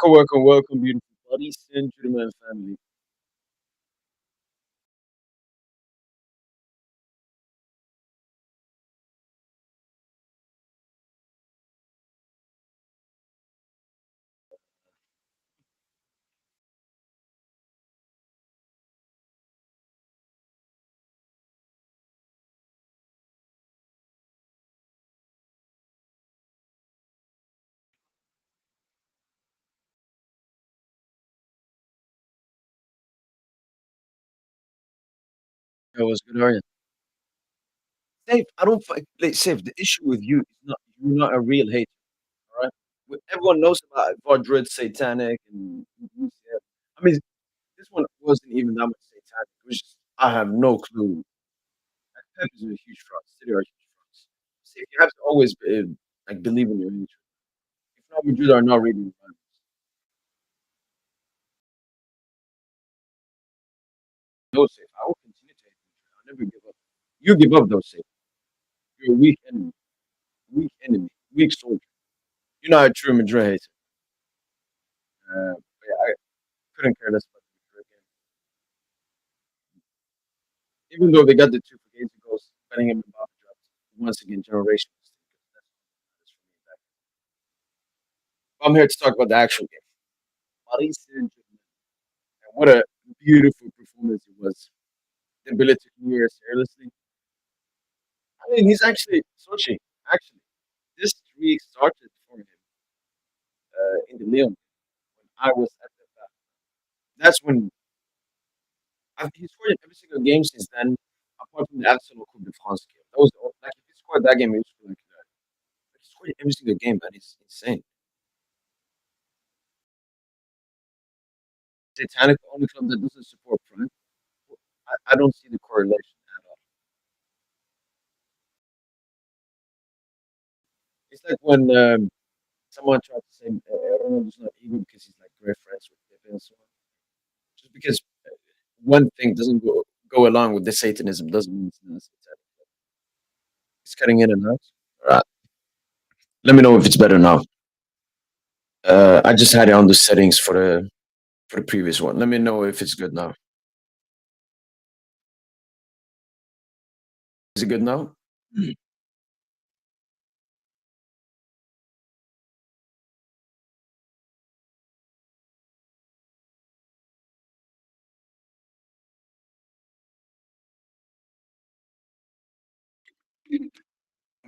Welcome, beautiful Paris Saint Germain family. That was good, are you? Safe, I don't fight like, Safe, the issue with you is not you're not a real hater, alright? Everyone knows about Madrid satanic and UCF. I mean, this one wasn't even that much satanic. It was just I have no clue. Pep is a huge fraud. City are huge frauds. Safe, you have to always like believe in your hatred. If not, Madrid are not really rivals. No, Safe, I will continue to hate Madrid. I'll never give up. You give up though, Safe. You're a weak enemy, weak soldier. You're not a true Madrid hater. But yeah, I couldn't care less about the Madrid game. Even though they got the two Fugazi goals, Bellingham and Man dropped. Once again, generational mistake. That's for me. I'm here to talk about the actual game. Paris Saint Germain. And what a beautiful performance it was. Dembélé took New Year seriously. I mean, he's actually Sochi. Actually, this streak started for him in the Leon when I was at the back. That's when he scored in every single game since then, apart from the Arsenal Coupe de France game. That was like if he scored that game, he would score like that. But he scored in every single game. That is insane. Titanic, the only club that doesn't support Prime. I don't see the correlation at all. It's like when someone tried to say Ronaldo's not evil because he's like great friends with Pepe and so on. Just because one thing doesn't go along with the Satanism doesn't mean it's not satanic. It's cutting in and out. All right. Let me know if it's better now. I just had it on the settings for the previous one. Let me know if it's good now. Is it good now?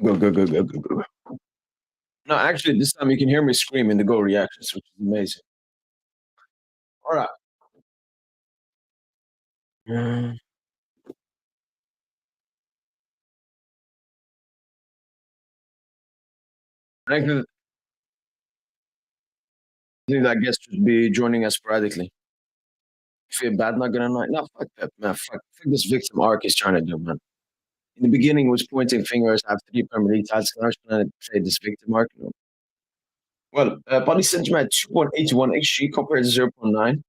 Go, go, go, go, go, go. No, actually, this time you can hear me scream in the go reactions, which is amazing. All right. Mm, I think that guest should be joining us sporadically. Feel bad, not gonna lie. No, fuck that, man. Fuck this victim arc he's trying to do, man. In the beginning, he was pointing fingers. I have three Premier League titles. Now he's trying to say this victim arc. No. Well, Paris Saint Germain 2.81 XG compared to 0.9.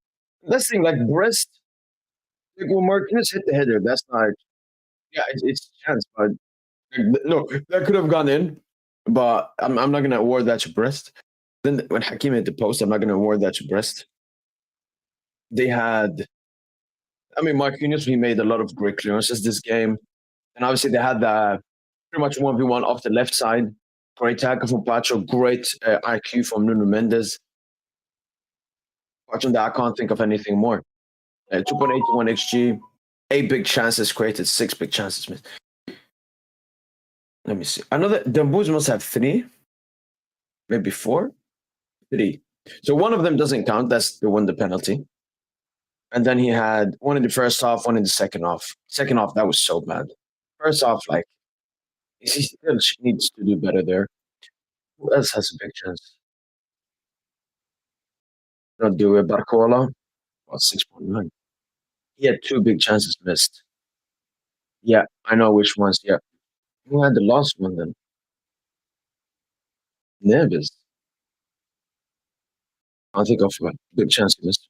That's the thing, like Brest, like when Martinez hit the header, that's not, yeah, it's a chance, but no, that could have gone in, but I'm not going to award that to Brest. Then when Hakim hit the post, I'm not going to award that to Brest. They had, I mean, Marquinhos, he made a lot of great clearances this game. And obviously, they had the pretty much 1v1 off the left side. Great tackle from Pacho, great IQ from Nuno Mendes. Watching that, I can't think of anything more. 2.81 XG, 8 big chances created, 6 big chances missed. Let me see. I know that Dembouz must have 3, maybe 4, 3. So one of them doesn't count. That's the one, the penalty. And then he had one in the first half, one in the second half. Second half, that was so bad. First half, like, he still needs to do better there. Who else has a big chance? Not do it. Barcola, 6.9. He had 2 big chances missed. Yeah, I know which ones. Yeah. Who had the last one then? Neves. I think of a big chance he missed.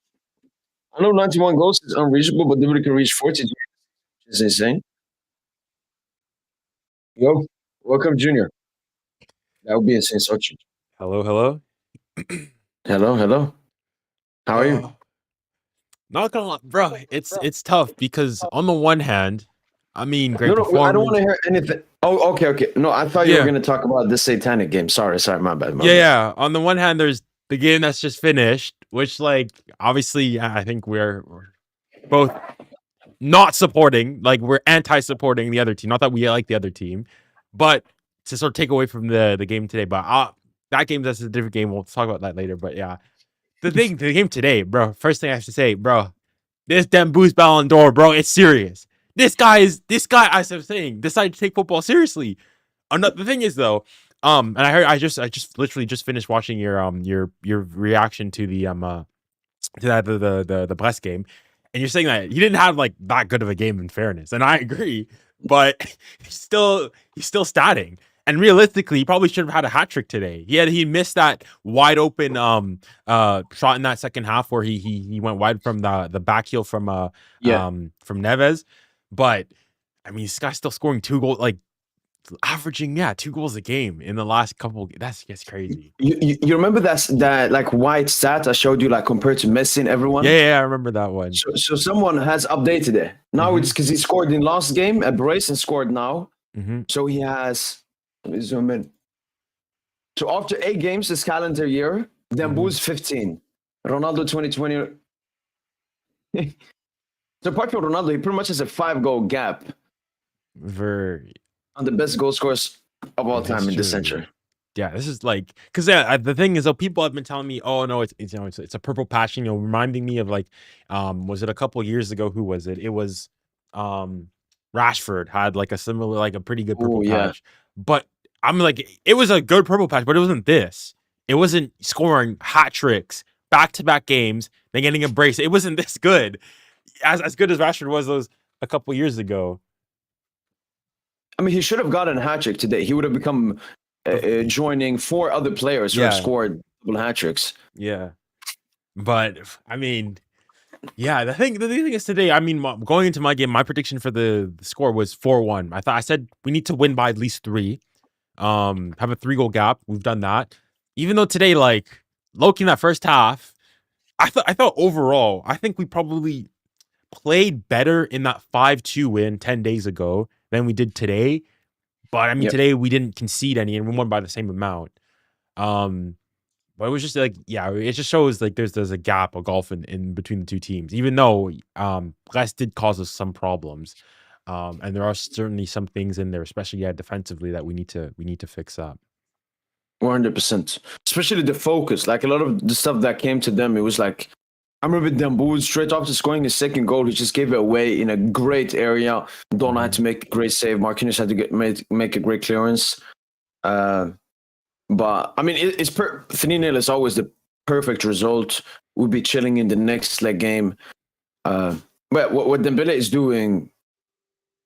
I know 91 goals is unreachable, but Dembélé can reach 40, which is insane. Yo, welcome, Junior. That would be insane, Sochi. Hello, hello. Hello, hello. How are you? Uh, Not gonna lie, bro. It's tough because on the one hand, I mean, No, great no, I don't want to performance. hear anything. Oh, okay, okay. No, I thought you were Yeah, going to talk about the satanic game. Sorry, sorry, my bad, my yeah, bad. yeah. On the one hand, there's the game that's just finished, which like obviously I think we're both not supporting, like we're anti-supporting the other team. Not that we like the other team, but to sort of take away from the game today. But that game that's a different game. We'll talk about that later. But yeah, the game today, bro. First thing I have to say, bro. This Dembouz Ballon d'Or, bro. It's serious. This guy. As I'm saying, decided to take football seriously. The thing is though, and I just literally just finished watching your reaction to the Brest game, and you're saying that he didn't have like that good of a game in fairness, and I agree, but he's still statting. And realistically, he probably should have had a hat trick today. He missed that wide open shot in that second half where he went wide from the back heel Yeah. from Neves. But I mean, this guy's still scoring 2 goals, like averaging 2 goals a game in the last couple. That's crazy. You remember that like white stat I showed you, like compared to Messi and Yeah, everyone? yeah, yeah, I remember that one. So someone has updated it. Now Mm-hmm. it's because he scored in last game at Brace and scored now. Mm-hmm. So he has, let me zoom in. So after 8 games this calendar year, Mm-hmm. Dembouz 15. Ronaldo 2020. So apart from Ronaldo, he pretty much has a 5 goal gap Very. on the best goal scorers of all That's time in this true. century. Yeah, this is like because the thing is though, people have been telling me, oh no, it's a purple patch, reminding me of like, was it a couple years ago? Who was it? It was, um, Rashford had like a similar, like a pretty good purple Oh yeah. patch, but I'm like, it was a good purple patch, but it wasn't this. It wasn't scoring hat tricks back to back games, then getting a brace. It wasn't this good, as good as Rashford was those a couple years ago. I mean, he should have gotten a hat trick today. He would have become joining 4 other players who have Yeah, scored double hat tricks. yeah, but I mean. Yeah, the thing is today. I mean, going into my game, my prediction for the score was 4-1. I said we need to win by at least three. Have a 3 goal gap. We've done that. Even though today, like Loki in that first half, I thought overall, I think we probably played better in that 5-2 win 10 days ago than we did today. But I mean, Yep. today we didn't concede any, and we won by the same amount. Um, but it was just like, yeah, it just shows like there's a gap, a gulf in between the two teams. Even though Brest did cause us some problems, and there are certainly some things in there, especially defensively, that we need to fix up. 100%. Especially the focus. Like a lot of the stuff that came to them, it was like, I remember Dembouz straight after scoring his second goal, he just gave it away in a great area. Donna had Hmm. to make a great save. Marquinhos had to make a great clearance. Uh, but I mean, it's 3-0 is always the perfect result. We'll be chilling in the next leg game. But what Dembele is doing,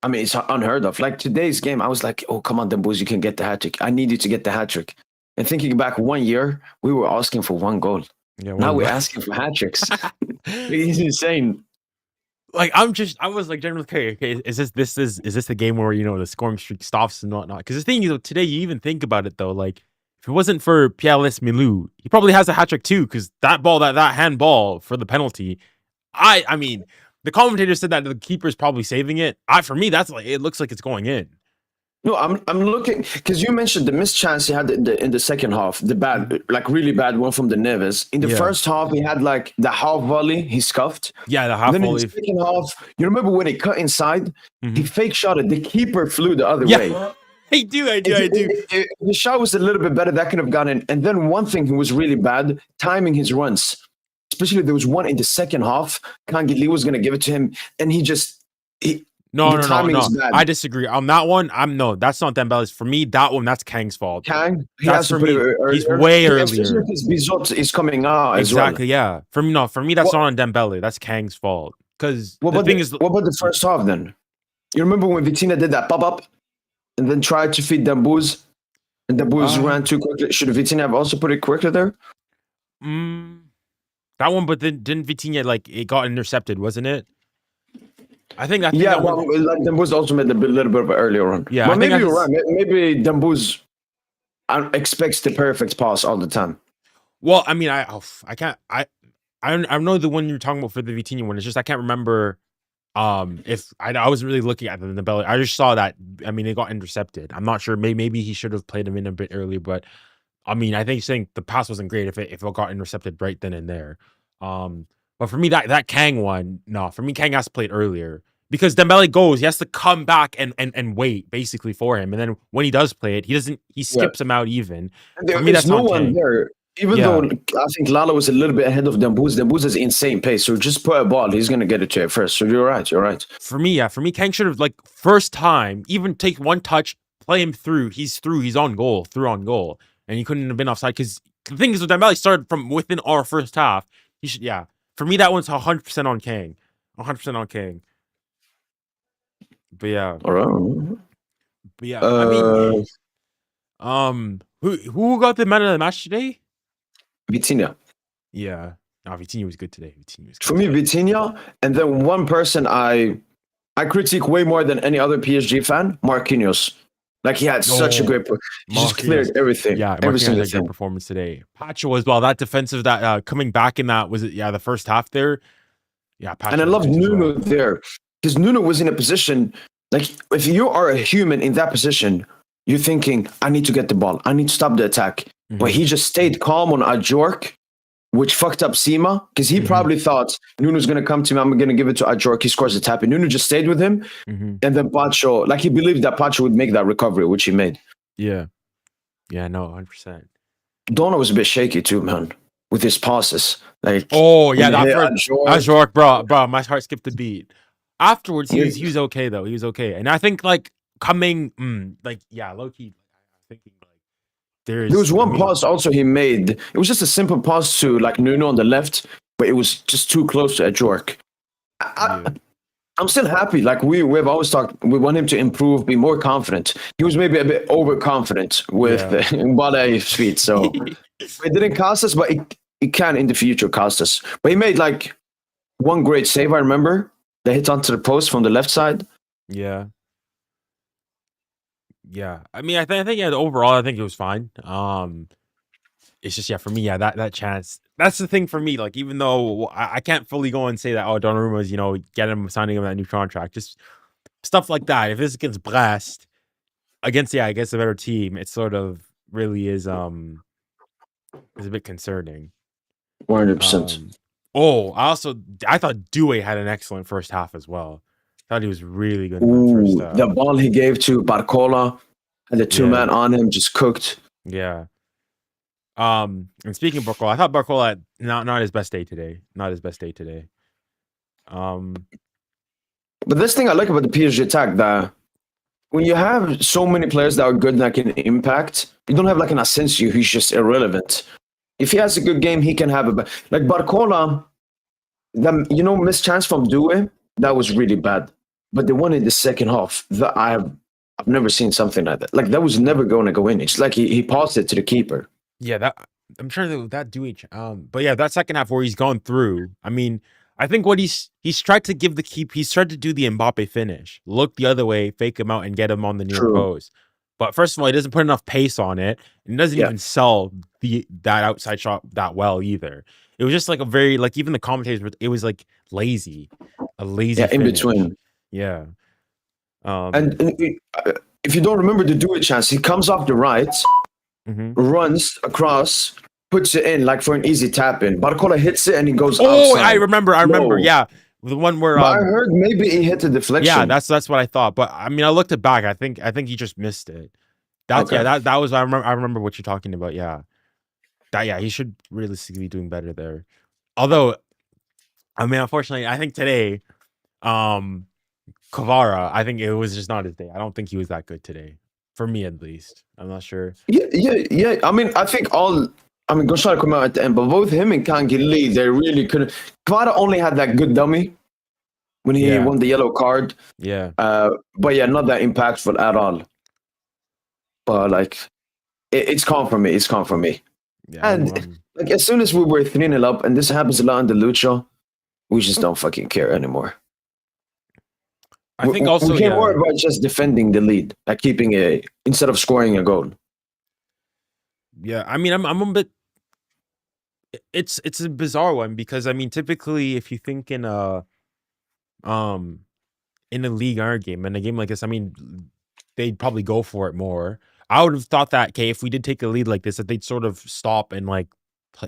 I mean, it's unheard of. Like today's game, I was like, oh, come on, Dembele, you can get the hat trick. I need you to get the hat trick. And thinking back 1 year, we were asking for 1 goal. Yeah, Now one we're goal. asking for hat tricks. It's insane. Like I was like generally, okay, is this the game where the scoring streak stops and whatnot? Because the thing is, today you even think about it though, like if it wasn't for Pierre-Lis Milou, he probably has a hat trick too. Because that ball, that handball for the penalty, I mean, the commentator said that the keeper's probably saving it. For me, that's like it looks like it's going in. No, I'm looking because you mentioned the missed chance he had in the second half, the Mhm. bad, like really bad one from the Neves. In the Yeah, first half, he had like the half volley, he scuffed. yeah, the half Then in the volley. second half, you remember when he cut inside, he Mhm. fake shot it. The keeper flew the other way. Yeah, I do, I do, If, I do. if the shot was a little bit better, that could have gone in. And then one thing he was really bad, timing his runs. Especially there was one in the second half. Kangili was going to give it to him, and No, the no, no, timing is no. bad. I disagree on that one. No, that's not Dembele's. For me, that one, that's Kang's fault. Kang, he That's has to for put it me. He's earlier. way Especially earlier. because Bizot is coming out as well. Exactly. Yeah. For me, no. For me, that's What, not on Dembele. That's Kang's fault. Because what, the about thing the, is, what about the first half then? You remember when Vitina did that pop up and then tried to feed Dambuz, and Dambuz uh, ran too quickly? Should Vitina have also put it quicker there? mm, that one. But then didn't Vitinha like it got intercepted, wasn't it? I think Yeah, that one. well, like Dambuz also made a little bit of an earlier run. Yeah, I But think maybe you're that's right. Maybe Dambuz expects the perfect pass all the time. Well, I mean, I can't. I know the one you're talking about for the Vitinha one. It's just I can't remember. If I wasn't really looking at the belly, I just saw that. I mean, it got intercepted. I'm not sure. Maybe he should have played him in a bit earlier, but I mean, I think he's saying the pass wasn't great if it got intercepted right then and there. But for me, that Kang one, no, for me, Kang has to play it earlier because Dembele goes, he has to come back and wait basically for him, and then when he does play it, he Yeah. skips him out even. And For there me, is that's no on one Kang. there. Even though Yeah. I think Lala was a little bit ahead of Dembuz. Dembuz is insane pace. So just put a ball. He's gonna get it to you first. So you're right. You're right. For me, yeah, for me, Kang should have like first time, even take one touch, play him through. He's on goal, through on goal, and he couldn't have been offside because the thing is, with Dembele started from within our first half. He should, yeah. For me, that one's 100% on Kang, 100% on Kang. But yeah, All right. I mean, Uh, who got the man of the match today? Vitinha. Yeah, no, Vitinha was good today. Vitinha was good For me, today. Vitinha, and then one person I critique way more than any other PSG fan, Marquinhos. Like he had such a great, he just cleared everything, Yeah, every Marquinhos single had a great thing. performance today. Pacho as well. That defensive, that coming back in that was it. Yeah, the first half there. Yeah, Pacho And I was love good as Nuno well. there because Nuno was in a position like if you are a human in that position, you're thinking, I need to get the ball, I need to stop the attack. But he just stayed calm on Ajork, which fucked up Sima because he probably thought Nuno's going to come to me. I'm going to give it to Ajork. He scores a tap. And Nuno just stayed with him. And then Pacho, like he believed that Pacho would make that recovery, which he made. Yeah. Yeah, no, 100%. Donna was a bit shaky too, man, with his passes. Like, oh, yeah, when he that hit first Ajork, Ajork, bro, my heart skipped a beat. Afterwards, he was okay, though. He was okay. And I think, like, coming, like, yeah, low-key, I'm thinking, like, there was one pass also he made. It was just a simple pass to, like, Nuno on the left, but it was just too close to Ajork. I'm still happy. Like we've always talked, we want him to improve, be more confident. He was maybe a bit overconfident with Bale's feet, so it didn't cost us, but it can in the future cost us. But he made like one great save. I remember the hit onto the post from the left side. Yeah. Yeah. I mean, I think yeah, overall, I think it was fine. It's just, yeah, for me, yeah, that chance. That's the thing for me. Like, even though I can't fully go and say that, Donnarumma's, get him, signing him that new contract, just stuff like that. If this is against Brest, against a better team, it sort of really is a bit concerning. 100%. I thought Due had an excellent first half as well. Thought he was really good in that first half. The ball he gave to Barcola and the two man on him just cooked. Yeah. And speaking of Barcola, I thought Barcola had not his best day today. Not his best day today. But this thing I like about the PSG attack, that when you have so many players that are good that can impact, you don't have like an Asensio who's just irrelevant. If he has a good game, he can have a like Barcola. Missed chance from Due, that was really bad. But the one in the second half, that I've never seen something like that. Like that was never going to go in. It's like he passed it to the keeper. Yeah, that I'm sure that Due. But yeah, that second half where he's gone through. I mean, I think what he's tried to give he's tried to do the Mbappe finish, look the other way, fake him out, and get him on the near post. But first of all, he doesn't put enough pace on it, and doesn't even sell that outside shot that well either. It was just like a very even the commentators. It was like lazy, a lazy in finish. Between. Yeah. And if you don't remember the Due chance, he comes off the right, runs across, puts it in like for an easy tap in. Barcola hits it and he goes outside. I remember. Yeah. The one where I heard maybe he hit the deflection. Yeah, that's what I thought. But I mean, I looked it back. I think he just missed it. That was I remember what you're talking about. Yeah. He should realistically be doing better there. Although, I mean, unfortunately, I think today, Kvara, I think it was just not his day. I don't think he was that good today. For me at least. I'm not sure. Yeah. I mean, I think Gonçalo come out at the end, but both him and Kangili, they really couldn't. Kvara only had that good dummy when he won the yellow card. Yeah. But yeah, not that impactful at all. But like, it's calm for me. It's calm for me. Yeah, and like as soon as we were 3-0 up, and this happens a lot in the Lucha, we just don't fucking care anymore. I think also we can't worry about just defending the lead, like instead of scoring a goal. Yeah, I mean, I'm a bit. it's a bizarre one because I mean, typically, if you think um in a League One game, in a game like this, I mean, they'd probably go for it more. I would have thought that, okay, if we did take a lead like this, that they'd sort of stop and like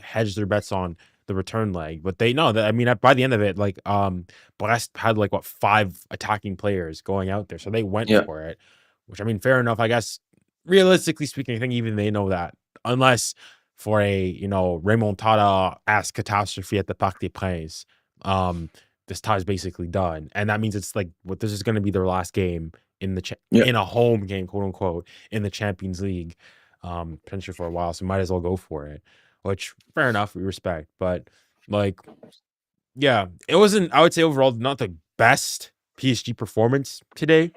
hedge their bets on the return leg. But they know that, I mean, by the end of it, like Brest had like what 5 attacking players going out there, so they went Yeah, for it. Which I mean, fair enough, I guess. Realistically speaking, I think even they know that, unless for a remontada ass catastrophe at the Parc des Princes, this tie's basically done, and that means it's like what this is going to be their last game in the yeah. in a home game, quote unquote, in the Champions League, potentially for a while. So might as well go for it. Which fair enough, we respect, but like, yeah, it wasn't. I would say overall not the best PSG performance today.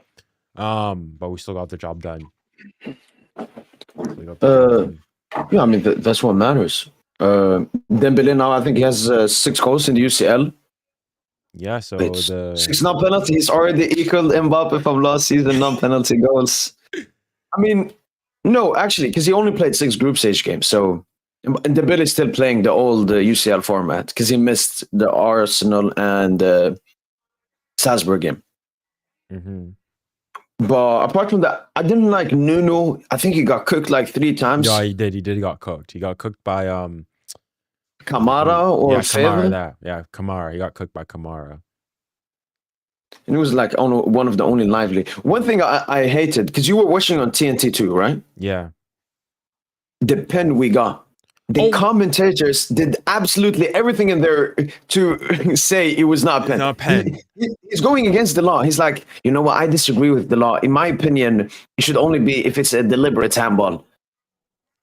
But we still got the job done. We got the job Uh, done. yeah. I mean, that's what matters. Dembélé now, I think he has 6 goals in the UCL. Yeah. So It's the 6 non-penalties, already equal Mbappe from last season non-penalty goals. I mean, no, actually, because he only played 6 group stage games. So, and Dembele is still playing the old UCL format because he missed the Arsenal and Salzburg game. mhm. But apart from that, I didn't like Nuno. I think he got cooked like 3 times. Yeah, he did. He did. He got cooked. He got cooked by Kamara or Kamara. Favre. Kamara. He got cooked by Kamara. And it was like one of the only lively. One thing I hated, because you were watching on TNT too, right? Yeah. The pen we got. The commentators did absolutely everything in there to say it was not pen. Not a pen. He's going against the law. He's like, you know what? I disagree with the law. In my opinion, it should only be if it's a deliberate handball.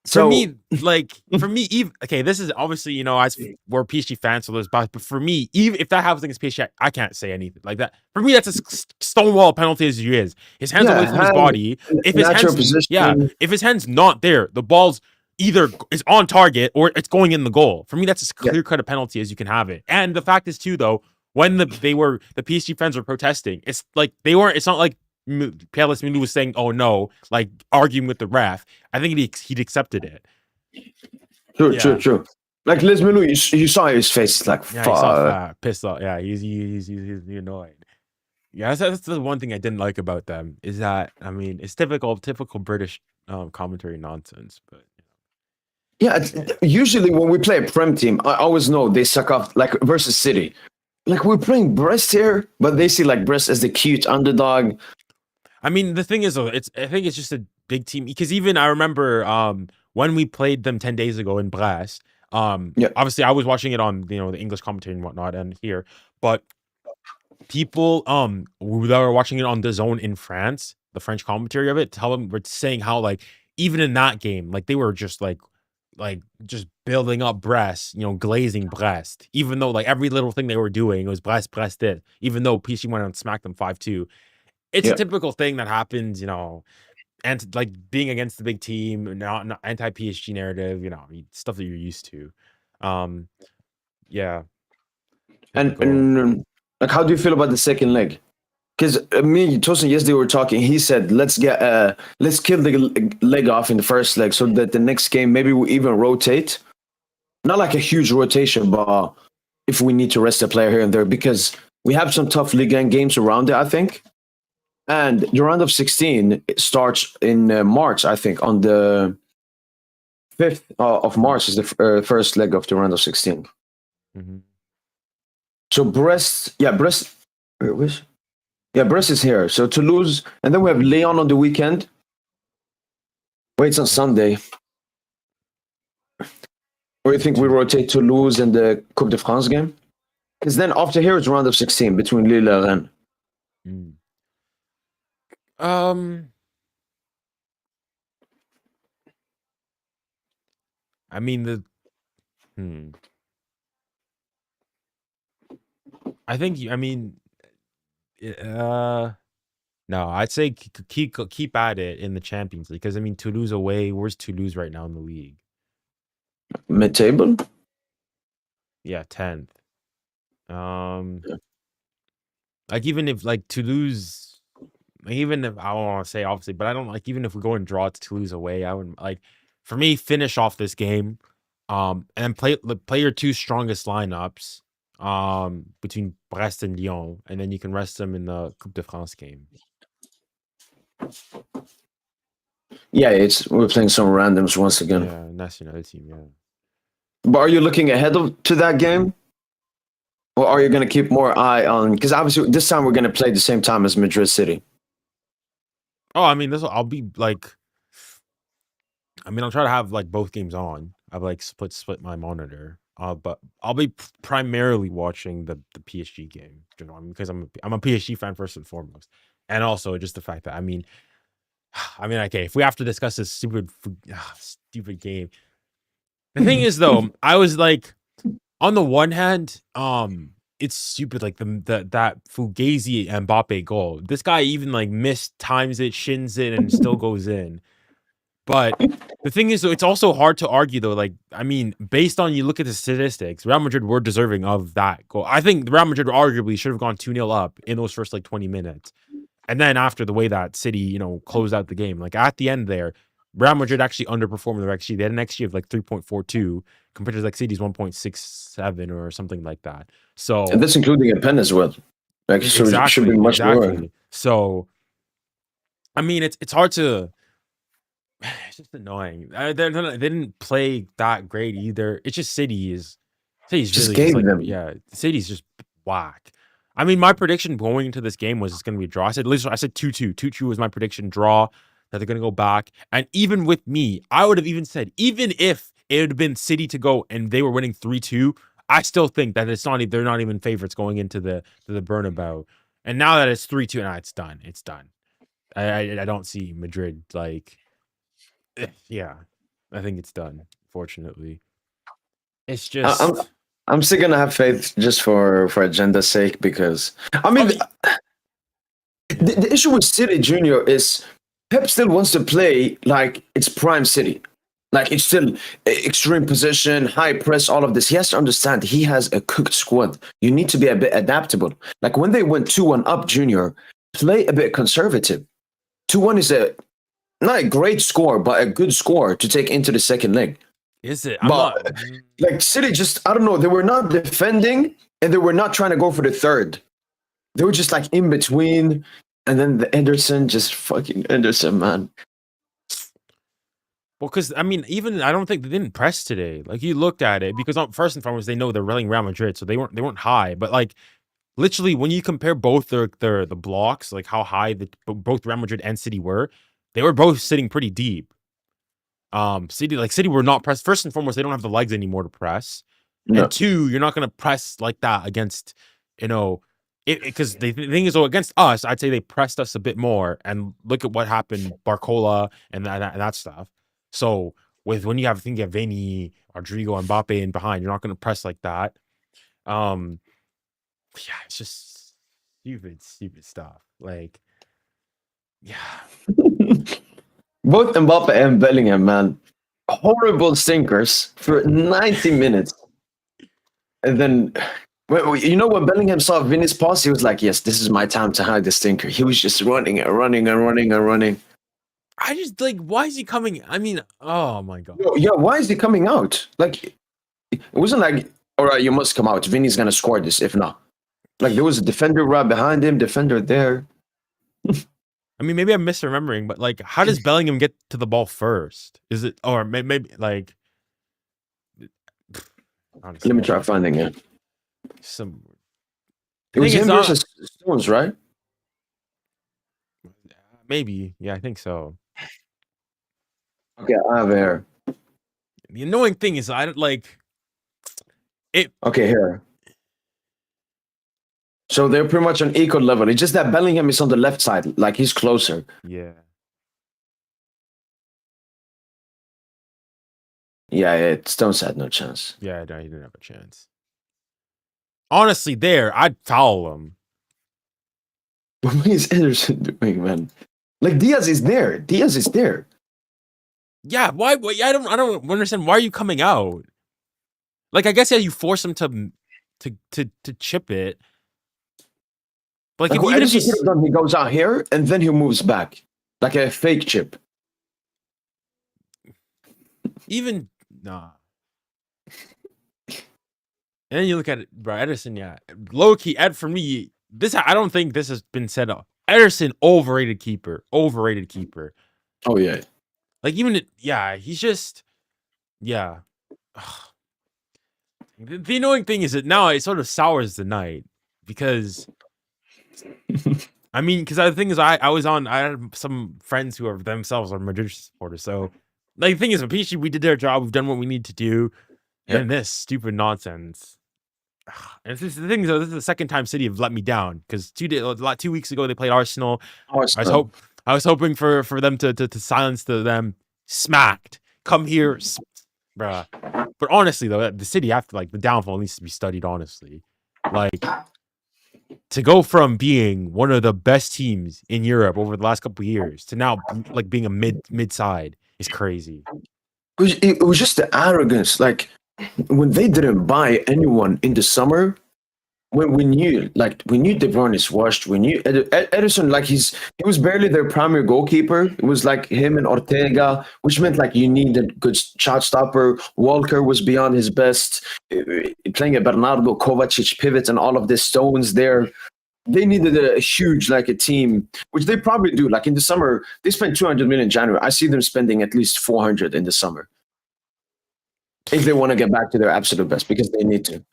For me, even okay, this is obviously, as we're PSG fans, so there's but for me, even if that happens against PSG, I can't say anything like that. For me, that's a stonewall penalty as he is. His hands away from his body. If his natural hands, position. if his hand's not there, the ball's either is on target or it's going in the goal. For me, that's as clear cut a penalty as you can have it. And the fact is too, though, when the PSG fans were protesting, it's like they weren't. It's not like Pierre Minu was saying, "Oh no," like arguing with the ref. I think he'd accepted it. True. Like Les Milou, you saw his face. It's like, Yeah, he saw pissed off. Yeah, he's annoyed. Yeah, that's the one thing I didn't like about them is that, I mean, it's typical British commentary nonsense, but yeah. Usually when we play a Prem team, I always know they suck off, like versus City. Like we're playing Brest here, but they see like Brest as the cute underdog. I mean, the thing is, I think it's just a big team because even I remember when we played them 10 days ago in Brest. Obviously I was watching it on the English commentary and whatnot and here, but people that were watching it on the Zone in France, the French commentary of it, were saying how like even in that game, like they were just like just building up Brest, glazing Brest, even though like every little thing they were doing was Brest did, even though PSG went and smacked them 5-2. It's a typical thing that happens, and like being against the big team, not anti PSG narrative, stuff that you're used to. Yeah. And like, how do you feel about the second leg? Because me and Tosin yesterday were talking. He said, let's kill the leg off in the first leg so that the next game maybe we even rotate. Not like a huge rotation, but if we need to rest a player here and there, because we have some tough Ligue 1 games around it, I think. And the round of 16 starts in March, I think. On the 5th of March is the first leg of the round of 16. Mm-hmm. So Brest is here. So Toulouse, and then we have Lyon on the weekend. Wait, it's on Sunday. Or you think we rotate Toulouse in the Coupe de France game? Because then after here it's round of 16 between Lille and Rennes. I mean I think no, I'd say keep at it in the Champions League because I mean Toulouse away. Where's Toulouse right now in the league? Mid-table. Yeah, 10th. Like even if like Toulouse, even if I don't want to say obviously, but I don't like even if we go and draw to Toulouse away, I would like for me finish off this game. And play your two strongest lineups between Brest and Lyon, and then you can rest them in the Coupe de France game. Yeah, we're playing some randoms once again. Yeah, national team. Yeah. But are you looking ahead to that game, or are you going to keep more eye on? Because obviously this time we're going to play the same time as Madrid City. Oh, I mean, I'll be like, I mean, I'll try to have like both games on. I've like split my monitor. But I'll be primarily watching the PSG game, you know, because I'm a PSG fan first and foremost, and also just the fact that I mean, okay, if we have to discuss this stupid game, the thing is though, I was like, on the one hand, it's stupid, like that Fugazi Mbappe goal. This guy even like times it, shins it, and still goes in. But the thing is, though, it's also hard to argue, though. Like, I mean, based on you look at the statistics, Real Madrid were deserving of that goal. I think Real Madrid arguably should have gone 2-0 up in those first like 20 minutes. And then after the way that City, you know, closed out the game, like at the end there, Real Madrid actually underperformed their XG. They had an XG of like 3.42 compared to like City's 1.67 or something like that. So, and that's including a pen as well. Like, exactly, should be much lower. So, I mean, it's hard to. It's just annoying. They didn't play that great either. It's just City's really just like, yeah, City's just whack. I mean, my prediction going into this game was it's going to be a draw. I said 2-2. 2-2 was my prediction, draw, that they're going to go back. And even with me, I would have even said, even if it had been City to go and they were winning 3-2, I still think that they're not even favorites going into the Bernabeu. And now that it's 3-2, it's done. It's done. I don't see Madrid like. Yeah, I think it's done. Fortunately, it's just I'm still gonna have faith just for agenda's sake, because I mean, the issue with City Junior is Pep still wants to play like it's prime City, like it's still extreme position, high press, all of this. He has to understand he has a cooked squad. You need to be a bit adaptable. Like when they went 2-1 up, Junior, play a bit conservative. 2-1 is not a great score, but a good score to take into the second leg. Is it? Like City just, I don't know, they were not defending and they were not trying to go for the third. They were just like in between. And then the Ederson, just fucking Ederson, man. Well, because I mean, even I don't think they didn't press today. Like you looked at it, because first and foremost, they know they're running Real Madrid, so they weren't high. But like literally, when you compare both the blocks, like how high both Real Madrid and City were, they were both sitting pretty deep. City were not pressed. First and foremost, they don't have the legs anymore to press. No. And two, you're not going to press like that against, you know, because the thing is, though, against us, I'd say they pressed us a bit more. And look at what happened, Barcola and that stuff. So when you have Vini, Rodrigo, and Mbappe in behind, you're not going to press like that. Yeah, it's just stupid stuff. Like, yeah. Both Mbappe and Bellingham, man, horrible stinkers for 90 minutes. And then, you know, when Bellingham saw Vini's pass, he was like, yes, this is my time to hide the stinker. He was just running and running and running and running. I just, like, why is he coming? I mean, oh, my God. Yeah, why is he coming out? Like, it wasn't like, all right, you must come out. Vini's going to score this, if not. Like, there was a defender right behind him, defender there. I mean, maybe I'm misremembering, but like, how does Bellingham get to the ball first? Is it, or maybe like, honestly, let me try finding it. It was him versus Stones, right? Maybe, yeah, I think so. Okay, I have it here. The annoying thing is, I don't like it. Okay, here. So they're pretty much on equal level. It's just that Bellingham is on the left side, like he's closer. Yeah. Yeah, Stones had no chance. Yeah, no, he didn't have a chance. Honestly, I'd foul him. What is Ederson doing, man? Like Diaz is there. Yeah, why? I don't understand. Why are you coming out? Like, I guess you force him to chip it. But like, if he goes out here and then he moves back like a fake chip. Even nah. And then you look at it, bro. Ederson, yeah, low key. Ed for me, I don't think this has been said. Ederson, overrated keeper. Overrated keeper. Oh yeah. Like even he's just yeah. The annoying thing is that now it sort of sours the night because I mean, because the thing is, I had some friends who are themselves are Madrid supporters. So, like, the thing is, with PSG, we did their job. We've done what we need to do. Yep. And this stupid nonsense. And the thing is, this is the second time City have let me down because 2 weeks ago they played Arsenal. I was hoping for them to silence them. Smacked. Come here, bruh. But honestly, though, the City after like the downfall needs to be studied. Honestly, like. To go from being one of the best teams in Europe over the last couple of years to now like being a mid side is crazy. It was just the arrogance. Like when they didn't buy anyone in the summer, when we knew De Bruyne is washed, we knew Ederson, like he was barely their primary goalkeeper. It was like him and Ortega, which meant like you need a good shot stopper. Walker was beyond his best. Playing a Bernardo Kovacic pivot and all of the stones there. They needed a huge like a team, which they probably do. Like in the summer, they spent 200 million in January. I see them spending at least 400 in the summer if they want to get back to their absolute best, because they need to.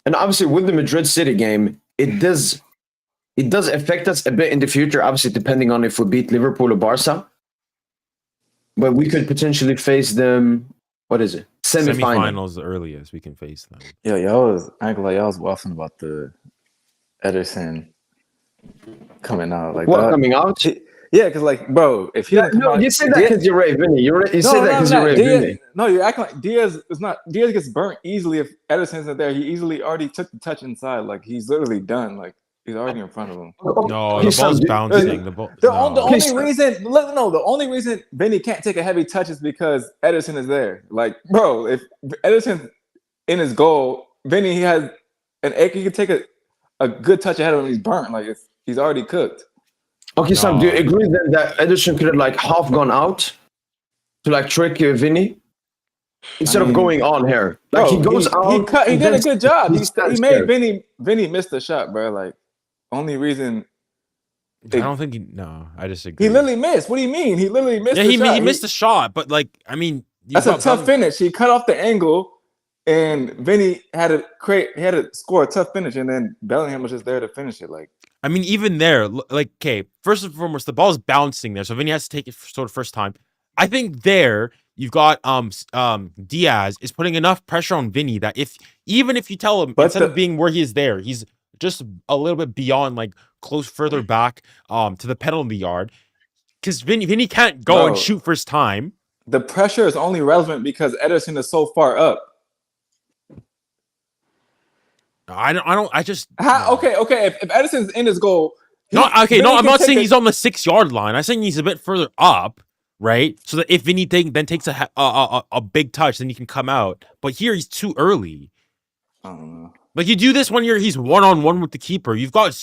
And obviously, with the Madrid City game, it does affect us a bit in the future. Obviously, depending on if we beat Liverpool or Barca, but we could potentially face them. What is it? Semifinals the earliest we can face them. Yeah, y'all was waffling about the Ederson coming out like what that. Coming out? Yeah, because like, bro, if he you say that because you're Ray Vinny. You say that because you're Ray Vinny. No, you're acting like Diaz is not. Diaz gets burnt easily if Ederson's not there. He easily already took the touch inside. Like he's literally done. Like he's already in front of him. No, the ball's bouncing. The only reason Vinny can't take a heavy touch is because Ederson is there. Like, bro, if Ederson's in his goal, Vinny he can take a good touch ahead of him. He's burnt. Like he's already cooked. Okay, Sam, do you agree then that Ederson could have like half gone out to like trick Vinny instead of going on here? Like bro, he goes out. He did a good job. He made Vinny miss the shot, bro. Like only reason. I don't think I disagree. He literally missed. What do you mean? He literally missed. Yeah, the shot. He missed the shot, but like I mean, that's a tough finish. He cut off the angle, and Vinny had to score a tough finish, and then Bellingham was just there to finish it. Like. I mean, even there, like, okay, first and foremost, the ball's bouncing there, so Vinny has to take it sort of first time. I think there you've got Diaz is putting enough pressure on Vinny that even if you tell him instead of being where he is there, he's just a little bit beyond, like further back to the penalty yard, because Vinny can't go and shoot first time. The pressure is only relevant because Ederson is so far up. Okay. If Ederson's in his goal, I'm not saying he's on the 6-yard line. I'm saying he's a bit further up, right? So that if Vinny then takes a big touch, then he can come out. But here he's too early. I don't know. Like you do this when he's 1-on-1 with the keeper. You've got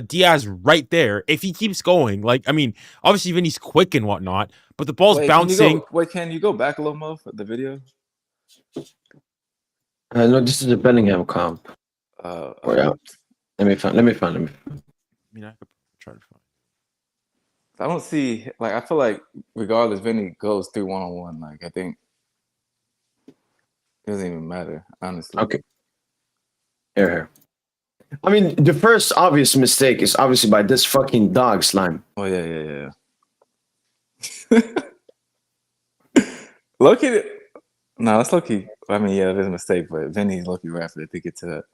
Diaz right there. If he keeps going, like I mean, obviously Vinny's quick and whatnot, but the ball's bouncing. Can you go back a little more for the video? No, this is a Bellingham comp. Let me find. I mean, I could try to find. I don't see I feel like regardless, Vinny goes through 1-on-1. Like I think it doesn't even matter, honestly. Okay. Here. I mean, the first obvious mistake is obviously by this fucking dog slime. Oh yeah. Look at it. No, that's lucky. I mean, yeah, it is a mistake, but Vinny's lucky right after they get to that.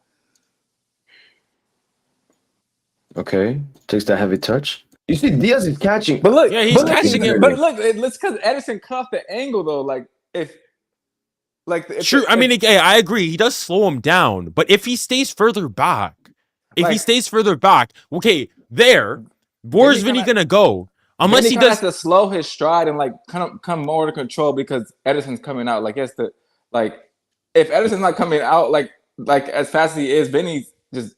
Okay, takes that heavy touch. You see, Diaz is catching. But look, he's catching it. But look, it's because Ederson cut off the angle though. I agree. He does slow him down, but if he stays further back, okay, where's Vinny gonna go? Unless Vinny he does have to slow his stride and come more to control because Ederson's coming out. If Ederson's not coming out like as fast as he is, Vinny's just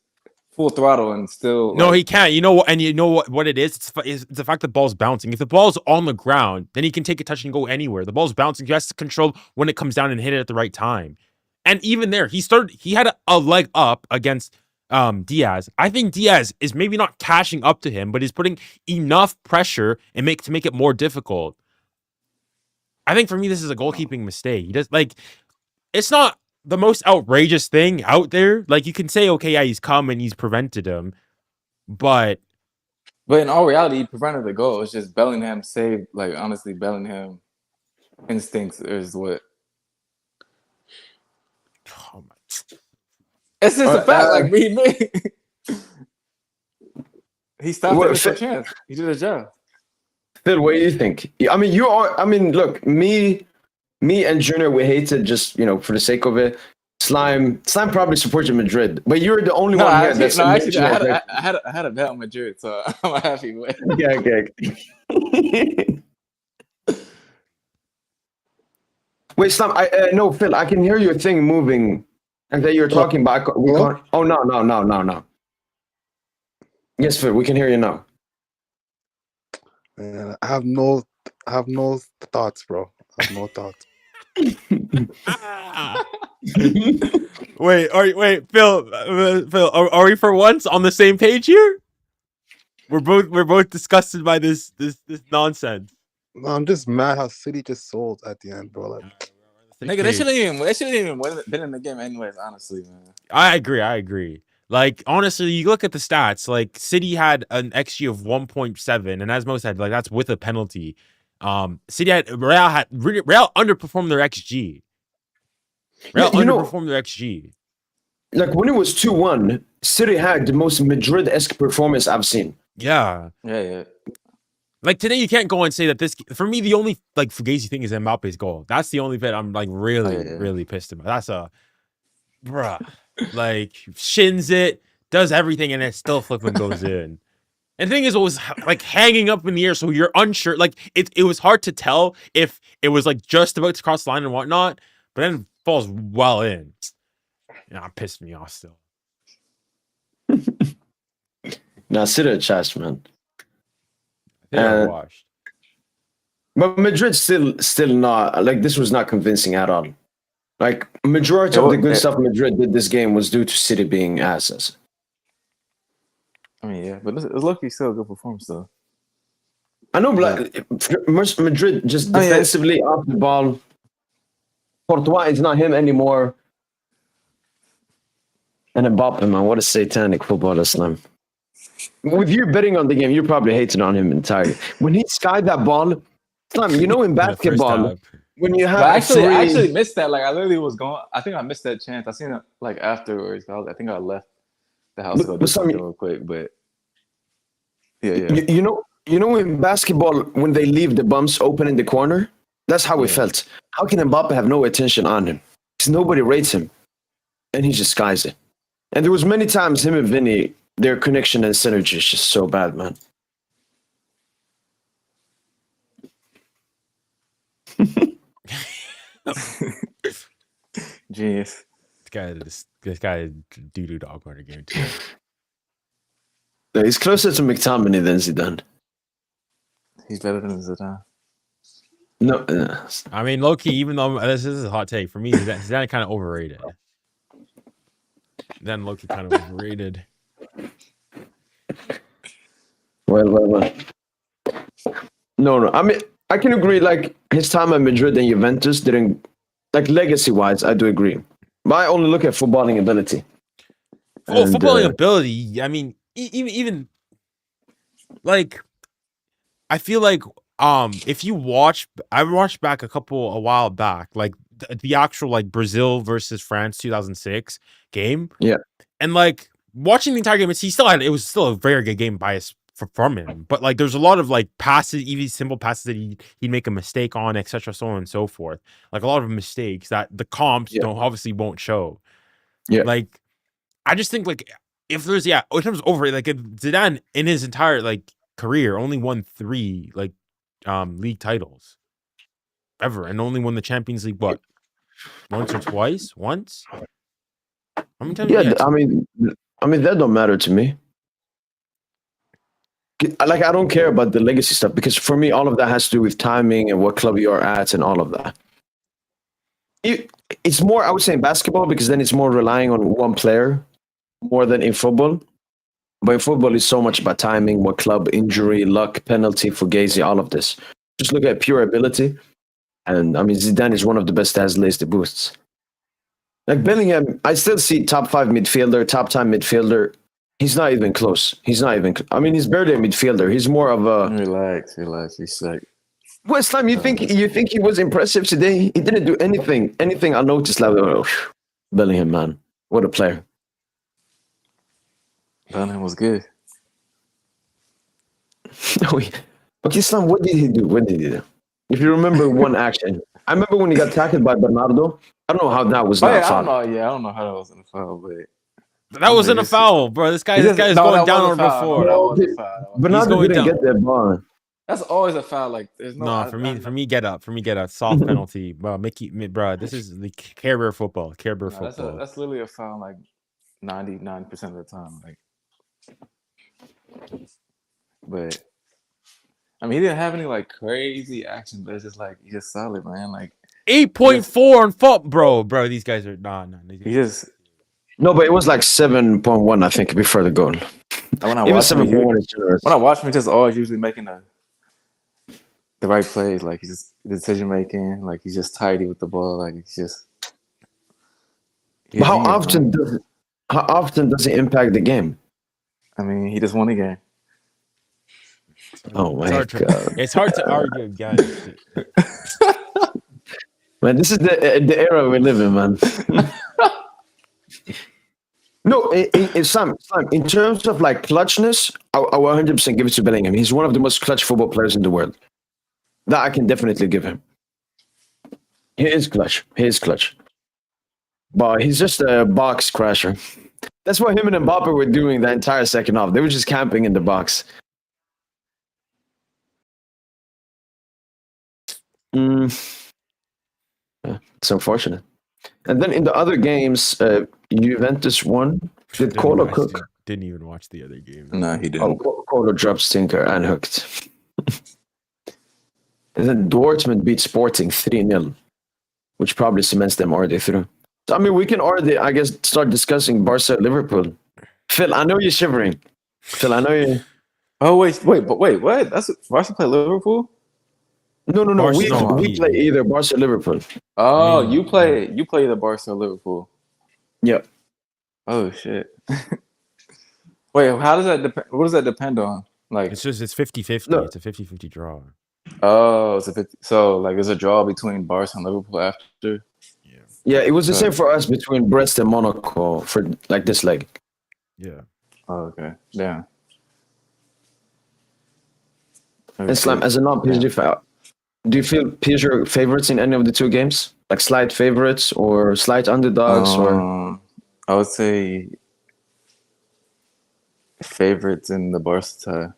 full throttle and still. No, he can't. You know what? And you know what it is? It's the fact the ball's bouncing. If the ball's on the ground, then he can take a touch and go anywhere. The ball's bouncing. He has to control when it comes down and hit it at the right time. And even there, he had a leg up against Diaz. I think Diaz is maybe not cashing up to him, but he's putting enough pressure and to make it more difficult. I think for me, this is a goalkeeping mistake. He does it's not the most outrageous thing out there. Like, you can say, okay, yeah, he's come and he's prevented him, but in all reality, he prevented the goal. It's just Bellingham saved. Like, honestly, Bellingham instincts is what. oh my. It's just a fact. Like, he stopped it for a chance. He did his job. Phil, what do you think? I mean, look, me and Junior, we hated just, for the sake of it. Slime probably supported Madrid, but you're the only one here that's actually, I had a bet on Madrid, so I'm happy with it. Yeah, okay. Wait, Slime, no, Phil, I can hear your thing moving, and that you're talking, but we can't. Oh, no. Yes, Phil, we can hear you now. I have no thoughts, bro. I have no thoughts. Wait, Phil, are we for once on the same page here? We're both disgusted by this nonsense. No, I'm just mad how City just sold at the end, bro. Like, nigga, they shouldn't even been in the game anyways. Honestly, man. I agree. Like, honestly, you look at the stats. Like, City had an XG of 1.7, and as Mo said, like, that's with a penalty. Real underperformed their XG. Real underperformed their XG. Like, when it was 2-1, City had the most Madrid-esque performance I've seen. Yeah. Like, today, you can't go and say that this. For me, the only fugazi thing is Mbappe's goal. That's the only bit I'm really pissed about. That's bruh. Like, shins it, does everything, and it still flipping goes in. And the thing is, it was like hanging up in the air, so you're unsure. Like, it was hard to tell if it was like just about to cross the line and whatnot, but then it falls well in. Yeah, it pissed me off still. Nah, City trash, man. They're washed. But Madrid still not, like, this was not convincing at all. Like, majority of the good stuff Madrid did this game was due to City being asses. I mean, yeah, but it's lucky still a good performance, though. I know, but Madrid just defensively off the ball. Courtois is not him anymore. And Mbappe, man, what a satanic footballer, Slam. With you betting on the game, you probably hated on him entirely. When he skied that ball, Slam, in basketball, when you have I actually missed that. Like, I literally was going. I think I missed that chance. I seen it like afterwards. I think I left the house to go do something real quick. But yeah. In basketball, when they leave the bumps open in the corner, that's how it felt. How can Mbappe have no attention on him? Because nobody rates him, and he just skies it. And there was many times him and Vinny, their connection and synergy is just so bad, man. Genius. This guy doo dog on a game too. No, he's closer to McTominay than Zidane. He's better than Zidane. No, I mean, low key. Even though this is a hot take for me, Zidane kind of overrated. Then low key kind of overrated. Well. No. I mean, I can agree. Like, his time at Madrid and Juventus didn't, like, legacy-wise, I do agree. But I only look at footballing ability. Footballing ability. I mean, even like, I feel like if you I watched back a while back, like the actual like Brazil versus France 2006 game. Yeah, and like watching the entire game, it was still a very good game from him, but like there's a lot of like passes, even simple passes that he'd make a mistake on, etc., so on and so forth. Like a lot of mistakes that the comps obviously won't show. Yeah, like I just think like if there's in terms of overrated, like Zidane in his entire like career only won 3 like league titles ever, and only won the Champions League once or twice. Once. How many times? Yeah, I mean that don't matter to me. Like, I don't care about the legacy stuff, because for me, all of that has to do with timing and what club you are at and all of that. It's more, I would say, in basketball because then it's more relying on one player more than in football. But in football, it's so much about timing, what club, injury, luck, penalty, fugazi, all of this. Just look at pure ability. And I mean, Zidane is one of the best that has laced the boosts. Like Bellingham, I still see top 5 midfielder, top 10 midfielder. He's not even close. I mean, he's barely a midfielder. He's more of a. Relax. He's like. West Ham, you think he was impressive today? He didn't do anything unnoticed. Like, oh, Bellingham, man, what a player! Bellingham was good. Okay, Sam, what did he do? If you remember one action, I remember when he got tackled by Bernardo. I don't know how that was not foul. I don't know how that wasn't a foul, but that wasn't a foul, bro. This guy is going down on before. Bernardo didn't get that ball. That's always a foul. Like there's no. For me, get up. Soft penalty, bro. Bro, this is the Caribbean football. Football. That's literally a foul. Like 99% of the time. Like, but I mean, he didn't have any like crazy action, but it's just like he's just solid, man. Like 8.4 on foot, bro. These guys are He just no, but it was like 7.1, I think, before the goal. When I watch him, he's just always usually making the right plays. Like he's just decision making. Like he's just tidy with the ball. Like he's just. But how often does he impact the game? I mean, he just won the game. Oh my God! It's hard to argue against. Man, this is the era we live in, man. No, Sam, in terms of like clutchness, I 100% give it to Bellingham. He's one of the most clutch football players in the world. That I can definitely give him. He is clutch. But he's just a box crasher. That's what him and Mbappe were doing the entire second half. They were just camping in the box. It's unfortunate. And then in the other games, Juventus won. Did Colo cook? Didn't even watch the other game. No, he didn't. Colo dropped stinker and hooked. And then Dortmund beat Sporting 3-0, which probably cements them already through. So, I mean, we can already, I guess, start discussing Barca-Liverpool. Phil, I know you're shivering. Phil, I know you. Oh, wait, what? That's Barca play Liverpool? No. We play either Barca or Liverpool. Oh, you play either Barca or Liverpool. Yep. Oh shit. Wait, how does that depend? What does that depend on? Like it's 50-50. No. It's a 50-50 draw. Oh, it's a 50. So like there's a draw between Barca and Liverpool after. Yeah, it was the same for us between Brest and Monaco for like this leg. Yeah. Oh, okay. Yeah. Islam, as a non-PSG fan, do you feel PSG are favorites in any of the two games? Like slight favorites or slight underdogs? Or I would say favorites in the Barca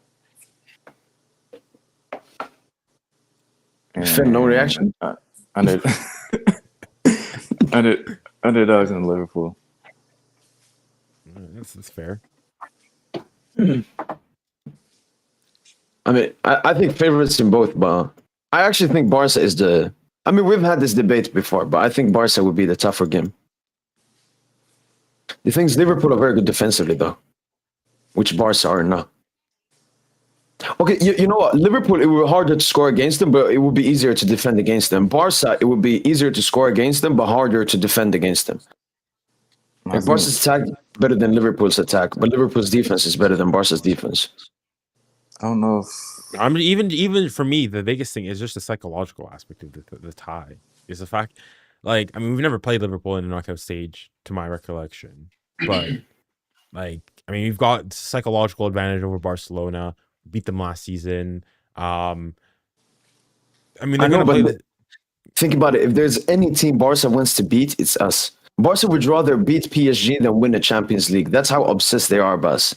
tie. No reaction? Underdogs in Liverpool. That's fair. I mean, I think favorites in both, but I actually think Barca is the... I mean, we've had this debate before, but I think Barca would be the tougher game. The thing is, Liverpool are very good defensively, though, which Barca are not. Okay, you know what? Liverpool, it would be harder to score against them, but it would be easier to defend against them. Barca, it would be easier to score against them, but harder to defend against them. Like Barca's attack better than Liverpool's attack, but Liverpool's defense is better than Barca's defense. I don't know. I mean, even for me, the biggest thing is just the psychological aspect of the tie. Is the fact, like, I mean, we've never played Liverpool in a knockout stage, to my recollection, but like, I mean, we've got psychological advantage over Barcelona. Beat them last season. I mean, they're going to play. Think about it. If there's any team Barca wants to beat, it's us. Barca would rather beat PSG than win a Champions League. That's how obsessed they are about us.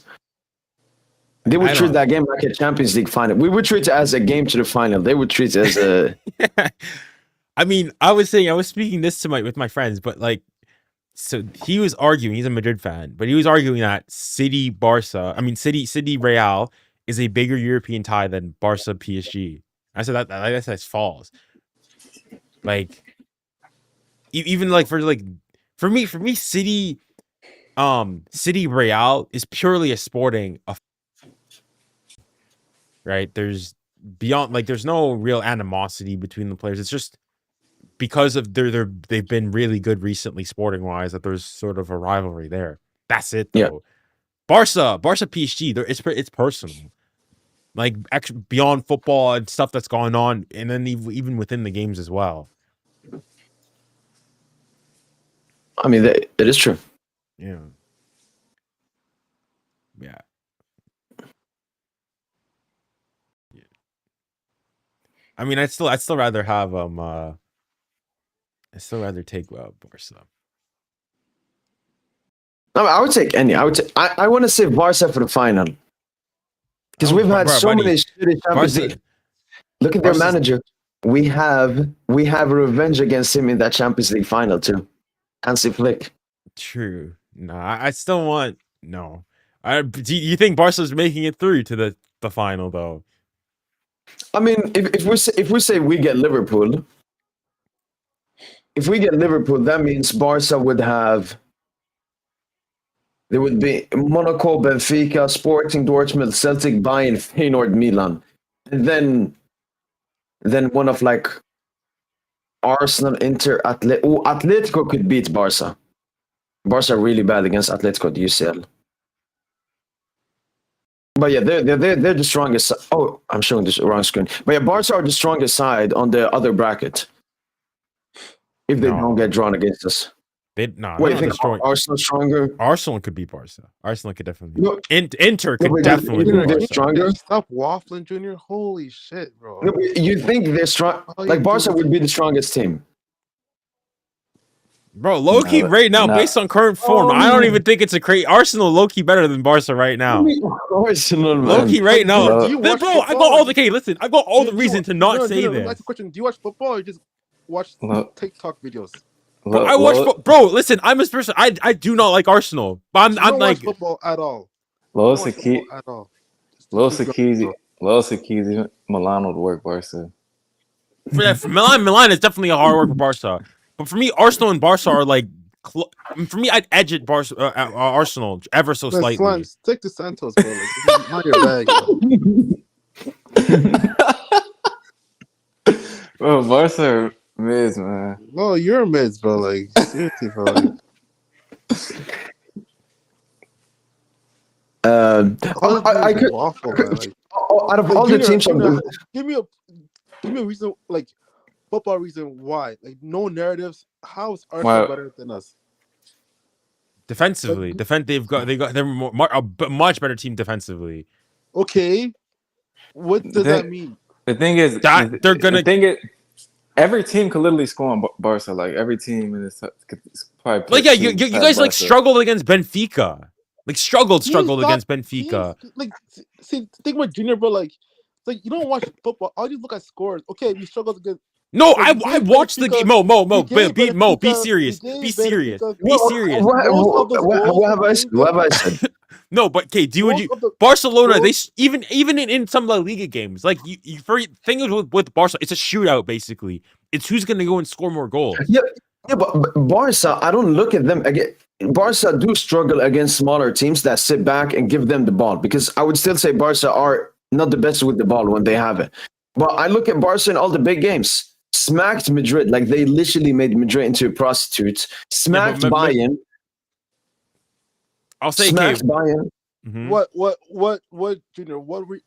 They would treat that game like a Champions League final. We would treat it as a game to the final. They would treat it as a... I mean, I was speaking this with my friends, but like, so he was arguing, he's a Madrid fan, but he was arguing that City Real is a bigger European tie than Barca PSG. I said that's false. Like, even like for me, City Real is purely a sporting, right? There's there's no real animosity between the players. It's just because of they've been really good recently sporting wise that there's sort of a rivalry there. That's it though. Yeah. Barca PSG, it's personal. Like actually beyond football and stuff that's going on, and then even within the games as well. I mean, it is true. Yeah. Yeah. I mean, I'd still rather have I still rather take Barca. No, I would take any. I want to say Barca for the final because we've had so many shitty Champions League. Look at their manager. We have revenge against him in that Champions League final too. Hansi Flick. True. No, I still want no. Do you think Barca's making it through to the final though? I mean, if we say we get Liverpool, that means Barca would have. There would be Monaco, Benfica, Sporting Dortmund, Celtic, Bayern, Feyenoord, Milan, and then one of like Arsenal, Inter, Atletico could beat Barca. Barca really bad against Atletico at UCL. But yeah, they're the strongest. Oh, I'm showing this wrong screen. But yeah, Barca are the strongest side on the other bracket. If they don't get drawn against us. Wait, you think Arsenal stronger? Arsenal could beat Barca. Arsenal could definitely. No, Inter could definitely. You think they're stronger? Stop waffling, Junior. Holy shit, bro. No, you think they're strong? Like Barca would be the strongest team. Bro, low-key right now, based on current form, I don't even think it's a crazy. Arsenal low-key better than Barca right now. Arsenal, low-key right now. Bro, I got all the listen. I got all the reason to not say that. That's the question. Do you watch football or just watch TikTok videos? Bro, I watch. Bro, listen, I'm a person. I do not like Arsenal, but I'm like watch football at all. Low Sakizi, Milan would work Barca. For Milan is definitely a hard work for Barca. But for me, Arsenal and Barca are like. For me, I'd edge it Arsenal ever so slightly. Stick to Santos, bro. Like, this is not your bag. Bro, Barca mids, man. No, you're mids, bro. Like seriously, bro. I could. Awful, man. Like, out of all the teams, give me a reason, like football reason why. Like no narratives. How is Arsenal better than us? Defensively, they're a much better team defensively. Okay, what does that mean? The thing is, they're gonna. The thing is, every team could literally score on Barca. Like every team in this could probably. Like yeah, you guys like struggled against Benfica. Like struggled against Benfica. Like see, think about Junior, bro. Like you don't watch football. All you look at scores. Okay, we struggled against. No, I watched the game. Mo, be serious. Be serious. What have I said? No, but okay, Barcelona, they even in some La Liga games, like you thing with Barca, it's a shootout basically. It's who's gonna go and score more goals. Yeah, but Barca, I don't look at them again. Barca do struggle against smaller teams that sit back and give them the ball, because I would still say Barca are not the best with the ball when they have it. But I look at Barca in all the big games. Smacked Madrid, like they literally made Madrid into a prostitute. Smacked Bayern. I'll say smacked Bayern. Mm-hmm. What, Junior? What were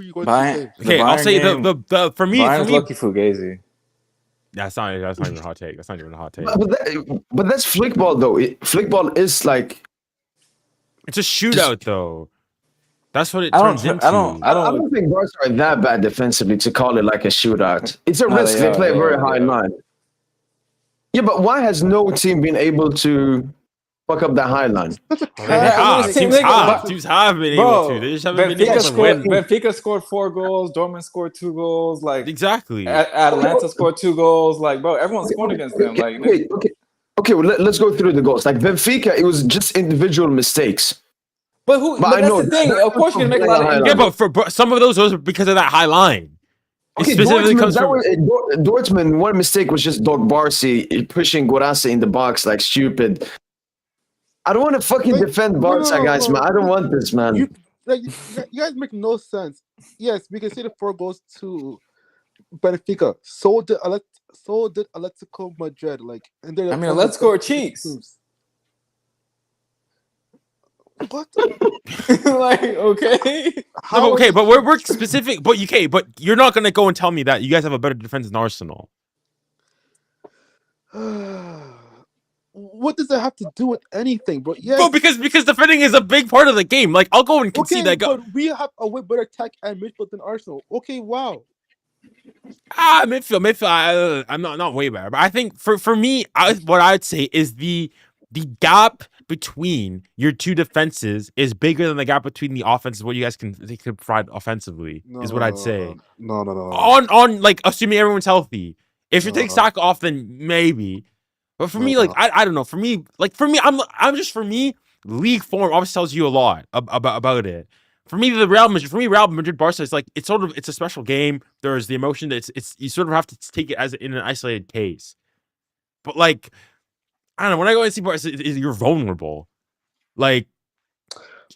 you going to say? Okay, I'll say the for me, lucky Fugazi. That's not even a hot take. That's not even a hot take. But that's flickball though. Flickball is like it's a shootout though. That's what it turns into. I don't think Barca are that bad defensively to call it like a shootout. It's a risk. They play a very high line. Yeah, but why has no team been able to fuck up that high line? Teams have been able to. They just haven't been able to win. Benfica scored 4 goals. Dortmund scored 2 goals. Like exactly. Atlanta scored 2 goals. Like, bro, everyone's scored against them. Like, okay. Well, let's go through the goals. Like Benfica, it was just individual mistakes. But that's the thing. Of course, you're gonna make a lot of. Yeah, but for some of those are because of that high line. Okay, specifically Dortmund, comes that from. was Dortmund. One mistake was just Dog Barcy pushing Guarassi in the box like stupid. I don't want to fucking Like, defend Barca, guys, man. I don't want this, man. You guys make no sense. Yes, we can see the 4 goals to Benfica. So did Atletico Madrid. Like, and they're I mean, one of let's the score best cheeks. teams. What? Like, okay. No, but, How okay, are but you- we're specific. But but you're not gonna go and tell me that you guys have a better defense than Arsenal. What does that have to do with anything, bro? Yes. Bro, because defending is a big part of the game. Like, I'll go and concede Okay, that. but we have a way better attack and midfield than Arsenal. Okay, wow. Midfield. I'm not way better, but I think for me, what I'd say is the gap between your two defenses is bigger than the gap between the offenses. What you guys can provide offensively is what I'd say. No. On like assuming everyone's healthy. If you take No. Saka off, then maybe. But for me, like I don't know. For me, I'm just for me. League form obviously tells you a lot about it. For me, Real Madrid, Barca is like it's a special game. There's the emotion that it's you sort of have to take it as in an isolated case. But like, I don't know. When I go and see Barca, you're vulnerable. Like,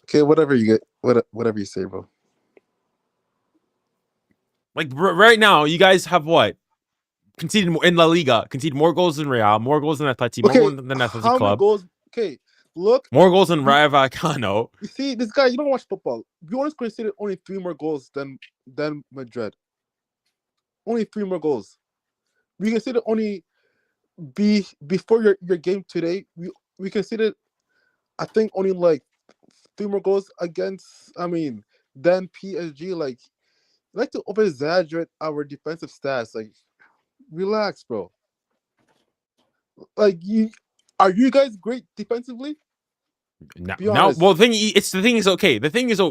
Okay, whatever you get, whatever you say, bro. like right now, you guys have what? Conceded more in La Liga, conceded more goals than Real, more goals than Atleti, more goals than Athletic how Club, many goals? Okay, look. more goals than Rayo Vallecano. You see, this guy, you don't watch football. We always considered only 3 more goals than Madrid. Only 3 more goals. We considered only before your game today. We considered, I think, only like 3 more goals against. I mean, then PSG. Like to over exaggerate our defensive stats. Like, relax, bro. Like, are you guys great defensively? Now, well, the thing is okay. The thing is,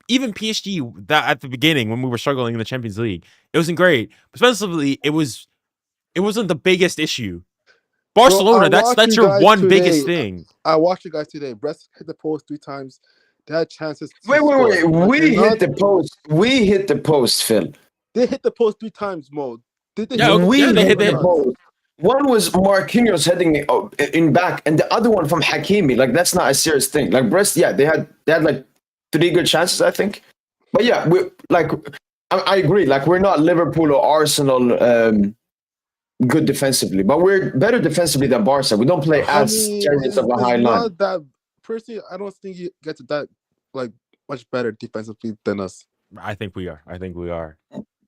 even PSG that at the beginning when we were struggling in the Champions League, it wasn't great. Offensively, it wasn't the biggest issue. Barcelona, that's your one biggest thing. I watched you guys today. Brest hit the post 3 times. They had chances. Wait. We hit the post. We hit the post, Phil. They hit the post 3 times, Mo. They hit the post. One was Marquinhos heading in back, and the other one from Hakimi. Like, that's not a serious thing. Like, Brest, yeah, they had like 3 good chances, I think. But yeah, I agree. Like, we're not Liverpool or Arsenal good defensively, but we're better defensively than Barca. We don't play as chariots of a high line. That personally, I don't think you get to that like much better defensively than us. I think we are.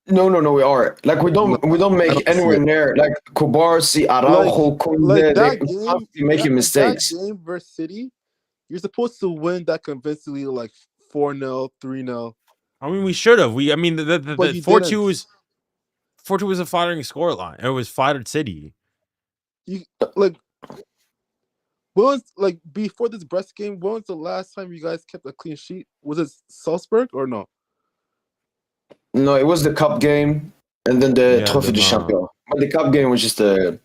No, we are. Like, we don't make anywhere near like Kubarsi, Araujo, Kunde. They're making mistakes. That game versus City, you're supposed to win that convincingly, like 4-0, 3-0. I mean, we should have. I mean, the 4-2 was a flattering scoreline. It was flattered City. You like. When was, like, before this Brest game, when was the last time you guys kept a clean sheet? Was it Salzburg or no? No, it was the cup game and then the Trophée du Champion. But the cup game was just a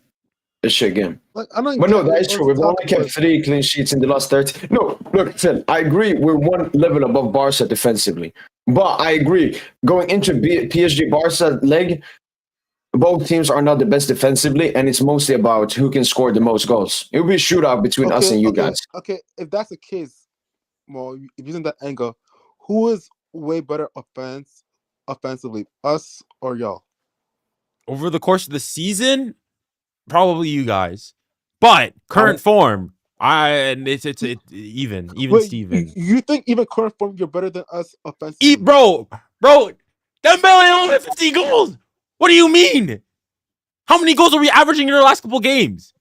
shit game. Like, I don't. But no, that is true. We've only kept 3 clean sheets in the last 30. No, look, Phil, I agree. We're one level above Barca defensively. But I agree. Going into PSG Barca leg, both teams are not the best defensively, and it's mostly about who can score the most goals. It will be a shootout between us and you guys. Okay, if that's the case, well, if using that angle, who is way better offensively, us or y'all? Over the course of the season, probably you guys. But current form, it's even Wait, Steven. You think even current form you're better than us offensively? Bro, Dembélé only 15 goals. What do you mean? How many goals are we averaging in our last couple games?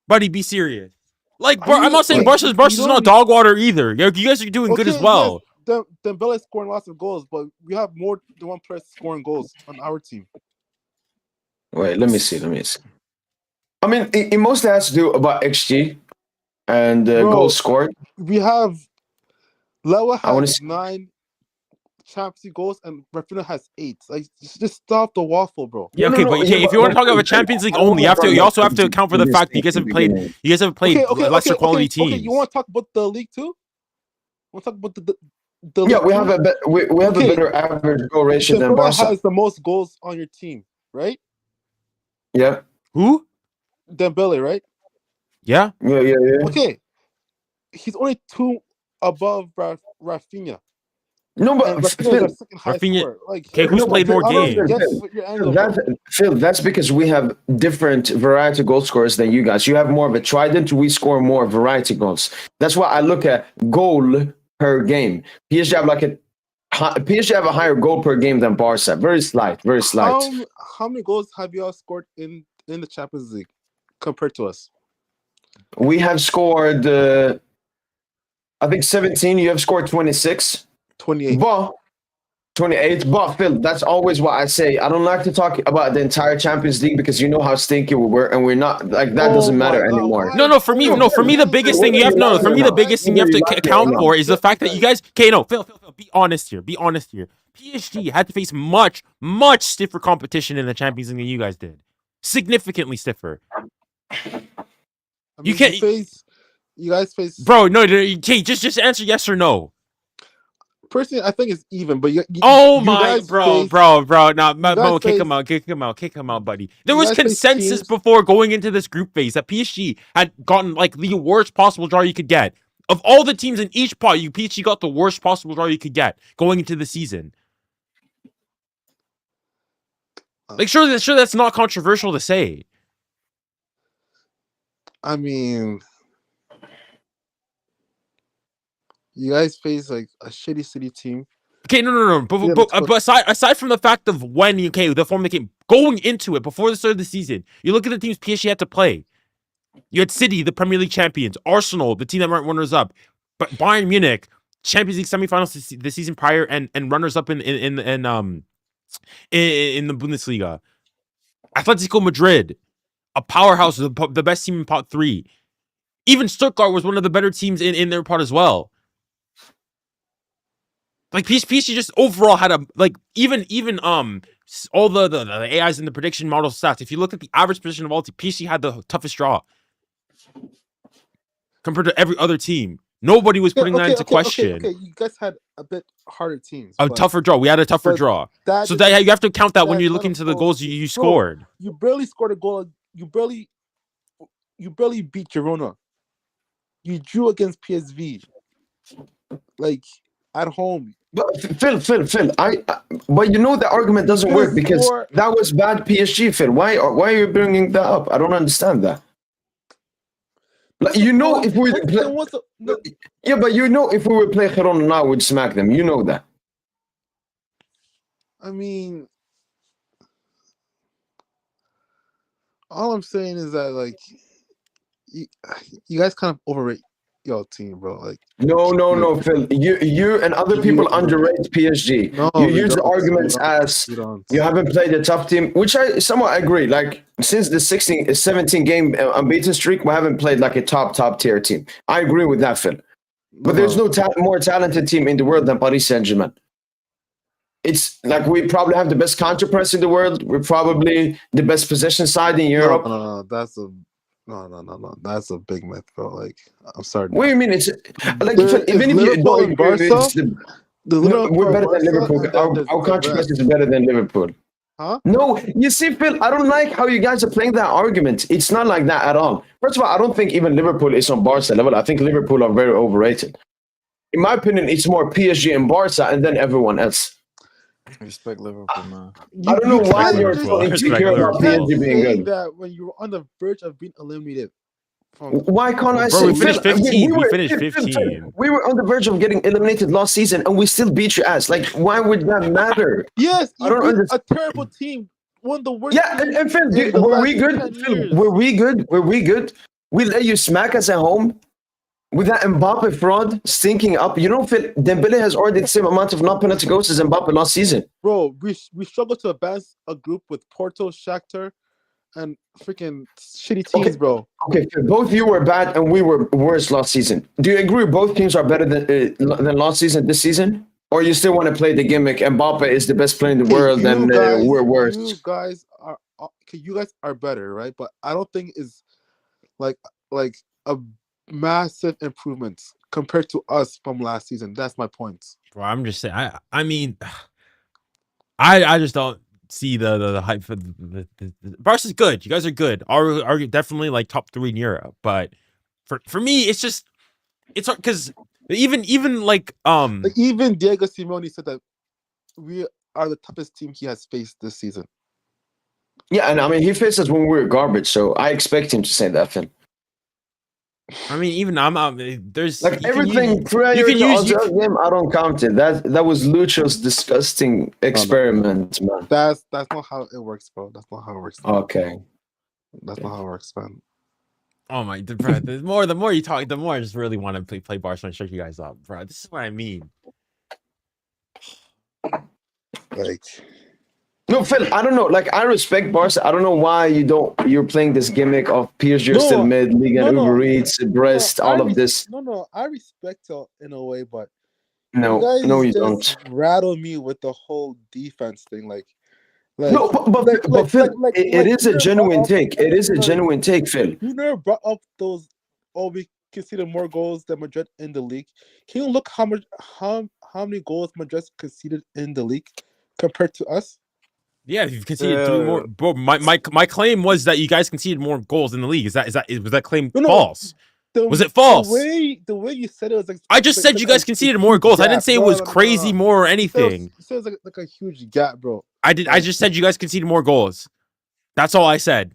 Buddy, be serious. Like, bro, I'm not saying Barca's not dog water either. You guys are doing good as well. Yes, Dembélé scoring lots of goals, but we have more than one player scoring goals on our team. Wait, let me see. I mean, it mostly has to do about XG and goals scored. We have Lewa has 9 Champions League goals and Rafinha has 8. Like, just stop the waffle, bro. Yeah, okay, but if you want to talk about Champions League only, you also have to account for the fact that you guys have played lesser quality teams. Okay, you want to talk about the league too? Want to talk about Yeah, we have we have a better average goal ratio than Dembele Barca. has the most goals on your team, right? Yeah. Who? Dembele, right? Yeah. Yeah. Okay, he's only 2 above Rafinha, No, but and Rafinha is our second highest Rafinha- square. Like, Okay, who's No, played more I don't games? get what your angle, bro. Phil, that's because we have different variety goal scorers than you guys. You have more of a trident. We score more variety goals. That's why I look at goal per game. PSG have a higher goal per game than Barca. Very slight. How many goals have y'all scored in the Champions League compared to us? We have scored, I think 17. You have scored 26. 28. But 28. But Phil, that's always what I say. I don't like to talk about the entire Champions League because you know how stinky we were, and we're not like that. Doesn't matter anymore. No, for me, the biggest thing you have to account for is the fact that you guys. Okay, no, Phil, be honest here. PSG had to face much stiffer competition in the Champions League than you guys did. Significantly stiffer. I mean, you guys face. Bro, no, okay, just answer yes or no. Personally, I think it's even, but Mo, kick him out, buddy. There was consensus before going into this group phase that PSG had gotten like the worst possible draw you could get. Of all the teams in each pot, PSG got the worst possible draw you could get going into the season. Like, sure, that's not controversial to say. I mean, you guys face like a shitty City team. Okay, no. But aside from the fact of the form they came going into it before the start of the season, you look at the teams PSG had to play. You had City, the Premier League champions, Arsenal, the team that went runners up, but Bayern Munich, Champions League semifinals the season prior, and runners up in the Bundesliga. Atletico Madrid, a powerhouse, the best team in pot 3. Even Stuttgart was one of the better teams in their pot as well. Like PSG just overall had even all the AIs and the prediction model stats. If you look at the average position of all teams, PSG had the toughest draw compared to every other team. Nobody was putting that into question. Okay, you guys had a bit harder teams. A tougher draw. We had a tougher draw. So you have to count that when you look into the goals you scored. You barely scored a goal. You barely beat Girona. You drew against PSV. Like, at home. But Phil, but you know the argument doesn't work because that was bad PSG, Phil. Why are you bringing that up? I don't understand that. Like, you know, if we yeah, but you know, if we would play Girona now, we'd smack them. You know that. I mean, all I'm saying is that like you guys kind of overrate your team, bro. Like, no, Phil. You and other people underrate PSG. No, you use the arguments as you haven't played a tough team, which I somewhat agree. Like, since the 17 game unbeaten streak, we haven't played like a top tier team. I agree with that, Phil. But there's no more talented team in the world than Paris Saint Germain. It's like we probably have the best counter press in the world. We're probably the best possession side in Europe. No. That's a big myth, bro. Like, I'm sorry. What do you mean? It's like even if you don't agree, we're better than Liverpool. Our counter press is better than Liverpool. Huh? No, you see, Phil, I don't like how you guys are playing that argument. It's not like that at all. First of all, I don't think even Liverpool is on Barca level. I think Liverpool are very overrated. In my opinion, it's more PSG and Barca and then everyone else. Respect Liverpool, man. I don't know why you're so insecure about PSG being good. That when you were on the verge of being eliminated. Why can't I Bro, say we finished 15. We finished 15. We were on the verge of getting eliminated last season, and we still beat your ass. Like, why would that matter? Yes, you beat a terrible team. One of the worst. Yeah, and Phil, were we good? Phil, were we good? We let you smack us at home with that Mbappe fraud stinking up. You know, Phil, Dembélé has already the same amount of non-penalty goals as Mbappe last season. Bro, we struggled to advance a group with Porto, Shakhtar, and freaking shitty teams, bro. Okay, both you were bad and we were worse last season. Do you agree both teams are better than last season this season? Or you still want to play the gimmick? Mbappe is the best player in the world and we're worse. You guys are better, right? But I don't think it's like a massive improvement compared to us from last season. That's my point. Well, I'm just saying. I mean, I just don't see the hype for the Barca's good. You guys are good. Are definitely like top 3 in Europe. But for me, it's just it's because even like even Diego Simeone said that we are the toughest team he has faced this season. Yeah, and I mean, he faced us when we were garbage, so I expect him to say that, Finn. I mean, even I'm there's Like everything prior you can to use Ozil game, I don't count it. That was Lucho's disgusting experiment, man. That's not how it works, bro. That's not how it works. Okay. That's not how it works, man. Oh my, bro, the more you talk, the more I just really want to play Barcelona and shake you guys up, bro. This is what I mean. Like, no, Phil, I don't know. Like, I respect Barca. I don't know why you're playing this gimmick of PSG still mid, League and Uber Eats, Brest, all of this. No, I respect it in a way, but No, you don't. Rattle me with the whole defense thing, like no, but Phil, it is a genuine take. It is a genuine take, Phil. You never brought up those. Oh, we conceded more goals than Madrid in the league. Can you look how many goals Madrid conceded in the league compared to us? Yeah, you've conceded 3 more. Bro, my claim was that you guys conceded more goals in the league. Was that claim false? Was it false? The way you said it was like I just said you guys conceded more goals. I didn't say it was crazy more or anything. It sounds like a huge gap, bro. I just said you guys conceded more goals. That's all I said.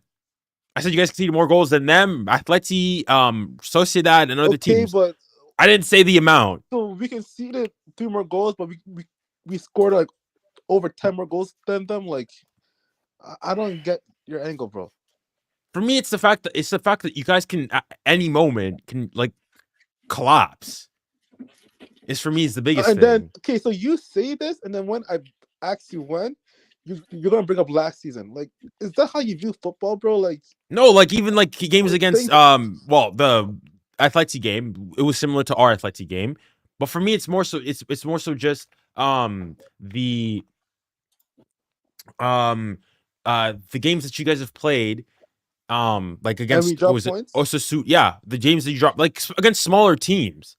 I said you guys conceded more goals than them, Atleti, Sociedad, and other teams. But I didn't say the amount. So we conceded 3 more goals, but we scored like over 10 more goals than them. Like, I don't get your angle, bro. For me, it's the fact that you guys can at any moment can like collapse. It's for me is the biggest thing. Then okay, so you say this, and then when I ask you when, you're gonna bring up last season. Like, is that how you view football, bro? Like, no, like even like games against the Atleti game, it was similar to our Atleti game, but for me, it's more so just the games that you guys have played. Like against the games that you dropped, like against smaller teams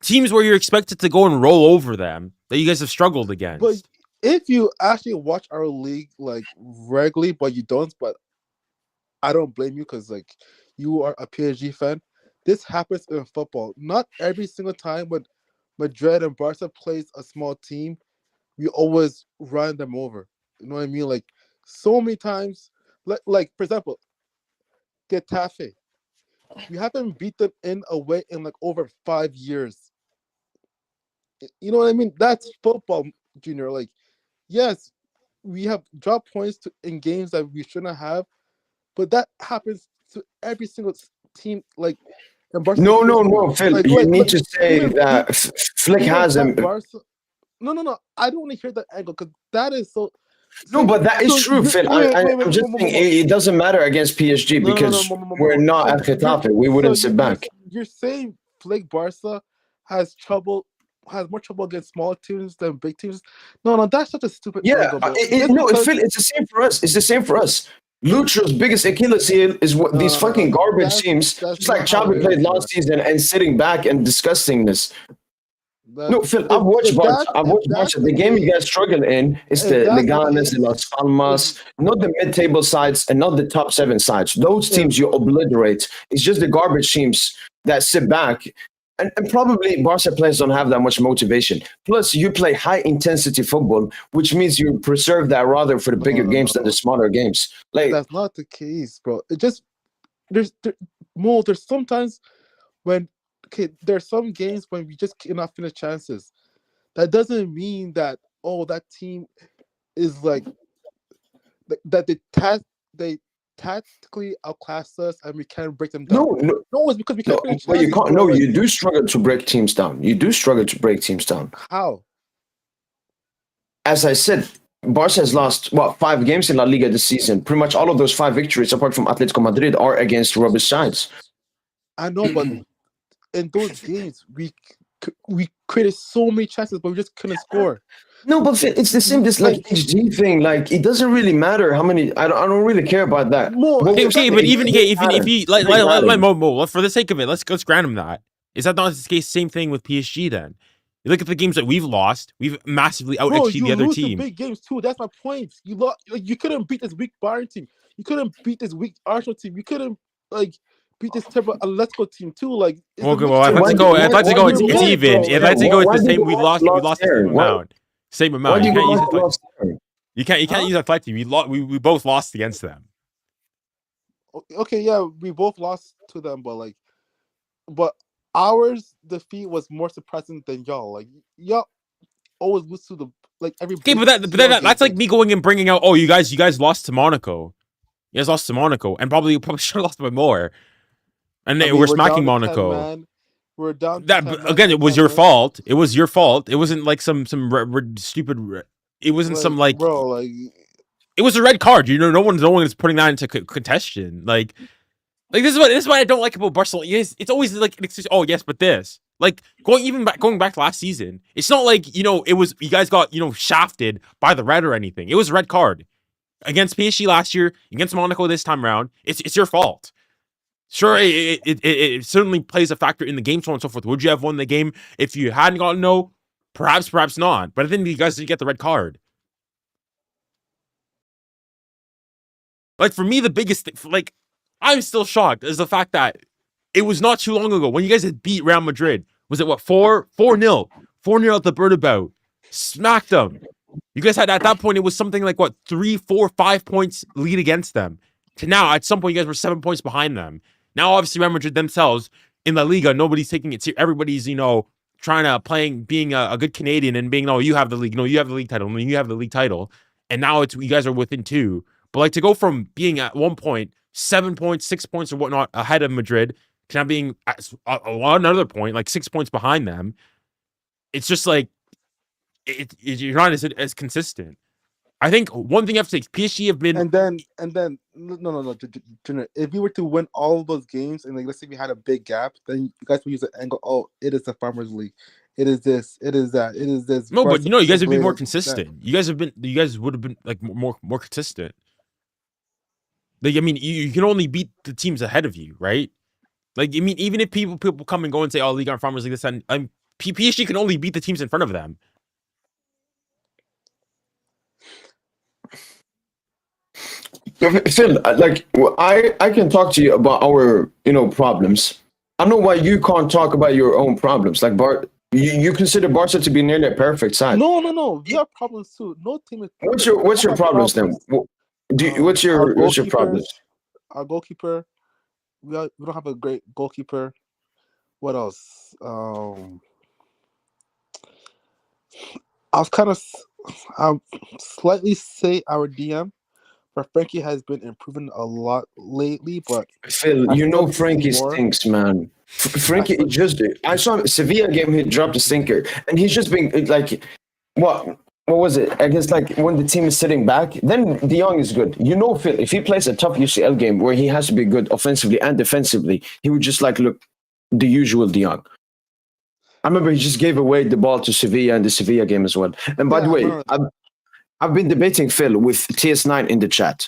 where you're expected to go and roll over them that you guys have struggled against. But if you actually watch our league like regularly, but you don't, but I don't blame you because like you are a PSG fan. This happens in football. Not every single time when Madrid and Barca plays a small team, we always run them over. You know what I mean? Like so many times. Like for example, Getafe. We haven't beat them in a way in like over 5 years. You know what I mean? That's football, Junior. Like, yes, we have dropped points in games that we shouldn't have, but that happens to every single team. Like, no, Phil. You need to say that Flick has him. No. I don't want to hear that angle because that is so. No, but that is true, Phil. I'm just saying it doesn't matter against PSG because we're not at Getafe. We wouldn't sit back. You're saying Flick Barca has more trouble against small teams than big teams. No, that's such a stupid. Yeah, Phil, it's the same for us. It's the same for us. Lucho's biggest Achilles heel is what these fucking garbage teams, just like Xavi played last season, and sitting back and discussing this. No, Phil, I've watched Barca. The game you guys struggle in is the Leganes, the Las Palmas, not the mid-table sides and not the top 7 sides. Those teams you obliterate. It's just the garbage teams that sit back. And probably Barca players don't have that much motivation. Plus, you play high-intensity football, which means you preserve that rather for the bigger games than the smaller games. Like that's not the case, bro. It just there's sometimes when there's some games when we just cannot finish chances. That doesn't mean that that team is like that they tactically outclass us and we can't break them down. No, it's because we can't finish chances. But you can't. No, you do struggle to break teams down. How? As I said, Barca has lost 5 games in La Liga this season. Pretty much all of those 5 victories, apart from Atletico Madrid, are against rubbish sides. I know, but in those games, we created so many chances, but we just couldn't score. No, but it's the same. This like HG thing. Like it doesn't really matter how many. I don't really care about that. Okay, but even if you like Mo, for the sake of it, let's grant him that. Is that not the case? Same thing with PSG then. You look at the games that we've lost. We've massively Bro, out-XG'd you the other lose the team. big games too. That's my point. You lost. Like, you couldn't beat this weak Bayern team. You couldn't beat this weak Arsenal team. You couldn't like beat this terrible Atletico team too. Like it's Okay, a well, mixture. Atletico, You're it's mid, even. bro. Atletico, it's why the do you same. go back to We lost lost the there? same amount. Same Why amount. do You you can't go use back to Atletico. lost there? You can't Huh? use Atletico. We both lost against them. Okay, yeah, we both lost to them, but ours defeat was more surprising than y'all. Like y'all always lose to the every Okay, big but CL game. that's like me going and bringing out. Oh, you guys lost to Monaco. You guys lost to Monaco, and probably should have lost by more. And I mean, we're we're smacking down to 10 Monaco. man. We're down to That 10 man again, with it was 10 your minutes. fault. It was your fault. It wasn't like some stupid. It wasn't some bro, like It was a red card. No one is putting that into contention. Like this is what I don't like about Barcelona. Yes, it's always like oh yes, but this going back to last season. It's not like it was you guys got shafted by the red or anything. It was a red card against PSG last year, against Monaco this time around. It's your fault. Sure, it certainly plays a factor in the game, so on and so forth. Would you have won the game if you hadn't gotten no? Perhaps not. But I think you guys did get the red card. Like for me, the biggest thing, I'm still shocked is the fact that it was not too long ago when you guys had beat Real Madrid. Was it what 4-0? 4-0 at the Bernabeu. Smacked them. You guys had at that point it was something like what 3, 4, 5 points lead against them. To now, at some point, you guys were 7 points behind them. Now, obviously, Real Madrid themselves in La Liga, nobody's taking it seriously. Everybody's trying to being a good Canadian and being you have the league, you have the league title, you have the league title, and now you guys are within 2. But to go from being at 1 point, 7 points, 6 points or whatnot ahead of Madrid to now being at another point, 6 points behind them, it's just you're not as consistent. I think one thing you have to say, PSG have been... And then no, Junior, if we were to win all of those games and let's say we had a big gap, then you guys would use the angle, oh, it is the Farmers League. It is this, it is that, it is this. No, but you guys would be more that. consistent. You guys would have been more consistent. I mean, you can only beat the teams ahead of you, right? I mean, even if people come and go and say, "Oh, League on Farmers League," this and PSG can only beat the teams in front of them. Phil, I can talk to you about our problems. I don't know why you can't talk about your own problems. You consider Barca to be nearly a perfect side. No. We have problems too. No team is perfect. What's your problems then? What's your problems? Our goalkeeper. We don't have a great goalkeeper. What else? I'll slightly say our DM, but Frankie has been improving a lot lately. But Phil, Frankie stinks, man. Frankie, I saw Sevilla game. He dropped a stinker, and he's just been what was it? I guess when the team is sitting back, then De Jong is good. Phil, if he plays a tough UCL game where he has to be good offensively and defensively, he would just look the usual De Jong. I remember he just gave away the ball to Sevilla in the Sevilla game as well. And by the way, I've been debating Phil with TS9 in the chat.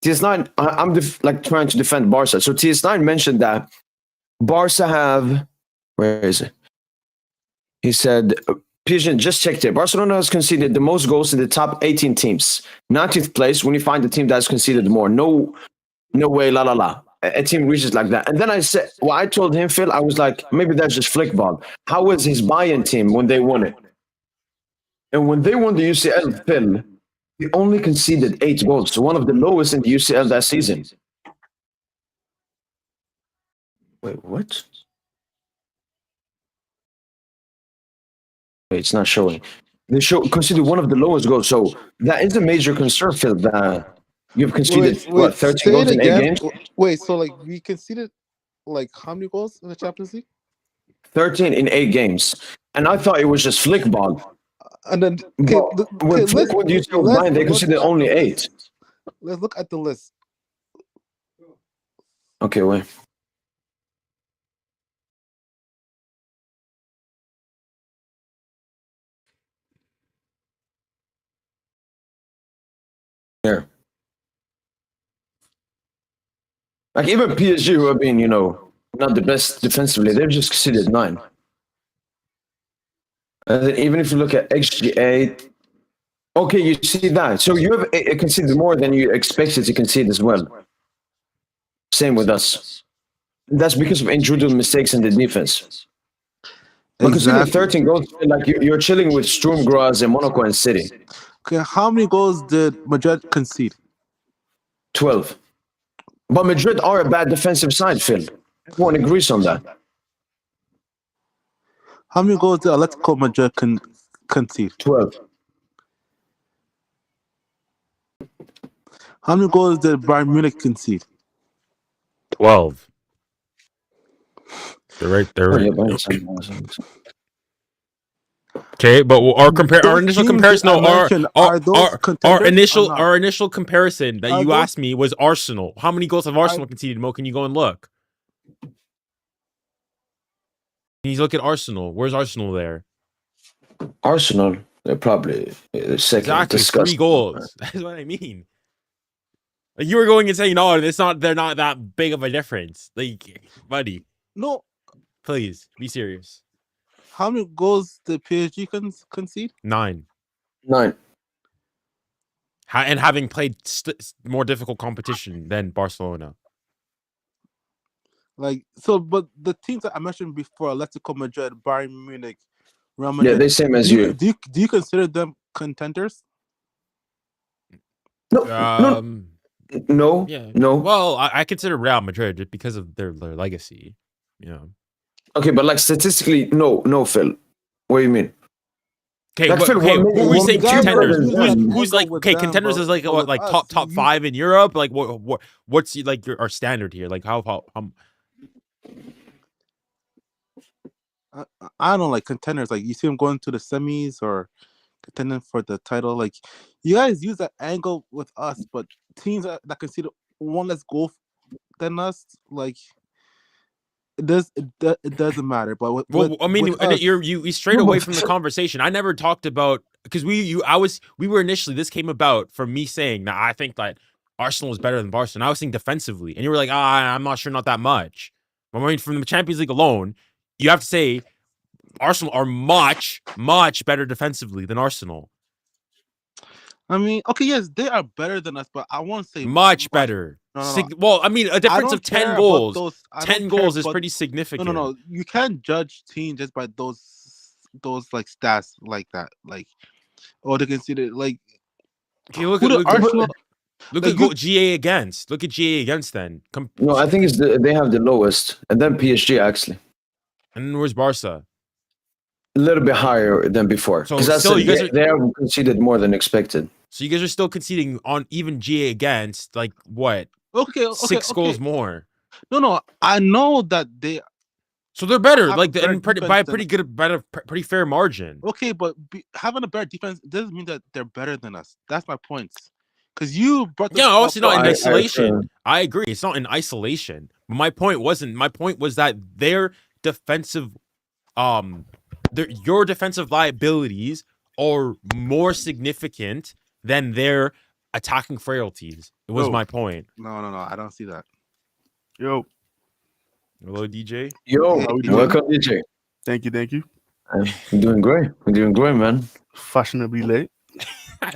TS9, I'm trying to defend Barca. So TS9 mentioned that Barca have, where is it? He said, PSG, just checked it. Barcelona has conceded the most goals in the top 18 teams. 19th place when you find the team that has conceded more. No way, la la la. A team reaches like that. And then I said, I told him, Phil, I was like, maybe that's just flickball. How was his Bayern team when they won it? And when they won the UCL, Phil, they only conceded 8 goals. So one of the lowest in the UCL that season. Wait, what? Wait, it's not showing. They considered one of the lowest goals. So that is a major concern, Phil, that you've conceded 13 goals in 8 games? Wait, so we conceded how many goals in the Champions League? 13 in 8 games. And I thought it was just flickball. And then when you say Bayern, they conceded only 8. Let's look at the list. Okay, wait. Here. Even PSG, who have been, not the best defensively, they've just conceded 9. Even if you look at XGA, okay, you see that. So you have conceded more than you expected to concede as well. Same with us. That's because of individual mistakes in the defense. Because even 13 goals, like you're chilling with Sturm Graz and Monaco and City. Okay, how many goals did Madrid concede? 12. But Madrid are a bad defensive side, Phil. Everyone agrees on that. How many goals did Atletico Madrid concede? 12. How many goals did Bayern Munich concede? 12. They're right. Okay, but our initial comparison, our initial comparison that you asked me was Arsenal. How many goals have Arsenal conceded? Mo, can you go and look? Can you look at Arsenal? Where's Arsenal there? Arsenal, they're probably second. Exactly, 3 goals. That's what I mean. Like, you were going and saying, no, they're not that big of a difference. Like, buddy. No. Please, be serious. How many goals did PSG concede? 9. And having played more difficult competition than Barcelona. Like, so, but the teams that I mentioned before, Atletico Madrid, Bayern Munich, Real Madrid. Yeah, they're same as you. Do you consider them contenders? No. Yeah. No. Well, I consider Real Madrid just because of their legacy. You know. Okay, but like statistically, no, Phil. What do you mean? Okay, like, Phil, who are we saying contenders? Who's like contenders them, is like what, like top 5 in Europe? Like what's like our standard here? Like how I don't like contenders. Like you see them going to the semis or contending for the title. Like you guys use that angle with us, but teams that concede one less goal than us, like it doesn't matter. But you strayed away from the conversation. I never talked about because we were initially, this came about from me saying that I think that Arsenal is better than Barcelona. I was saying defensively, and you were like, I'm not sure, not that much. I mean, from the Champions League alone, you have to say Arsenal are much better defensively than Arsenal. I mean, okay, yes, they are better than us, but I won't say much better. No. Well, I mean, a difference of 10 goals. 10 goals is pretty significant. No. You can't judge teams just by those like stats like that. Like, they consider like. Okay, look at GA against. Look at GA against then. No, I think they have the lowest, and then PSG actually. And where's Barca? A little bit higher than before. So still, they have conceded more than expected. So you guys are still conceding on even GA against, like what? Okay, 6 goals more. No, I know that they. So they're better, by a pretty fair margin. Okay, but having a better defense doesn't mean that they're better than us. That's my point. Because you brought. Yeah, obviously not in isolation. I agree, it's not in isolation. But my point wasn't. My point was that their defensive, your defensive liabilities are more significant than their attacking frailties. It was my point. No, I don't see that. Yo. Hello, DJ. Yo, welcome, DJ. Thank you. I'm doing great. Man. Fashionably late.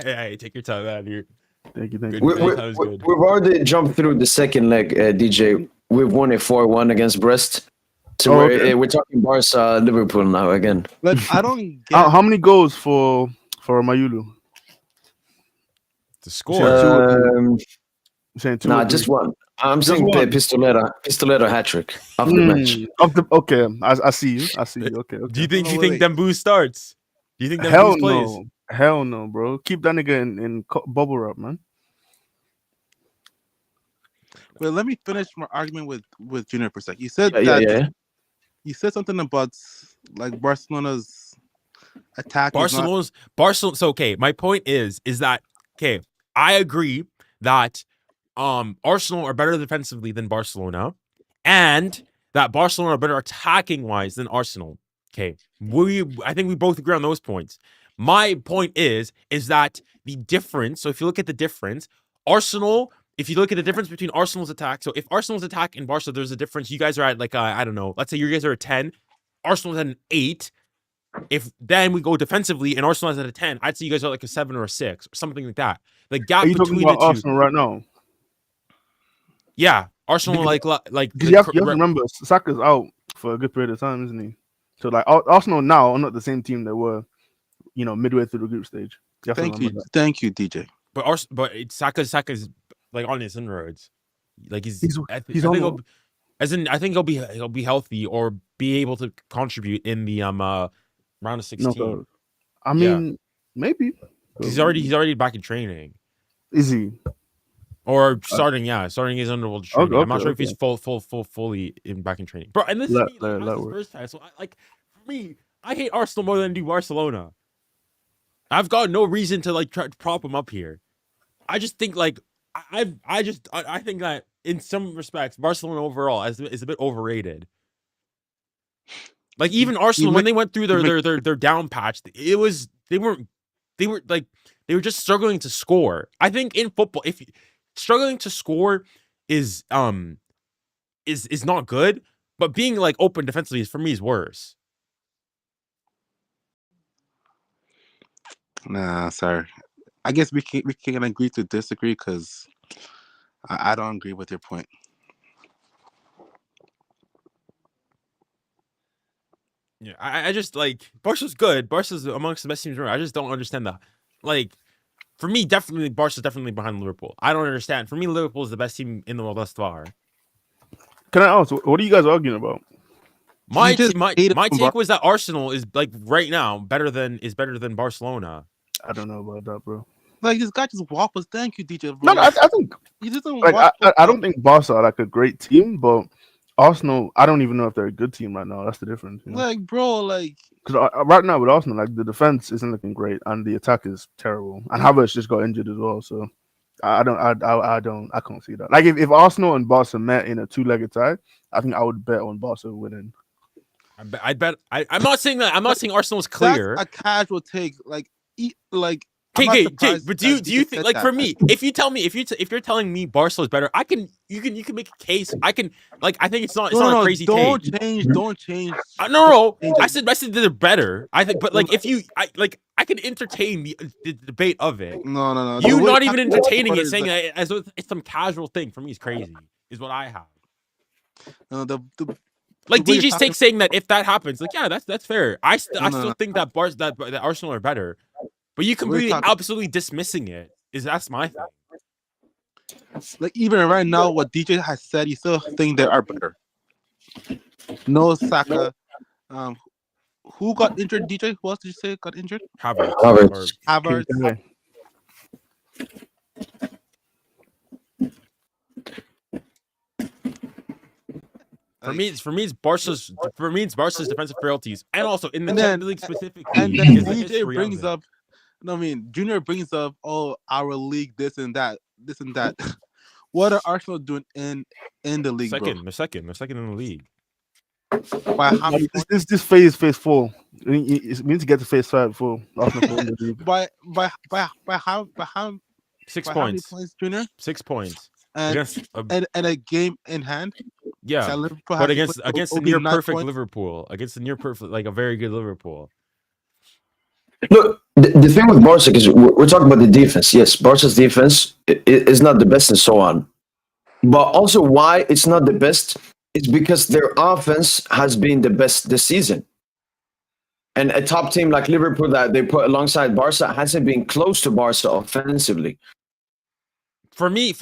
Hey, take your time out here. Thank you. We've already jumped through the second leg, DJ. We've won a 4-1 against Brest. So we're talking Barca, Liverpool now again. But I don't get how many goals for Mayulu? The score. Just one. I'm saying Pistolero hat trick of the match. Okay, I see you. Okay. Do you think Dembu starts? Do you think Dembu plays? Hell no, bro. Keep that nigga in bubble wrap, man. Well, let me finish my argument with Junior for a sec. You said You said something about like Barcelona's attack. Barcelona. So okay, my point is that okay, I agree that Arsenal are better defensively than Barcelona, and that Barcelona are better attacking wise than Arsenal. Okay, I think we both agree on those points. My point is that the difference. So if you look at the difference, Arsenal. If you look at the difference between Arsenal's attack, so if Arsenal's attack and Barca, there's a difference. You guys are at like I don't know. Let's say you guys are at 10. Arsenal's at an 8. If then we go defensively and Arsenal is at a 10, I'd say you guys are like a 7 or a 6 or something like that. The gap Are you talking between the about two. Arsenal right now? Yeah, Arsenal Because- like Because you have to remember, Saka's out for a good period of time, isn't he? So like Arsenal now are not the same team they were, midway through the group stage. You have to Thank remember you, that. thank you, DJ. but Saka's like on his inroads. Like I think he'll be healthy or be able to contribute in the round of 16. No, I mean, maybe He's already back in training. Is he? Or starting his underworld training. I'm not sure if okay. he's fully back in training, bro. And this is me, like, that's his first time. So for me, I hate Arsenal more than I do Barcelona. I've got no reason to like try to prop him up here. I just think like I think that in some respects Barcelona overall is a bit overrated. Like even Arsenal when they went through their down patch, they were just struggling to score. I think in football, if struggling to score is not good, but being like open defensively for me is worse. Nah, sorry. I guess we can agree to disagree because I don't agree with your point. Yeah, I just like Barca's good. Barca's amongst the best teams around. I just don't understand that. Like, for me, definitely Barca's definitely behind Liverpool. I don't understand. For me, Liverpool is the best team in the world thus far. Can I ask, what are you guys arguing about? My take was that Arsenal is like right now better than Barcelona. I don't know about that, bro. Like this guy just walked us. Thank you, DJ. Bro. No, I think he doesn't like I don't think Barca are like a great team, but Arsenal, I don't even know if they're a good team right now. That's the difference. Like, bro, like because right now with Arsenal, like the defense isn't looking great and the attack is terrible, and Havertz just got injured as well. So I can't see that. Like if Arsenal and Barca met in a two-legged tie, I think I would bet on Barca winning. I'd bet. I'm not saying that. I'm not saying Arsenal's clear. That's a casual take. Like. Okay, but do you think like for me, if you're telling me Barca is better, you can make a case. I think it's not a crazy take. Don't change. No. I said they're better. I think, but like if I can entertain the debate of it. No. You not even entertaining it, saying that as if it's some casual thing for me is crazy. Is what I have. No, like DJ's take saying that if that happens, like yeah, that's fair. I still think that that Arsenal are better. But you completely absolutely dismissing it. That's my thing. Like even right now, what DJ has said, you still think they are better. No Saka. Who got injured? DJ, who else did you say got injured? Havertz. For me, it's Barca's defensive frailties, and also in the Champions League specifically. And then DJ brings up. I mean, Junior brings up, our league, this and that. What are Arsenal doing in the league? They're second in the league. By how many this phase 4. We need to get to phase 5 before Arsenal in the league. By how 6 points. How many points, Junior? 6 points. And a game in hand. Yeah, but against the near perfect Liverpool, against the near perfect, like a very good Liverpool. Look, the thing with Barca is we're talking about the defense. Yes, Barca's defense is not the best and so on. But also why it's not the best is because their offense has been the best this season. And a top team like Liverpool that they put alongside Barca hasn't been close to Barca offensively. For me,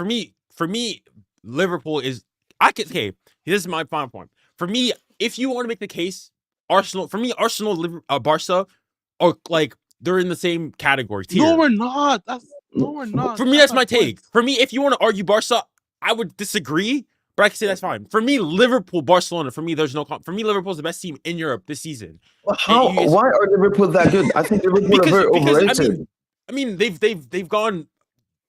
Liverpool is this is my final point. For me, if you want to make the case, Arsenal, Barca are like they're in the same category. No, we're not. We're not. For me, that's my take. For me, if you want to argue Barca, I would disagree, but I can say that's fine. For me, Liverpool, Barcelona. For me, there's no. For me, Liverpool's the best team in Europe this season. Well, why are Liverpool that good? I think Liverpool are very overrated. I mean, they've gone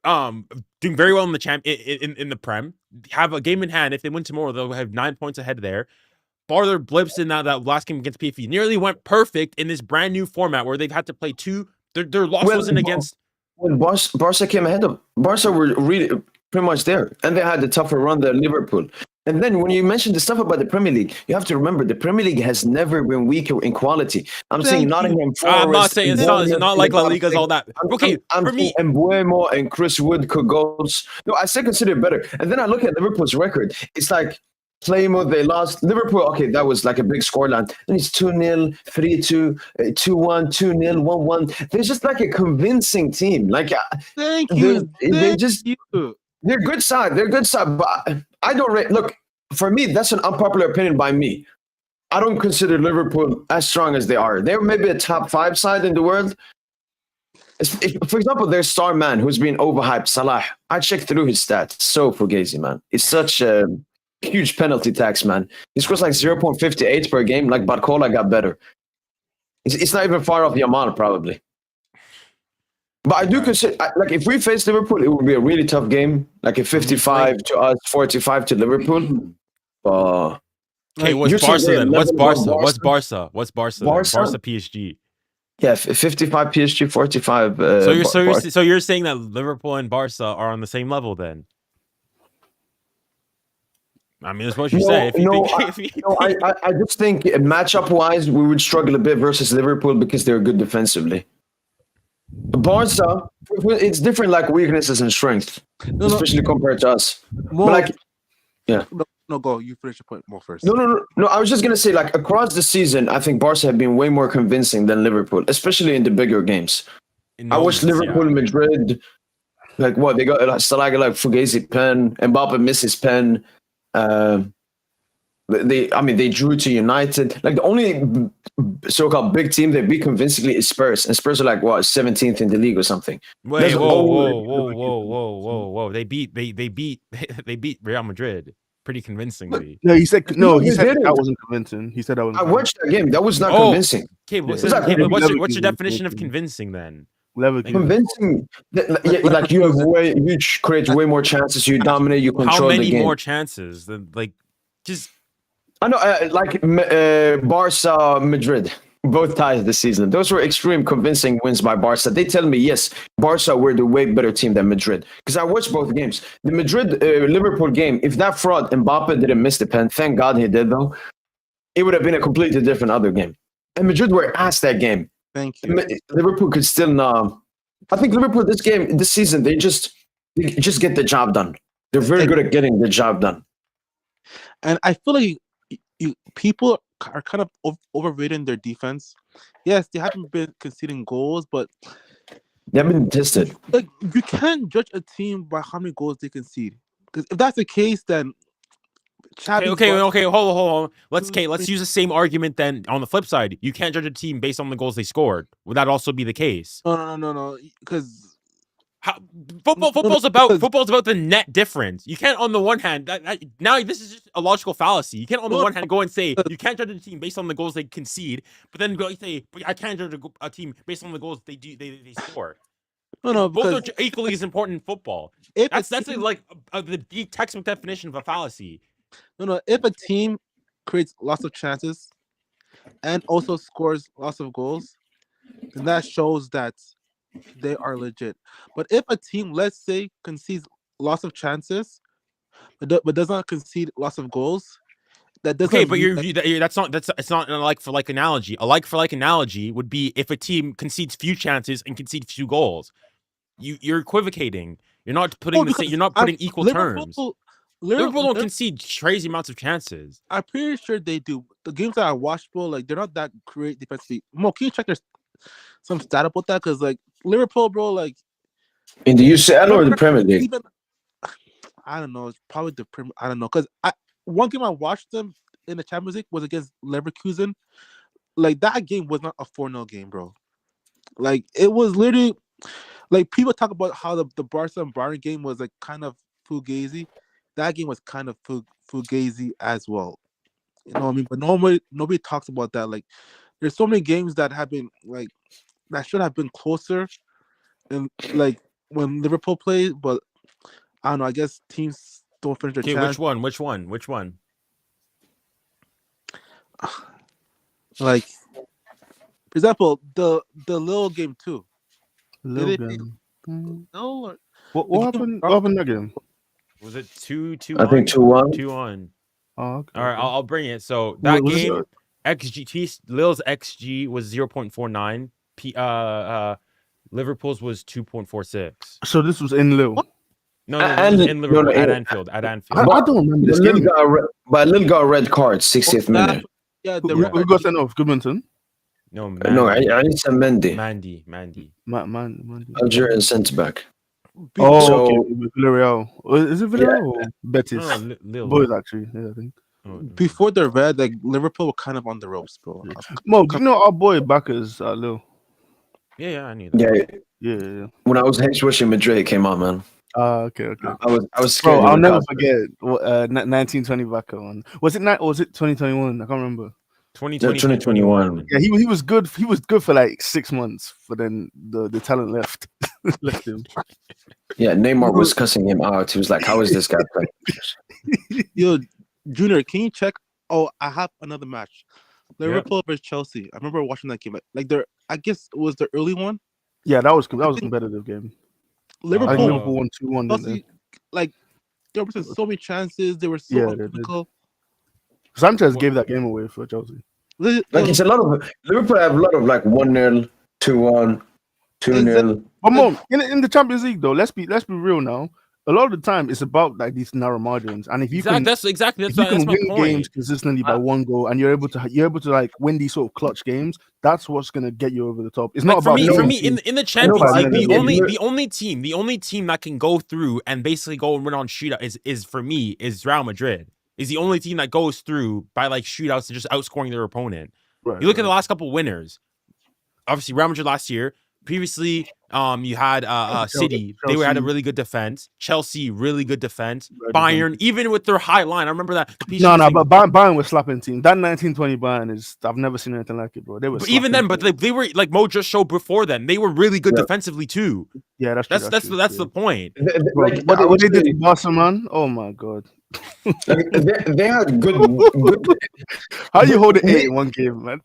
doing very well in the in the Prem. Have a game in hand. If they win tomorrow, they'll have 9 points ahead there. Bar their blips in that last game against PSG, nearly went perfect in this brand new format where they've had to play two. Their loss wasn't against. When Barca came ahead of Barca, were really pretty much there, and they had a tougher run than Liverpool. And then when you mention the stuff about the Premier League, you have to remember the Premier League has never been weaker in quality. I'm saying Nottingham Forest. I'm not saying it's not like La Liga's all that. Okay, I'm for me, Mbuemo and Chris Wood could goals. No, I still consider it better. And then I look at Liverpool's record. It's like Plymouth, they lost. Liverpool, okay, that was like a big scoreline. Then it's 2-0, 3-2, 2-1, 2-0, 1-1. They're just like a convincing team. Like Thank you. they just you. they're good side. They're good side. But I don't look, for me, that's an unpopular opinion by me. I don't consider Liverpool as strong as they are. They're maybe a top 5 side in the world. For example, their star man who's been overhyped, Salah. I checked through his stats. So fugazi, man. It's such a huge penalty tax, man. He scores like 0.58 per game. Like Barcola got better. It's not even far off Yamal, probably. But I do consider, like, if we face Liverpool, it would be a really tough game. Like a 55 to us, 45 to Liverpool. Okay, what's Barca then? What's Barca? What's Barca? What's Barca? Barca PSG. Yeah, 55 PSG, 45. So you're saying that Liverpool and Barca are on the same level then? I mean, that's what you say. I just think matchup wise, we would struggle a bit versus Liverpool because they're good defensively. Barca, it's different, like weaknesses and strength, especially compared to us. More, but like, yeah. No, go. You finish your point more first. No. I was just gonna say, like, across the season, I think Barca have been way more convincing than Liverpool, especially in the bigger games. I watched Liverpool, Madrid. Like what they got, Salah like Fugazi pen, Mbappe misses pen. They drew to United. Like the only so-called big team they beat convincingly is Spurs, and Spurs are like what 17th in the league or something. Wait, whoa! They beat Real Madrid pretty convincingly. No, he said that wasn't convincing. He said that was. I watched that game. That was not convincing. Okay, what's your definition of convincing then? Convincing, like you create way more chances, you dominate, you control the game. How many more chances than like just? I know, like Barca, Madrid, both ties this season. Those were extreme convincing wins by Barca. They tell me yes, Barca were the way better team than Madrid because I watched both games. The Madrid Liverpool game, if that fraud Mbappe didn't miss the pen, thank God he did though, it would have been a completely different other game. And Madrid were asked that game. Thank you. Liverpool could still I think Liverpool this season they just get the job done. They're very good at getting the job done. And I feel like people are kind of overrating their defense. Yes, they haven't been conceding goals, but they haven't been tested. Like you can't judge a team by how many goals they concede. Because if that's the case, then Okay, hold on. Let's use the same argument then on the flip side. You can't judge a team based on the goals they scored. Would that also be the case? No. Because football's about the net difference. You can't on the one hand now this is just a logical fallacy. You can't on the one hand go and say you can't judge a team based on the goals they concede, but then go and say but I can't judge a team based on the goals they score. No, both are equally as important in football. That's the textbook definition of a fallacy. No. If a team creates lots of chances and also scores lots of goals, then that shows that they are legit. But if a team, let's say, concedes lots of chances, but does not concede lots of goals, that doesn't. Okay, but it's not a like for like analogy. A like for like analogy would be if a team concedes few chances and concedes few goals. You're equivocating. You're not putting You're not putting equal terms. Liverpool don't concede crazy amounts of chances. I'm pretty sure they do. The games that I watched, bro, like they're not that great defensively. Mo, can you check some stat about that? Because like Liverpool, bro, like in the UCL or the Premier League? I don't know. It's probably the Premier. I don't know. Because one game I watched them in the Champions League was against Leverkusen. Like that game was not a 4-0 game, bro. Like it was literally like people talk about how the Barca and Bayern game was like kind of fugazi. That game was kind of fugazi as well. You know what I mean? But nobody talks about that. Like, there's so many games that have been like that should have been closer, and like when Liverpool played. But I don't know. I guess teams don't finish their chance. Which one? Like, for example, the little game too. Little game. No. What happened? What happened that game? Was it 2-2? I think 2-1. 2-1. Oh, okay. All right, I'll bring it. So that Was it- game, Lille's XG was 0.49. Liverpool's was 2.46. So this was in Lille. No, And- this was in Liverpool at in- Anfield. At Anfield. I don't remember this Lil game. but Lil got a red card, 60th minute. Yeah, Who got sent off? Goodmanton? No, No, I need some Mendy, Mandy. Man. Algerian centre back. Oh, So- okay. With Villarreal. Is it Villarreal or Betis? No, Lille. Boys, actually. Yeah, I think. Before the red, like Liverpool were kind of on the ropes, bro. Mo, do you know our boy Backers at Lille? Yeah, I knew that. Yeah, when I was wishing Madrid it came on, man. Okay. I was scared. Bro, I'll never Newcastle. forget 1920 Backer one. Was it or was it 2021? I can't remember. 2020, 2021. Yeah, he was good. He was good for like 6 months, but then the talent left him. Yeah, Neymar was cussing him out. He was like, "How is this guy playing?" Yo, Junior, can you check? Oh, I have another match. Liverpool versus Chelsea. I remember watching that game. Like I guess it was the early one. Yeah, that was a competitive game. I think Liverpool, Liverpool won 2-1. Chelsea, like there were so many chances. They were so Yeah, they did. unclinical. Sanchez gave that game away for Chelsea. Like it's a lot of Liverpool have a lot of like 1-0, 2-1, 2-0. But Mo, in the Champions League though, let's be real now. A lot of the time, it's about like these narrow margins, and if you can, That's if you can my win point. games consistently by one goal, and you're able to like win these sort of clutch games, that's what's gonna get you over the top. It's not Like, about for me in the Champions but League, I the mean, only team that can go through and basically go and win on shootout is for me is Real Madrid. Is the only team that goes through by like shootouts and just outscoring their opponent. Right, You look at the last couple winners. Obviously, Real Madrid last year. Previously, you had City. They had a really good defense. Chelsea, really good defense. Bayern, even with their high line, I remember that. No, but Bayern was slapping team. That 1920 Bayern is I've never seen anything like it, bro. They were. But even then, they were like Mo just showed before then. They were really good defensively too. Yeah, that's the point. Bro, what they did to Barca, man? Oh my god. They had good. How you hold it 8 in one game, man?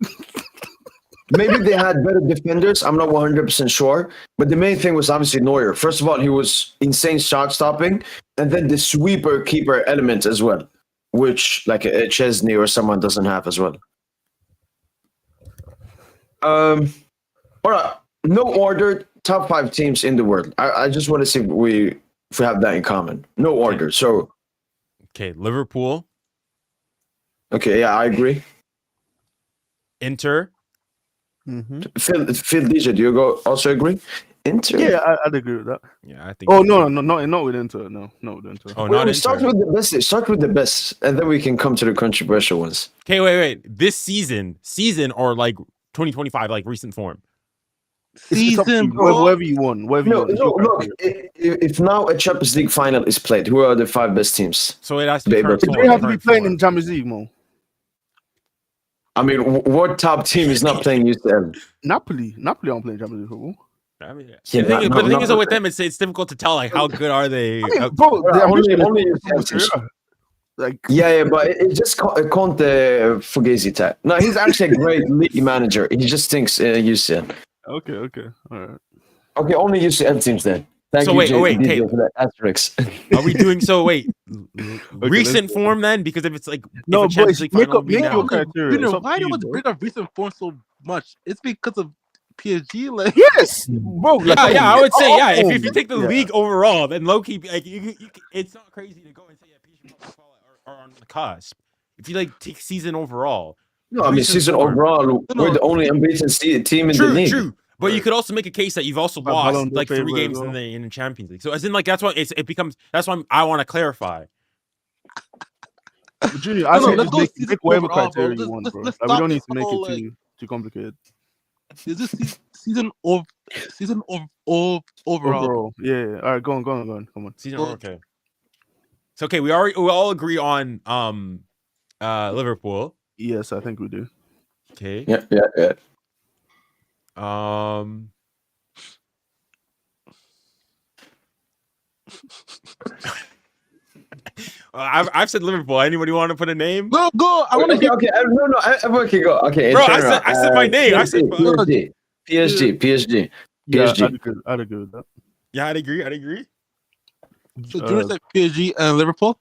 Maybe they had better defenders. I'm not 100% sure. But the main thing was obviously Neuer. First of all, he was insane shot stopping. And then the sweeper keeper element as well, which like a Chesney or someone doesn't have as well. All right. No order, top 5 teams in the world. I just want to see if we have that in common. No order. So, Okay, Liverpool, okay, yeah, I agree. Inter. Phil DJ, do you also agree? Inter? Yeah, I'd agree with that. Yeah, I think. Oh no, not with Inter. No, not with Inter. Oh, Wait, not start Inter. with the best. Start with the best, and then we can come to the controversial ones. Okay, wait. This season or like 2025, like recent form. It's up to you, Season, bro. wherever you want. Wherever No, you want. no. Look, if now a Champions League final is played, who are the 5 best teams? So it has to be They current They form, don't have to be current playing form. in Champions League, Mo. I mean, what top team is not playing UCL? Napoli aren't playing Champions League football. I mean, Yeah, the thing is not- with them, it's difficult to tell like how good are they. I mean, bro, Bro, they're only only UCL. like Yeah, but it just Conte Fugazi type. No, he's actually a great league manager. He just thinks UCL. okay, all right. Okay, only UCL teams then. Thank So you, wait, DJ, okay. for that asterisk. Are we doing so? Wait, recent let's- form then? Because if it's like No, if a Champions boys, League make final up would be now. your criteria. Junior, It's up why to do you you, want to bro. bring up recent form so much? It's because of PSG. Like, Yes, bro. Like, Yeah, I would say yeah. If you take the Yeah. league overall, then low key, like it's not crazy to go and say PSG are on the cusp. If you like take season overall, No, I mean, Recent season form. overall, we're the only unbeaten team in the league. true. But you could also make a case that you've also But lost Ballon d'Or like 3 favorite games as well. in the Champions League. So as in like that's why it becomes that's why I want to clarify. But Junior, I No, say let's just go make season whatever overall, bro. criteria you Let's- want, let's- bro. let's Like, we stop don't need this to make whole, it too complicated. is this season overall? Overall, yeah. All right, go on. Come on. Season Well- okay. So okay, we all agree on Liverpool. Yes, I think we do. Okay. Yeah. I've said Liverpool. Anybody want to put a name? Go. I want to hear. Okay. No. Everyone can go. Okay, Bro, in I general, said my name. I said PSG. Yeah, PSG. I'd agree with that. yeah. I'd agree. So Junior said PSG and Liverpool.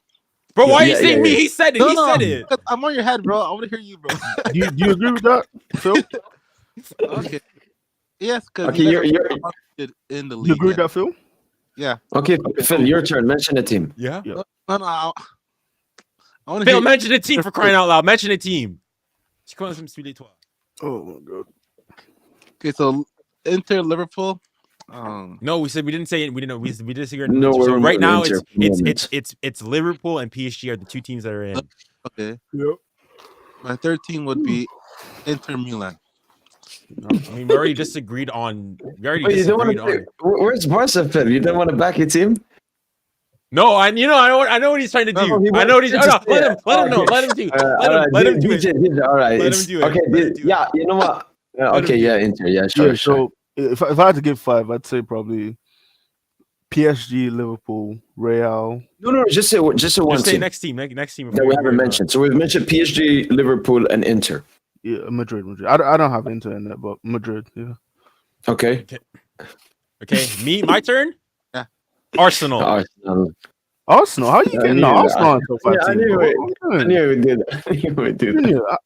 Bro, why are you Yeah, saying yeah, me? yeah. He said it. No, He no, said it. I'm on your head, bro. I want to hear you, bro. Do you agree with that, Phil? Okay. Yes, because Okay, you you're guys are in the You league. agree with that, Phil? Yeah. okay. Phil, your turn. Mention a team. Yeah. Yeah. No, I want to Phil, hear. mention a team for crying out loud. Mention a team. Oh my god. Okay, so Inter, Liverpool. No, we said we didn't say it. We didn't. We disagreed. No, So we're right removing now Inter it's for the it's moment. it's Liverpool and PSG are the two teams that are in. Okay. Yep. My third team would be Inter Milan. I mean, we already disagreed on. We already Wait, you don't want disagreed to? on. Where's Barca, Phil? You don't want to back your team? No, I know what he's trying to do. No, he I know what he's. wants Oh, to no, say it. let him know. Okay. Let him do. All right, Let him do DJ, it. DJ, all right. Let It's, him do it. okay, Let him do it. yeah, you know what? Let him Okay, do yeah, it. Inter, yeah, sure, Yeah, sure. so if I had to give 5, I'd say probably PSG, Liverpool, Real. No, just say one Just say team next team. Next team. that we haven't mentioned. So we've mentioned PSG, Liverpool, and Inter. Yeah, Madrid. I don't have Inter in there, but Madrid. Yeah. Okay. Okay, my turn. Yeah. Arsenal. Arsenal. How are you I getting knew that. Arsenal on top 5 Yeah, I team? knew Bro? it. What I are you doing? knew we did. I knew we did.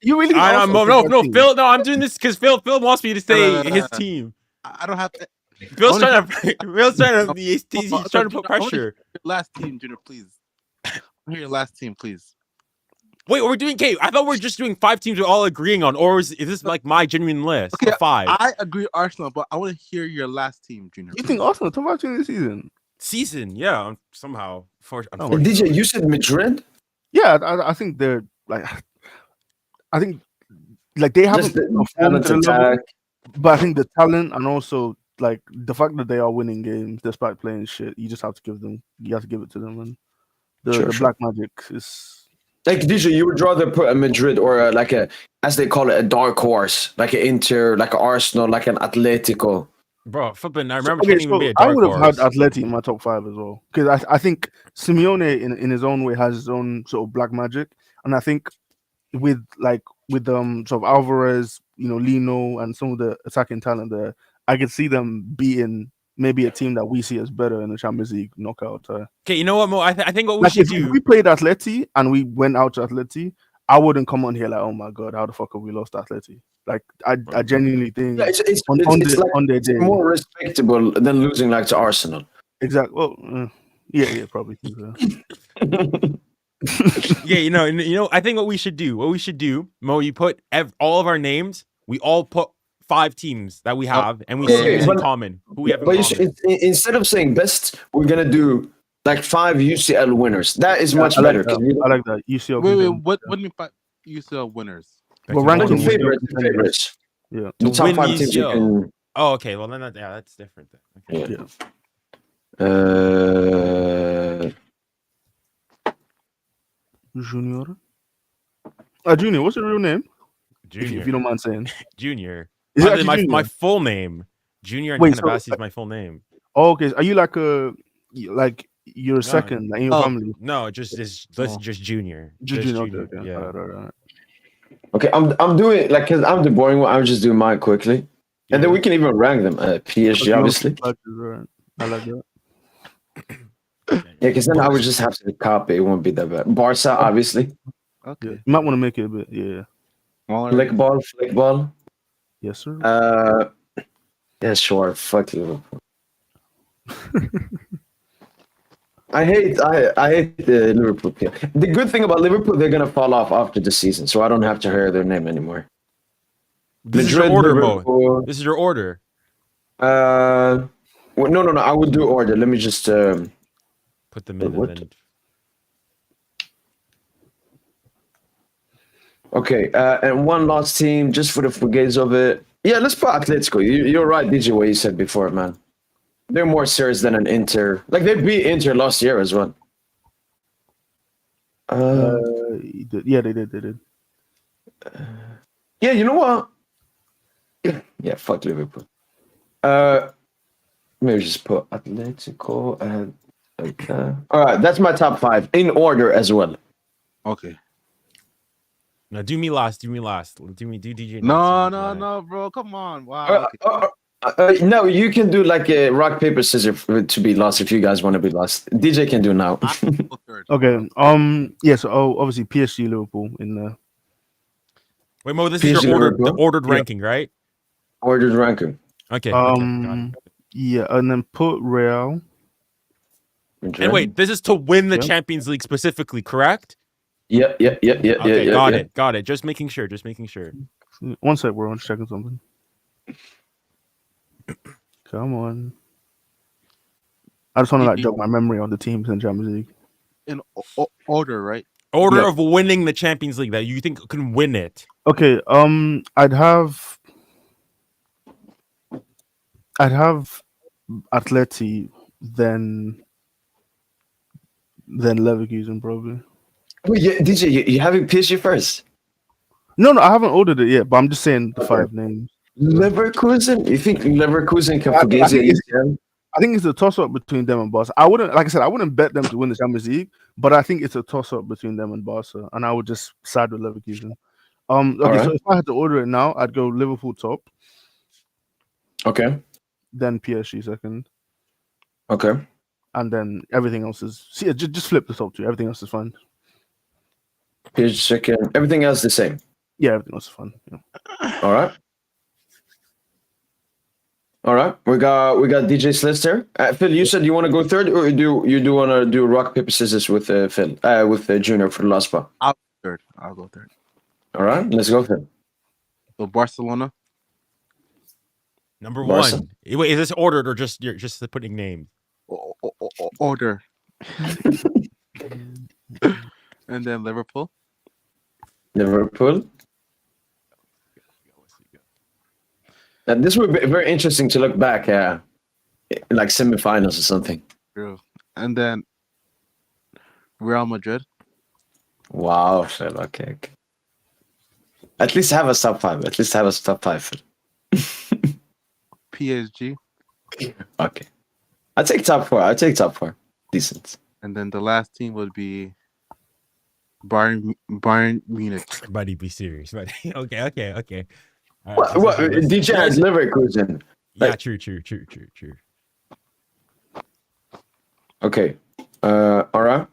You really? think I Arsenal no top 5 team? Phil. No, I'm doing this because Phil wants me to say his team. I don't have. Phil's trying to. He's trying to put pressure. Your last team, Junior, please. Your last team, please. Wait, we're doing. Okay, I thought we are just doing 5 teams we're all agreeing on, or is this like my genuine list? Okay, of 5 I agree Arsenal, but I want to hear your last team, Junior. You think Arsenal top 5 team this season? season. Yeah, somehow. Oh, DJ, you said Madrid? Yeah, I think they're like. I think like they haven't Just the performed talent to the level, attack. but I think the talent and also like the fact that they are winning games despite playing shit, you just have to give them. You have to give it to them, and the black magic is. Like DJ, you would rather put a Madrid or like a, as they call it, a dark horse, like an Inter, like an Arsenal, like an Atletico. Bro, flipping. I remember Okay, can't even be a I dark would have had horse. Atleti in my top 5 as well because I think Simeone in his own way has his own sort of black magic, and I think with sort of Alvarez, Lino, and some of the attacking talent there, I could see them beating maybe a team that we see as better in the Champions League knockout. Okay, you know what, Mo? I think what we Like should if do. we played Atleti and we went out to Atleti, I wouldn't come on here like, oh my god, how the fuck have we lost Atleti? Like I genuinely think Yeah, it's on their day more respectable than losing like to Arsenal. exactly. Well, yeah, probably. Yeah, you know. I think what we should do, Mo. You put all of our names. We all put 5 teams that we have, and we see who's in common. Who we have in common. Instead of saying best, we're gonna do like 5 UCL winners. That is much better. I like that. UCL. Wait, what do you mean by UCL winners? Well, Like ranking the favorites. Yeah. The top win 5 teams you UCL. can. Oh, okay. Well, then that's different. Then. Okay. Yeah. Junior. Junior, what's your real name? Junior. If you don't mind saying. Junior. Is it my Junior? my full name. Junior and Wait, Canavasi is my full name. Oh, okay. Are you like you're second in your family? No, just Junior. Just Junior. Okay. Yeah. All right. Okay, I'm doing like because I'm the boring one. I'm just doing mine quickly, and then we can even rank them. PSG, obviously. Right. I like that. Yeah, because then I would just have to copy. It won't be that bad. Barca, obviously. Okay. Yeah. You might want to make it a bit. Yeah. Flick ball. Yes, sir. Yeah, sure. Fuck Liverpool. I hate the Liverpool team. The good thing about Liverpool, they're gonna fall off after the season, so I don't have to hear their name anymore. This is your order, Mo. This is your order. No. I would do order. Let me just put them in. What? And then... Okay, and one last team, just for the forgets of it. Yeah, let's put Atletico. You're right, DJ, what you said before, man. They're more serious than an Inter. Like, they beat Inter last year as well. Yeah, they did. Yeah, you know what? Yeah, fuck Liverpool. Maybe just put Atletico and... Okay. All right, that's my top 5, in order as well. Okay. No, do me last. Do DJ. No, bro. Come on. Wow. No, you can do like a rock paper scissors to be lost if you guys want to be lost. DJ can do now. I'll go third. Okay. Yeah. So obviously PSG, Liverpool in there. Wait, Mo, this is PSG your ordered, the Liverpool? ordered Yeah. ranking, right? Ordered ranking. Okay. Got it. Yeah, and then put Real. And wait, this is to win the Yeah. Champions League specifically, correct? Yeah. Okay, Yeah. got it. Just making sure. 1 sec, we're on checking something. Come on. I just want to like jog my memory on the teams in Champions League. In order, right? Order Yeah. of winning the Champions League that you think can win it. Okay. I'd have Atleti, then Leverkusen probably. Wait, DJ, you having PSG first? No, I haven't ordered it yet, but I'm just saying the Okay. 5 names. Leverkusen? You think Leverkusen can I forget think it? it's- I think it's a toss-up between them and Barca. I wouldn't bet them to win the Champions League, but I think it's a toss-up between them and Barca, and I would just side with Leverkusen. Okay, Alright. so if I had to order it now, I'd go Liverpool top, Okay. then PSG second, Okay. and then everything else is just flip the top 2. Everything else is fine. PSG second. Everything else the same. Yeah, everything else is fine. Yeah. All right. We got DJ's list here. Phil, you said you want to go third, or you do want to do rock paper scissors with Phil with Junior for the last spot. I'll go third. All right, let's go, Phil. So Barcelona. Number Barca. 1. Wait, is this ordered or just you're just putting names? Order. And then Liverpool. Liverpool. And this would be very interesting to look back, like semifinals or something. True. And then Real Madrid. Wow, Phil. Okay. At least have a top 5. Phil. PSG. Okay. I take top 4. Decent. And then the last team would be Bayern Munich. Buddy, be serious, buddy. Okay. All right, What? let's- DJ has Leverkusen. Yeah, true. Okay. All right.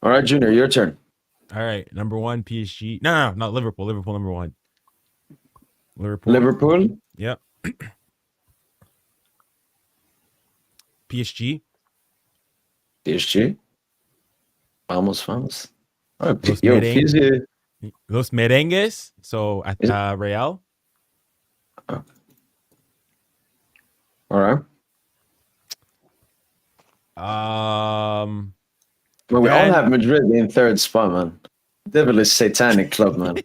All right, Junior, your turn. All right, number 1, PSG. No, not Liverpool. Liverpool number 1. Liverpool. Liverpool. Yep. PSG. PSG. Vamos. All right, Los yo, Merengues. PSG. Los Merengues. So at Real. All right. Well, we all Then- have Madrid in third spot, man. Devilish satanic club, man.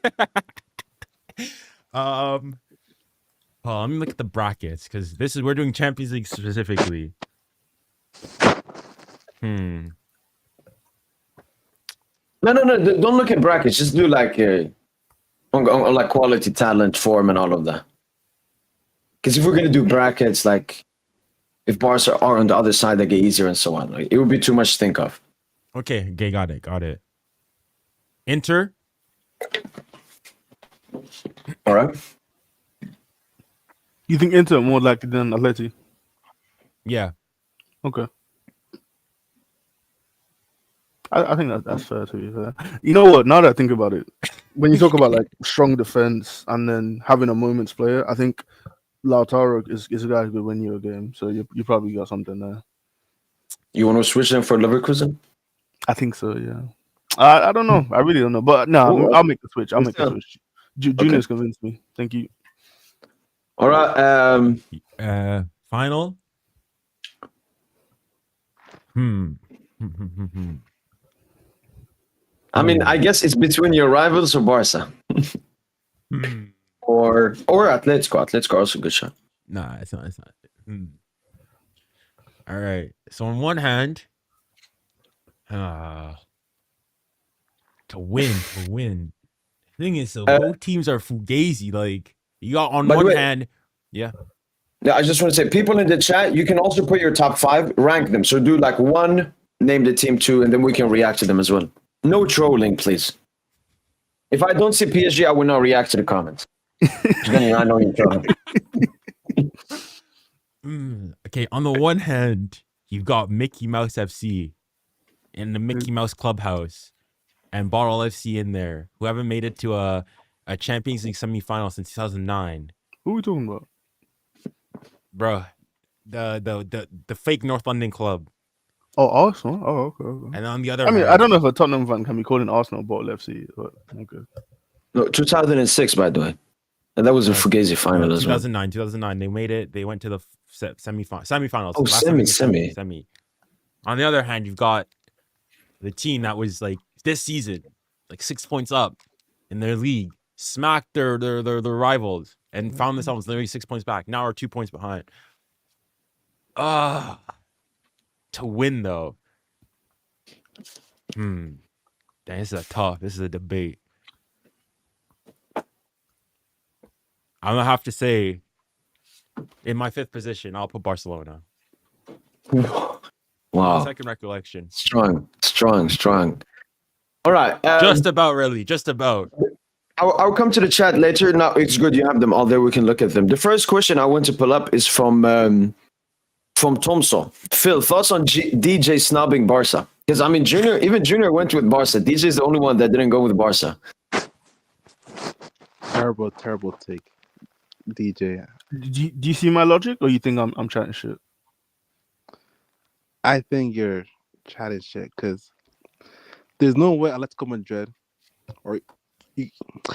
Let me look at the brackets because we're doing Champions League specifically. No, don't look at brackets. Just do like on like quality, talent, form, and all of that. Because if we're gonna do brackets, like if bars are on the other side, they get easier and so on. Like it would be too much to think of. Okay, got it. Inter. All right. You think Inter more likely than Atleti? Yeah. Okay. I think that's fair to be fair. You know what? Now that I think about it, when you talk about like strong defense and then having a moments player, I think Lautaro is a guy who could win you a game. So you probably got something there. You want to switch them for Leverkusen? I think so. Yeah. I don't know. I really don't know. But no, I'll make the switch. Junior's convinced me. Thank you. All right. Final. I mean, I guess it's between your rivals or Barca, or Atletico. Atletico also a good shot. Nah, it's not. All right. So on one hand, to win. The thing is, both teams are fugazi. Like you got on By the one way- hand, yeah. Yeah, I just want to say, people in the chat, you can also put your top 5, rank them. So do like 1, name the team 2, and then we can react to them as well. No trolling, please. If I don't see PSG, I will not react to the comments. Then I know you're trouble. Okay, on the one hand, you've got Mickey Mouse FC in the Mickey Mouse Clubhouse and Bottle FC in there, who haven't made it to a Champions League semifinal since 2009. Who are we talking about? Bro, the fake North London club. Oh, Arsenal. Oh, okay. And on the other I mean, hand, I don't know if a Tottenham fan can be calling Arsenal Bottle FC, but okay. No, 2006, by the way. And that was a Fugazi final as well. 2009. They made it. They went to the semifinals. Oh, Last time they semi. semi. On the other hand, you've got the team that was like this season, like 6 points up in their league, smacked their rivals, and found themselves literally 6 points back. Now are 2 points behind. To win though. Dang, this is a debate. I'm gonna have to say, in my fifth position, I'll put Barcelona. Wow. Second recollection. Strong. All right. Just about. I'll come to the chat later. No, it's good. You have them all there. We can look at them. The first question I want to pull up is from Thompson. Phil, thoughts on DJ snubbing Barca? Because I mean, Junior went with Barca. DJ is the only one that didn't go with Barca. Terrible take, DJ. Do you see my logic, or you think I'm chatting shit? I think you're chatting shit because there's no way Atletico Madrid or there's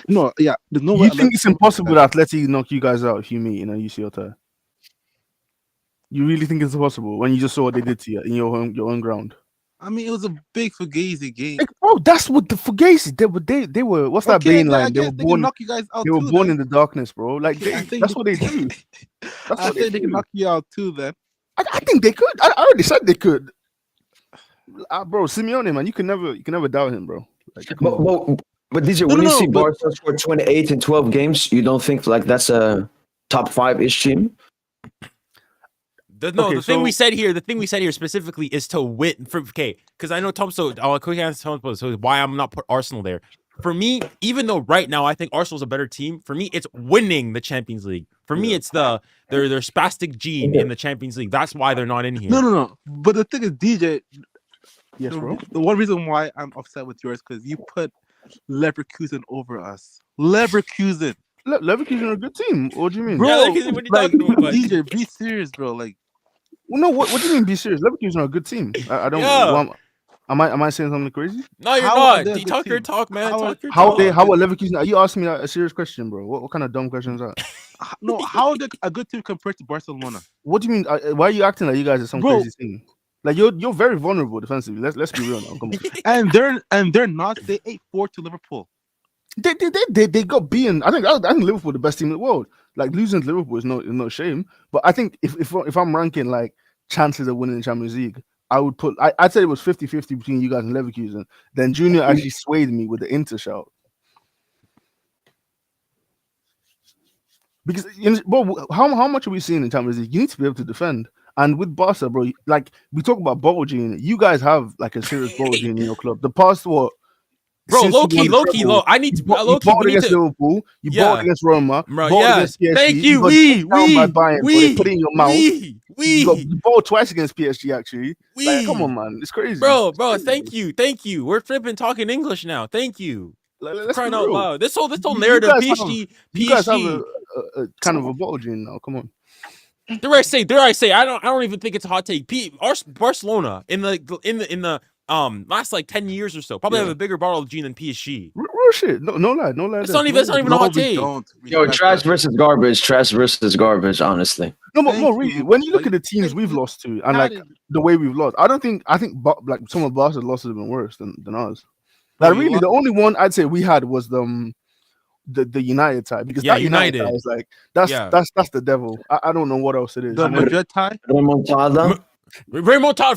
no way. You think it's impossible that Atleti knock you guys out if you meet in a UCL tie? You really think it's possible when you just saw what they did to you in your own ground? I mean, it was a big Fugazi game. Like, bro, that's what the Fugazi they were. What's that Bane line? They were born. Knock you guys out. They were born in the darkness, bro. Like that's what they do. I think they can knock you out too. Then I think they could. I already said they could. Bro, Simeone, man, you can never doubt him, bro. Like, but DJ, when you see Barca score 28 in 12 games, you don't think like that's a top 5-ish team? The thing we said here specifically is to win. Because I know Tom. So I'll quickly answer Tom. So why I'm not put Arsenal there. For me, even though right now I think Arsenal's a better team, for me it's winning the Champions League. For me, it's their spastic gene in the Champions League. That's why they're not in here. No. But the thing is, DJ. Yes, bro. The one reason why I'm upset with yours because you put Leverkusen over us. Leverkusen are a good team. What do you mean, bro? Yeah, what are you talking about? DJ, be serious, bro. Like, well, no. What do you mean? Be serious. Leverkusen are a good team. I don't. Yeah. Am I saying something crazy? No, you're not. Talk your talk, man. How are Leverkusen? Are you asking me a serious question, bro? What kind of dumb question is that? No, how are they a good team compared to Barcelona? What do you mean? Why are you acting like you guys are some crazy team? Like you're very vulnerable defensively. Let's be real now. Come on. and they're not. They 8-4 to Liverpool. They got beaten. I think Liverpool the best team in the world. Like losing to Liverpool is no shame. But I think if I'm ranking like chances of winning the Champions League, I would put I'd say it was 50-50 between you guys and Leverkusen. Then Junior actually swayed me with the Inter shout. Because how much are we seeing in Champions League? You need to be able to defend. And with Barca, bro, like we talk about bottle gene, you guys have like a serious bottle gene in your club. The past what? Bro, low key. I need to. You bought against Liverpool. You bought against Roma. Yes. PSG, Thank you. We put it in your mouth. You bought twice against PSG. Actually, like, come on, man, it's crazy. Bro. Thank you. We're flipping talking English now. Thank you. Let's crying out loud. This whole narrative. PSG. You guys have a kind of a bottle gene now. Come on. Dare I say? I don't even think it's a hot take. Barcelona in the last like 10 years or so probably have a bigger bottle of gene than PSG. Real shit. No lie. That's not even a hot take. Yo, trash versus garbage. Honestly. No, but more really. When you look at the teams we've lost to and like the way we've lost, I think like some of Barca's losses have been worse than ours. Like really, the only one I'd say we had was the United tie, because that United tie is like that's the devil. I don't know what else it is. The Madrid tie, Remontada. Remontada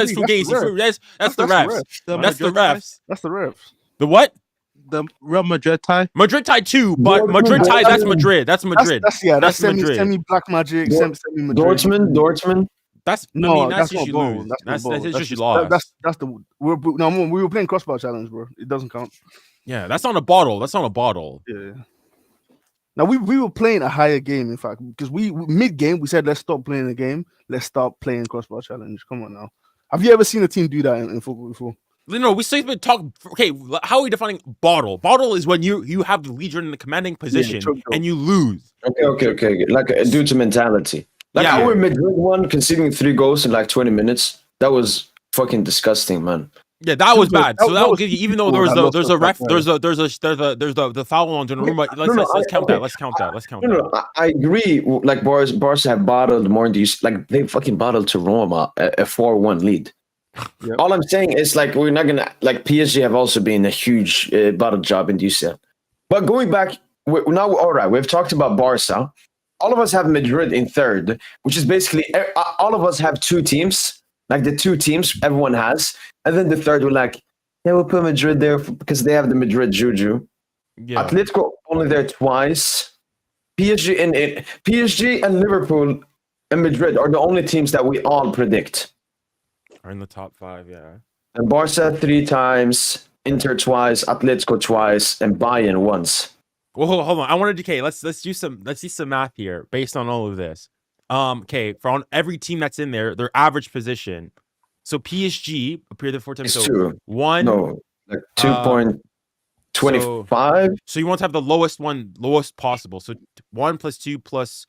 is Fugazi. That's the refs. That's the refs. That's the refs. The what? The Real Madrid tie. Madrid tie too, but Madrid tie. That's Madrid. That's Madrid. That's semi black magic. Semi Madrid. Dortmund. That's just you lose. That's just you lost. We were playing crossbar challenge, bro. It doesn't count. Yeah, that's on a bottle. That's on a bottle. Yeah. Now we were playing a higher game, in fact, because we mid game we said let's stop playing the game, let's start playing crossbar challenge. Come on now. Have you ever seen a team do that in football before? No, we still been talking. Okay, how are we defining bottle? Bottle is when you have the lead, you're in the commanding position, and you lose. Okay. Like due to mentality. Like our Madrid one, conceding 3 goals in like 20 minutes. That was fucking disgusting, man. Yeah, that was bad. So that will give you, even though there's a the foul on Donnarumma. Let's count that. Let's count that. I agree. Like Barca have bottled more than like they fucking bottled to Roma a 4-1 lead. Yep. All I'm saying is like we're not gonna like PSG have also been a huge bottle job in UCL. But going back now, all right, we've talked about Barca. All of us have Madrid in third, which is basically all of us have 2 teams, like the 2 teams everyone has, and then the third we're like, yeah, we'll put Madrid there because they have the Madrid juju. Yeah. Atletico only there twice. PSG and Liverpool and Madrid are the only teams that we all predict. Are in the top 5, yeah. And Barca 3 times, Inter twice, Atletico twice, and Bayern once. Well, hold on. I wanted to let's do some math here based on all of this. Okay, for on every team that's in there, their average position. So PSG appeared the 4 times. It's so 2. 1. No, like 2.25. So you want to have the lowest possible. So 1 plus 2 plus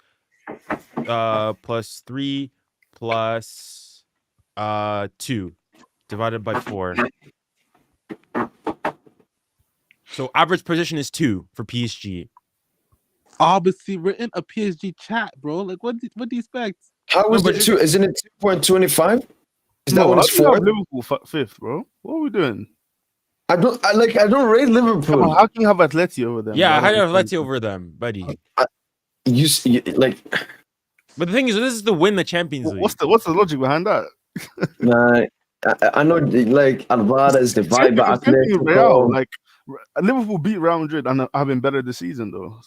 3 plus 2 divided by 4. So average position is 2 for PSG. Obviously, we're in a PSG chat, bro. Like, what do you expect? How was it 2? Isn't it 2.25? Is that what it's for? Liverpool 5th, bro. What are we doing? I don't rate Liverpool. How can you have Atleti over them? Yeah, how do you have Atleti over them, buddy? You like. But the thing is, this is to win the Champions League. What's the logic behind that? I know, like Alvarez, the vibe, Atletico. Like Liverpool beat Real Madrid and have been better this season, though.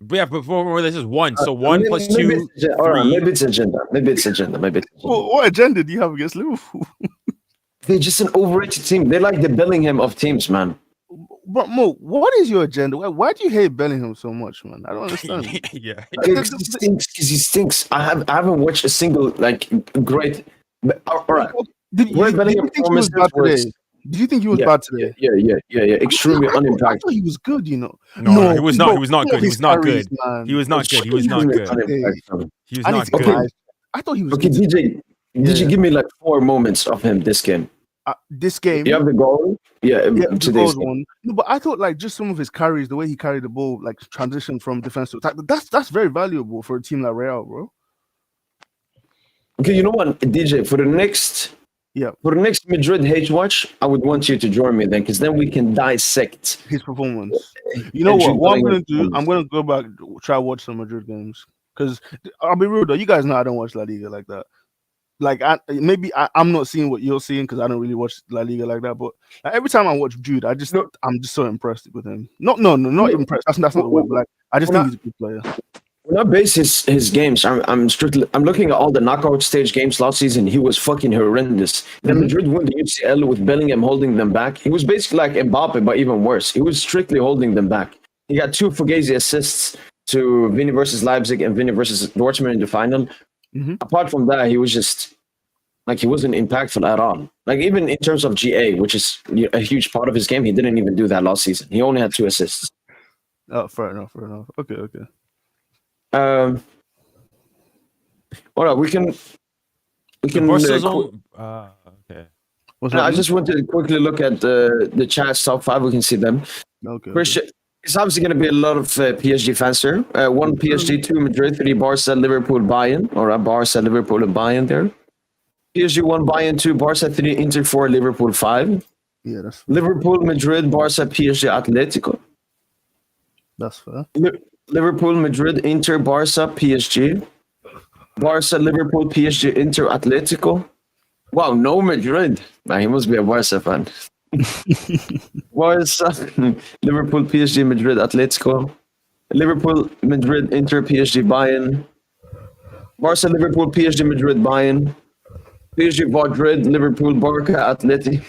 But yeah, before this is 1, so 1 plus 2. Maybe it's agenda. Well, what agenda do you have against Liverpool? They're just an overrated team. They're like the Bellingham of teams, man. But Mo, what is your agenda? Why do you hate Bellingham so much, man? I don't understand. Yeah, because he stinks. I haven't watched a single like great. All right, did you think he was bad today? Did you think he was bad today? Yeah. Extremely unimpactful. I thought he was good, you know. No, he was not. He was not good. He was not good. He was not good. He was not good. He was not good. I thought he was okay. good. DJ, give me like 4 moments of him this game. This game, you have the goal. Yeah, today's one. No, but I thought like just some of his carries, the way he carried the ball, like transition from defense to attack. That's very valuable for a team like Real, bro. Okay, you know what, DJ, for the next Madrid Hate Watch, I would want you to join me then, because then we can dissect his performance. You know what I'm gonna do? I'm gonna go back, try watch some Madrid games. Because I'll be real though, you guys know I don't watch La Liga like that. Like I'm not seeing what you're seeing because I don't really watch La Liga like that. But like, every time I watch Jude, I'm just so impressed with him. Not impressed. That's not the word. But like I just think he's a good player. When I base his games, I'm looking at all the knockout stage games last season. He was fucking horrendous. Then Madrid won the UCL with Bellingham holding them back. He was basically like Mbappe, but even worse. He was strictly holding them back. He got 2 Fugazi assists to Vini versus Leipzig and Vini versus Dortmund in the final. Apart from that, he was just like he wasn't impactful at all. Like even in terms of GA, which is a huge part of his game, he didn't even do that last season. He only had 2 assists. Oh, fair enough. Okay. All right, we can. Okay. I just wanted to quickly look at the chat's top 5. We can see them. Okay. It's obviously going to be a lot of PSG fans here. 1 PSG, 2 Madrid, 3 Barca, Liverpool, Bayern. All right, Barca, Liverpool, and Bayern there. PSG 1, Bayern 2, Barca 3, Inter 4, Liverpool 5. Yeah, that's fair. Liverpool, Madrid, Barca, PSG, Atletico. That's fair. Liverpool, Madrid, Inter, Barca, PSG. Barca, Liverpool, PSG, Inter, Atletico. Wow, no Madrid. Man, he must be a Barca fan. Barca, Liverpool, PSG, Madrid, Atletico. Liverpool, Madrid, Inter, PSG, Bayern. Barca, Liverpool, PSG, Madrid, Bayern. PSG, Madrid, Liverpool, Barca, Atleti.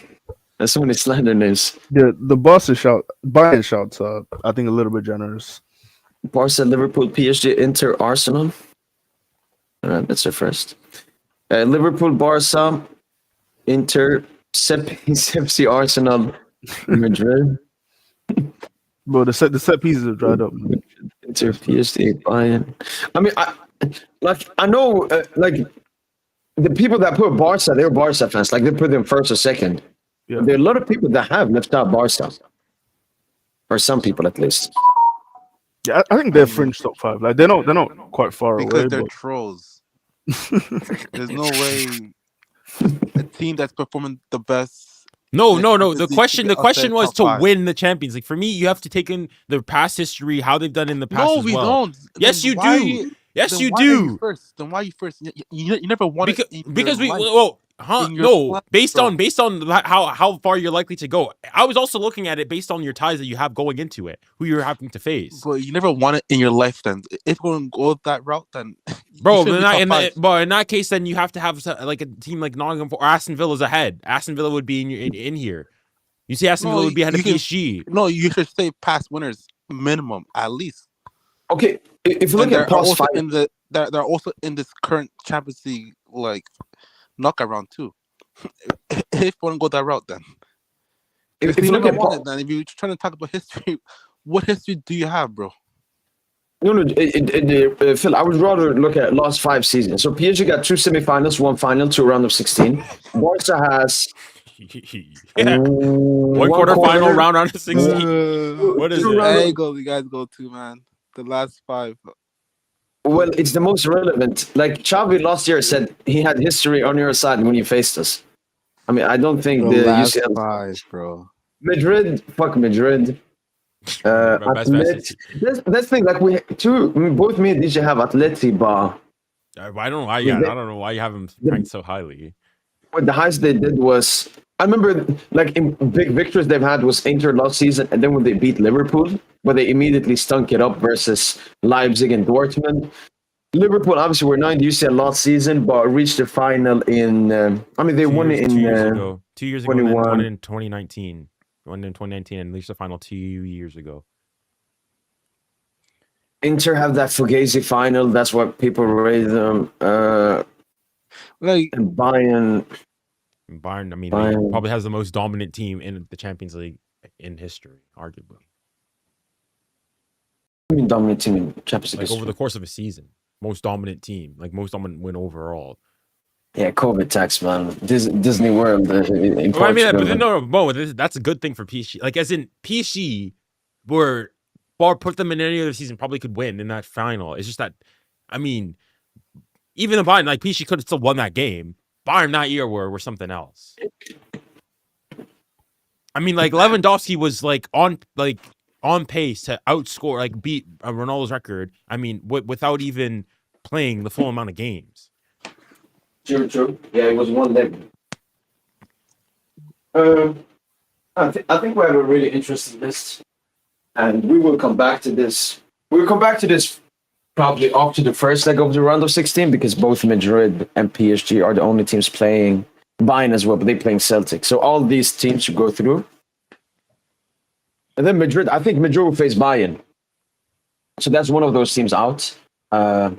There's so many slander names. The Bayern shouts are, I think, a little bit generous. Barca, Liverpool, PSG, Inter, Arsenal. All right, that's their first. Liverpool, Barca, Inter, Sepsi, Arsenal, Madrid. Bro, the set pieces are dried up. Inter, PSG, Bayern. I mean, I know, like the people that put Barca, they're Barca fans. Like they put them first or second. Yeah. There are a lot of people that have left out Barca, or some people at least. Yeah, I think they're fringe top 5. Like they're not quite far Because away. they're But trolls. There's no way a team that's performing the best. No. Champions The League question should be outside was top to 5. win the Champions League. For me, you have to take in the past history, how they've done in the past No, as we well. don't. Yes, Then you why do. are you- Yes, then you why are you do. first? Then why are you first? You never won it in Because your we life. In your no life, based bro. on how far you're likely to go. I was also looking at it based on your ties that you have going into it, who you're having to face. But you never won it in your life. Then if we're going to go that route, then Bro, you shouldn't be top 5. but in that case, then you have to have like a team like Nottingham or Aston Villa's ahead. Aston Villa would be in here. You see, Aston Villa would be ahead of you can- PSG. No, you should say past winners minimum at least. Okay, if you look And at they're past also 5, they're also in this current Champions League like knockout round too. If you want to go that route, then if you you look never at won it, then if you're trying to talk about history, what history do you have, bro? no, Phil, I would rather look at last 5 seasons. So PSG got 2 semifinals, 1 final, 2 round of 16. Barca has Yeah. One quarterfinal, round of 16. What is Two it? round- Hey, you guys go to, man. The last 5. Well, it's the most relevant. Like Xavi last year said, he had history on your side when you faced us. I mean, I don't think the UCL 5, bro. Madrid, fuck Madrid. Best That's the thing. Like both me and DJ have Atleti, but I don't know why. Yeah, I don't know why you have them ranked so highly. what the highest they did was, I remember like in big victories they've had was Inter last season, and then when they beat Liverpool, but they immediately stunk it up versus Leipzig and Dortmund. Liverpool obviously were 9th UCL last season, but reached the final in. I mean, they won it in 2 years ago. 2 years ago, and then 21. won it in 2019. Won in 2019 and reached the final 2 years ago. Inter have that Fugazi final. That's what people rate them. Like, And Bayern. And Bayern, I mean, Bayern. they probably has the most dominant team in the Champions League in history, arguably. I mean, dominant team in Champions League. Like over history. the course of a season, most dominant team, like most dominant win overall. Yeah, COVID tax, man. Disney World. In Well, I mean, Portugal, but man. no, that's a good thing for PSG. Like, as in PSG, were bar put them in any other season, probably could win in that final. It's just that, I mean, even the Bayern, like PSG could have still won that game. Bayern that year were something else. I mean, like Lewandowski was like on pace to outscore, like beat Ronaldo's record. I mean, without even playing the full amount of games. True. Yeah, it was one leg. I think we have a really interesting list, and we will come back to this. We'll come back to this probably after the first leg of the round of 16, because both Madrid and PSG are the only teams playing. Bayern as well, but they're playing Celtic. So all these teams should go through. And then Madrid, I think Madrid will face Bayern. So that's one of those teams out. I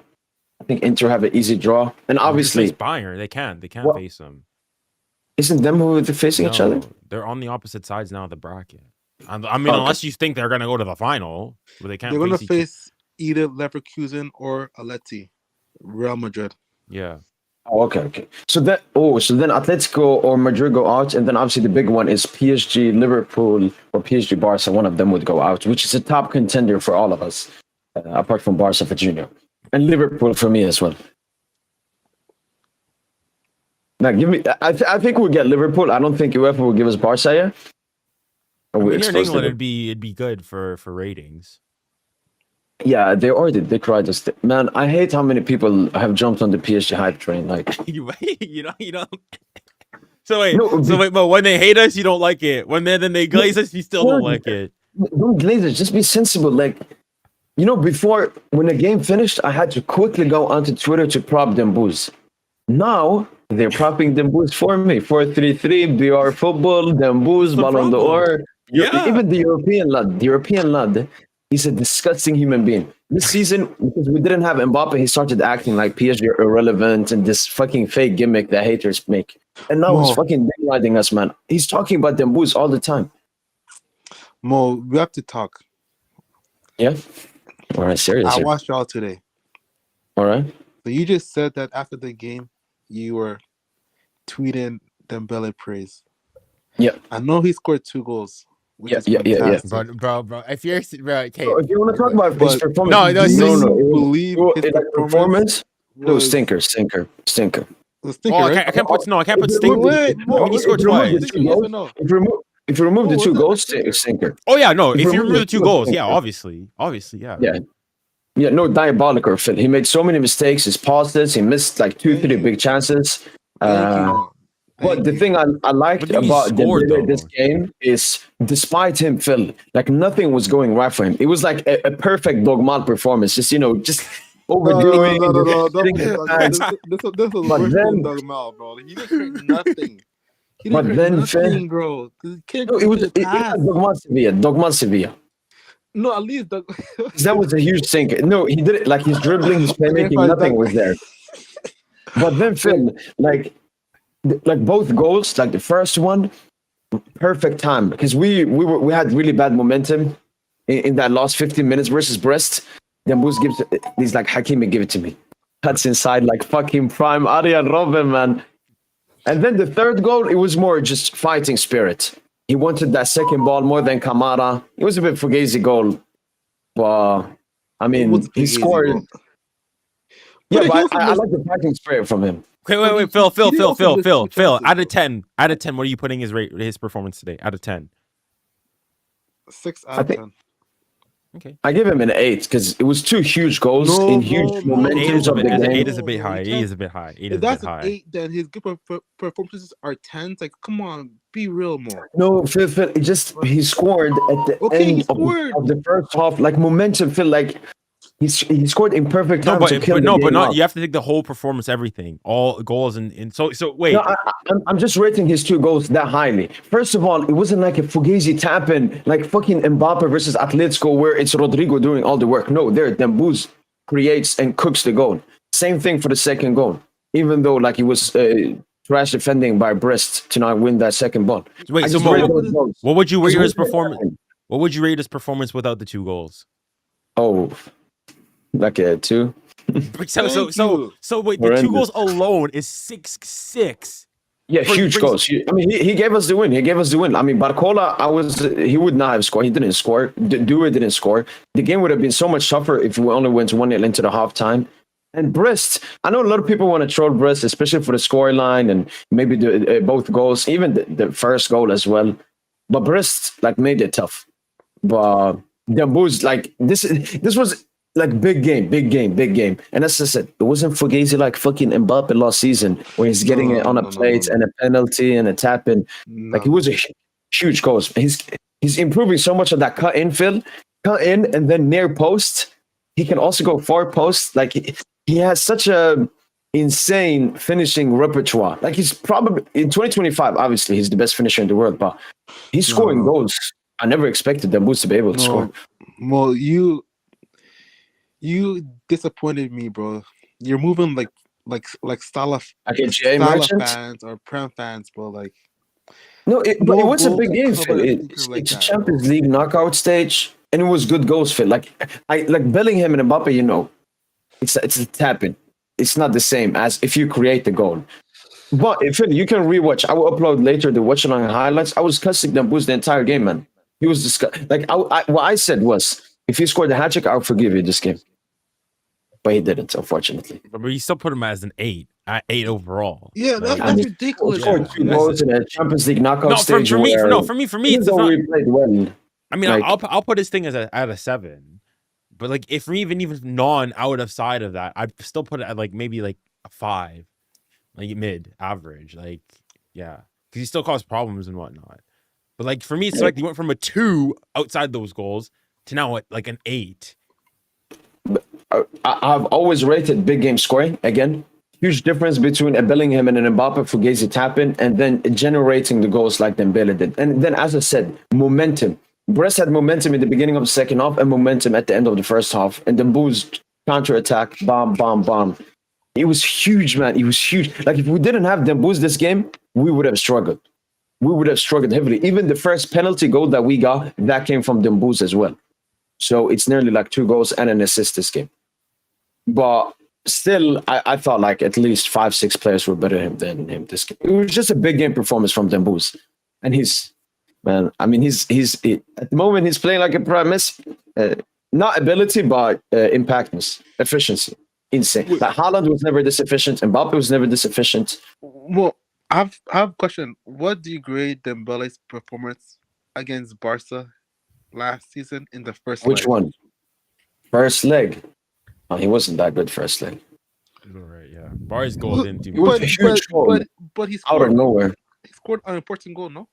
think Inter have an easy draw. And obviously, Bayern, they can't Well, face them. isn't them who they're facing each other? No, they're on the opposite sides now of the bracket. I mean, unless you think they're going to go to the final, but they can't. they're going to each- face either Leverkusen or Atleti, Real Madrid. Yeah. Oh, okay. So then Atletico or Madrid go out, and then obviously the big one is PSG, Liverpool, or PSG, Barca. One of them would go out, which is a top contender for all of us, apart from Barca for Junior, and Liverpool for me as well. Now, give me. I think we'll get Liverpool. I don't think UEFA will give us Barca yet. I Or we mean, here in expose England, Liverpool. it'd be good for ratings. Yeah, they already they cried us. Man, I hate how many people have jumped on the PSG hype train. Like, you know. So wait, No, but when they hate us, you don't like it. When then they glaze us, you still don't like it. don't Glazers, just be sensible. Like, before when the game finished, I had to quickly go onto Twitter to prop them booze. Now They're propping Dembouz for me. 4-3-3, BR football, Dembouz, the Ballon d'Or. Yeah. Even the European lad, he's a disgusting human being. This season, because we didn't have Mbappe, he started acting like PSG are irrelevant and this fucking fake gimmick that haters make. And now he's Mo. fucking daylighting us, man. He's talking about Dembouz all the time. Mo, we have to talk. Yeah? All right, serious. I here. watched y'all today. All right. So you just said that after the game, you were tweeting Dembélé praise. Yeah. I know he scored 2 goals. Which Yeah, is yeah, yeah, yeah. fantastic. Bro. If you're okay, So if you want to talk about his But- performance, No, Do you no, believe his performance? No, was- stinker. was stinker, I right? can't put If you stink. remove- Wait, I mean, he scored if you remove twice. the two goals- If you remove the Oh, two was it goals, stinker? stinker. Oh yeah, no. If you remove remove the 2 the goals, two yeah, goals, obviously, yeah. Yeah. Yeah, no, diabolical Phil. He made so many mistakes. His pauses. He missed like 2-3 big chances. Thank you, Mo. But Thank the you. thing I liked But then he about scored, Dembélé this though. game is, despite him, Phil, like nothing was going right for him. It was like a perfect dogmal performance. Just just overdoing. No. hitting This the pads. is But worse then- than Doug Mal, bro. He didn't create nothing. He But didn't then, create nothing, Finn- bro. The kid No, it was couldn't pass. dogmal Sevilla. Dogmal Sevilla. No, at least Doug. 'Cause that was a huge thing. No, he did it like his dribbling, his playmaking, Fine, nothing Doug. was there. But then Phil, like both goals, like the first one, perfect time because we had really bad momentum in that last 15 minutes versus Brest. Then Boost gives he's like Hakimi, give it to me. Cuts inside like fucking prime Arjen Robben, man. And then the third goal, it was more just fighting spirit. He wanted that second ball more than Kamara. It was a bit fugazi goal, but I mean was a he fugazi scored. goal. Yeah, But he but also I missed- like the fighting spirit from him. Okay, But wait, he also missed 2 Phil. chances, Out of though. 10, what are you putting his performance today? Out of 10. 6 out I of think- 10. Okay. I give him an 8 because it was 2 huge goals No, in no, huge no, momentums Eight is a of bit, the is a- game. eight is a bit No, high. you Eight can't- is a bit high. Eight If is a bit that's an high. 8, then his good performances are 10s. Like, come on, be real more. No, Phil, it just he scored at the Okay, he end scored. of the first half, like momentum. Phil, like he scored in perfect time No, to kill but the no, game but not. off. You have to take the whole performance, everything, all goals, and so wait. No, I'm just rating his 2 goals that highly. First of all, it wasn't like a fugazi tap-in, like fucking Mbappe versus Atletico, where it's Rodrigo doing all the work. No, there, Dembouz creates and cooks the goal. Same thing for the second goal, even though like he was trash defending by Brest to not win that second ball. Wait, I so just Mo, rate those goals. what would you rate Because his performance? What would you rate his performance without the 2 goals? Oh, like a 2. So wait, the 2 Horrendous. goals alone is 6-6. Yeah, Brings- huge goals. I mean, he gave us the win. I mean, Barcola, he would not have scored. He didn't score. Dewey didn't score. The game would have been so much tougher if we only went 1-0 into the halftime. And Brest, I know a lot of people want to troll Brest, especially for the scoreline and maybe the both goals, even the first goal as well. But Brest like made it tough. But Dembouz, like this was like big game. And as I said, it wasn't fugazi like fucking Mbappe last season where he's getting it on a plate and a penalty and a tap in. No. Like it was a huge goal. He's improving so much on that cut in, Phil. Cut in and then near post. He can also go far post. Like he has such a insane finishing repertoire. Like he's probably in 2025, obviously he's the best finisher in the world, but he's scoring goals. I never expected Dembouz to be able to score. Well, you disappointed me, bro. You're moving like Salah Like a J merchant. fans or Prem fans, bro. Like No, but it No was a goal big game, cover Phil. anything It's like a that, Champions League knockout stage, and it was good goals, Phil. Like Bellingham and Mbappe, it's a tap-in. It's not the same as if you create the goal. But Phil, you can rewatch. I will upload later the watch along highlights. I was cussing Dembouz the entire game, man. He was like what I said was, if he scored the hat trick, I'll forgive you this game. But he didn't, unfortunately. But you still put him as an 8, 8 overall. yeah, Like, that's ridiculous. He scored 2 goals in a Champions League knockout No, stage. for me, where, it's even though not. we played well. I mean, like- I'll put his thing as at a 7, but like if we even out of side of that, I'd still put it at like maybe like a 5, like mid average, like yeah, because he still caused problems and whatnot. But like for me, it's like he went from a 2 outside those goals to now like an 8. I've always rated big game scoring. Again, huge difference between a Bellingham and an Mbappe Fugazi tap-in and then generating the goals like Dembélé did. And then, as I said, momentum. Brest had momentum in the beginning of the second half and momentum at the end of the first half. And the Bulls counter-attack, bomb, bomb, bomb. It was huge, man. It was huge. Like, if we didn't have Dembélé this game, we would have struggled. We would have struggled heavily. Even the first penalty goal that we got, that came from Dembélé as well. So it's nearly like 2 goals and an assist this game. But still, I thought like at least 5-6 players were better than him this game. It was just a big game performance from Dembélé. And he's at the moment he's playing like a premise, not ability, but impactness, efficiency. Insane. Like Haaland was never this efficient, Mbappe was never this efficient. Well, I have a question. What do you grade Dembele's performance against Barca last season in the first Which leg? one? First leg. Oh, he wasn't that good first leg. Right, yeah. Bar's goal didn't do It was a huge goal But he out scored, of nowhere. he scored an important goal, no?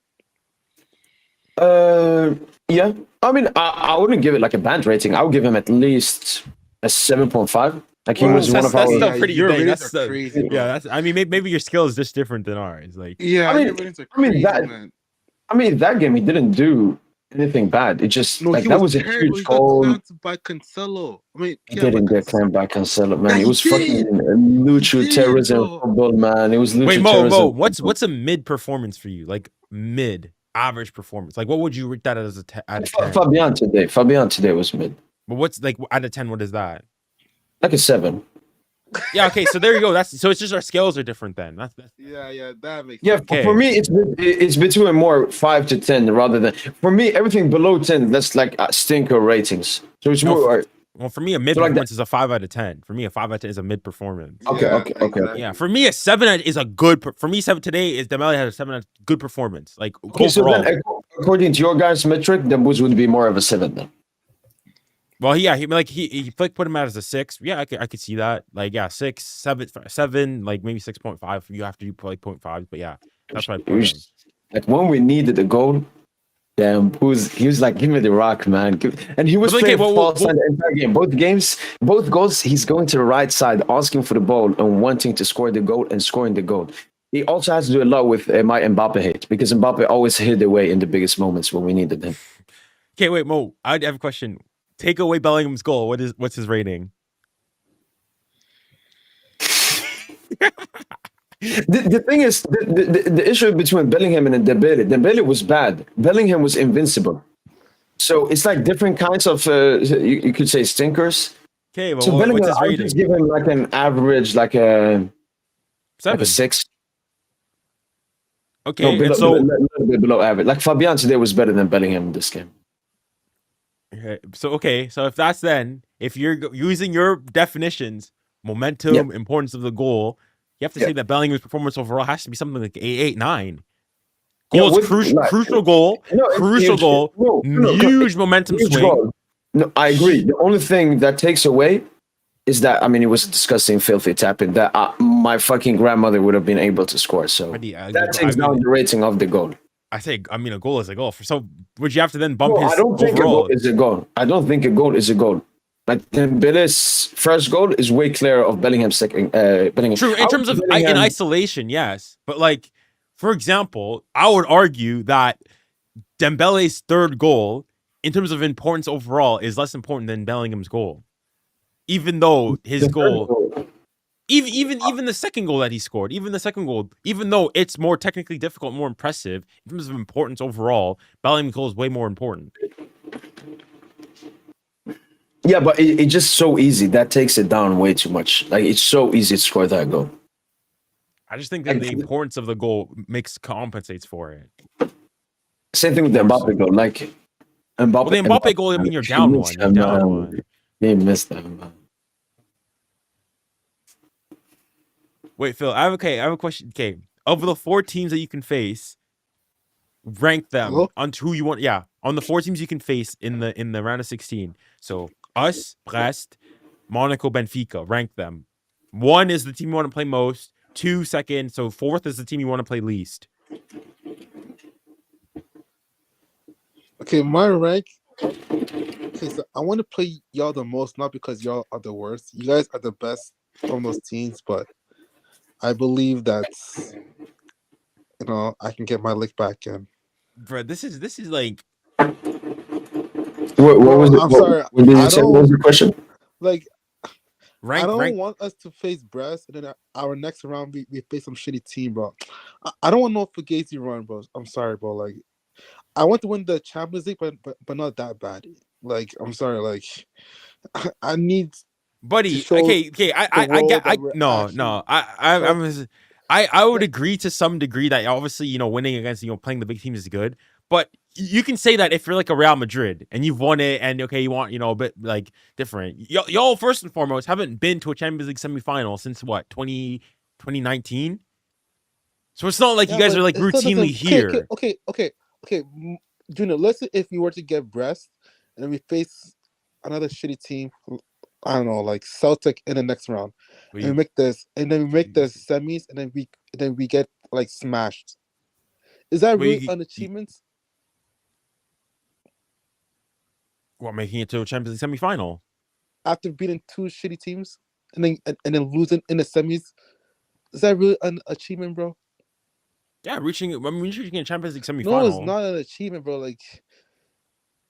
Yeah. I mean, I wouldn't give it like a band rating. I would give him at least a 7.5. Like he Well, was one of our. still Yeah, pretty your big. ratings That's are crazy, bro. yeah. That's. I mean, maybe your skill is just different than ours. Like, Yeah, I mean- your ratings are I mean, crazy, that- man. I mean, that game he didn't do anything bad. It just No, like he that was a terrible. huge He got goal. clamped by Cancelo. I mean, He yeah, by didn't get Cancelo. clamped by Cancelo, man. Yeah, it he was did. fucking lucha He did, terrorism bro. football, man. It was lucha wait, terrorism. Mo, what's a mid performance for you? Like mid average performance? Like, what would you rate that as out of 10? Fabian today was mid, But what's like out of 10? What is that? like a 7. Yeah, okay, so there you go. That's so it's just our scales are different then. That's Yeah, that makes Yeah, sense. Okay. for me, it's between more 5 to 10 rather than for me everything below 10. That's like stinker ratings. So it's No, more. well, for me, a mid So like performance is a 5 out of 10. For me, a 5 out of 10 is a mid performance. Okay, okay. exactly. Yeah, for me, a 7 is a good. For me, 7 today is Dembele had a 7 out good performance. Like Okay, so overall. then according to your guys' metric, the Bulls would be more of a 7 then. Well, yeah, he like put him out as a 6. Yeah, I could see that. Like, yeah, 6, 7, like maybe 6.5. You have to do like 0.5, but yeah, that's what I It put him. was, like when we needed a goal, damn, he was like, give me the rock, man. And he was But, okay, playing well, false side the entire game. Both goals, he's going to the right side, asking for the ball and wanting to score the goal and scoring the goal. He also has to do a lot with my Mbappe hate because Mbappe always hid away in the biggest moments when we needed him. Okay, wait, Mo, I have a question. Take away Bellingham's goal. What's his rating? The thing is, the issue between Bellingham and Dembélé was bad. Bellingham was invincible. So it's like different kinds of, you could say, stinkers. Okay, well, So what's Bellingham, his I would rating? just give him like an average, like a 7. 6. Okay, No, and below, so a little bit below average. Like Fabian today was better than Bellingham in this game. so if that's then, if you're using your definitions, momentum, importance of the goal, you have to say that Bellingham's performance overall has to be something like 8, 9. Goals, crucial goal, huge momentum Huge swing. goal. No, I agree. The only thing that takes away is that, I mean, it was a disgusting, filthy tapping that my fucking grandmother would have been able to score. So that takes down the rating of the goal. I mean, a goal is a goal. So would you have to then bump No, his I don't think overall? a goal is a goal. I don't think a goal is a goal. Like Dembele's first goal is way clearer of Bellingham's second. Bellingham. True, in terms of in isolation, yes. But like, for example, I would argue that Dembele's third goal, in terms of importance overall, is less important than Bellingham's goal. Even though his goal, even the second goal that he scored, even though it's more technically difficult, more impressive in terms of importance overall, Bellingham's goal is way more important. Yeah, but it's just so easy. That takes it down way too much. Like it's so easy to score that goal. I just think that the importance of the goal compensates for it. Same thing with the Mbappe goal. Like Mbappe, well, the Mbappe goal, I mean, you're down one. You're down one. He missed that, man. Wait, Phil, I have a question. Okay, of the 4 teams that you can face, rank them on who you want. Yeah, on the 4 teams you can face in the round of 16. So us, Brest, Monaco, Benfica. Rank them. 1 is the team you want to play most. 2, second. So 4th is the team you want to play least. Okay, my rank. Okay, so I want to play y'all the most, not because y'all are the worst. You guys are the best from those teams, but I believe that I can get my lick back in. Bro, this is like What Bro, was it? I'm sorry. What did you I say? What was don't the question? like. I don't rank. want us to face Brest, and then our next round we face some shitty team, bro. I don't want no Fugazi run, bro. I'm sorry, bro. Like, I want to win the Champions League, but not that bad. Like, I'm sorry, like, I need to Buddy, show okay. I the world get. that we're No. actually I would agree to some degree that obviously winning against playing the big teams is good, but you can say that if you're like a Real Madrid and you've won it and okay you want a bit like different. Y'all first and foremost haven't been to a Champions League semifinal since what 2019. So it's not like you guys but are like it's still routinely here. Okay. Junior, let's say if we were to get Brest and we face another shitty team, I don't know, like Celtic in the next round, and we make this, and then we make the semis, and then we get like smashed. Is that really an achievement? What, making it to a Champions League semifinal after beating two shitty teams and then losing in the semis? Is that really an achievement, bro? Yeah, reaching a Champions League semifinal. No, it's not an achievement, bro. Like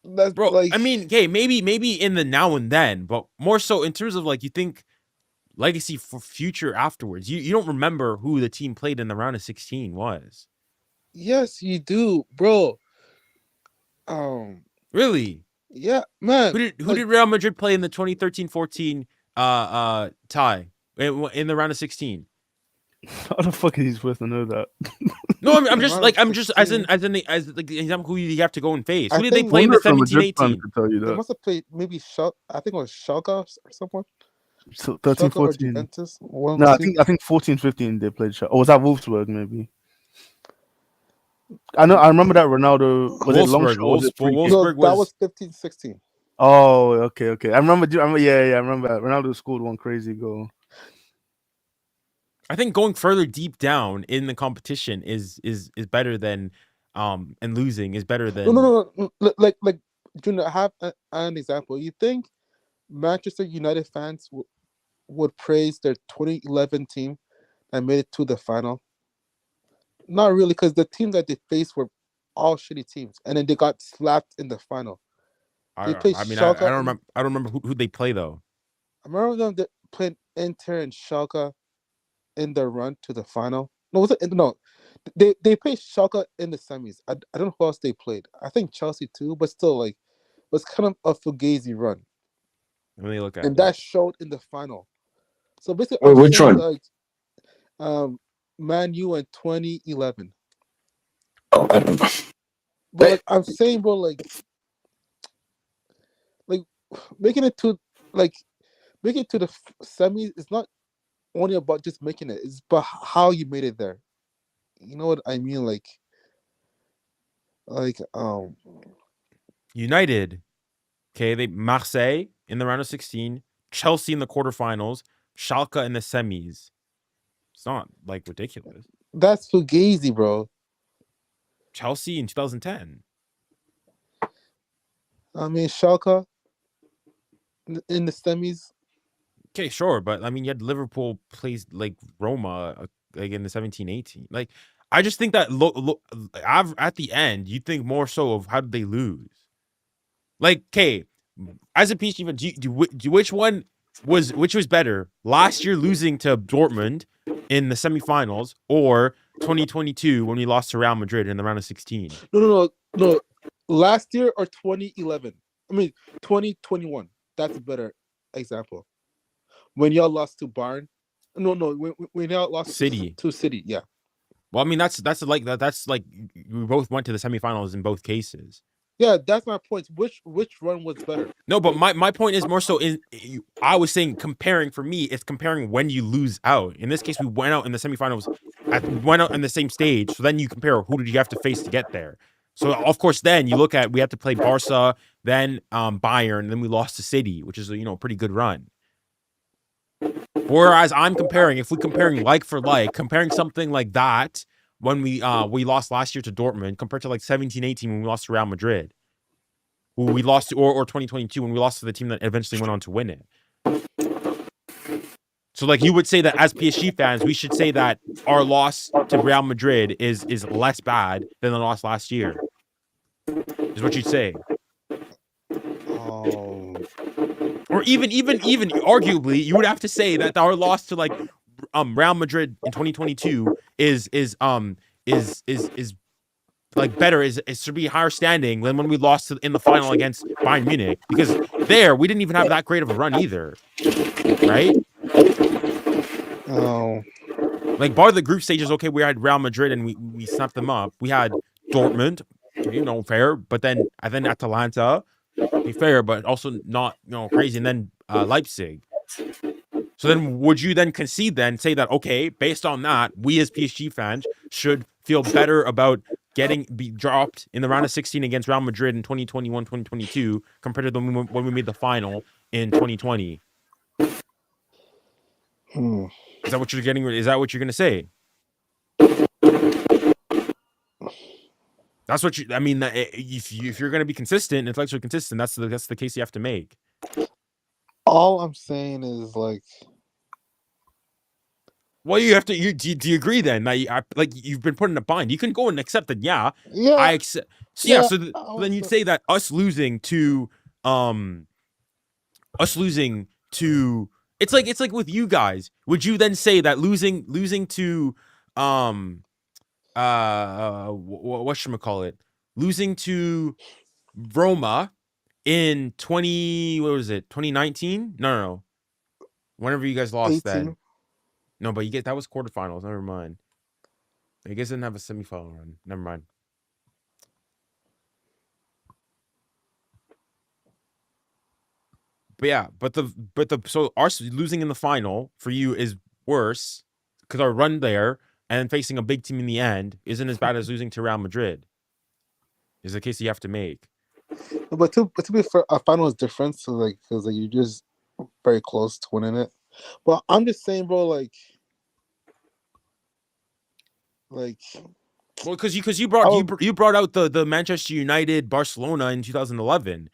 that's bro. Like, I mean, okay, maybe in the now and then, but more so in terms of like you think legacy for future afterwards. You don't remember who the team played in the round of 16 was. Yes, you do, bro. Really? Yeah, man. Who did Real Madrid play in the 2013-14 tie in the round of 16? How the fuck is he supposed to know that? No, I'm just as like example who you have to go and face. Who did they play in the 17-18? They must have played maybe I think it was Schalke or someone. So 13-14. No, I think 14-15 they played Schalke. Or was that Wolfsburg maybe? I remember that Ronaldo was Wolfsburg that was 15-16. Oh, okay. I remember. I remember that. Ronaldo scored one crazy goal. I think going further deep down in the competition is better than and losing is better than no. Like Junior, I have an example. You think Manchester United fans would praise their 2011 team that made it to the final? Not really, because the teams that they faced were all shitty teams, and then they got slapped in the final. I don't remember who they play though. I remember them playing Inter and Schalke in the run to the final. No, they played Schalke in the semis. I don't know who else they played. I think Chelsea too, but still, like, it was kind of a fugazi run. Let me look at and that showed in the final. So basically, which one? Like, Man U in 2011. Oh, I don't know. But like, I'm saying, bro, like making it to the semis is not only about just making it. It's about how you made it there. You know what I mean? United. Okay, they Marseille in the round of 16, Chelsea in the quarterfinals, Schalke in the semis. It's not like ridiculous. That's fugazi, bro. Chelsea in 2010. I mean, Schalke in the semis. Okay, sure, but I mean, you had Liverpool plays like Roma like in the 17-18. Like, I just think that at the end, you think more so of how did they lose? Like, okay, as a PSG fan, which was better? Last year losing to Dortmund in the semifinals, or 2022 when we lost to Real Madrid in the round of 16? No. Last year or 2011? I mean, 2021. That's a better example. When y'all lost to Bayern. No. When y'all lost City. To City, yeah. Well, I mean, that's like we both went to the semifinals in both cases. Yeah, that's my point. Which run was better? No, but my point is more so I was saying comparing, for me, it's comparing when you lose out. In this case, we went out in the semifinals, went out in the same stage. So then you compare who did you have to face to get there. So of course, then you look at we have to play Barca, then Bayern, then we lost to City, which is a pretty good run. Whereas I'm comparing, if we're comparing like for like, comparing something like that when we lost last year to Dortmund compared to like 17-18 when we lost to Real Madrid, who we lost to, or 2022 when we lost to the team that eventually went on to win it. So like you would say that as PSG fans, we should say that our loss to Real Madrid is less bad than the loss last year. Is what you'd say. Or even arguably, you would have to say that our loss to like Real Madrid in 2022 is like better, is should be higher standing than when we lost in the final against Bayern Munich, because there we didn't even have that great of a run either, right? Oh, Like bar the group stages, okay, we had Real Madrid and we snapped them up. We had Dortmund, okay, fair, but then Atalanta, okay, fair, but also not crazy, and then Leipzig. So then would you then concede then say that, okay, based on that, we as PSG fans should feel better about be dropped in the round of 16 against Real Madrid in 2021, 2022 compared to when we made the final in 2020? Is that what you're getting? Is that what you're going to say? That's what I mean. If you're going to be consistent, intellectually consistent, that's the case you have to make. all I'm saying is like, well, you have to. Do you agree then? Like you've been put in a bind. You can go and accept that. Yeah, yeah, I accept. So yeah, so then you'd say that us losing to it's like with you guys. Would you then say that losing to whatchamacallit, losing to Roma in 2019? No. Whenever you guys lost 18. that. No, but that was quarterfinals. Never mind. You guys didn't have a semifinal run. Never mind. But yeah, so our losing in the final for you is worse because our run there and facing a big team in the end isn't as bad as losing to Real Madrid. Is the case you have to make. But to be fair, a final is different. So like, because like, you're just very close to winning it. But I'm just saying, bro, like, well, because you brought out the Manchester United Barcelona in 2011.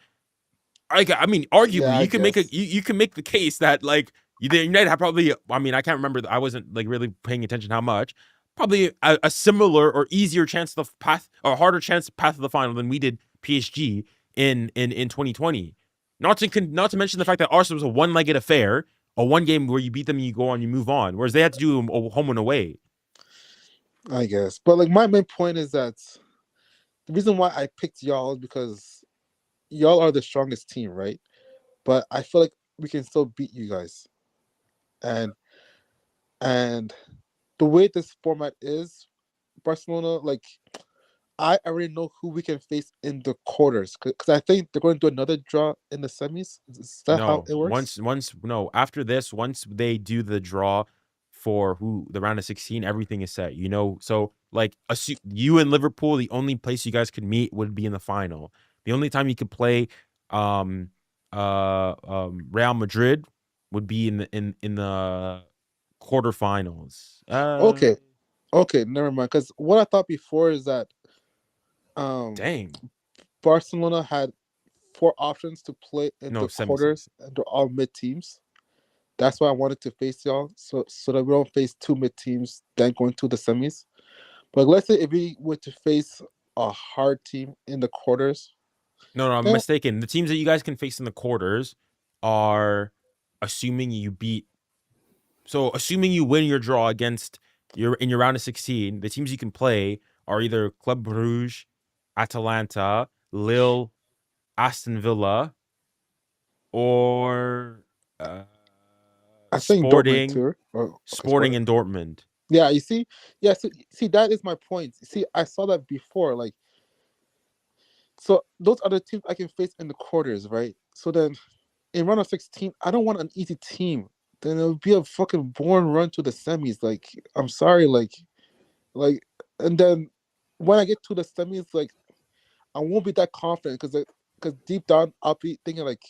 I mean, arguably, Yeah, you can make you can make the case that like the United have probably. I mean, I can't remember. I wasn't like really paying attention how much. Probably a similar or easier chance of the path, or harder chance path of the final than we did PSG in 2020. Not to mention the fact that Arsenal was a one-legged affair, a one game where you beat them and you go on, you move on, whereas they had to do a home and away. I guess. But like my main point is that the reason why I picked y'all is because y'all are the strongest team, right? But I feel like we can still beat you guys. And the way this format is, Barcelona, like, I already know who we can face in the quarters, because I think they're going to do another draw in the semis. Is that how it works? After this, once they do the draw for the round of 16, everything is set. So like you and Liverpool, the only place you guys could meet would be in the final. The only time you could play Real Madrid would be in the quarterfinals. Okay, never mind. Because what I thought before is that dang, Barcelona had 4 options to play in the semis. quarters, and they're all mid teams. That's why I wanted to face y'all, so that we don't face 2 mid teams then going to the semis. But let's say if we were to face a hard team in the quarters. No, I'm mistaken. The teams that you guys can face in the quarters are assuming you beat. So assuming you win your draw against in your round of 16, the teams you can play are either Club Brugge, Atalanta, Lille, Aston Villa, or I think Sporting, Dortmund too. Sporting and Dortmund. Yeah, you see, see that is my point. See, I saw that before. Like, so those are the teams I can face in the quarters, right? So then, in round of 16, I don't want an easy team. Then it'll be a fucking boring run to the semis. Like, I'm sorry, like, and then when I get to the semis, like, I won't be that confident because deep down I'll be thinking like,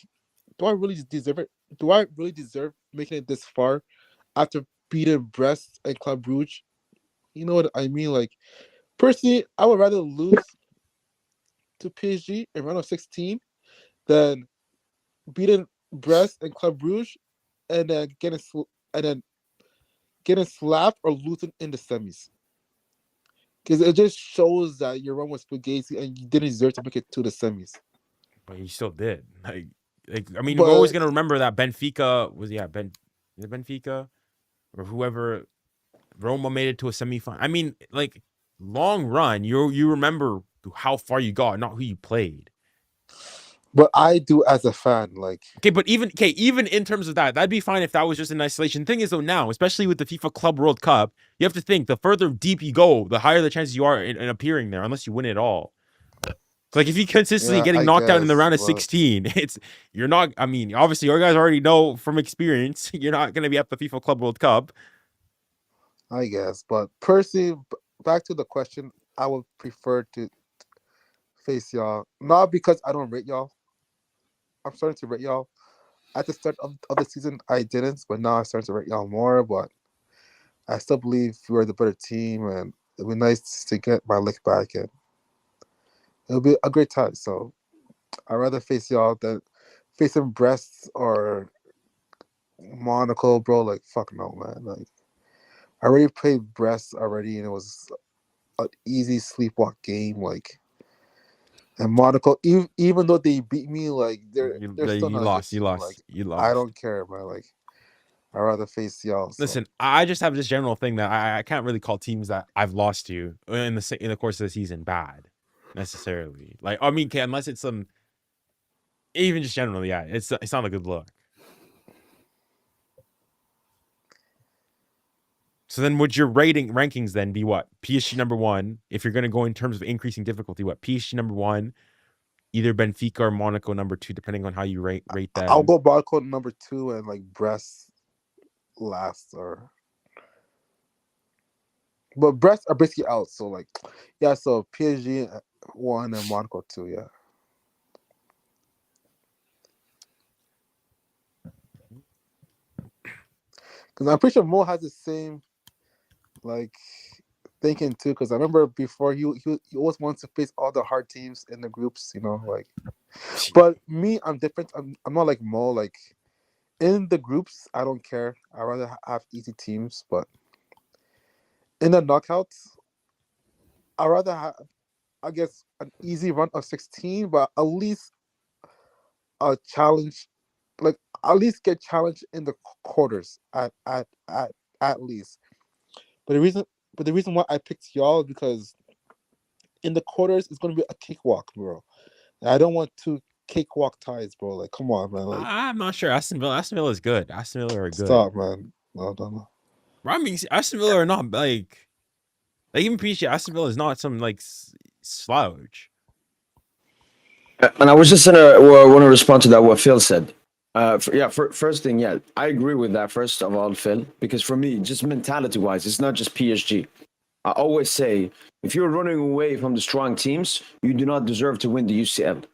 do I really deserve it? Do I really deserve making it this far after beating Brest and Club Brugge? You know what I mean? Like, personally, I would rather lose to PSG in round of 16 than beating Brest and Club Brugge and then getting slapped or losing in the semis. Because it just shows that your run was spaghetti and you didn't deserve to make it to the semis. But you still did. I mean, we're But always gonna remember that Benfica was is it Benfica or whoever Roma made it to a semifinal. I mean, like long run, you remember how far you got, not who you played. I do as a fan, like Okay, but even in terms of that, that'd be fine if that was just an isolation. Thing is, though, now, especially with the FIFA Club World Cup, you have to think the further deep you go, the higher the chances you are in appearing there, unless you win it all. It's like if you consistently getting knocked out in the round of 16, you're not. I mean, obviously, you guys already know from experience, you're not going to be at the FIFA Club World Cup. I guess. But personally, back to the question, I would prefer to face y'all. Not because I don't rate y'all. I'm starting to rate y'all. At the start of the season, I didn't, but now I'm starting to rate y'all more. But I still believe we are the better team, and it'd be nice to get my lick back, and it'll be a great time. So I'd rather face y'all than facing Brest or Monaco, bro. Like, fuck no, man. Like, I already played Brest already, and it was an easy sleepwalk game. Like, and Monaco, even though they beat me, like they're still not a good team. Like, you lost. I don't care, man. Like, I'd rather face y'all. So. Listen, I just have this general thing that I can't really call teams that I've lost to in the course of the season bad necessarily. Like, I mean, okay, unless it's some, even just generally, yeah, it's not a good look. So then would your rankings then be what? PSG number 1, if you're going to go in terms of increasing difficulty, what? PSG number 1, either Benfica or Monaco number 2, depending on how you rate them. I'll go Barcola number 2 and like Brest last, or but Brest are basically out. So like, yeah. So PSG 1 and Monaco 2, yeah. Because I'm pretty sure Mo has the same like thinking too. Because I remember before he always wants to face all the hard teams in the groups, you know, like. But me, I'm different. I'm not like Mo. Like in the groups, I don't care. I rather have easy teams. But in the knockouts, I rather have, I guess, an easy run of 16, but at least a challenge. Like at least get challenged in the quarters at least. But the reason why I picked y'all is because in the quarters it's gonna be a cakewalk, bro. And I don't want 2 cakewalk ties, bro. Like, come on, man. Like, I'm not sure. Aston Villa is good. Aston Villa are good. Stop, man. No. I mean, Aston Villa are not like even PSG. Aston Villa is not some like slouch. And I was just want to respond to that what Phil said. First thing, yeah, I agree with that. First of all, Phil, because for me, just mentality-wise, it's not just PSG. I always say, if you're running away from the strong teams, you do not deserve to win the UCL.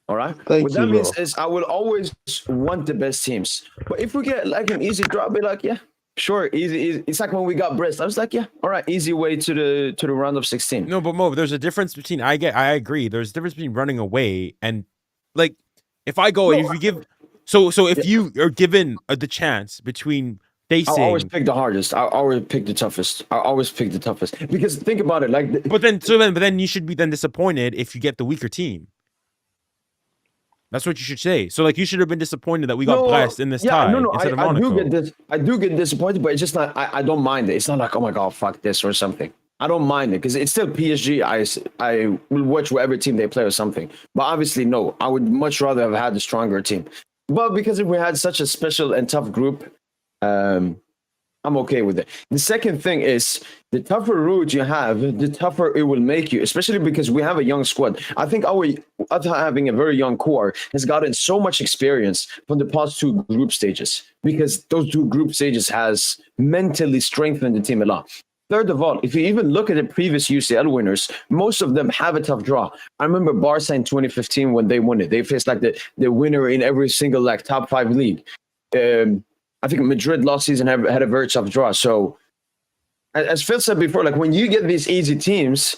All right. What that means is, I will always want the best teams. But if we get like an easy draw, I'll be like, yeah, sure, easy. It's like when we got Brest. I was like, yeah, all right, easy way to the round of 16. No, but Mo, there's a difference between I agree. There's a difference between running away and like if I go and if you give so if you are given the chance between facing, I'll always pick the hardest. I'll always pick the toughest. Because think about it, like. But then you should be then disappointed if you get the weaker team. That's what you should say. So, like, you should have been disappointed that we got Brest in this tie instead of Monaco. I do get disappointed, but it's just not. I don't mind it. It's not like, oh my god, fuck this or something. I don't mind it because it's still PSG. I will watch whatever team they play or something. But obviously, no, I would much rather have had the stronger team. But because if we had such a special and tough group, I'm okay with it. The second thing is the tougher route you have, the tougher it will make you, especially because we have a young squad. I think having a very young core has gotten so much experience from the past 2 group stages because those 2 group stages has mentally strengthened the team a lot. Third of all, if you even look at the previous UCL winners, most of them have a tough draw. I remember Barca in 2015 when they won it. They faced like the winner in every single like top 5 league. I think Madrid last season had a very tough draw. So, as Phil said before, like when you get these easy teams,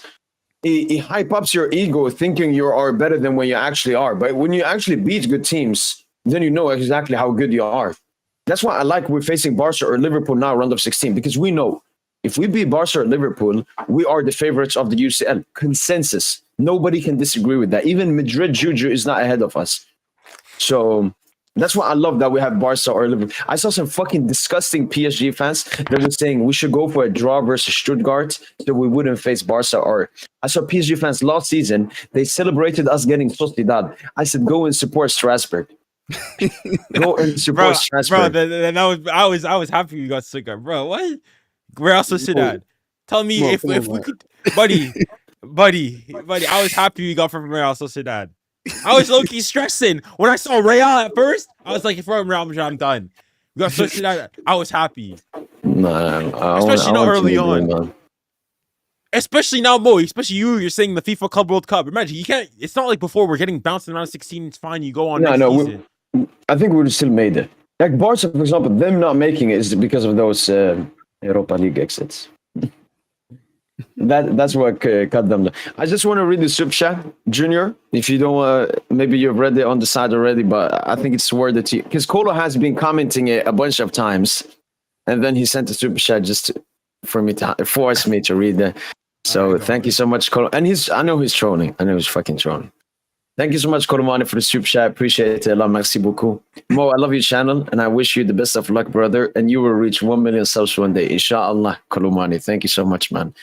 it hype ups your ego thinking you are better than when you actually are. But when you actually beat good teams, then you know exactly how good you are. That's why I like we're facing Barca or Liverpool now, round of 16, because we know if we beat Barca or Liverpool, we are the favorites of the UCL. Consensus. Nobody can disagree with that. Even Madrid Juju is not ahead of us. So that's why I love that we have Barca or Liverpool. I saw some fucking disgusting PSG fans that were saying we should go for a draw versus Stuttgart so we wouldn't face Barca. Or I saw PSG fans last season, they celebrated us getting Sociedad. I said, go and support Strasbourg. Go and support Strasbourg. Bro, then I was happy we got Stuttgart. Bro, what? Where else was Sociedad? Tell me if we could, buddy, I was happy we got from Real Sociedad. I was low-key stressing when I saw Real at first. I was like, if we're Real Madrid, I'm done. We got Sociedad. I was happy. Especially not early on. Especially now, Mo. Especially you're saying the FIFA Club World Cup. Imagine you can't. It's not like before we're getting bounced in round 16. It's fine. You go on. Season. I think we would have still made it. Like Barca, for example, them not making it is because of those Europa League exits. That's what cut them. I just want to read the super chat, Junior. If you don't, maybe you've read it on the side already, but I think it's worth it because Kolo has been commenting it a bunch of times, and then he sent a super chat just for me to force me to read it. So thank you so much, Kolo. And I know he's trolling. I know he's fucking trolling. Thank you so much, Kolomani, for the super chat. Appreciate it. Merci beaucoup. Mo, I love your channel, and I wish you the best of luck, brother. And you will reach 1 million subs one day, inshallah, Kolomani. Thank you so much, man.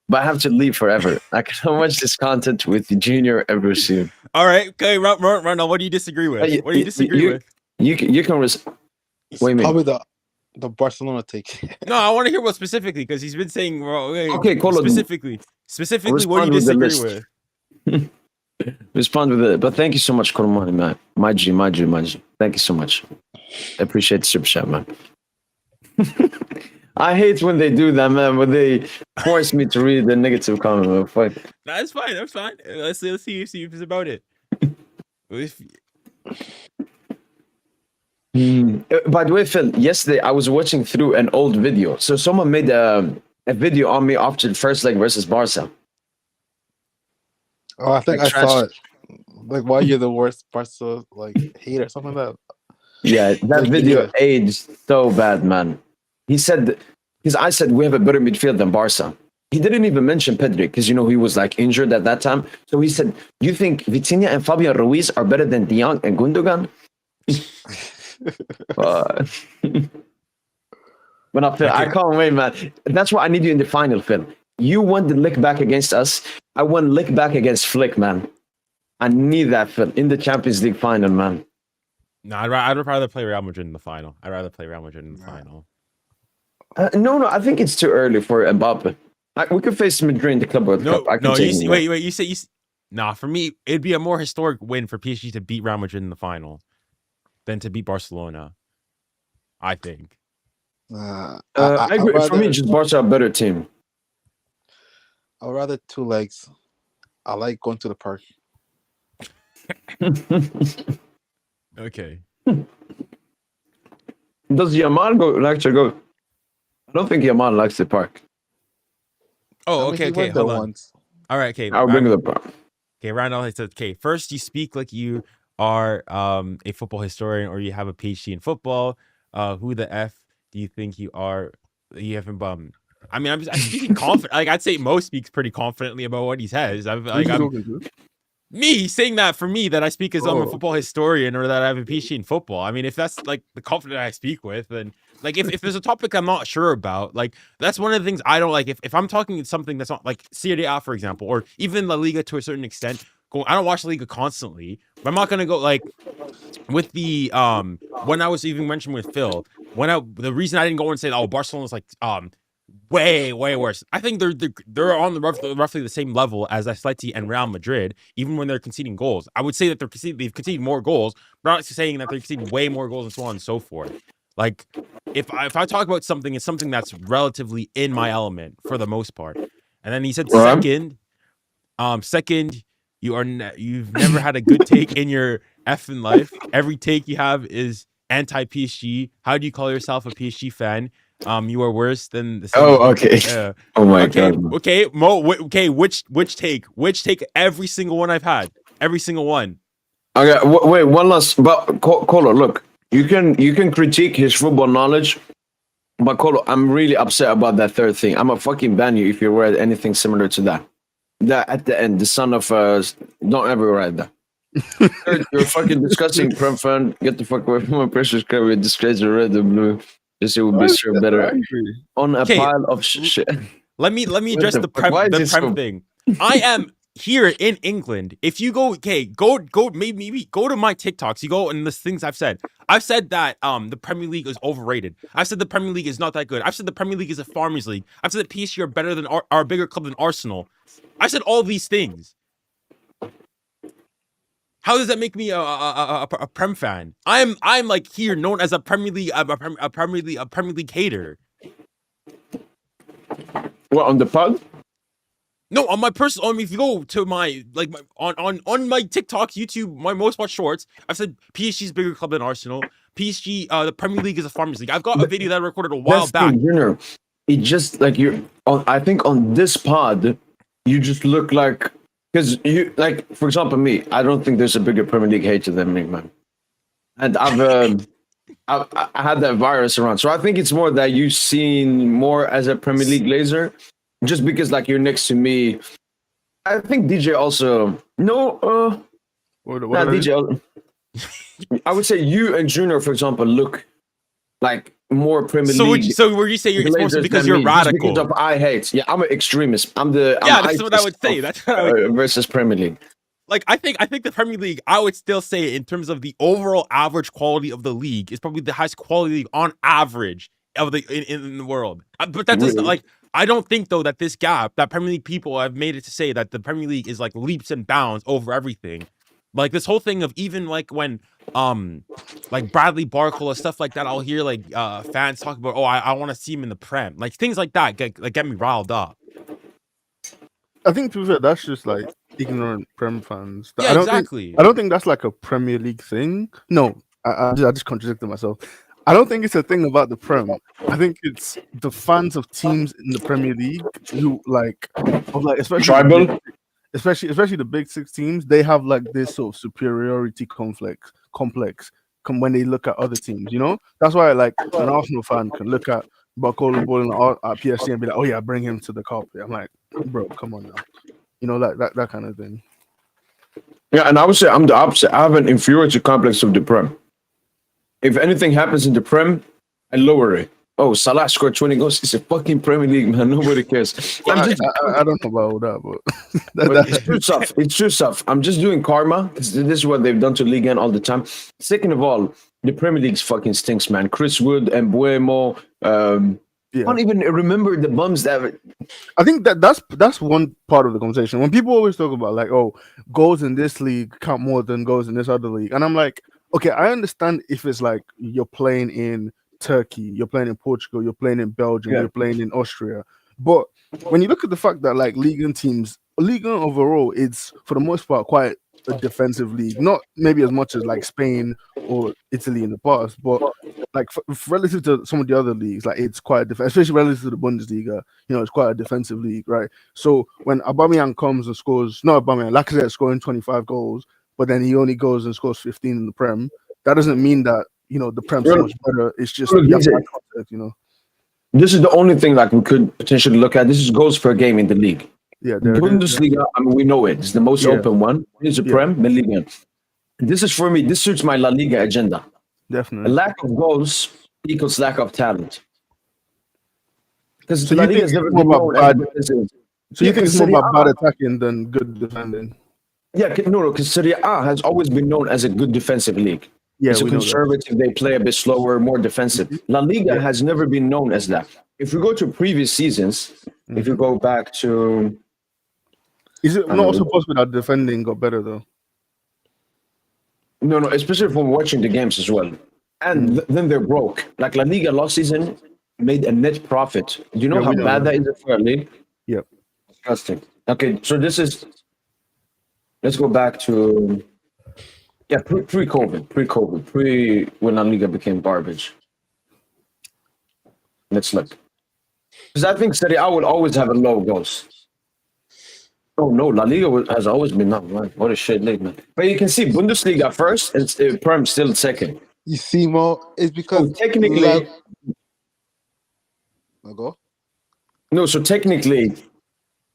But I have to leave forever. I cannot watch this content with Junior ever soon. All right, okay, Ronald, what do you disagree with? What do you disagree with? You can Wait a minute. Probably the Barcelona take. No, I want to hear what specificically because he's been saying. Okay, Kolo, specifically, what do you disagree with? Respond with it. But thank you so much, Kolomani, man. My G. Thank you so much. I appreciate the super chat, man. I hate when they do that, man. When they force me to read the negative comment. Fuck. That's fine. That's fine. Let's see if it's about it. By the way, Phil, yesterday I was watching through an old video. So someone made a video on me after the first leg versus Barca. Oh, I think I saw it. Like, why you're the worst Barca hater, something like that. Yeah, that video aged so bad, man. He said, because I said we have a better midfield than Barca. He didn't even mention Pedri because he was injured at that time. So he said, "You think Vitinha and Fabian Ruiz are better than De Jong and Gundogan?" But I can't wait, man. That's why I need you in the final, Phil. You won the lick back against us. I won lick back against Flick, man. I need that, Phil, in the Champions League final, man. No, I'd rather play Real Madrid in the final. No, I think it's too early for Mbappe. We could face Madrid in the Club World Cup. Wait. You say nah. For me, it'd be a more historic win for PSG to beat Real Madrid in the final than to beat Barcelona. I think. I agree. For me, just Barca a better team. I'd rather 2 legs. I like going to the park. Okay. Does Yamal go? I don't think Yamal likes the park. Oh, okay. Hold on. All right, okay. I'll bring the park. Okay, Randall said, okay, first you speak like you are a football historian or you have a PhD in football. Who the F do you think you are? You haven't bum. I mean, I'm speaking confident. I'd say Mo speaks pretty confidently about what he says. Me saying that for me that I speak as I'm a football historian or that I have a PhD in football. I mean, if that's the confidence I speak with, then if there's a topic I'm not sure about, that's one of the things I don't like. If I'm talking something that's not like Serie A, for example, or even La Liga to a certain extent, I don't watch La Liga constantly, but I'm not gonna go with the when I was even mentioning with Phil, the reason I didn't go and say Barcelona's way worse. I think they're on the roughly the same level as Atleti and Real Madrid, even when they're conceding goals. I would say that they've conceded more goals, but I'm not saying that they're conceding way more goals and so on and so forth. If I talk about something, it's something that's relatively in my element for the most part. And then he said second, you've never had a good take in your effing life. Every take you have is anti-PSG. How do you call yourself a PSG fan? You are worse than the. Okay. Oh my god. Okay, Mo. Okay, which take? Which take? Every single one I've had. Every single one. Okay. Wait. One last. But Kolo, look. You can critique his football knowledge, but Colo, I'm really upset about that third thing. I'm a fucking ban you if you wear anything similar to that. That at the end, the son of don't ever write that. You're fucking disgusting, Prem fan. Get the fuck away from my precious career. Disgrace the red and blue. Just it would be sure better on a Okay. pile of shit. Let me address the the fuck? Why prem is it so- thing. I am here in England. If you go, go maybe go to my TikToks. You go and the things I've said. I've said that the Premier League is overrated. I've said the Premier League is not that good. I've said the Premier League is a farmers league. I've said that PSG are better than are a bigger club than Arsenal. I said all these things. How does that make me a Prem fan? I'm like here known as a Premier League a Premier League hater. What on the pod? No, on my personal, if you go to my on my TikTok, YouTube, my most watched shorts, I've said PSG's bigger club than Arsenal. PSG, the Premier League is a farmers league. I've got a video that I recorded a while back. It just like you're. I think on this pod, you just look like because you like, for example, me. I don't think there's a bigger Premier League hater than me, man. And I've I had that virus around, so I think it's more that you've seen more as a Premier League glazer. Just because, like, you're next to me, I think DJ also. No, DJ. I would say you and Junior, for example, look like more Premier League. So where you say you're supposed to because you're radical? Because of I hate. Yeah, I'm an extremist. That's what I would say. That's what I would versus Premier League. Like I think the Premier League, I would still say in terms of the overall average quality of the league, is probably the highest quality league on average of the in the world. But that doesn't like. I don't think though that this gap that Premier League people have made it to say that the Premier League is like leaps and bounds over everything. Like this whole thing of even like when like Bradley Barcola stuff like that, I'll hear like fans talk about, oh, I want to see him in the Prem, like things like that get me riled up. I think to be fair, that's just like ignorant Prem fans. Yeah, exactly. I don't think that's like a Premier League thing. No, I just contradicted myself. I don't think it's a thing about the Prem. I think it's the fans of teams in the Premier League who especially tribal, especially the big six teams. They have like this sort of superiority complex when they look at other teams. You know, that's why like an Arsenal fan can look at Barcola balling at PSG and be like, oh yeah, bring him to the carpet. I'm like, bro, come on now. You know, like that kind of thing. Yeah, and I would say I'm the opposite. I have an inferiority complex of the Prem. If anything happens in the Prem, I lower it. Oh, Salah scored 20 goals. It's a fucking Premier League, man. Nobody cares. I don't know about all that, but it's true stuff. It's true stuff. I'm just doing karma. This is what they've done to Ligue 1 all the time. Second of all, the Premier League fucking stinks, man. Chris Wood and Buemo. I don't even remember the bums that. I think that's one part of the conversation. When people always talk about like, oh, goals in this league count more than goals in this other league, and I'm like, okay, I understand if it's like you're playing in Turkey, you're playing in Portugal, you're playing in Belgium, you're playing in Austria. But when you look at the fact that like Ligue 1 teams, Ligue 1 overall, it's for the most part quite a defensive league. Not maybe as much as like Spain or Italy in the past, but like relative to some of the other leagues, like it's quite especially relative to the Bundesliga. You know, it's quite a defensive league, right? So when Aubameyang comes and scores, not Aubameyang, Lacazette scoring 25 goals. But then he only goes and scores 15 in the Prem. That doesn't mean that, you know, the Prem's so much better. It's just, you know. This is the only thing like we could potentially look at. This is goals per game in the league. Yeah, Bundesliga, I mean, we know it. It's the most open one. It's the Prem, the Ligue 1. This is for me. This suits my La Liga agenda. Definitely. A lack of goals equals lack of talent. Because so La Liga has never been known as so you think it's more about bad attacking than good defending? Yeah, no, because Serie A has always been known as a good defensive league. Yeah, it's a conservative. They play a bit slower, more defensive. La Liga has never been known as that. If we go to previous seasons, if you go back to, is it not also possible that defending got better though? No, especially from watching the games as well. And then they're broke. Like La Liga last season made a net profit. Do you know how bad that is for a league? Yep. Disgusting. Okay, so this is. Let's go back to pre-COVID, when La Liga became garbage. Let's look. Because I think Serie A will always have a low goals. Oh no, La Liga has always been not man. What a shit league, man. But you can see Bundesliga first and Prem still second. You see, Mo, it's because So technically, go. no. So technically,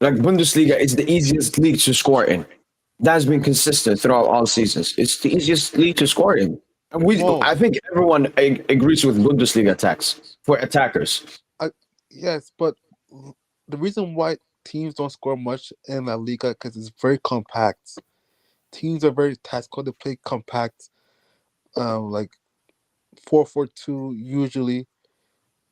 like Bundesliga, it's the easiest league to score in. That's been consistent throughout all seasons. It's the easiest league to score in. And Mo, I think everyone agrees with Bundesliga attacks for attackers. yes, but the reason why teams don't score much in La Liga because it's very compact. Teams are very tactical. They play compact, like 4-4-2 usually.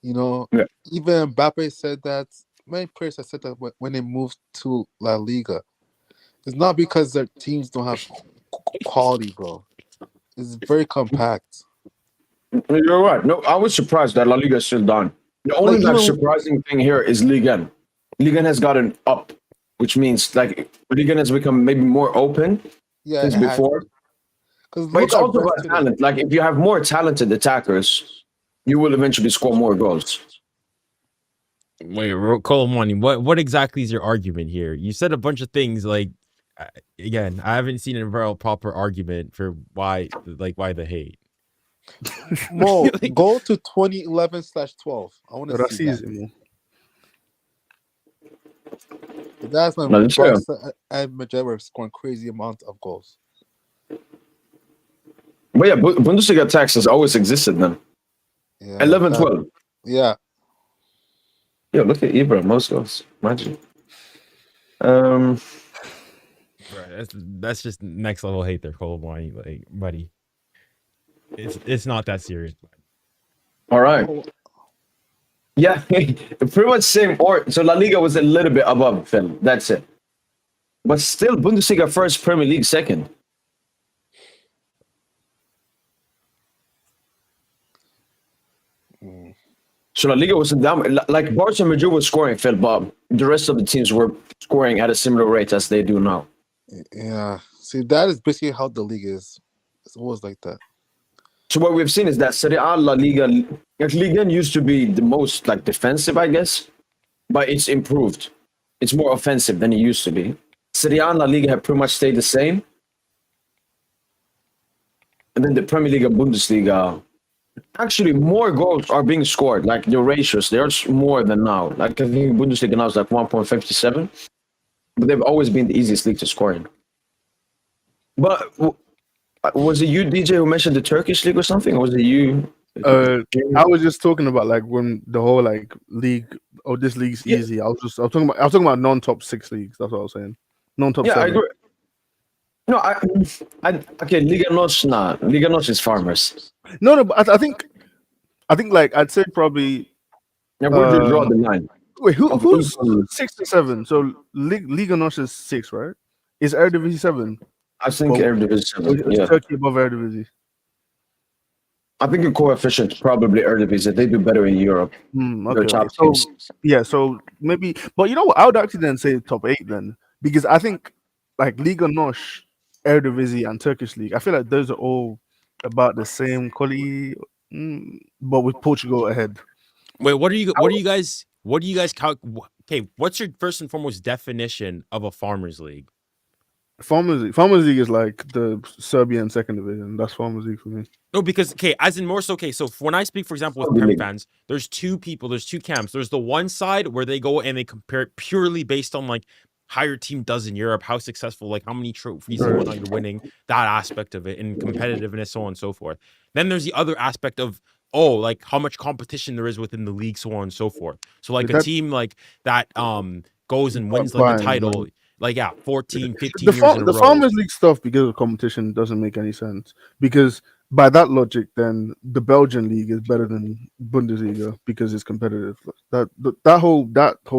You know, Yeah. even Mbappe said that. Many players have said that when they moved to La Liga, it's not because their teams don't have quality, bro. It's very compact. You're right. No, I was surprised that La Liga is still done. The only Like like even surprising thing here is Ligue 1. Ligue 1 has gotten up, which means like Ligue 1 has become maybe more open yeah, since it has before. because But look it's at also Brest about today. talent. Like if you have more talented attackers, you will eventually score more goals. Wait, Colomani, what exactly is your argument here? You said a bunch of things. Like, again, I haven't seen a real proper argument for why the hate. Mo, Like, go to 2011/12. I want to That's see that. easy, man. That's when No, sure. Barca and Madrid were scoring crazy amount of goals. But yeah, Bundesliga attacks has always existed then. Yeah, 11, that- 12. yeah. Yeah, look at Ibra, most goals. Imagine. bro, that's just next level hate there, Colomani. Like, buddy, it's not that serious. All right. Oh, Yeah, pretty much same. Or so La Liga was a little bit above Phil. That's it. But still, Bundesliga first, Premier League second. mm. So La Liga wasn't down. Like Barca and Madrid was scoring, Phil, but the rest of the teams were scoring at a similar rate as they do now. Yeah. See, that is basically how the league is. It's always like that. So what we've seen is that Serie A, La Liga, like Liga used to be the most like defensive, I guess, but it's improved. It's more offensive than it used to be. Serie A and La Liga have pretty much stayed the same. And then the Premier League and Bundesliga, actually more goals are being scored. Like the ratios, there's more than now. Like I think Bundesliga now is like 1.57, but they've always been the easiest league to score in. But was it you, DJ, who mentioned the Turkish league or something? Or was it you? I was just talking about like when the whole like league. Oh, this league's Yeah. easy. I was talking about non-top 6 leagues. That's what I was saying. Non-top Yeah, 7. I agree. No, okay. Liga Nos, nah. Liga Nos is farmers. No, but I think like I'd say probably. Yeah, where do you draw the line? Wait, who's Of- 6 to 7? So Liga Nos is 6, right? Is Eredivisie 7? I think Well, Eredivisie Or is 7. Yeah, Turkey above Eredivisie? I think the coefficient probably Eredivisie. They do better in Europe. Their Okay. top So teams. yeah, so maybe, but you know what? I would actually then say top 8 then, because I think like Liga Nos, Eredivisie, and Turkish League, I feel like those are all about the same quality, but with Portugal ahead. Wait, what do you guys okay, what's your first and foremost definition of a farmers league? Farmers League is like the Serbian second division. That's Farmers League for me. No, because okay, as in more so okay, so when I speak, for example, with Rugby Prem league. fans, there's two camps. There's the one side where they go and they compare it purely based on like how your team does in Europe, how successful, like how many trophies and whatnot you're winning, that aspect of it, and competitiveness, so on and so forth. Then there's the other aspect of like how much competition there is within the league, so on and so forth. So like a team like that goes and wins like the title, like 14, 15 years in a The row. Farmers League stuff because of competition doesn't make any sense, because by that logic, then the Belgian league is better than Bundesliga because it's competitive. That whole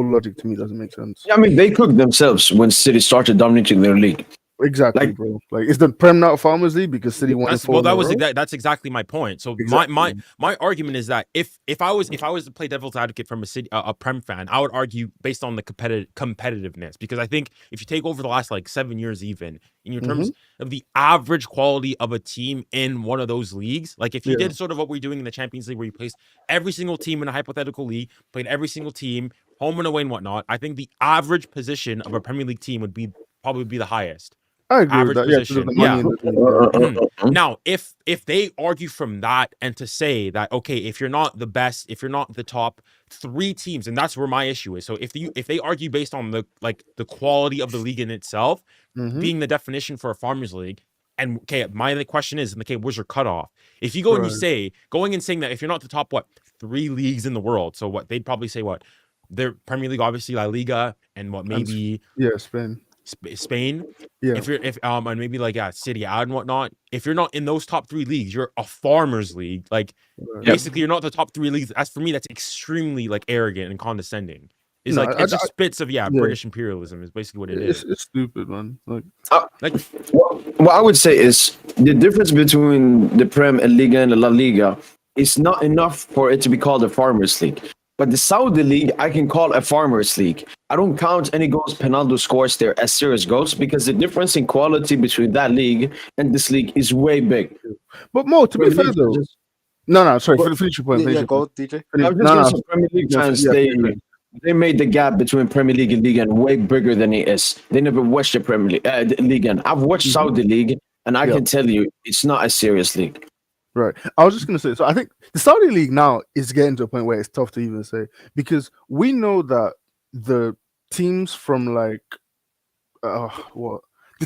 logic to me doesn't make sense. Yeah, I mean, they cooked themselves when City started dominating their league. Exactly, Like- bro. Like, is the Prem not a Farmers League because City won? That's exactly my point. So Exactly. my argument is that if I was to play devil's advocate from a Prem fan, I would argue based on the competitiveness, because I think if you take over the last like 7 years, even in your terms of the average quality of a team in one of those leagues, like if you did sort of what we're doing in the Champions League, where you placed every single team in a hypothetical league, played every single team home and away and whatnot, I think the average position of a Premier League team would probably be the highest. I agree average with that. Yeah, because of position. the money in the league. Yeah. Now, if they argue from that and to say that, okay, if you're not the best, if you're not the top 3 teams, and that's where my issue is. So if they argue based on the quality of the league in itself being the definition for a farmers league, and okay, my question is, okay, where's your cutoff? If you go and you say saying that if you're not the top 3 leagues in the world, so what they'd probably say their Premier League, obviously La Liga, and maybe Spain. Spain. Yeah. If and maybe City A and whatnot. If you're not in those top 3 leagues, you're a farmers league. Basically, you're not the top 3 leagues. As for me, that's extremely arrogant and condescending. It's it's just spits of British imperialism is basically what it is. It's stupid, man. What I would say is the difference between the Prem and Liga and the La Liga is not enough for it to be called a farmers league. But the Saudi League, I can call a farmers league. I don't count any goals Penaldo scores there as serious goals because the difference in quality between that league and this league is way big. But Mo, to be fair though, sorry, finish your point. Go, DJ. I'm just going to say Premier League fans, they made the gap between Premier League and Liga way bigger than it is. They never watched the Premier League. I've watched Saudi League, and I can tell you it's not a serious league. Right. I was just going to say, so I think the Saudi League now is getting to a point where it's tough to even say because we know that the teams from the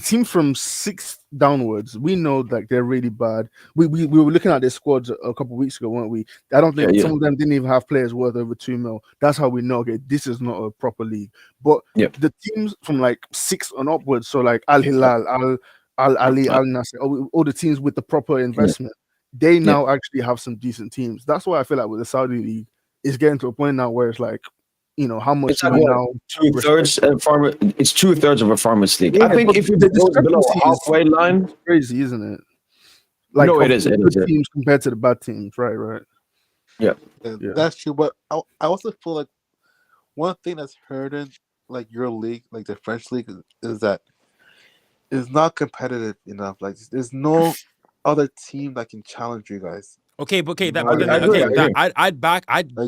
team from 6th downwards, we know they're really bad. We were looking at their squads a couple of weeks ago, weren't we? I don't think some of them didn't even have players worth over 2 mil. That's how we know, okay, this is not a proper league. But the teams from 6 and upwards, so Al Hilal, Al Ali, Al Nasser, all the teams with the proper investment, they now actually have some decent teams. That's why I feel with the Saudi league, it's getting to a point now where it's how much it's now 2/3 it's 2/3 of a farmers league. I think if it goes below halfway line, it's crazy, isn't it? No, it is. It is teams compared to the bad teams, right? Yeah, that's true. But I also feel like one thing that's hurting your league, the French league, is that it's not competitive enough. There's no other team that can challenge you guys. I'd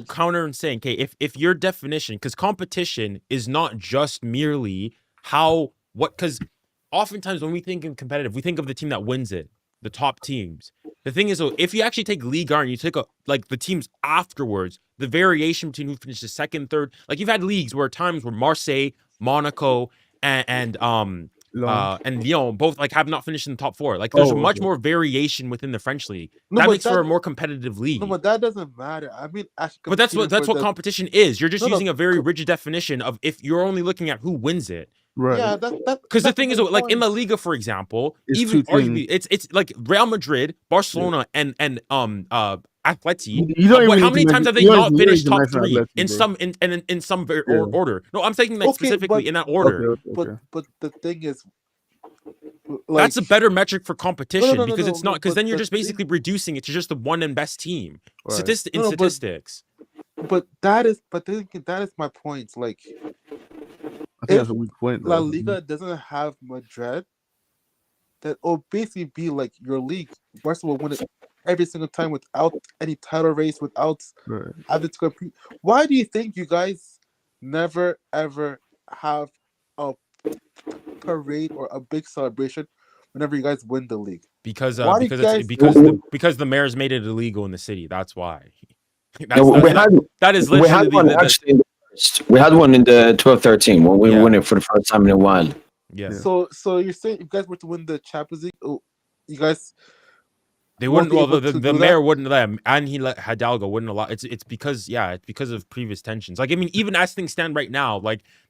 counter and saying, okay, if your definition, because competition is not just merely because oftentimes when we think in competitive, we think of the team that wins it, the top teams. The thing is, if you actually take Ligue 1 and you take the teams afterwards, the variation between who finishes second, third, you've had leagues where times where Marseille, Monaco, and Lyon both have not finished in the top 4. There's much more variation within the French league. That makes for a more competitive league. No, but that doesn't matter. I mean, but that's what competition is. You're just using a very rigid definition of if you're only looking at who wins it. Right. Yeah, because the thing is, in La Liga, for example, even arguably, it's Real Madrid, Barcelona, and Atleti. How many times have they not finished top 3 in some order? No, I'm taking specifically in that order. But the thing is, that's a better metric for competition because it's not because then you're just basically reducing it to just the one and best team statistics. But that is my point. I think that's a weak point. La Liga doesn't have Madrid, that will basically be your league. Barcelona will win it every single time without any title race, without having to compete. Why do you think you guys never ever have a parade or a big celebration whenever you guys win the league? Because the mayor's made it illegal in the city. That's why. That is literally we had one actually. We had one in the 12-13 when we won it for the first time in a while. Yeah. So you're saying if you guys were to win the Champions League, you guys they wouldn't. Well, the mayor wouldn't let him, and he let Hidalgo wouldn't allow. It's because of previous tensions. Even as things stand right now,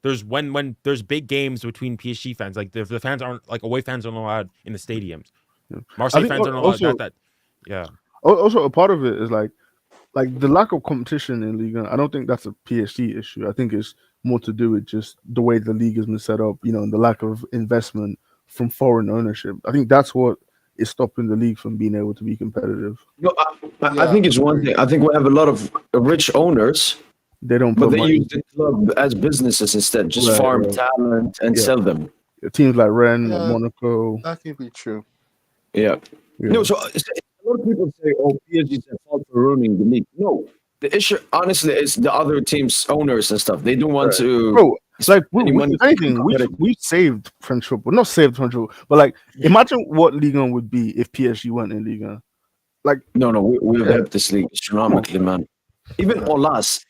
there's when there's big games between PSG fans, the fans aren't away fans aren't allowed in the stadiums. Marseille fans aren't allowed. Also, a part of it is the lack of competition in Ligue 1, I don't think that's a PSG issue. I think it's more to do with just the way the league has been set up, and the lack of investment from foreign ownership. I think that's what is stopping the league from being able to be competitive. No, I think it's one thing. I think we have a lot of rich owners. They don't, but they use the club as businesses instead. Just farm talent and sell them. Teams like Rennes, Monaco. That can be true. Yeah. No, so a lot of people say, PSG is at fault for ruining the league. No, the issue, honestly, is the other team's owners and stuff. They don't want to It's like Anyone if anything, we saved French football. Not saved French football, but like imagine what Ligue 1 would be if PSG weren't in Ligue 1. Like No, we've helped this league astronomically, man. Even Olas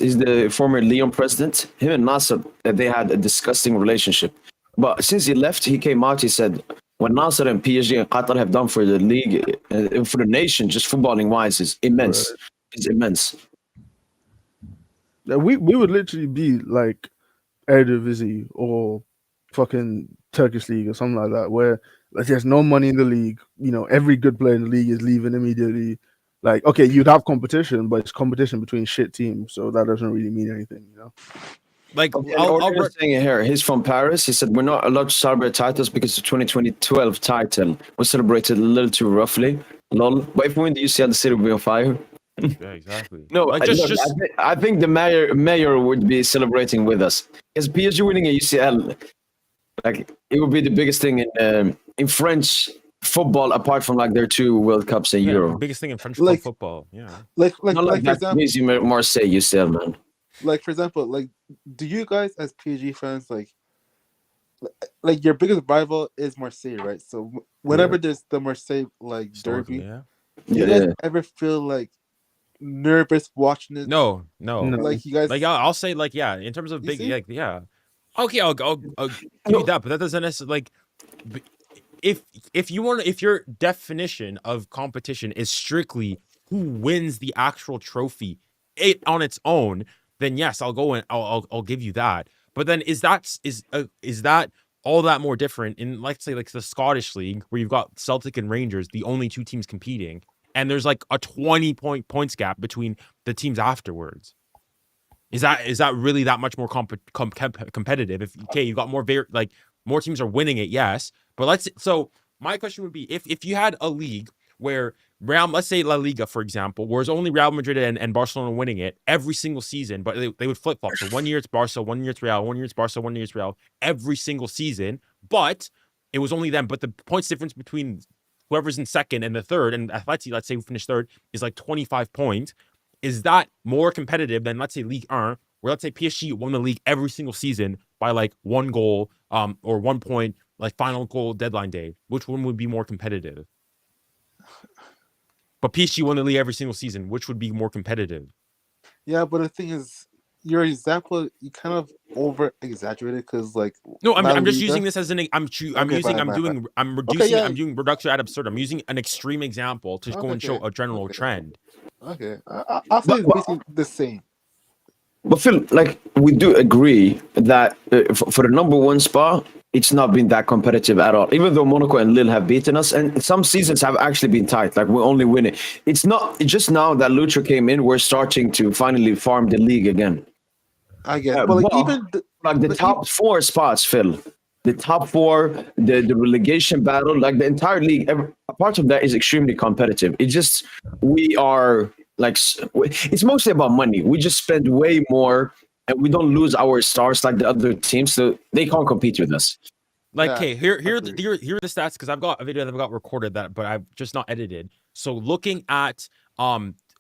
is the former Lyon president. Him and Nasser, they had a disgusting relationship. But since he left, he came out. He said, "What Nasser and PSG and Qatar have done for the league, for the nation, just footballing wise, is immense. Right. It's immense." we would literally be like Eredivisie or fucking Turkish league or something like that, where like there's no money in the league. You know, every good player in the league is leaving immediately. Like, okay, you'd have competition, but it's competition between shit teams, so that doesn't really mean anything, you know. Like, Okay, I'll saying it here. He's from Paris. He said we're not allowed to celebrate titles because the 2012 title was celebrated a little too roughly. Lol. But if we win the UCL, the city will be on fire. yeah, exactly. No, like I think the mayor would be celebrating with us because PSG winning a UCL, like it would be the biggest thing in French football apart from like their 2 World Cups a yeah, year. the biggest thing in French Like- football. Yeah. Like Not for like that example, crazy Marseille UCL, man. like for example, like do you guys as PSG fans like your biggest rival is Marseille, right? So whenever there's the Marseille like Historically, derby, yeah. do you guys ever feel like nervous watching it? No. Like you guys, Like I'll say like yeah, in terms of You big see? like yeah. Okay, I'll give you that, but that doesn't necessarily like if your definition of competition is strictly who wins the actual trophy on its own, then yes, I'll go and I'll give you that. But then is that all that more different in, let's say, like the Scottish League where you've got Celtic and Rangers, the only 2 teams competing, and there's like a 20-point gap between the teams afterwards? Is that really that much more competitive? If you've got more teams are winning it, yes. But so my question would be if you had a league where let's say La Liga, for example, where it's only Real Madrid and Barcelona winning it every single season, but they would flip flop. So 1 year it's Barca, 1 year it's Real, 1 year it's Barca, 1 year it's Real, every single season. But it was only them. But the points difference between whoever's in second and the third, and let's say we finish third, is like 25 points. Is that more competitive than, let's say, Ligue 1, where let's say PSG won the league every single season by like 1 goal or 1 point, like final goal deadline day? Which one would be more competitive? But PSG won the league every single season. Which would be more competitive? yeah. But the thing is, your example you kind of over exaggerated because like No, I'm La just Liga- using this as I'm doing reducing ad absurdum. I'm using an extreme example to go and show a general trend. Okay, I'll say it's basically the same. But Phil, like we do agree that for the number 1 spot, it's not been that competitive at all. Even though Monaco and Lille have beaten us, and some seasons have actually been tight. Like we only win it. It's just now that Lucha came in, we're starting to finally farm the league again. I guess, but like well, even the top 4 spots, Phil. The top 4, the relegation battle, like the entire league, a part of that is extremely competitive. It's just we are like it's mostly about money. We just spend way more, and we don't lose our stars like the other teams, so they can't compete with us. Like, Yeah, okay, here are the stats, because I've got a video that I've got recorded but I've just not edited. So looking at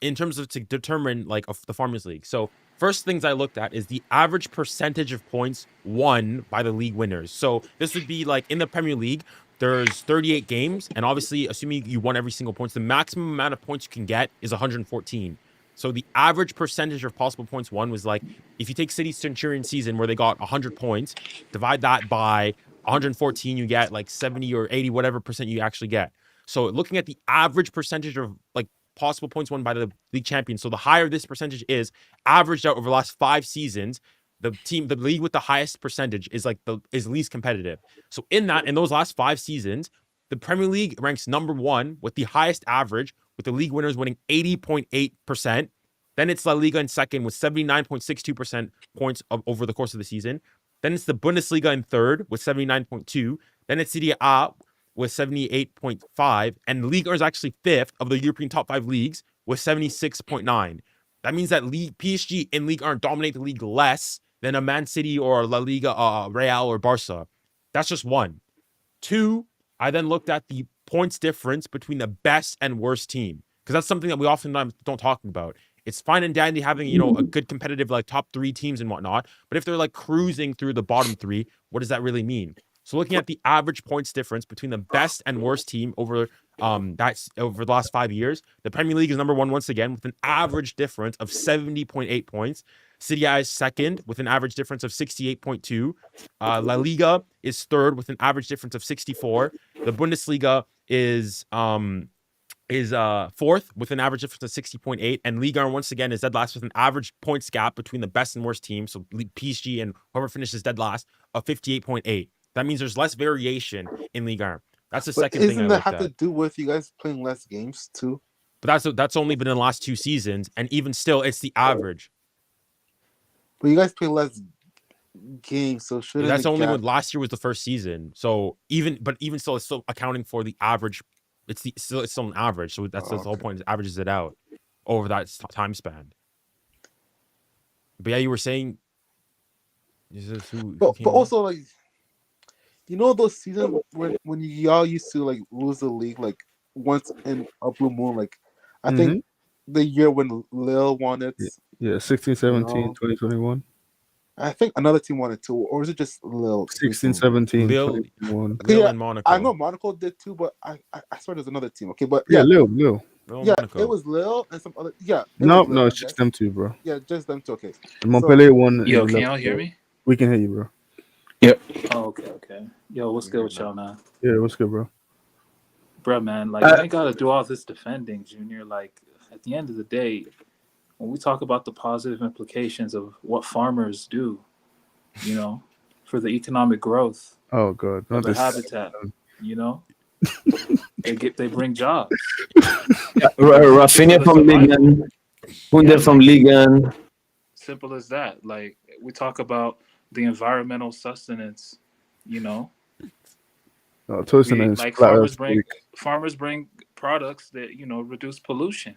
in terms of to determine like the Farmers League. So first things I looked at is the average percentage of points won by the league winners. So this would be like in the Premier League, there's 38 games, and obviously assuming you won every single points, the maximum amount of points you can get is 114. So the average percentage of possible points won was like, if you take City's Centurion season where they got 100 points, divide that by 114, you get like 70 or 80, whatever percent you actually get. So looking at the average percentage of like possible points won by the league champions, so the higher this percentage is, averaged out over the last 5 seasons, the league with the highest percentage is least competitive. So in those last 5 seasons, the Premier League ranks number 1 with the highest average, with the league winners winning 80.8%. Then it's La Liga in second with 79.62% points over the course of the season. Then it's the Bundesliga in third with 79.2. Then it's Serie A with 78.5. And Ligue 1 is actually fifth of the European top 5 leagues with 76.9. That means that PSG and Ligue 1 dominate the league less than a Man City or La Liga, Real or Barca. That's just 1. 2, I then looked at the points difference between the best and worst team, because that's something that we often don't talk about. It's fine and dandy having, you know, a good competitive like top 3 teams and whatnot. But if they're like cruising through the bottom 3, what does that really mean? So looking at the average points difference between the best and worst team over that's over the last 5 years, the Premier League is number 1 once again with an average difference of 70.8 points. Serie A is second with an average difference of 68.2. La Liga is third with an average difference of 64. The Bundesliga is fourth with an average difference of 60.8, and Ligue 1 once again is dead last with an average points gap between the best and worst teams, so PSG and whoever finishes dead last, of 58.8. That means there's less variation in Ligue 1. That's the second thing I Isn't that looked have at. to do with you guys playing less games too? But that's only been in the last 2 seasons, and even still, it's the average. But you guys play less games, so shouldn't That's the only gap- when last year was the first season. So even still, it's still accounting for the average. It's still an average. So that's the whole point. It averages it out over that time span. But yeah, you were saying. But also like, you know those seasons when y'all used to like lose the league like once in a blue moon, like I think the year when Lille won it. Yeah, 16, 17, No. 2021. I think another team won it too, or was it just Lille? 16, 17, Lille, 2021. Lille Yeah, and Monaco. I know Monaco did too, but I swear there's another team. Okay, but Yeah, yeah, Lille. Lille and yeah, Monaco. it was Lille and some other. Yeah, it No, was Lille, no, I it's just guess. them two, bro. Yeah, just them two. Okay, Montpellier won. Yo, in can 11. y'all hear me? We can hear you, bro. Oh, okay. Yo, what's good with y'all, man? Yeah, what's good, bro? Bro, man, like, you ain't got to do all this defending, Junior. Like, at the end of the day, when we talk about the positive implications of what farmers do, you know, for the economic growth Oh God, of not the this. habitat, you know, they bring jobs. Rafinha from Ligue 1, Kunde from Ligue 1. Simple as that. Like, we talk about the environmental sustenance, you know. No, Tosin We, is like flat farmers earth bring week. products that, you know, reduce pollution.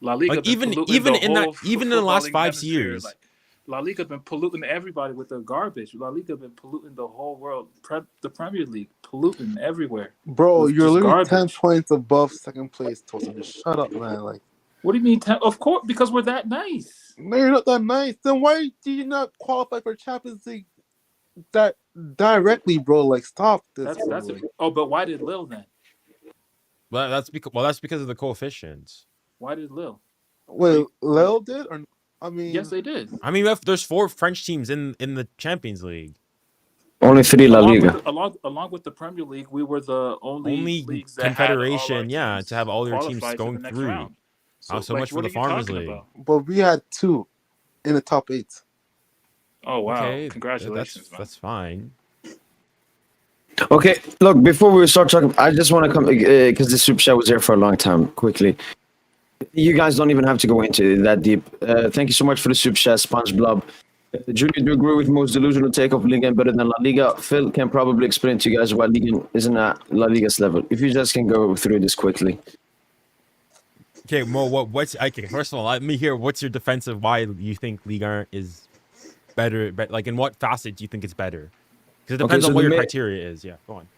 La Liga Like been even polluting in the whole in the last footballing 5 hemisphere. years. Like, La Liga been polluting everybody with their garbage. La Liga been polluting the whole world. The Premier League polluting everywhere. bro, With you're just literally garbage. 10 points above second place, Tosin. Just shut up, man. Like, What do you mean? Of course, because we're that nice. no, you're not that nice. Then why do you not qualify for Champions League that directly, bro? Like, stop this. That's bro. it. Oh, but why did Lille then? Well, that's because of the coefficients. Why did Lille? Wait, Lille did or I mean, Yes, they did. I mean, there's 4 French teams in the Champions League. Only 3 La Liga. Along with the Premier League, we were the only leagues that confederation, had all our teams to have all your teams qualify for going the next through. round. So much for what the are you Farmers talking League. about? but we had 2 in the top 8. Oh wow! Okay, Congratulations, man. that's fine. Okay, look, before we start talking, I just want to come, because the super chat was there for a long time, quickly. You guys don't even have to go into it that deep. Thank you so much for the super chat, SpongeBob. Junior, do you agree with most delusional take of Liga better than La Liga? Phil can probably explain to you guys why Liga isn't at La Liga's level. If you just can go through this quickly. Okay, Mo, what's okay? First of all, let me hear what's your defense of why you think Ligue 1 is better. But like, in what facet do you think it's better? Because it depends on what your criteria is. Yeah, go on.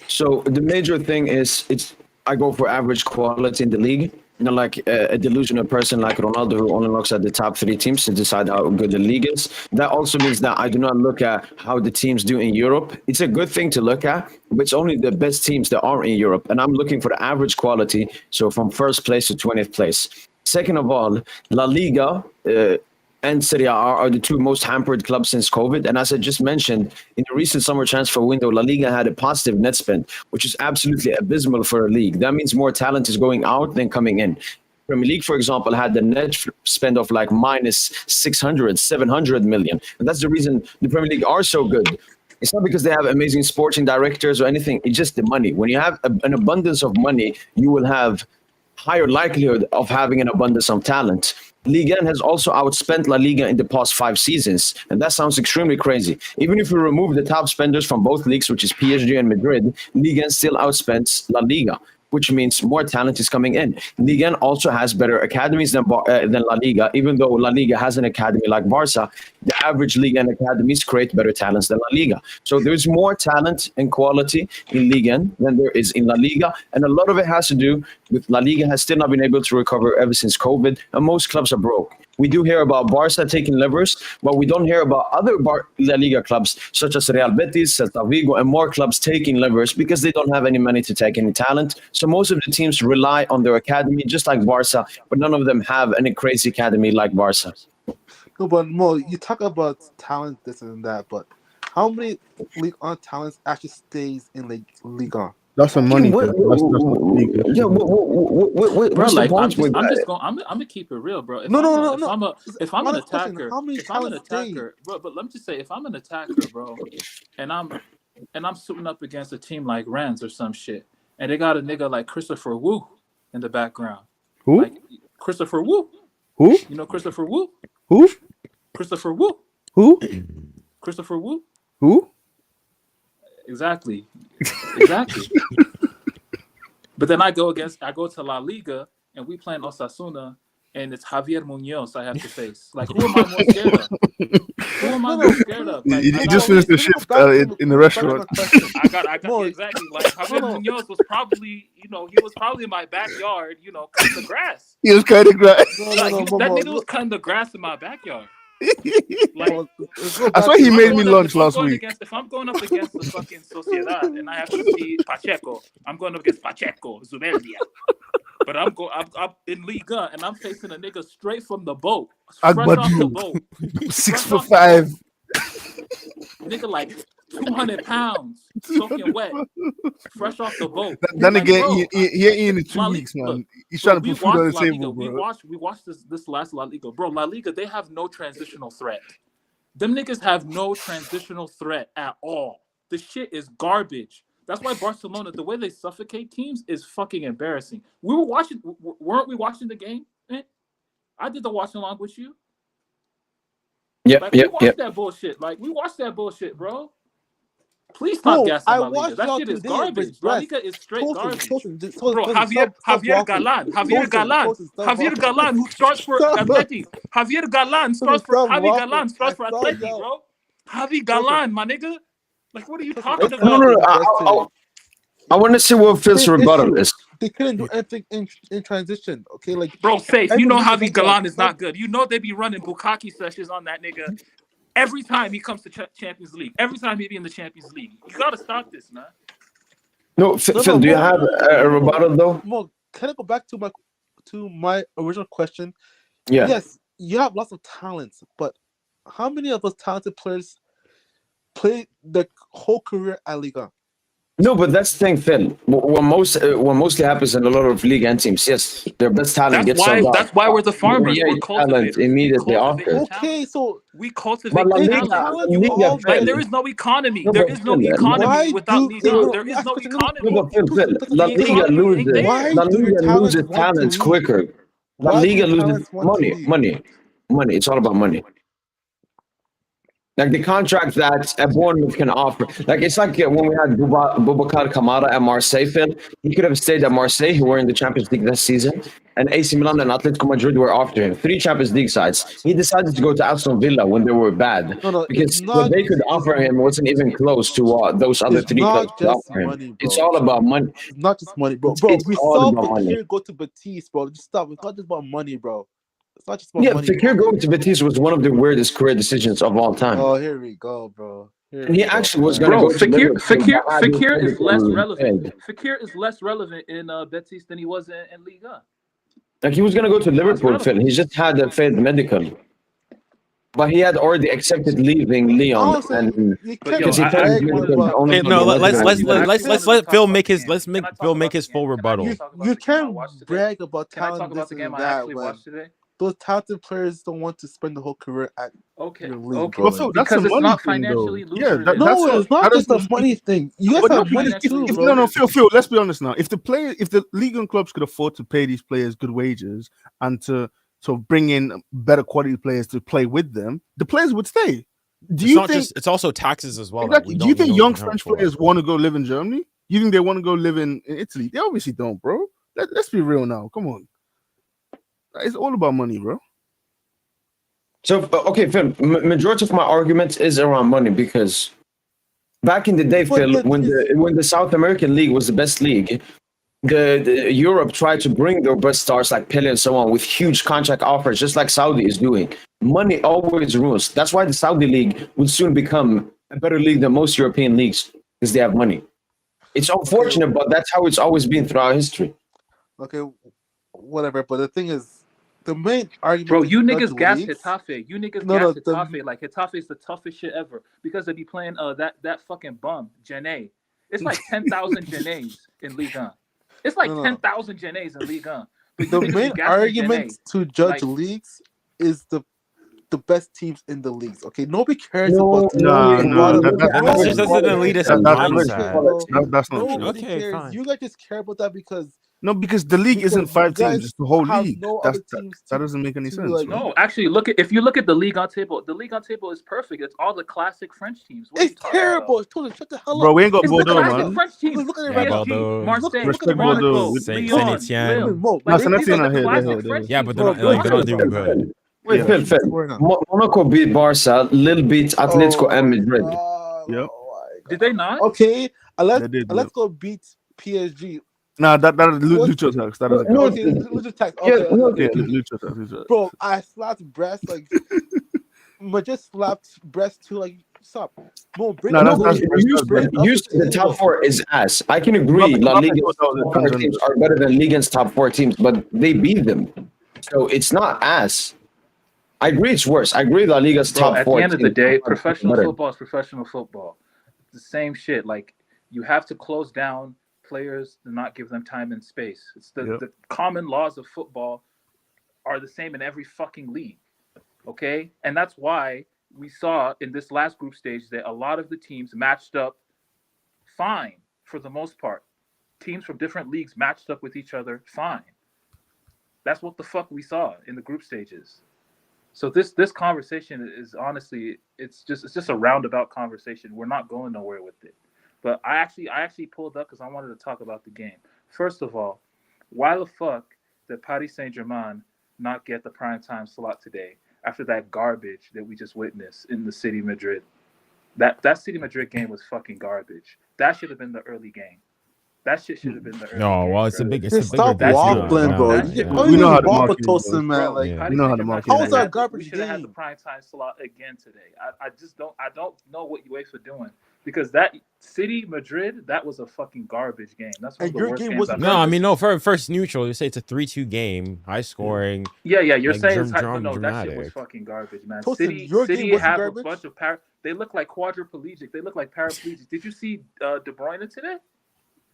So the major thing is I go for average quality in the league. You know, like a delusional person like Ronaldo who only looks at the top 3 teams to decide how good the league is. That also means that I do not look at how the teams do in Europe. It's a good thing to look at, but it's only the best teams that are in Europe. And I'm looking for the average quality, so from first place to 20th place. Second of all, La Liga and Serie A are the 2 most hampered clubs since COVID. And as I just mentioned, in the recent summer transfer window, La Liga had a positive net spend, which is absolutely abysmal for a league. That means more talent is going out than coming in. Premier League, for example, had the net spend of like minus 600, 700 million. And that's the reason the Premier League are so good. It's not because they have amazing sporting directors or anything. It's just the money. When you have an abundance of money, you will have higher likelihood of having an abundance of talent. Ligue 1 has also outspent La Liga in the past 5 seasons, and that sounds extremely crazy. Even if we remove the top spenders from both leagues, which is PSG and Madrid, Ligue 1 still outspends La Liga. which means more talent is coming in. Ligue 1 also has better academies than La Liga, even though La Liga has an academy like Barca. The average Ligue 1 academies create better talents than La Liga. So there's more talent and quality in Ligue 1 than there is in La Liga, and a lot of it has to do with La Liga has still not been able to recover ever since COVID, and most clubs are broke. We do hear about Barca taking levers, but we don't hear about other La Liga clubs such as Real Betis, Celta Vigo, and more clubs taking levers because they don't have any money to take any talent. So most of the teams rely on their academy, just like Barca, but none of them have any crazy academy like Barca. No, but Mo, you talk about talent, this and that, but how many League On talents actually stays in League On? That's some money. Bro, That's what's like, the point with I'm gonna keep it real, bro. If No. If I'm an Honest question, attacker, how many if I'm an talents stay? attacker, bro, but let me just say, if I'm an attacker, bro, and I'm suiting up against a team like Rennes or some shit, and they got a nigga like Christopher Wu in the background. Who? Like Christopher Wu. Who? You know Christopher Wu? Who? Christopher Wu. Who? Christopher Wu. Who? Exactly. But then I go to La Liga and we play in Osasuna and it's Javier Munoz I have to face. Like, who am I more scared of? Who am I more scared of? Like, You just finished the shift in the restaurant. I got Mo, exactly. Like, Javier Munoz was probably, he was probably in my backyard, cutting the grass. He was cutting grass. That nigga was cutting the grass in my backyard. Like, that's why he made me lunch last week. If I'm going up against the fucking Sociedad and I have to see Pacheco, I'm going up against Pacheco, Zubeldia. But I'm in Liga and I'm facing a nigga straight from the boat. Fresh off the boat. 6'5". Nigga like 200 pounds, soaking wet, fresh off the boat. Then like, again, bro, he ain't in 2 weeks, man. Look, He's trying to put food on the table, bro. We watched this last La Liga. Bro, La Liga, they have no transitional threat. Them niggas have no transitional threat at all. The shit is garbage. That's why Barcelona, the way they suffocate teams is fucking embarrassing. Weren't we watching the game? Man? I did the watch along with you. We watched that bullshit. Like, we watched that bullshit, bro. Please stop gassing La Liga. That shit is garbage. La Liga is straight garbage. Bro, Javier Galan, who starts for Atleti. Javier Galan starts for Atleti, bro. Javi Galan, my nigga. Like, what are you talking about? No. I want to see what Phil's rebuttal is. They couldn't do anything in transition. Okay, like, bro, Faith, you know Javi Galan is not good. You know they be running Bukkake sessions on that nigga every time he comes to Champions League. Every time he be in the Champions League. You gotta stop this, man. No, Phil, do you have a rebuttal though? Mo, can I go back to my original question? Yeah. Yes, you have lots of talents, but how many of those talented players play their whole career at Liga? No, but that's the thing, Phil. What mostly happens in a lot of League and teams, yes, their best talent gets sold out. That's why we're the farmers. We're talent immediately after. Okay, so we cultivate talent. Like, there is no economy. There is no economy without Liga. There is no economy. La Liga loses talents quicker. La Liga loses money. It's all about money. Like the contract that Bournemouth can offer. Like, it's like when we had Boubacar Kamara at Marseille, Phil. He could have stayed at Marseille, who were in the Champions League this season. And AC Milan and Atletico Madrid were after him. 3 Champions League sides. He decided to go to Aston Villa when they were bad. Because what they could offer him wasn't even close to those other 3 clubs could offer him. Money, it's all about money. It's not just money, bro. We saw Fekir go to Betis, bro. Just stop. It's not just about money, bro. It's not just about money. Fekir going to Betis was one of the weirdest career decisions of all time. Oh, here we go, bro. And he actually was going to go to Fekir is less relevant. Fekir is less relevant in Betis than he was in Liga. Like, he was going to go to Liverpool, Phil. He just had a failed medical. But he had already accepted leaving Lyon. Let's let Phil make his full rebuttal. You can't brag about talent. Can I talk about the game I actually watched today? Those talented players don't want to spend the whole career at okay. Well, Phil, that's because a money not thing, financially though. Yeah, it's not just a money thing. You guys have money too, bro. No, Phil. Let's be honest now. If the league and clubs could afford to pay these players good wages and to bring in better quality players to play with them, the players would stay. Do you think it's also taxes as well? Exactly. Do you think young French players want to go live in Germany? You think they want to go live in Italy? They obviously don't, bro. Let's be real now. Come on. It's all about money, bro. So, okay, Phil, majority of my arguments is around money because back in the day, But Phil, the when thing is- the South American League was the best league, the Europe tried to bring their best stars like Pele and so on with huge contract offers, just like Saudi is doing. Money always rules. That's why the Saudi League would soon become a better league than most European leagues because they have money. It's unfortunate, but that's how it's always been throughout history. Okay, whatever. But the thing is, the main argument. Bro, you about niggas the gas leagues- Hitafe. You niggas No, gas the- Hitafe. Like Hitafe is the toughest shit ever because they be playing that fucking bum Jene. It's like 10,000 Jenes in Ligue 1. It's like No. 10,000 Jenes in Ligue 1. But you The niggas be main gassing argument Jene. to judge Like- leagues is the best teams in the leagues. Okay, nobody cares No, about no, no, that- That's no, just an elitist that- mindset. That's not true. Nobody Okay, cares. fine. You guys just care about that because No, because the league isn't Because 5 you guys teams; it's the whole have league. no That's, other that, teams that to- doesn't make any to, sense. like, bro. No, actually, if you look at the Ligue 1 table, the Ligue 1 table is perfect. It's all the classic French teams. What are you it's talking terrible. about? Totally shut the hell Bro, up. we ain't got It's the Bordeaux, classic man. French teams. Look at it Yeah, right now. PSG, Bordeaux. Marseille, Respect Monaco, Bordeaux. Saint Lyon, Etienne. Lille. Mo, No, Like, Saint these are Etienne the are here, classic they're here, French Yeah, teams, but bro. they're not Monaco- doing good. Wait, Yeah. Phil, Swear now. Monaco beat Barca, Lille beat Atletico and Madrid. Yep. Oh my God. Did they not? Okay, let's They did, let's go beat PSG. Nah, that is What- Lucho tax. That is a No, Okay, let's just text. Yeah, Okay, no, okay. yeah, Lucho tax. Lucho tax. Bro, I slapped Brest like Madrid slapped Brest too. Like, stop. Mo, bring No, up that's- the- that's- you bring said, up you the said the top table. 4 is ass. I can agree La Nothing- Liga's nothing- top 4 teams are better than Liga's top 4 teams, but they beat them. So it's not ass. I agree it's worse. I agree La Liga's Bro, top at 4 the end of the teams day, are professional better. football is professional football. It's the same shit. Like, you have to close down players to not give them time and space. It's the common laws of football are the same in every fucking league. Okay? And that's why we saw in this last group stage that a lot of the teams matched up fine for the most part. Teams from different leagues matched up with each other fine. That's what the fuck we saw in the group stages. So this conversation is honestly, it's just a roundabout conversation. We're not going nowhere with it. But I actually pulled up because I wanted to talk about the game. First of all, why the fuck did Paris Saint Germain not get the primetime slot today after that garbage that we just witnessed in the City Madrid? That City Madrid game was fucking garbage. That should have been the early game. That shit should have been the early No, game. well, it's a bro. big. It's Just a bigger. stop That's waffling, not- bro. that's You not- know We know how to waffle market it, toasting, bro. man. Bro, Like, Yeah. Paris We know how to Saint-Germain market should it. have How's that had- garbage We should have had the game? primetime slot again today. I just don't know what UEFA doing because that City Madrid, that was a fucking garbage game. That's one And of the your worst game games wasn't I've No, I ever mean seen. no. For first neutral, you say it's a 3-2 game, high scoring. Yeah, you're like, saying it's drum- no, that shit was dramatic. fucking garbage, man. Toasted, City your game wasn't have garbage? a bunch of they look like quadriplegic. They look like paraplegic. Did you see De Bruyne today?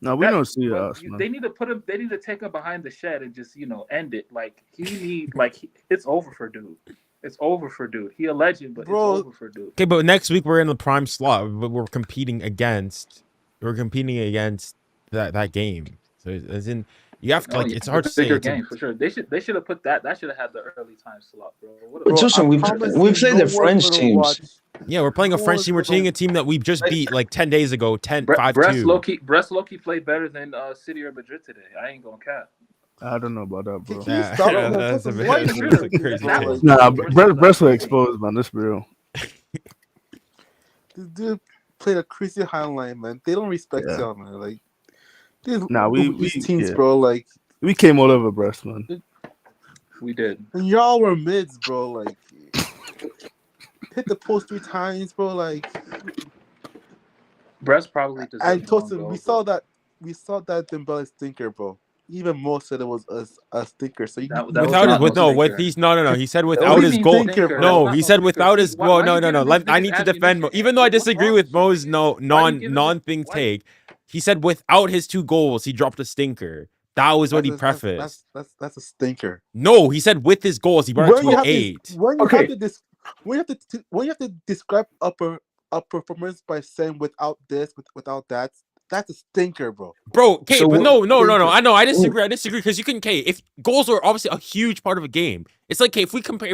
No, we That- don't see bro, us, man. They need to put him. They need to take him behind the shed and just end it. Like it's over for dude. It's over for dude. He a legend, but Bro. it's over for dude. Okay, but next week we're in the prime slot, but we're competing against. that game. So as in, you have to Oh, like. yeah, It's hard to a say. bigger It's a- game for sure. They should have put that. That should have had the early time slot, bro. What But a, Justin, I we've promise played you, the no French one's gonna teams. watch. Yeah, we're playing a No French one's team. We're gonna- playing a team that we just beat like 10 days ago. 5-2. Brest Loki played better than City or Madrid today. I ain't gonna cap. I don't know about that, bro. Can you Yeah, stop? yeah, Mo? that's a Toasted, bit- why you that's doing a this, crazy bro? take. Like, Nah, Brest were exposed, man. That's real. This dude played a crazy highline, man. They don't respect Yeah. y'all, man. Like, these, Nah, these teams, yeah. bro. Like, We came all over Brest, man. We did. and y'all were mids, bro. Like, hit the post 3 times, bro. Like, Brest probably deserved and one Toasted, goal, we but saw that Dembélé stinker, bro. Even more said it was a stinker. So you That was Without not his, with no no, with stinker. he's no. He said What without do you his mean goal. stinker? No, That's he not said no without stinker. his. Why Well, you no. giving these I niggas need to defend. ammunition? Even though I What's disagree wrong with with you Mo's niggas? no Why you giving non-thing why- take, he said without his 2 goals, he dropped a stinker. That was what he prefaced. That's a stinker. No, he said with his goals, he brought it to an 8. When you Okay. have to when you have to describe a performance by saying without this, without that, that's a stinker, bro. Bro, okay, So but what- no. Stinker. I know. I disagree because you can. Okay, if goals are obviously a huge part of a game, it's like, okay, if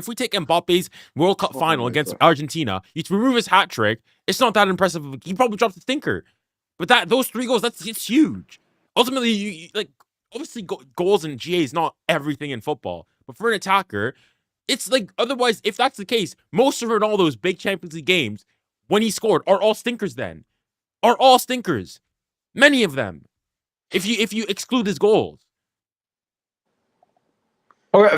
we take Mbappe's World Cup Oh final my against God. Argentina, you remove his hat trick. It's not that impressive. He probably dropped a stinker. But those 3 goals, it's huge. Ultimately, you like obviously goals in GA is not everything in football, but for an attacker, it's like otherwise. If that's the case, most of Ronaldo's big Champions League games when he scored are all stinkers. Then are all stinkers. Many of them, if you exclude his goals. Or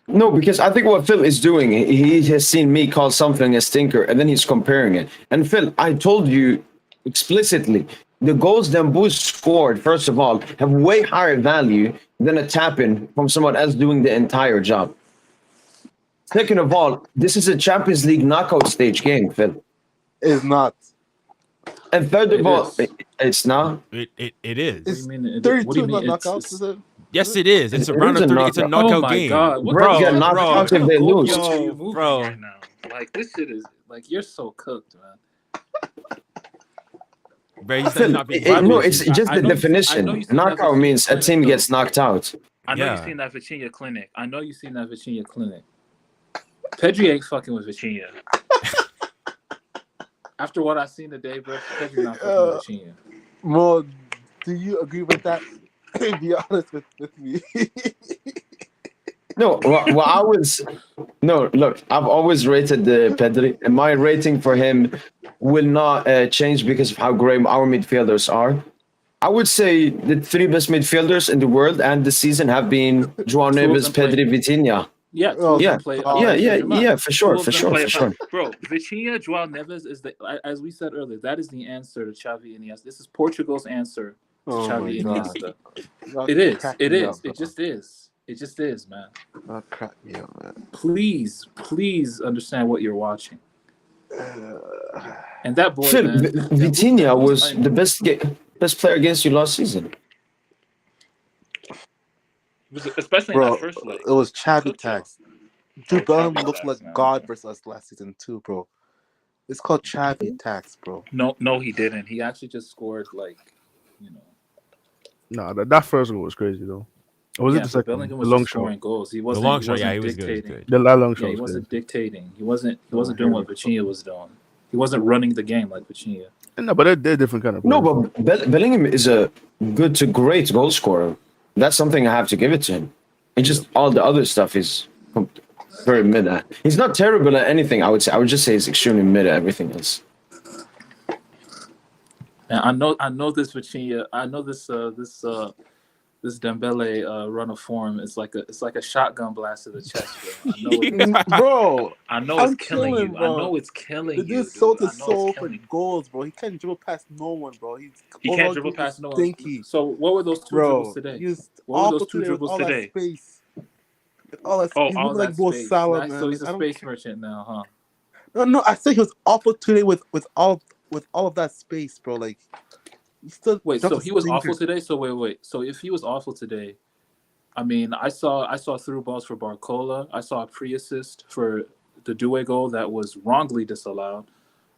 no, because I think what Phil is doing, he has seen me call something a stinker, and then he's comparing it. And Phil, I told you explicitly, the goals Dembélé scored, first of all, have way higher value than a tap-in from someone else doing the entire job. Second of all, this is a Champions League knockout stage game, Phil. It's not. And third of It all, is. it's not. It is. What do you It's mean? 32 What do you not mean? knockouts, is it? Yes, it is. It's It a round is of a 30. It's a knockout. Oh knockout my game. god! What Brest the get fuck? knocked bro, out What kind if of they lose. goalposts are you moving Bro. right now? Like this shit is like you're so cooked, man. Bro, he's Phil, not being no, biased. it's just I the know you definition. seen that Knockout Virginia means a clinic, team though. gets knocked out. I know Yeah. you seen that Virginia clinic. I know you seen that Virginia clinic. Pedri ain't fucking with Virginia. After what I seen today, bro, Pedri not fucking with Virginia. Mo, do you agree with that? Be honest with me. No, look, I've always rated the Pedri, and my rating for him will not change because of how great our midfielders are. I would say the 3 best midfielders in the world and the season have been João Two of Neves, them play- Pedri, Vitinha. Yeah, two Oh, of Yeah, them play. God. Paris Saint Germain. yeah, for sure, Two of for them sure, play for sure. Bro, Vitinha, João Neves is as we said earlier. That is the answer to Xavi Iniesta. This is Portugal's answer to Oh my Xavi God. Iniesta. Not It is. crack It me is. up, It bro. just is. It just is, man. Not crack me up, man. Please understand what you're watching. And that boy, Phil, man, Vitinha who's was playing- the best player against you last season. especially Bro, in that first leg. it was Chavi Cooked y'all. tax. Jude Bellingham Chavi looked tax, like man. God versus us last season too, bro. It's called Chavi tax, bro. No, he didn't. He actually just scored No, that first goal was crazy though. Or was it the but second? Bellingham The was long just shot. scoring goals. He The wasn't. long he shot, wasn't yeah, he was good. He was dictating. good. That long shot Yeah, he was wasn't crazy. dictating. He wasn't here doing we what go. Vitinha was doing. He wasn't running the game like Vitinha. No, but they're different kind of players. No, but Bellingham is a good to great goal scorer. That's something I have to give it to him. It's just all the other stuff is very mid. He's not terrible at anything, I would say. I would just say he's extremely mid at everything else. And I know this Vitinha. I know this Dembele run of form is like a shotgun blast to the chest, bro. Bro, I know I'm it's killing chilling, you. bro. I know it's killing the you, dude dude. sold I his know soul it's for killing you. goals, bro. He can't dribble past no one, bro. He overall can't dribble game past is no one. stinky. So what were those two Bro, dribbles today? he's What were awful those two today with dribbles all today? that space. With all that, Oh, he's all moving that like Mo space. Salah, So man. he's a Like, I don't space care. merchant now, huh? No, I said he was awful today with all of that space, bro. Like, he still Wait, dropped so a he was stinker. awful today? So wait. So if he was awful today, I mean, I saw through balls for Barcola. I saw a pre-assist for the Doué goal that was wrongly disallowed.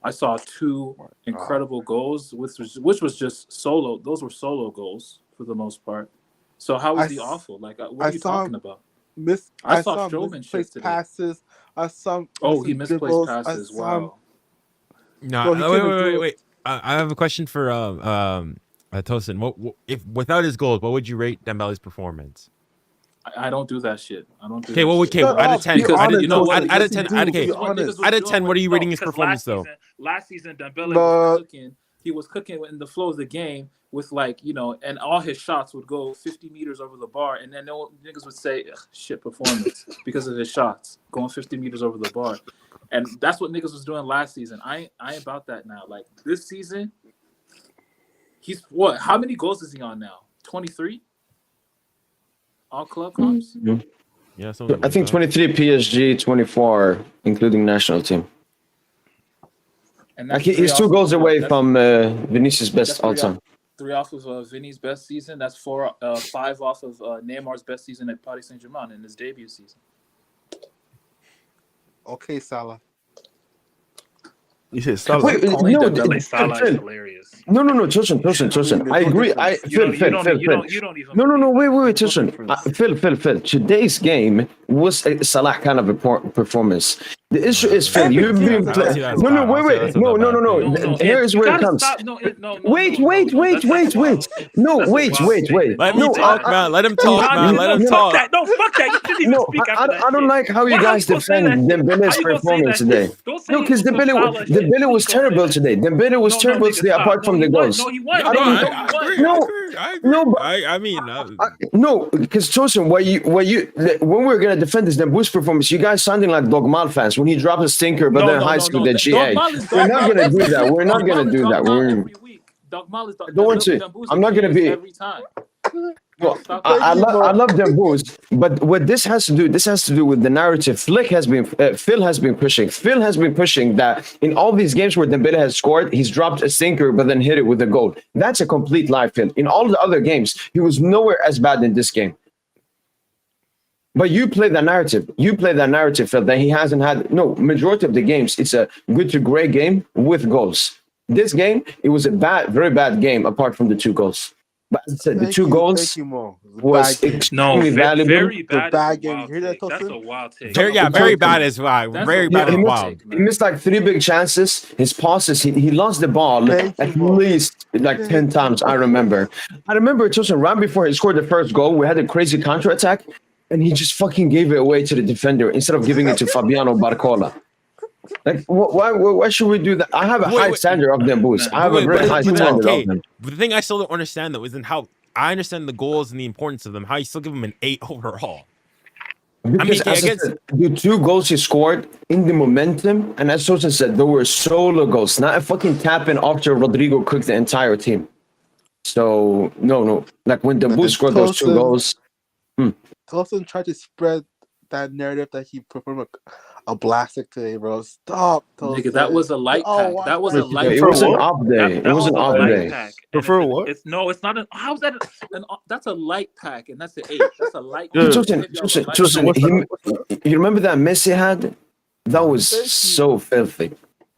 I saw two incredible goals, which was just solo. Those were solo goals for the most part. So how is he awful? Like, what are you talking about? I saw Stroman shit misplaced today. passes. I saw He misplaced dribbles. passes. I saw him. Wow. No, Bro, he couldn't do it. wait. I have a question for Tosin. What if without his goals, what would you rate Dembele's performance? I don't do that shit. I don't do Okay, that well, shit. okay, Shut out up, of 10. be honest, you know what? Out of Yes, 10, you do. okay. Be Because what niggas honest. was Out of doing 10, what are you rating his 'cause performance, though? Last season, Dembele But- was cooking. He was cooking in the flow of the game with and all his shots would go 50 meters over the bar, and then niggas would say, shit performance because of his shots going 50 meters over the bar. And that's what niggas was doing last season. I ain't about that now. Like, this season, he's what? How many goals is he on now? 23? All club comps? Yeah, something I like think that. 23 PSG, 24 including national team. And Like that's he's three 2 off goals of what? away That's- from Vinicius' that's best all time. 3 off of Vinny's best season. That's 5 off of Neymar's best season at Paris Saint Germain in his debut season. Okay, Salah. You said Salah. Wait, Calling no, Dembele Salah Phil. is hilarious. No, Tilson. I agree. Phil. You don't even. No. believe that. Wait, Tilson. Phil. Today's game was a Salah kind of a performance. The issue is, Phil, Every you've team been has playing. that. No, wait. No. Here's where it comes. Wait. Wait. No, wait. Let me talk, man. Let him talk, man. Let him Fuck talk. that. No, fuck that. You shouldn't even No, speak I after that. don't like how you guys defend Dembele's performance today. No, because Dembele was terrible today. Dembele was terrible today, apart from the goals. No, he won. No, because Tosin, when we're gonna defend this Dembele's performance, you guys sounding like Dogmal fans when he dropped a stinker, but then high school the GA. We're not gonna do that. We're not gonna do that. Don't want to. I'm not gonna be. Every time. Well, I love Dembele, but what this has to do with the narrative. Phil has been pushing that in all these games where Dembele has scored, he's dropped a stinker but then hit it with a goal. That's a complete lie, Phil. In all the other games, he was nowhere as bad in this game. But you play that narrative. Phil, that he hasn't had. No, majority of the games, it's a good to great game with goals. This game, it was a very bad game apart from the 2 goals. But as I said, the 2 goals was extremely valuable. Very bad. Bad game. You hear that, That's Tosin? a wild take. Very bad as well. Very bad as wild. He missed like 3 big chances. His passes, he lost the ball at least like 10 times. I remember Tosin, right before he scored the first goal, we had a crazy counter attack, and he just fucking gave it away to the defender instead of giving it to Fabiano Barcola. Like, why should we do that? I have a high standard of them, Boost. I have a very high standard of them. But the thing I still don't understand, though, isn't how I understand the goals and the importance of them, how you still give them an 8 overall. Because I said, the 2 goals he scored in the momentum, and as Sosa said, they were solo goals, not a fucking tap-in after Rodrigo cooked the entire team. So, no. Like, when Dembele scored those 2 goals... Tosin tried to spread that narrative that he performed a blastic today, bro. Stop, Tosin. Nigga, that was a light pack. That was a light pack. It was an off day. It was an off day. Prefer what? It's not an. How's that? That's a light pack, and that's an 8. That's a light. Tosin, you remember that Messi had? That was so filthy.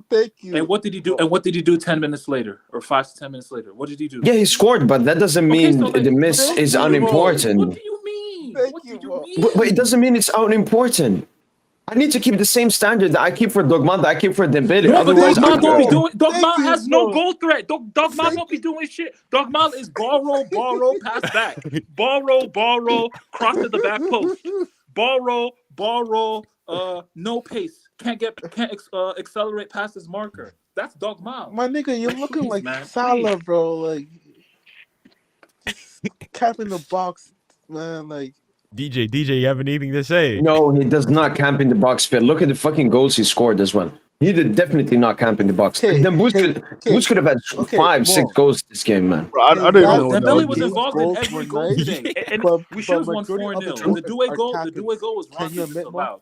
Thank you. And what did he do? And what did he do 10 minutes later, or 5 to 10 minutes later? What did he do? Yeah, he scored, but that doesn't mean the miss is unimportant. What do you mean? But it doesn't mean it's unimportant. I need to keep the same standard that I keep for Dogman, that I keep for Dembele. No, but Otherwise, Dogman has no goal threat. Dogman don't be doing shit. Dogman is ball roll, pass back. Ball roll, cross to the back post. Ball roll, no pace. Can't accelerate past his marker. That's Dogman. My nigga, you're looking like man, Salah, bro. Like, cap in the box, man. Like, DJ, you have anything to say? No, he does not camp in the box, Phil. Look at the fucking goals he scored as well. He did definitely not camp in the box. Then Boost could have had 5-6 goals this game, man. Bro, I don't even know. Dembele was involved in every goal today. And we should have won 4-0. The Doué goal was wrong. Allowed.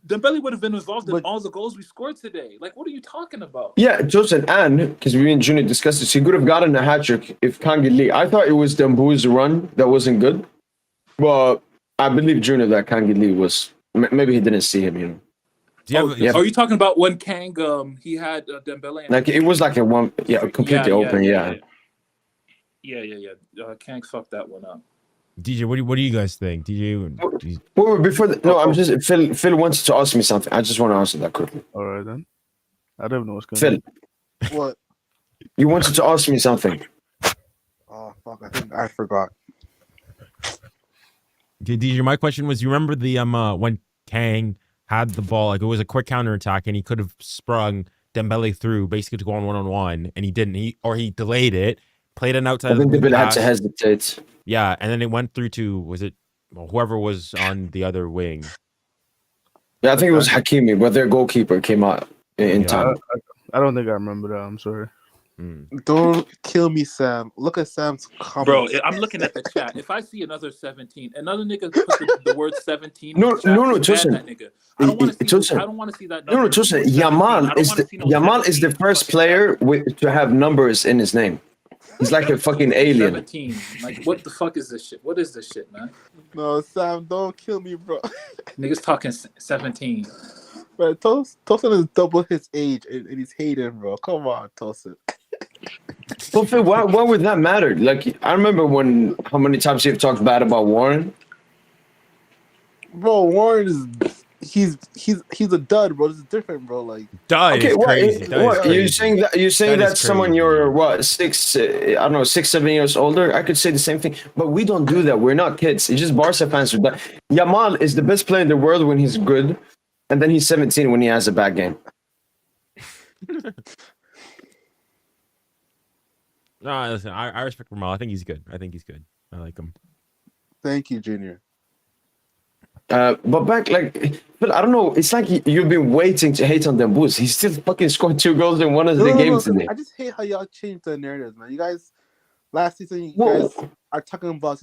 Dembele would have been involved in all the goals we scored today. Like, what are you talking about? Yeah, Joseph, and because we and Junior discussed this, he could have gotten a hat trick if Kangili. I thought it was Dembele's run that wasn't good, but I believe Junior that Kangili was. Maybe he didn't see him, you know. Are you talking about when Kang he had Dembele? Like it was like a one, completely open, Yeah. Kang fucked that one up. DJ, what do you guys think? DJ, Well, before I'm just Phil wanted to ask me something. I just want to answer that quickly. All right then. I don't know what's going on. Phil, what? You wanted to ask me something. Oh fuck! I think I forgot. Okay, DJ, my question was: you remember the when Kang had the ball, like it was a quick counterattack, and he could have sprung Dembele through basically to go on 1-on-1, and he didn't. He delayed it, played an outside. I think Dembele had to hesitate. Yeah, and then it went through to whoever was on the other wing. Yeah, I think it was Hakimi, but their goalkeeper came out in time. I don't think I remember that. I'm sorry. Don't kill me, Sam. Look at Sam's comments. Bro, I'm looking at the chat. If I see another 17, another nigga put the word 17. No, Tosin. I don't want to see that. No, Tosin. Yamal is the first player to have numbers in his name. He's like a fucking alien. 17. Like, what the fuck is this shit? What is this shit, man? No, Sam, don't kill me, bro. Niggas talking 17. But Tosin is double his age and he's hating, bro. Come on, Tosin. But Phil, why would that matter? Like, I remember how many times you've talked bad about Warren. Bro, Warren is he's a dud, bro. This is different, bro. Like, Dud Okay, is what? crazy. Dud is What crazy. you're saying that That is that's someone crazy. you're what 6? I don't know, 6, 7 years older. I could say the same thing, but we don't do that. We're not kids. It's just Barca fans are that. Yamal is the best player in the world when he's good, and then he's 17 when he has a bad game. No, listen, I respect Ramal. I think he's good. I I like him. thank you, Junior. But back, like, but I don't know. It's like you've been waiting to hate on Dembélé. He still fucking scored 2 goals in one of the games today. I just hate how y'all changed the narrative, man. You guys, last season, you Whoa. guys are talking about,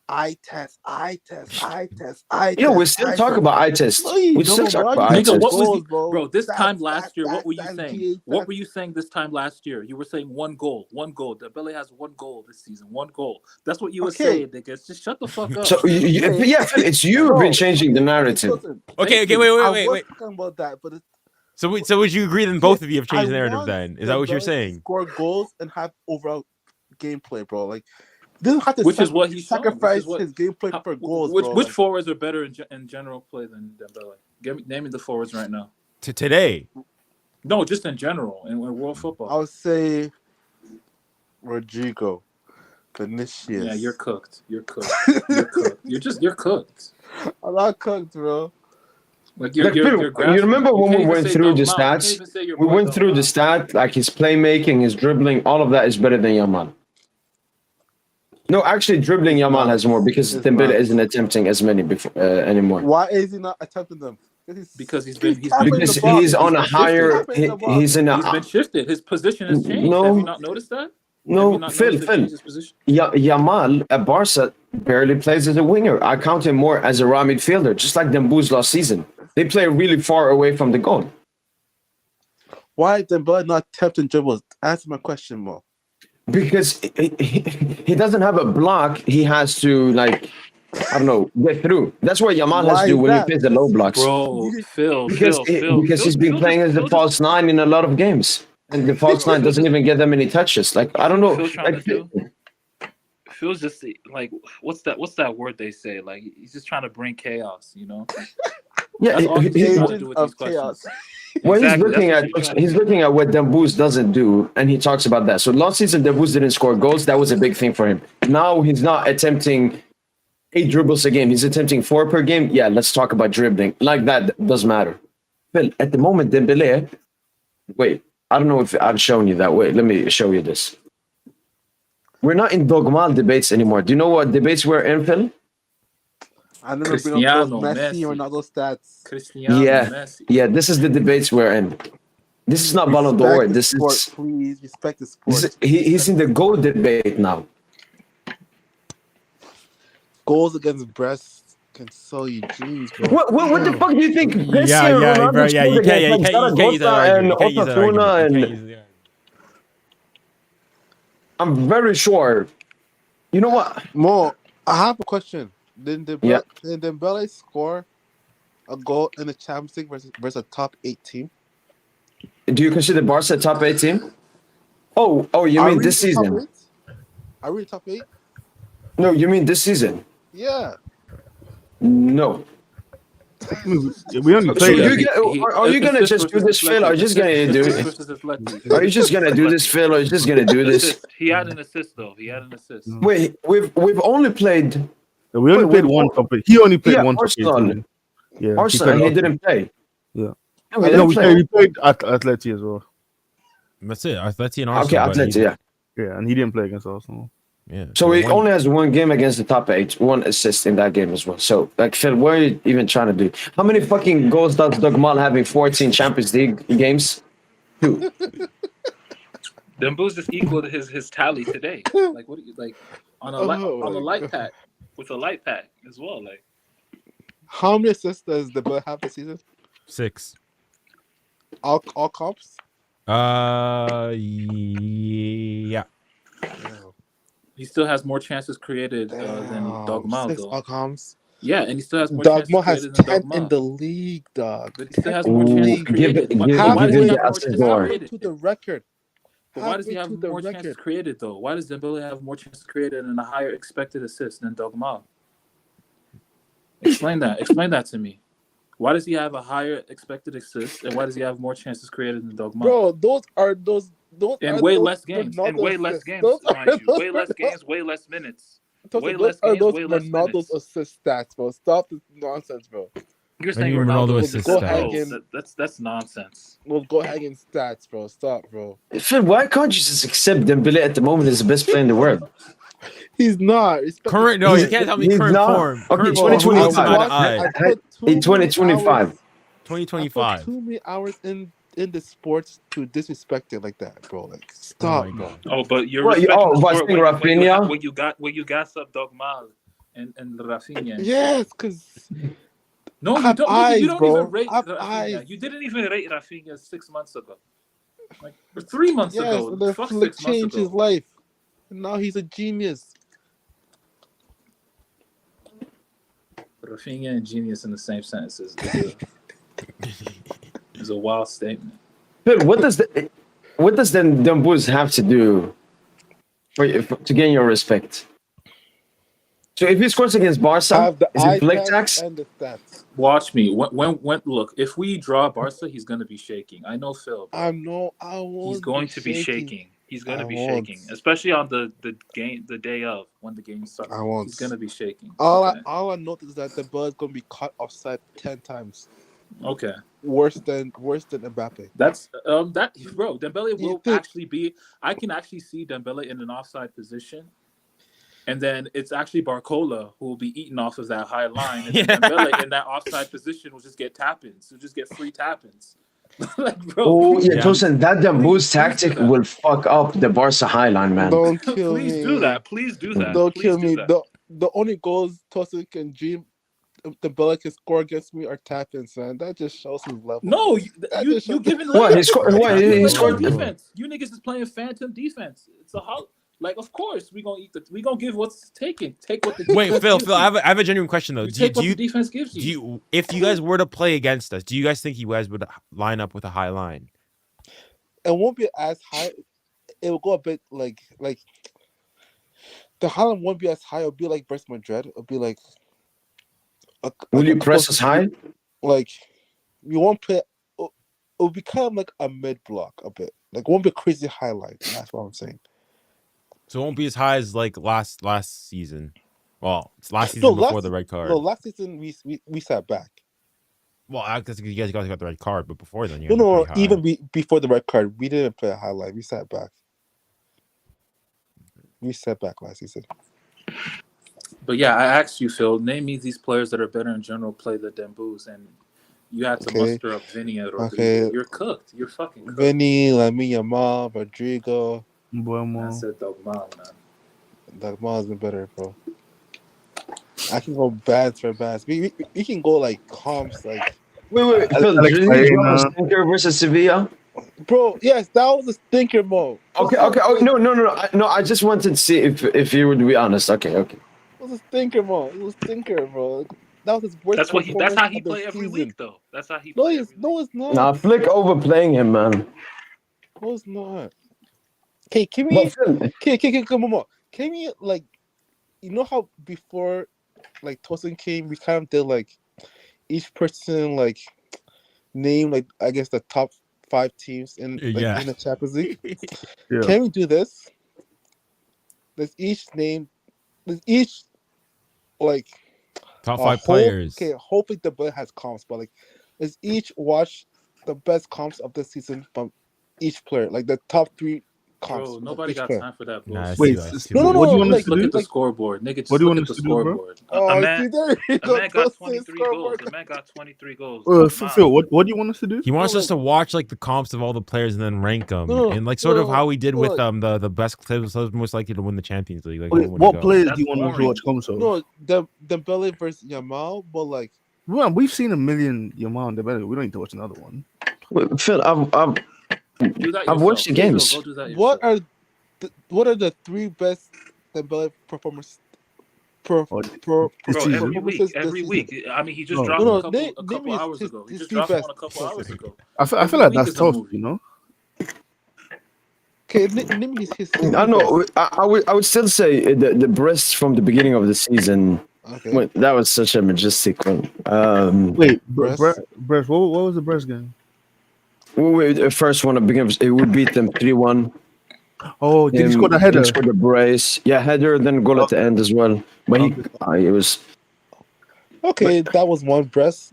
eye test. Yeah, we still talk about eye test. No, you We still don't, talk bro. about You eye Nigga, test. what was goals, you, bro. bro? This Stats, time last year, stats, what were you stats, saying? GA What stats. were you saying this time last year? You were saying 1 goal, 1 goal. Dembele has 1 goal this season, 1 goal. That's what you were Okay. saying, nigga. Just shut the fuck up. So yeah, Phil, it's you who've been changing the narrative. Listen, Okay, Thank wait, you. wait, I wait, was wait. talking about that, but it's, So would you agree that both of you have changed the I narrative want then? Is that what you're Dembele to saying? Score goals and have overall gameplay, bro. Like, he doesn't have to Which is what he's shown. sacrifice Which is what, his gameplay how- for goals, which bro. which Like, forwards are better in general play than Dembele? Name me the forwards right now. To today. No, just in general in world football. I would say Rodrigo, Vinicius. Yeah, you're cooked. You're cooked. You're cooked. You're cooked. I'm not cooked, bro. Like Like, you're Phil, you grasping. remember You when can't we even went say through the Dalmau. You can't stats? even say your We boy went through the Dalmau. stat, like his playmaking, his dribbling, all of that is better than Yamal. No, actually, dribbling It's Yamal not. has more because It's Dembele not. isn't attempting as many anymore. Why is he not attempting them? Because he's tapping Because the box. he's on a been shifted. higher. Tapping the box. He's in He's been a shifted. His position has changed. No. Have you not noticed that? Have you no. not Phil, noticed him change his position? Yamal at Barca barely plays as a winger. I count him more as a raw midfielder, just like Dembélé last season. They play really far away from the goal. Why Dembele not attempting dribbles? Answer my question, Mo. Because he doesn't have a block, he has to, like, I don't know, get through. That's what Yamal has Why to do is when that? he plays the low blocks. Bro, Phil, Because he's been playing as the false 9 in a lot of games, and the false 9 doesn't even get that many touches. Like, I don't know. Phil trying Like, to do. Phil's just like, what's that word they say? Like, he's just trying to bring chaos, you know? yeah, That's all he's trying to Agents do with of these questions. chaos. well, Exactly, that's what you're trying to he's do. looking at what Dembélé doesn't do, and he talks about that. So last season, Dembélé didn't score goals. That was a big thing for him. Now he's not attempting 8 dribbles a game. He's attempting 4 per game. Yeah, let's talk about dribbling. Like that doesn't matter. But at the moment, Dembélé. Wait, I don't know if I've shown you that. Wait, let me show you this. We're not in dogmal debates anymore. Do you know what debates we're in, Phil? I never bring up Cristiano, those Messi or Messi. Ronaldo stats. Cristiano, Yeah, Messi. yeah. This is the debates we're in. This is not Ballon d'Or. Respect the This sport, is please. Respect the sport. he's in the goal debate now. Goals against Brest can sell you dreams, bro. What the fuck do you think? Messi Yeah, and yeah, Ronaldo bro. Yeah, you scored can't against, like, use that Zaragoza and argument. You can't use that argument. Osasuna, You and can't use the argument. I'm very sure. You know what? Mo, I have a question. Did Yeah. Dembele score a goal in the Champions League versus a top 8 team? Do you consider Barca a top 8 team? Oh, you Are mean we this the top season? 8? Are we top 8? No, you mean this season? Yeah. No. We only So played. are you gonna just do this, Phil? Or just gonna do it? Are you just gonna do this, Phil? Or are you just gonna do this? He had an assist though. He had an assist. Wait, we've only played We only Wait, played wait, one what? top 8. He only played Yeah, one top 8 Arsenal. team. Yeah, Arsenal. played He didn't play. Yeah. No, he No, didn't play. we played Atleti as well. That's it. Atleti and Okay, Arsenal. but Atleti, he- yeah. Yeah, and he didn't play against Arsenal. Yeah. So he won. only has 1 game against the top 8, 1 assist in that game as well. So, like, Phil, what are you even trying to do? How many fucking goals does Dogmal have in 14 Champions League games? 2. Dembele's just equal to his tally today. Like what do you like on a light pack with a light pack as well. Like How many assists does Dembele have this season? 6. All comps? Yeah. he still has more chances created than Dogmal 6 though. all comps. Yeah, and he still has more chances Dogma has created than 10 in Dogma. the league, dog. But he still has 10 more in the chances league. created. Give Why him does he the have more assist chances bar. created? To the record. But why does he Halfway have to the more chances record. created though? Why does Dembele have more chances created and a higher expected assist than Dogma? Explain that. Explain that to me. Why does he have a higher expected assist and why does he have more chances created than Dogma? Bro, those And are way those less games. And Ronaldo way less assists. games, Those mind are you. those Way less Ronaldo- games, way less minutes. Way those less are games, those way less Ronaldo's minutes. assist stats, bro. Stop this nonsense, bro. You're What do saying you mean Ronaldo Ronaldo assist is stats? bro. That's nonsense. We'll go Hagen stats, bro. Stop, bro. Phil, why can't you just accept Dembele at the moment as the best player in the world? He's not. Respect Current? the No, you sport. can't tell me He's current not. form. Okay, Current Bro, form. Who looks him eye to watched- eye? I put too many 2025. hours- I put 2025. too many hours in the sports to disrespect it like that, bro. Like, Oh stop, my bro. god. Oh, but you're What, respecting the by sport saying Rafinha? when you gas up Dogma and Rafinha. And Yes, because no, I you have don't. eyes, you don't bro. even rate I have Rafinha. eyes. You didn't even rate Rafinha 6 months ago, like or 3 months yes, ago. and then Fuck Flick 6 months changed ago. his life. And now he's a genius. Rafinha and genius in the same sentence is a wild statement. Phil, what does then Dembele have to do to gain your respect? So if he scores against Barca, Have the is eye it Flick test tax? and the stats. Watch me. When look, if we draw Barca, he's gonna be shaking. I know Phil. Bro. I won't. He's going to be shaking. He's going to I be won't. shaking, especially on the day of when the game starts. I won't. He's going to be shaking. All Okay. I noticed is that the ball is gonna be caught offside 10 times. Okay. Worse than Mbappe. That's that bro. Dembele will Dude. actually be. I can actually see Dembele in an offside position, and then it's actually Barcola who will be eating off of that high line, and then Dembele in that offside position will just get tap-ins. He'll just get free tap-ins. Like, bro. Oh please, yeah, Tosin, that Dembele's tactic do that. will fuck up the Barca highline, man. Don't kill please me. do that. Please do that. Don't Please kill do me. that. The only goals Tosin can dream Dembele can score against me are tap-ins, man. That just shows his level. No, That you just shows- giving What, he layups. scored- what, You he play scored- phantom defense. You niggas is playing phantom defense. It's a like, of course we gonna give what's taken. Take what the Wait, defense Phil. gives Phil, you. I have a genuine question though. You Do take what you the defense gives do you. you if you guys were to play against us, do you guys think you guys would line up with a high line? It won't be as high. It will go a bit like the Holland won't be as high. It'll be like Brest Madrid. It'll be like. Will you press us high? Like, we won't play. It'll be kind of like a mid block a bit. Like, it won't be a crazy highlight. That's what I'm saying. So it won't be as high as like last season. Well, it's last season before the red card. No, last season we sat back. Well, I guess you guys got the red card, but before then, you No, guys were no, pretty high. even before the red card, we didn't play a highlight. We sat back. We sat back last season. But yeah, I asked you, Phil. Name me these players that are better in general. Play the Dembus, and you had to Okay. muster up Vinny and Rodrigo. Okay. You're cooked. You're fucking cooked. Vinny, Lamine Yamal, Rodrigo. I Bueno. said Dogma, man. Dagmar has been better, bro. I can go bad for bad. We can go like comps, like Wait, Phil, Alex did he drop a Baena. stinker versus Sevilla? bro. Yes, that was a stinker mode. Okay. Oh, no. I just wanted to see if you would be honest. Okay. It was a stinker mode. It was a stinker, bro. That was his worst. That's how he performance of the play every season. week, though. That's how he No, play it's every week. not. Nah, Flick overplaying him, man. No, it's not. Okay, can we? But Phil, Okay, come on. Can we like, you know how before, like Tosin came, we kind of did like, each person like, name like I guess the top 5 teams in in the Champions League. Yeah. Can we do this? Let's each like Top 5 hope- players. Okay, hopefully the boy has comps, but like let's each watch the best comps of the season from each player, like the top 3 comps. Bro, from nobody each got player. time for that Nah, bullshit. Wait, that's too no, much. no, what do you want us like, to Look do? at the like- scoreboard. Nigga, just What do you look want at us the to do, bro? scoreboard. Oh, a see, man, there you a go. man got Tosin 23 goals. scoreboard. A man got 23 goals. Phil, what do you want us to do? He wants No, us to watch like the comps of all the players and then rank them, No, and like sort of no, how we did with look. the best players most likely to win the Champions League. Like, Wait, when what go. players That's do you want us to boring. watch comps of? No, Dembele versus Yamal, but like, Man, we've seen a million Yamal and Dembele. We don't need to watch another one. wait, Phil, Do that I've watched the yourself. games. Go do that what yourself. are the 3 best Dembele performers per Or Bro, season? every performances week, this every season. week. I mean, he just No, dropped No, one no, a couple name hours his ago. He his just three dropped best one a couple hours performances. ago. I feel Every like week that's is a tough, movie. you know. Okay, name his I three don't best. know. I would still say the Brest from the beginning of the season. Okay, That was such a majestic one. Wait, Brest. Brest. What was the Brest game? The first one, we beat them 3-1. Oh, did he score the He header? scored a brace. Yeah, header, then goal at the end as well. But it was. Okay, that was one Brest.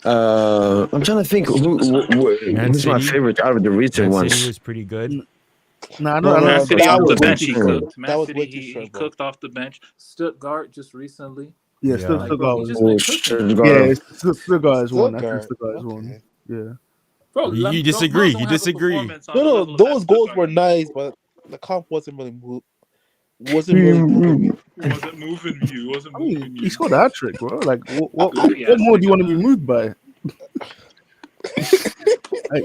I'm trying to think Man who's my City. favorite out of the recent Man ones. City was pretty good. Nah, I No, know. Man no, City that off was the way bench, too he short. cooked. Man That was City, way too he short, bro. cooked off the bench. Stuttgart just recently. Yeah, Yeah. Like, bro, he Stuttgart. just been cooking. Yeah, Stuttgart is one. I think Stuttgart. Stuttgart is one. Okay. Yeah. Bro, You Bro disagree. don't You have a disagree. performance on No, the no, level of that those goals Stuttgart were game. nice, but the comp wasn't really wasn't really moving me. Wasn't moving you. Wasn't I mean, moving he you. scored a hat trick, bro. Like, what Yeah, more do you want to speaking be moved by? Like,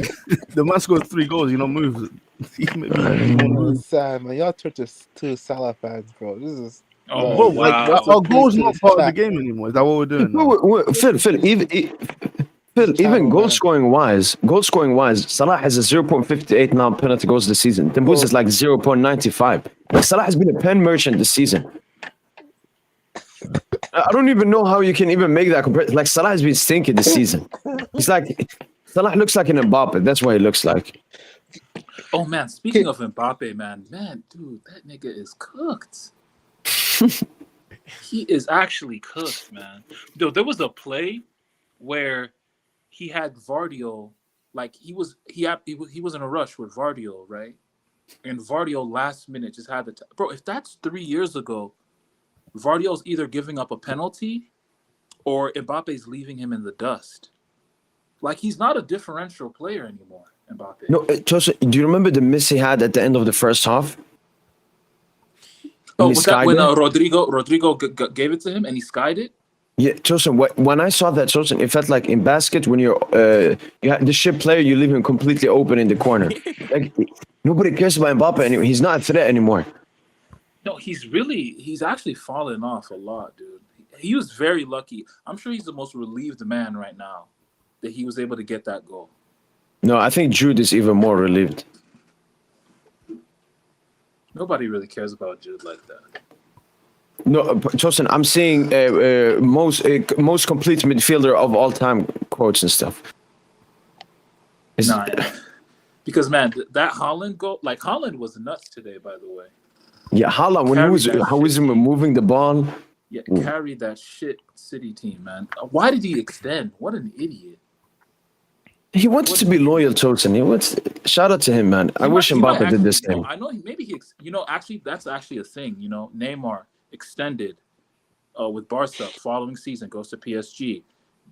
the man scored 3 goals. You know, moves. He made me like, Oh, sad, man. Y'all turned to Salah fans, bro. This is Oh, bro, like, Rest wow. in are peace goals to not this part of the chat. game anymore? Is that what we're doing now? Phil, even channel, goal man. scoring wise, Salah has a 0.58 now penalty goals this season. Dembélé is like 0.95. Like Salah has been a pen merchant this season. I don't even know how you can even make that comparison. Like Salah has been stinking this season. Salah looks like an Mbappe. That's what he looks like. Oh, man. Speaking of Mbappe, man, dude, that nigga is cooked. He is actually cooked, man. Dude, there was a play where he had Vardio, like he was in a rush with Vardio, right? And Vardio last minute just had bro. If that's 3 years ago, Vardio's either giving up a penalty or Mbappe's leaving him in the dust. Like he's not a differential player anymore, Mbappe. No, Jose, do you remember the miss he had at the end of the first half? Oh, was that when Rodrigo gave it to him and he skied it? Yeah, Chosen. When I saw that, Chosen, it felt like in basket when you had the ship player, you leave him completely open in the corner. Like nobody cares about Mbappe anymore. He's not a threat anymore. No, he's actually fallen off a lot, dude. He was very lucky. I'm sure he's the most relieved man right now that he was able to get that goal. No, I think Jude is even more relieved. Nobody really cares about Jude like that. No, Chosen, I'm seeing most complete midfielder of all time quotes and stuff. Nah, because man, that Haaland goal, like Haaland was nuts today, by the way. Yeah, Haaland, when how is he moving the ball? Yeah, carried that shit City team, man. Why did he extend? What an idiot. He wanted to be loyal, Chosen. Shout out to him, man. I wish Mbappe did the same. I know actually that's actually a thing. Neymar extended with Barca following season, goes to PSG.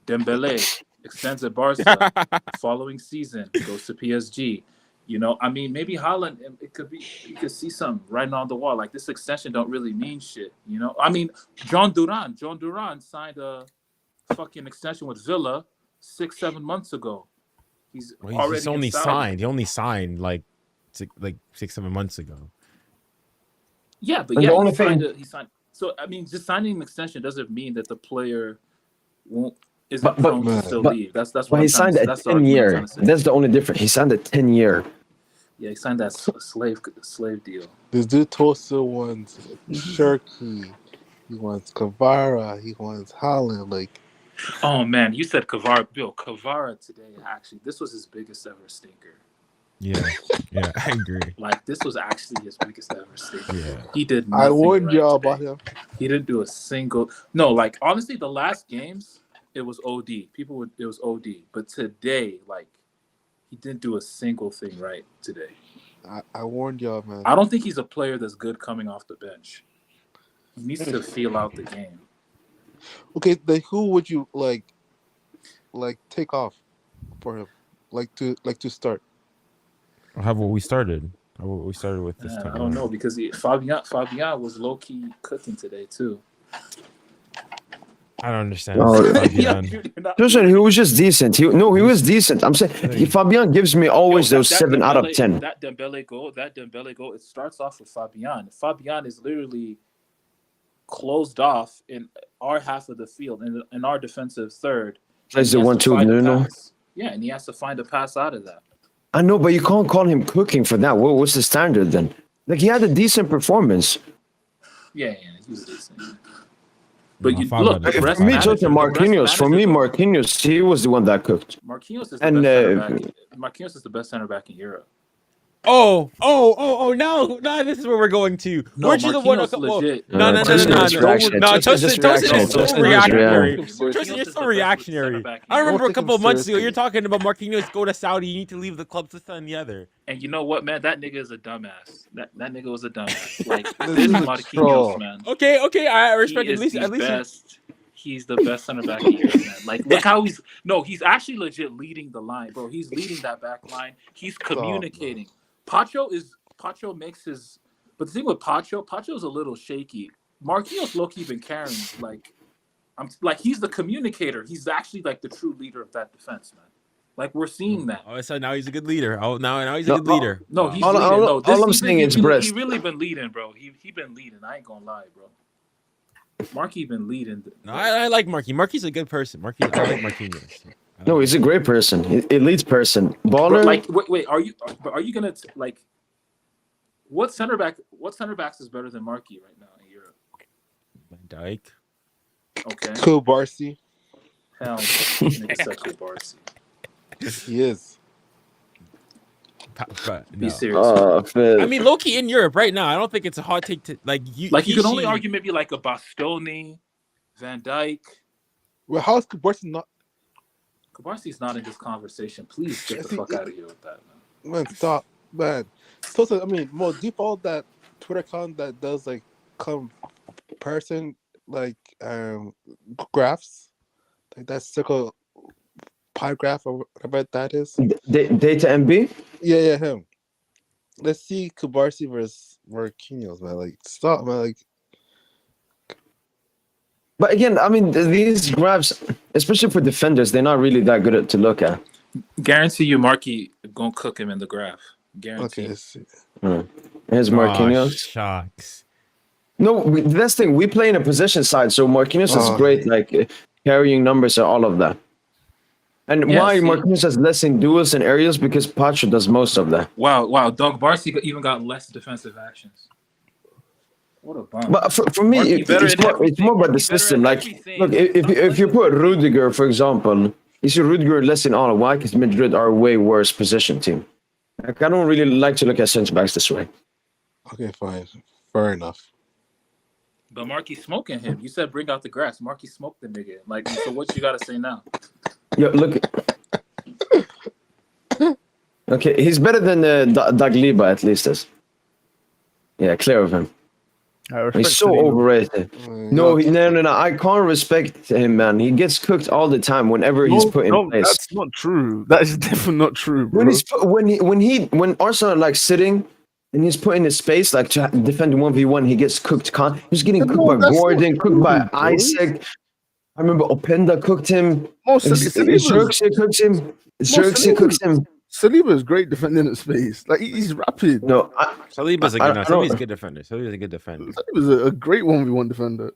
Dembélé extends at Barca following season, goes to PSG. I mean, maybe Haaland, it could be, you could see something writing on the wall. Like this extension don't really mean shit. I mean, John Duran signed a fucking extension with Villa 6-7 months ago. He's only signed. He only signed like 6-7 months ago. Yeah, but yeah, he signed. So I mean, just signing an extension doesn't mean that the player isn't prone to still leave. That's what he signed a 10-year. That's the only difference. He signed a 10-year. Yeah, he signed that slave deal. This dude Tosa wants Shirky. He wants Kvara. He wants Haaland. Like, oh man, you said Kvara. Bill Kvara today. Actually, this was his biggest ever stinker. Yeah, I agree. Like this was actually his biggest ever stinker. Yeah, he did. I warned y'all about him. He didn't do a single. No, like honestly, the last games it was OD. It was OD. But today, like, he didn't do a single thing right today. I warned y'all, man. I don't think he's a player that's good coming off the bench. He needs to feel out the game. Okay, then who would you like take off for him? Like to start? How about we started? How about we started with this time? I don't know because Fabian was low key cooking today too. I don't understand. Listen, he was just decent. He was decent. I'm saying Fabian gives me always those 7 out of 10. That Dembélé goal, it starts off with Fabian. Fabian is literally closed off in our half of the field, in our defensive third. Plays and the he has to 1-2 find a Nuno. pass. Yeah, and he has to find a pass out of that. I know, but you can't call him cooking for that. What's the standard then? Like, he had a decent performance. Yeah, he was decent. But No, you fine, look, but- the Brest For me, manager, Jose the Brest Marquinhos. For me, manager- Marquinhos, he was the one that cooked. Marquinhos is the And, best center back. Marquinhos is the best center back in Europe. Oh! Now this is where we're going to. No, Weren't you the one? Marquinhos legit. No. Just a reaction. No, Just a Tosin, distraction. you're Just so a reactionary. distraction. Tosin, you're Marquinhos so is the best reactionary. center back in I remember Don't a couple take of him months ago, seriously. you're talking about Marquinhos go to Saudi, you need to leave the club to sign the other. And you know what, man? That nigga is a dumbass. That nigga was a dumbass. Like, This this is a Marquinhos, troll. man. Okay, I respect He it. is At least the best. He's the best center back in Europe, man. Like, look how he's actually legit leading the line, bro. He's leading that back line. He's communicating. Pacho makes his, but the thing with Pacho's a little shaky. Marquinhos low-key been carrying, he's the communicator. He's actually like the true leader of that defense, man. Like, we're seeing that. Oh, so now he's a good leader. Oh, now he's a good leader. No, he's All- leading. all- No, this all I'm season, saying is he Brest. really been leading, bro. He been leading. I ain't gonna lie, bro. Marquis been leading. No, I like Marquis. Marquis a good person. I like Marquinhos. No, he's a great person. Elite person. Baller. Bro, like, wait, are you gonna like? What center backs is better than Marquis right now in Europe? Van Dijk. Okay, Cool Barcy. hell, nigga such a Barcy. He is. Be No. serious. Phil. I mean, Loki in Europe right now. I don't think it's a hot take to like you. Like, you can only argue maybe like a Bastoni, Van Dijk. Well, how is Barcy not? Barcy's not in this conversation. Please get the fuck out of here with that, man. Man, stop, man. So, I mean, more default that Twitter account that does like comparison, like graphs, like that circle pie graph or whatever that is. Data MB? Yeah, him. Let's see Kubarsi versus Marquinhos, man. Like, stop, man. Like, But again, I mean, these graphs, especially for defenders, they're not really that good to look at. Guarantee you, Marquis gonna cook him in the graph. Guarantee. okay, let's see. Here's Marquinhos. Shucks. No, that's the thing. We play in a possession side, so Marquinhos is great, like carrying numbers and all of that. And Yeah, why see- Marquinhos has less in duels and areas? Because Pacho does most of that. Wow. Doug Barcy even got less defensive actions. What a bum. But for me, Marquis better it's in more everything. about the Marquis better system. in Like, everything. look, if you put Rudiger, for example, you see Rudiger less in all. Why? Because Madrid are a way worse position team. Like, I don't really like to look at centre backs this way. Okay, fine. Fair enough. But Marquis smoking him. You said bring out the grass. Marquis smoked the nigga. Like, so what you gotta say now? Yo, look. Okay, he's better than Dagliba at least. Yeah, clear of him. I respect He's so Saliba. overrated. No, no. I can't respect him, man. He gets cooked all the time whenever he's put in place. That's not true. That is definitely not true, bro. When Arsenal are like sitting and he's put in his space like to defend 1v1, he gets cooked. He's getting cooked by that's not Gordon, cooked by true, bro. Isaac. I remember Openda cooked him. Saliba's- Xerxes cooks him. Xerxes cooks him. Saliba is great defending in space. Like he's rapid. No, Saliba's a I good. don't- Saliba's a good defender. Saliba's a good defender. Saliba's a great 1v1 defender.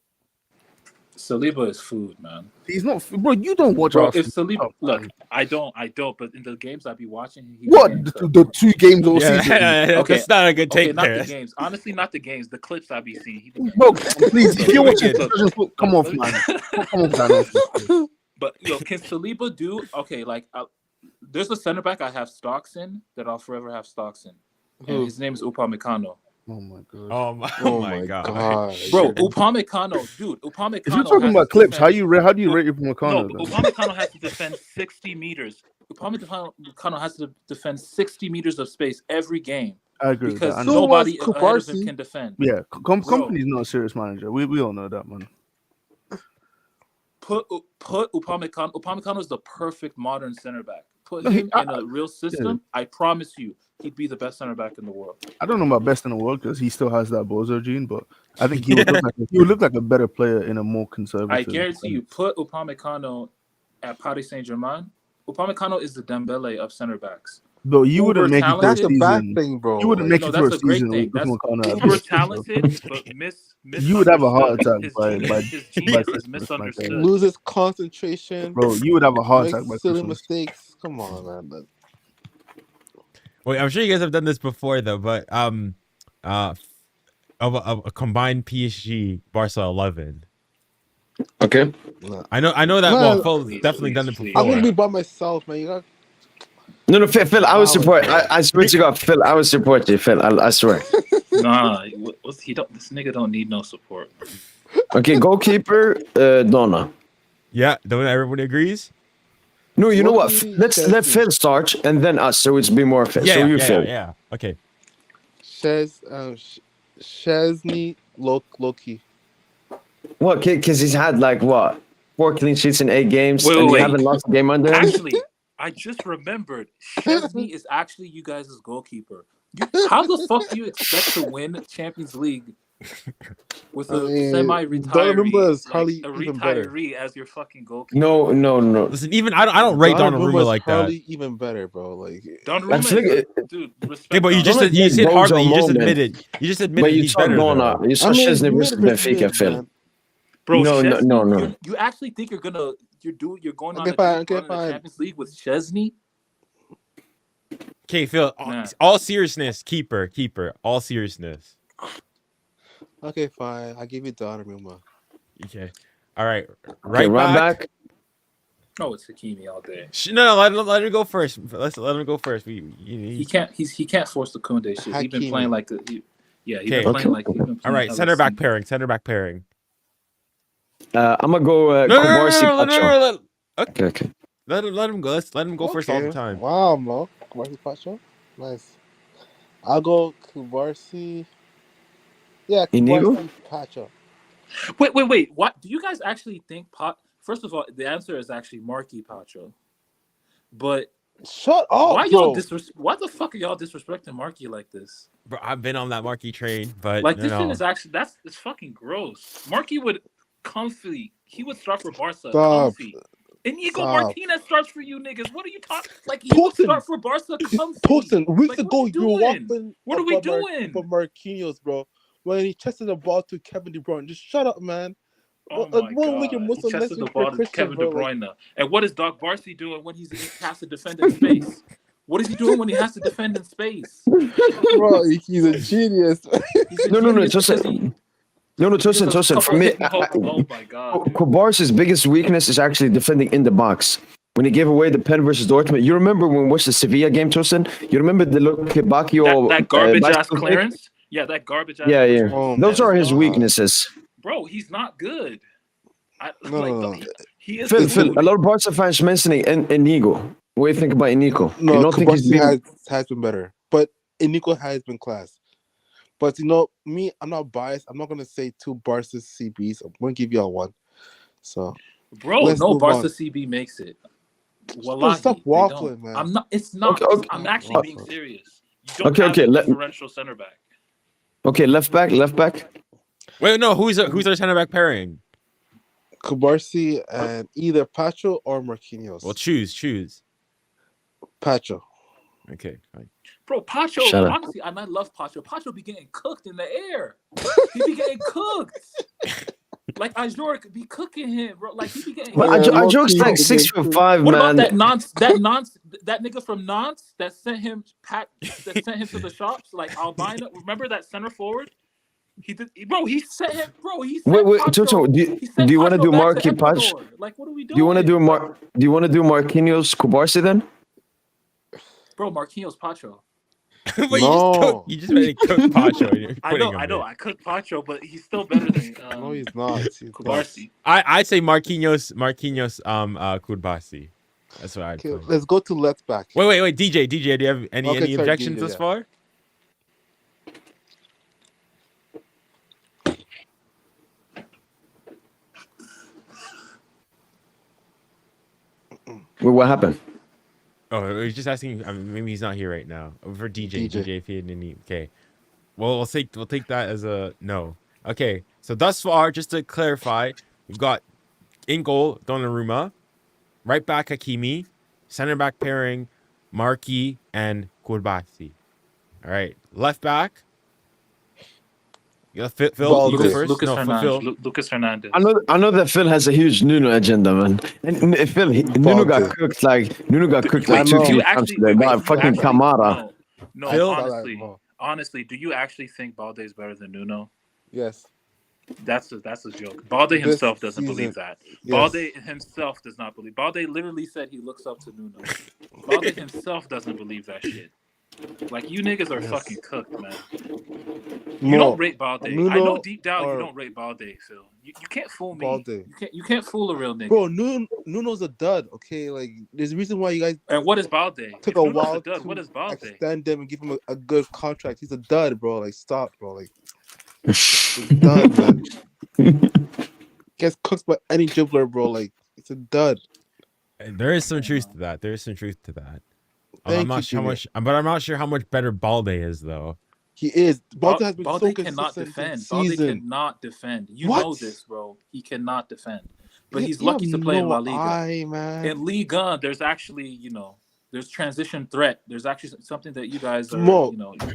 Saliba is food, man. He's not, bro. You don't watch Bro, Arsenal. if Saliba, Oh, look, man. I don't. But in the games I be watching, he What getting the, cooked. the 2 games all Yeah, season? Okay. that's not a good Okay, take not there. the games. Honestly, not the games. The clips I be seeing. He be getting Bro, cooked. please, if you're watching, Look. come off, man. Come off, man. But can Saliba do okay? Like, there's a center back I have stocks in that I'll forever have stocks in, and his name is Upamecano. Oh my god. Oh my god. Bro, Upamecano, dude, Upamecano. If you're talking about clips, how do you rate your No, Upamecano? but Upamecano has to defend 60 meters. Upamecano has to defend 60 meters of space every game I agree because with that. nobody So was ahead of him Kubarsi. can defend. Yeah, company's not a serious manager. We all know that, man. Put Upamecano. Upamecano is the perfect modern center back. Put No, him in a real system. I promise you, he'd be the best center back in the world. I don't know about best in the world because he still has that Bozo gene, but I think he would look like a better player in a more conservative. I guarantee you, put Upamecano at Paris Saint Germain. Upamecano is the Dembélé of center backs. Bro, you wouldn't Uber make it through a That's the talented. bad season. thing, bro. You wouldn't Like, make No, it through a that's a great season thing. with That's someone calling out uber abyss. talented, but You would have a heart misunderstood. attack His by genius, his by genius is Christmas, my guy. misunderstood. loses concentration, Bro, you would have a heart makes attack by silly Christmas. mistakes. Come on, man. Wait, I'm sure you guys have done this before though, but of a combined PSG Barca 11. Okay. Nah. I know that. Man, Well, Phil's please, definitely done it please, I'm before. gonna be by myself, man. You got No, Phil, I will support. Wow. I swear to God, Phil, I will support you, Phil. I swear. Nah, he don't. This nigga don't need no support. Okay, goalkeeper, Donna. Yeah, don't everybody agrees? No, you know what? Rookie, Let Chesney. Phil start and then us, so it's be more fair. Yeah, so you yeah, Phil. yeah. Okay. Chesney Loki. What? Because he's had like what 4 clean sheets in 8 games, Wait, and wait, you wait. haven't lost a game under him. Actually, I just remembered. Chesney is actually you guys' goalkeeper. How the fuck do you expect to win Champions League with a Donnarumma is hardly a even better. retiree as your fucking goalkeeper? No. Listen, even I don't rate Donnarumma is like that. hardly even better, bro. Like, Donnarumma, dude. Respect. Okay, but you just Donnarumma. said you said Bozo hardly. You just moment. admitted. You just But admitted you he's saw better Donna. though. You saw I mean, Chesney mid versus versus Benfica, mid, Phil. man. Bro, No. You actually think you're going on Okay, a fine, deep okay, run in the fine. Champions League with Chesney? Okay, Phil. Nah. All seriousness, keeper. All seriousness. Okay, fine. I give you Donnarumma. Okay. All right. Okay, Right back. Oh, it's Hakimi all day. No, let him go first. Let him go first. He can't force the Koundé shit. He's been Hakimi. playing like he's Okay. been playing like All right. Center back pairing. I'm gonna go No. Kubarsi Pacho. Okay. Let him go. Let him go first all the time. Wow, Mo. Kubarsi Pacho. Nice. I'll go Kubarsi. Yeah, Inigo? Kubarsi Pacho. Wait. What do you guys actually think? First of all, the answer is actually Marky Pacho. But Shut up, why bro. why the fuck are y'all disrespecting Marky like this? Bro, I've been on that marquee train, but Like this shit is actually it's fucking gross. Marky he would start for Barca. Stop. Comfy. Inigo Stop. Martinez starts for you niggas. What are you talking? Like he would start for Barca. Comfy. Tosin, weeks Like, ago, what you were walking. What are we doing? For Marquinhos, bro. When he chested the ball to Kevin De Bruyne. Just shut up, man. Oh my God. You're Muslim, He chested the next ball you're to Christian, Kevin bro. De Bruyne. And what is Doc Barcy doing when he has to defend in space? What is he doing when he has to defend in space? Bro, he's a genius. No, Tosin. Tosin. For me, Oh my God. Kubarsi's biggest weakness is actually defending in the box. When he gave away the pen versus Dortmund, you remember when we watched the Sevilla game, Tosin? You remember the Bacchio That garbage ass bicycle clearance? Yeah, that garbage ass Yeah. clearance. Oh, Those my are his God. weaknesses. Bro, he's not good. No. He is Phil, good. a lot of Barca fans mentioning Inigo. What do you think about Inigo? No, you don't think he's Kubarsi been... has been better. But Inigo has been class. But, me, I'm not biased. I'm not going to say 2 Barca CBs. I'm going to give y'all 1. So, Bro, let's no move Barca on. CB makes it. Wallahi, Stop they waffling, don't. man. I'm not. It's not. Okay. I'm actually being serious. You don't Okay, have a let- differential center back. Okay, left back. Wait, no. Who's our center back pairing? Kubarsi and either Pacho or Marquinhos. Well, choose. Pacho. Okay, fine. Bro, Pacho, Shut up. honestly, and I love Pacho. Pacho be getting cooked in the air. He be getting cooked. Like Ajor could be cooking him, bro. Like he be getting. Well, Yeah, I jokes low-key, like 6'5", What man. about that nigga from Nantes that sent him to the shops, like Albino? Remember that center forward? He sent him, bro. He sent Wait, Pacho, Toto, do you want to do Marky Pacho? Like, what are we doing? Do you want to do Marquinhos Kubarsi then? Bro, Marquinhos Pacho. But No. you just made it cook Pacho. And you're I putting know. him there. I cooked Pacho, but he's still better than No, he's not. Kubarsi. I'd say Marquinhos Kudbasi. That's what I'd Okay, put. let's go to left back. Wait, DJ, do you have any Okay, sorry, objections DJ, thus yeah. far? Wait, what happened? Oh, he's just asking. I mean, maybe he's not here right now. For DJ, DJ. if he didn't need. Okay. Well, we'll take that as a no. Okay. So thus far, just to clarify, we've got in goal Donnarumma, right back Hakimi, center back pairing Marquis, and Koulibaly. All right, left back. Phil, you go Balde. first. Lucas No, Hernandez. Phil. Lucas Hernandez. I know that Phil has a huge Nuno agenda, man. And Phil, Nuno got Balde. cooked like Nuno got cooked I like two, know. three You times actually today wait, by do you fucking actually Kamara. no, Phil? honestly, do you actually think Balde is better than Nuno? Yes. That's a joke. Balde This himself doesn't season, believe that. yes. Balde himself does not believe. Balde literally said he looks up to Nuno. Balde himself doesn't believe that shit. Like, you niggas are Yes. fucking cooked, man. You Mo, don't rate Balde. I know Nuno deep down you or don't rate Balde, Phil. You can't fool me. Balde. You can't fool a real nigga. Bro, Nuno's a dud. Okay, like there's a reason why you guys And what is Balde? took If a Nuno's while dud, what to is Balde? extend him and give him a good contract. He's a dud, bro. Like stop, bro. Like he's a dud, man. Gets cooked by any dribbler, bro. Like it's a dud. There is some truth to that. There is some truth to that. I'm Thank not you, sure how Junior. much, but I'm not sure how much better Balde is though. He is. Balde has been Balde so cannot consistent defend. this Balde season. cannot defend. You What? know this, bro. He cannot defend. But You- he's you lucky have to play in no La Liga. eye, man. In Liga, there's actually, there's transition threat. There's actually something that you guys are, Mo,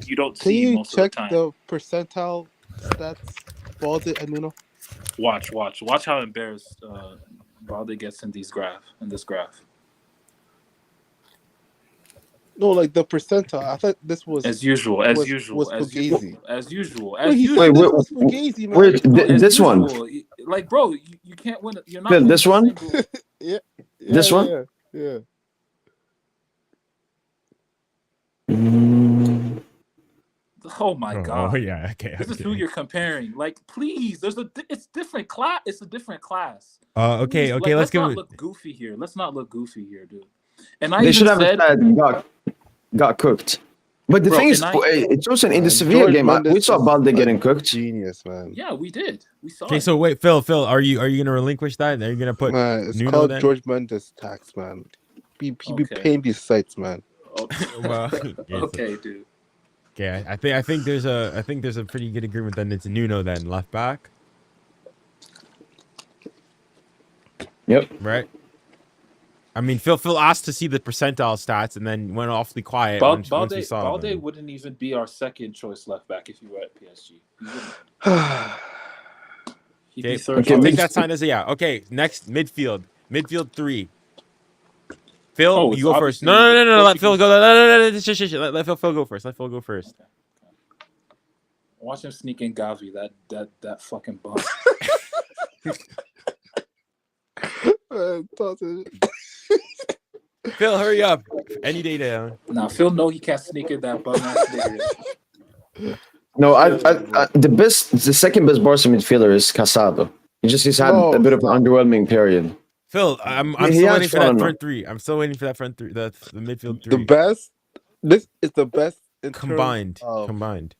you don't Can see you most check of the time. the percentile stats? Balde and Nuno. Watch how embarrassed Balde gets in this graph. No, like the percentile. I thought this was As usual. was Fugazi. As usual. Wait, he Wait, said this wait, was Fugazi, man. wait, As this one. usual. Like, bro, you can't win. You're not Phil, winning this a one? single- Yeah, This one? Yeah. Mm, Oh my god. Oh yeah. Okay. This is who you're comparing. Like, please, it's different class. It's a different class. Okay. Please, Okay. Let's not give look goofy here. Let's not look goofy here, dude. And I they even should have said, said got cooked. But the Bro, thing is, and I- it's also in the Man, Sevilla George game. Mendes We saw is Balde a getting cooked. Genius, man. yeah, we did. We saw Okay. it. So wait, Phil, are you gonna relinquish that? Are you gonna put Man, it's Nuno called then? George Mendes tax, man. He be Okay. paying these sites, man. Well, yes. Okay, dude. Okay. I think there's a pretty good agreement. Then it's Nuno then left back, Yep. right? I mean, Phil asked to see the percentile stats and then went awfully quiet once we saw Balde them. wouldn't even be our second choice left back if you were at PSG. He'd be Okay, third I'll choice. take that sign as a yeah. Okay, next midfield 3. Phil, Oh, you it's go first. obviously No. Let Phil Portuguese. go. No. Let Phil go first. Let Phil go first. Watch him sneak in Gavi. That fucking bum. Phil, hurry up. Any day down. Now Phil know he can't sneak in that bum ass nigga. No, the second best Barca midfielder is Casado. He's had No, a bit of stop. an underwhelming period. Phil, I'm He still has waiting for that fallen front 3. I'm still waiting for that front 3. The midfield 3. The best. This is the best in combined. terms of Combined.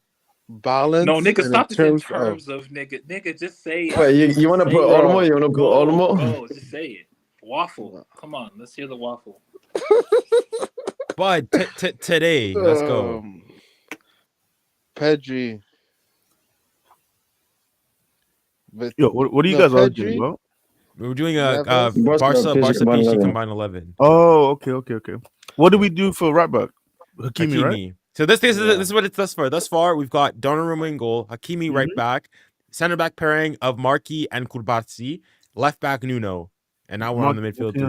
balance. No, nigga, and stop this in terms terms of nigga. Nigga, just say it. Wait, you want to Say put it. Olmo? You want to put Go, Olmo? go, just say it. Waffle. Come on, let's hear the waffle. But today, let's go. Pedri. But Yo, what are you No, guys Pedri? arguing about? We're doing Neves. Barca PSG 11. combined 11. Oh, okay. What do we do for right back? Hakimi, right? So this is what it's thus far. Thus far, we've got Donnarumma in goal, Hakimi right back, center back pairing of Marquis and Koulibaly, left back Nuno, and now we're on the midfield 3.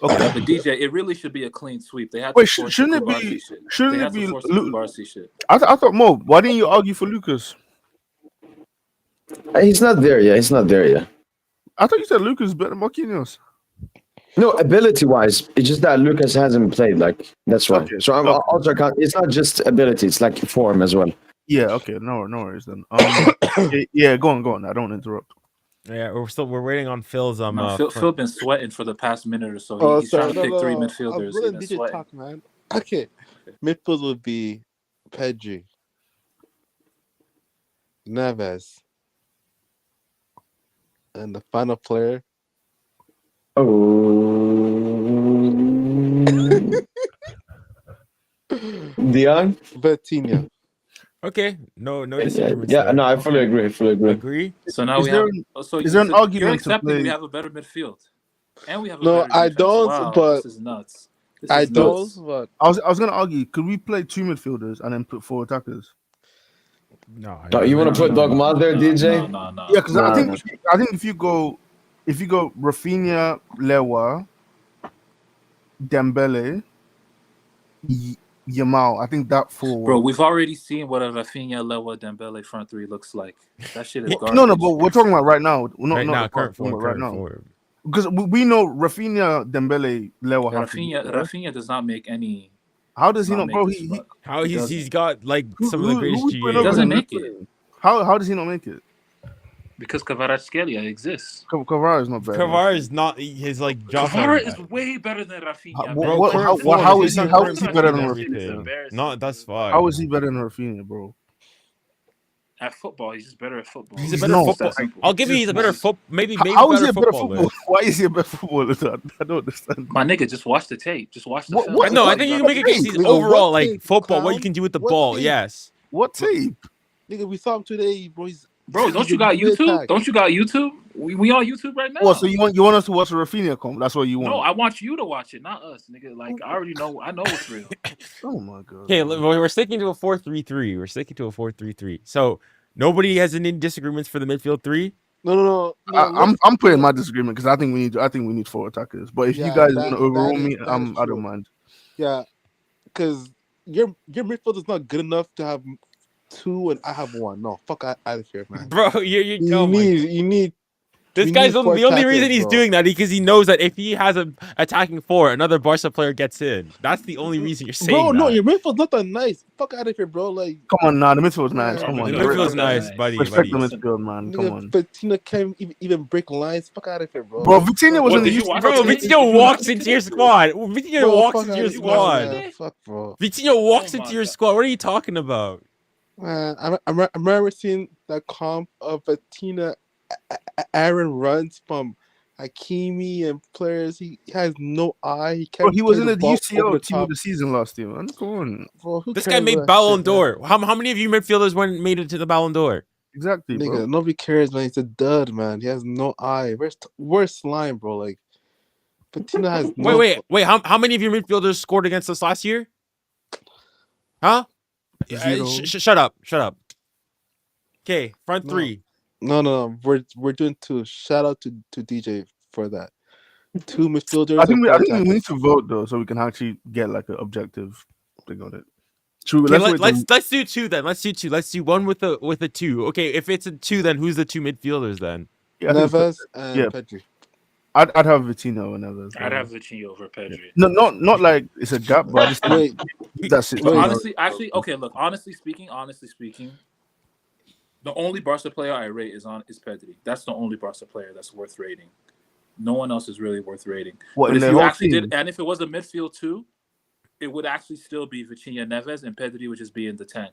Okay. But DJ, it really should be a clean sweep. They had Wait, to force shouldn't the it be- Kubarsi shit. shouldn't They it had to be force the Lu- Kubarsi shit. I thought Mo. Why didn't you argue for Lucas? He's not there yet. I thought you said Lucas is better than Marquinhos. No, ability-wise, it's just that Lucas hasn't played. Like that's why. Okay, So I'm okay. also it's not just ability; it's like form as well. Yeah. Okay. No worries then. Yeah. Go on. I don't interrupt. Yeah, we're waiting on Phil's No, front- Phil been sweating for the past minute or so. He's trying to pick three midfielders. I'm really He's been DJ sweating. talk, man. Okay. Midfield would be Pedri, Neves, and the final player. Dion? Vitinha. Okay, no Yeah, disagreements yeah, there. no, I fully agree. Agree? So now Is we there have. So is there an you're argument to accepting play- we have a better midfield, and we have a No, better I defense. don't, Wow, but- this is nuts. This I is don't. nuts. But I was gonna argue, could we play 2 midfielders and then put 4 attackers? No, You want to put Dogma there, DJ? No. Yeah, because Nah. I think if you go Rafinha, Lewa, Dembele, Yamal, I think that 4. Bro, we've already seen what a Rafinha, Lewa, Dembele front three looks like. That shit is garbage. No, but we're talking about right now. right now, the current past, we're talking form, about right current now. form. Because we know Rafinha, Dembele, Lewa have to be there. Rafinha does not make any. How does he not not, bro? make this spot. How He he's got like some of who- the greatest who we put GA. over doesn't him? make it. How does he not make it? Because Kvaratskhelia exists. Kvara is not better. Kvara is not his like job. Kvara is way better than Rafinha. How- man. Bro, what- current how- form, how he's is he- on how current is he form better and than everything? Rafinha? No, that's fine. How is he better than Rafinha, bro? At football, he's just better at football. He's a He's better not. football. That simple. I'll give you he's a better foot. Maybe How is he better a better footballer. footballer? Why is he a better footballer? I don't understand. My nigga, just watch the tape. Just watch the What- film. what- No, I what- think you can what make a case. tape? He's Nigga, overall what like tape, football. What clown? you can do with the What ball. tape? Yes. What tape? nigga, we saw him today, bro. Bro, don't you got YouTube? Don't you got YouTube? We on YouTube right now. What? So you want us to watch a Rafinha come? That's what you want? No, I want you to watch it, not us, nigga. Like I already know. I know it's real. Oh my god. Okay, we're sticking to a 4-3-3. We're sticking to a 4-3-3. So nobody has any disagreements for the midfield three. No. I'm putting my disagreement because I think we need 4 attackers. But if you Yeah, guys that- want to overrule that is- me, that is I true. don't mind. Yeah, because your midfield is not good enough to have 2 and I have 1. No, fuck out of here, man. Bro, you need. this we guy's need the 4 only attackers, reason he's bro. doing that because he knows that if he has a attacking 4, another Barca player gets in. That's the only reason you're saying Bro, no, that. your midfield's not that nice. Fuck out of here, bro. Like, Come on, now the midfield's nice. Yeah, Come The on, midfield's nice. nice, buddy. respect the buddy. midfield, man. Come nigga, on, Bettina can't even break lines. Fuck out of here, bro. bro. Vitinha was What, in the did you youth. watch Bro, it? Vitinho walks into your squad. Vitinho Bro, walks fuck into outta your here, squad. man. Fuck, bro. Vitinho walks Oh my into your God. squad. What are you talking about? Man, I remember seeing that comp of Bettina Aaron runs from Hakimi and players. He has no eye. He can't. Bro, he was play in the ball over UCL the team of top. the season last year, man. Come on, Bro, who This cares guy made about that Ballon shit, man? d'Or. How many of you midfielders made it to the Ballon d'Or? exactly, bro. Nigga, nobody cares, man. He's a dud, man. He has no eye. Where's Slime, bro? Like, Bettina has no. Wait. How many of your midfielders scored against us last year? Huh? Zero. Shut up. Okay, front No. 3. No. We're doing 2. Shout out to DJ for that. 2 midfielders. I think and we 4 need attackers. to vote though, so we can actually get like an objective thing on it. True. Okay, Let's wait. let's do 2 then. Let's do 2. Let's do one with a 2. Okay, if it's a 2, then who's the 2 midfielders then? Yeah, I think Neves and yeah. Pedri. I'd have Vitinho and Neves. I'd have Vitinha over Pedri. No, not like it's a gap, but I just think Wait, that's it. But Wait. honestly, okay, look, honestly speaking, the only Barca player I rate is Pedri. That's the only Barca player that's worth rating. No one else is really worth rating. What, But in if the you whole actually team? did, and if it was a midfield too, it would actually still be Vitinha, Neves, and Pedri would just be in the 10.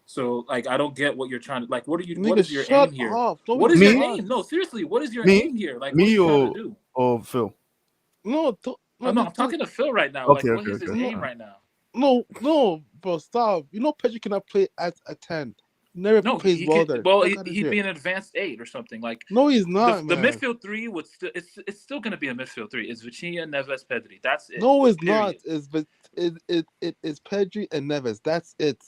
So, like, I don't get what you're trying to, like, what nigga, is your shut aim here? up. What is Me? your aim? No, seriously, what is your Me? aim here? Like, Me what are you trying to do? or Phil? No, I'm talking to Phil right now. Okay, like, what okay, is his okay. aim right now? No, bro, stop. You know Pedri cannot play at a 10. Never No, plays he well can, there. well, Fuck outta he'd here. be an advanced 8 or something. Like, No, he's not, the man. midfield 3 would still, it's still going to be a midfield 3. It's Vitinha, Neves, Pedri. That's it. No, it's period. not. It's Pedri and Neves. That's it.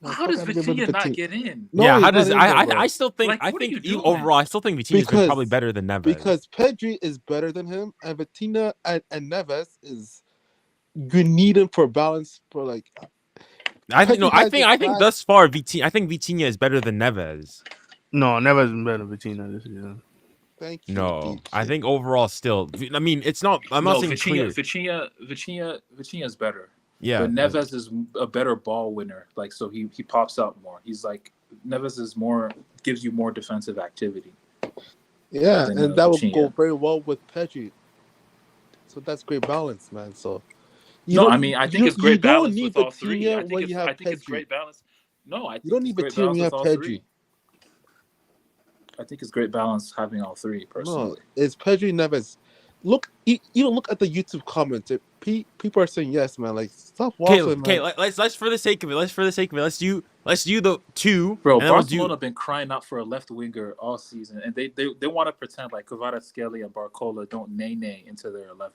No, How fuck does outta here with Vitinha not Vitinha. get in? No, yeah, he's how not does in there, bro. I still think Like, what are you doing? overall I still think Vitinha's been probably better than Neves. Because Pedri is better than him, and Vitinha and Neves is. You need him for balance for like. I think Pedri has I the think class. thus far Vitinha is better than Neves. No, Neves is better than Vitinha this season. Thank you. No, DJ. I think overall still. I mean, it's not. I'm not saying clear. Vitinha is better. Yeah, But Neves is a better ball winner. Like, so he pops out more. He's like, Neves is gives you more defensive activity. Yeah, than, and that would Vitinha. go very well with Pedri. So that's great balance, man. So I mean, I think it's great you don't balance need with all three. Vitinha I think when it's, you have I think it's Pedri. great balance. No, I think You don't need it's great Vitinha when you have balance with all Pedri. three. I think it's great balance having all three, No, personally. it's Pedri Neves. Even look at the YouTube comments. People are saying yes, man. Like, stop Okay, waffling, okay. man. Let's for the sake of it. Let's do the two, Bro, and then we'll Barcelona do. been crying out for a left winger all season, and they want to pretend like Kvaratskhelia and Barcola don't nay into their 11.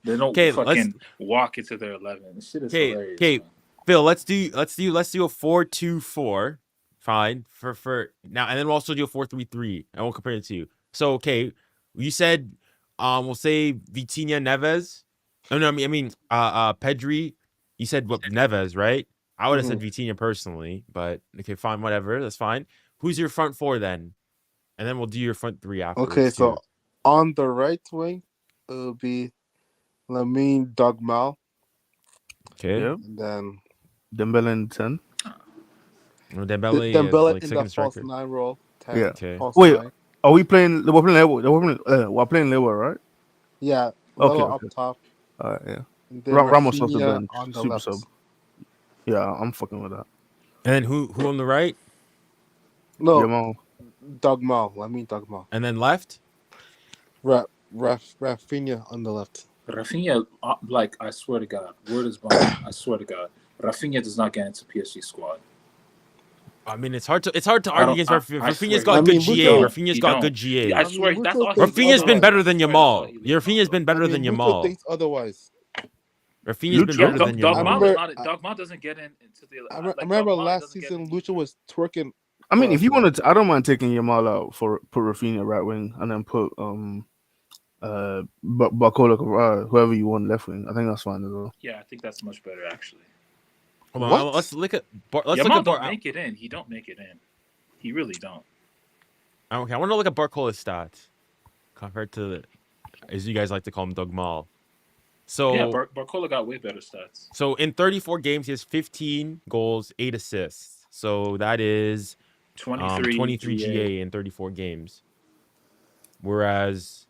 They don't Okay, fucking walk into their 11. This shit is hilarious. Okay, Man. Phil. Let's do a 4-2-4. Fine for now, and then we'll also do a 4-3-3, and we'll compare the two. So okay, you said we'll say Vitinha, Neves. Oh no, I mean Pedri. You said what, Neves, right? I would have said Vitinha personally, but okay, fine, whatever, that's fine. Who's your front four then? And then we'll do your front three afterwards. Okay, so too. on the right wing, it'll be Lamine Dogmal, Okay. Yeah. and then Dembele in 10. Dembele, Dembele is in second the false striker. 9 role. 10, Yeah. Okay. false Wait, 9. are we playing? We're playing level. We're playing level, right? Yeah, Okay, Lelo up okay. top. Yeah. And then Ramos off the Rafinha bench, on the super left. sub. Yeah, I'm fucking with that. And then who on the right? No, Yamal. Dogmal. Lamine Dogmal. And then left? Rafinha on the left. Rafinha, like, I swear to God, word is bond. I swear to God, Rafinha does not get into PSG squad. I mean, it's hard to argue against Rafinha. Rafinha's got good GA. Rafinha's got good GA. Yeah, I swear, that's all. Rafinha's been better than Yamal. Rafinha's been better than Mucho Yamal. thinks otherwise. Rafinha's been better than Yamal. Dogma doesn't get into the. I remember last season, Lucha was twerking. I mean, if you wanted to, I don't mind taking Yamal out for put Rafinha right wing and then put Barcola, whoever you want left wing. I think that's fine as well. Yeah, I think that's much better actually. Hold on, let's look at. Yamal don't make it in. He don't make it in. He really don't. Okay, I want to look at Barcola's stats compared to, as you guys like to call him, Dogmal. So yeah, Barcola got way better stats. So in 34 games, he has 15 goals, 8 assists. So that is 23 GA in 34 games. Whereas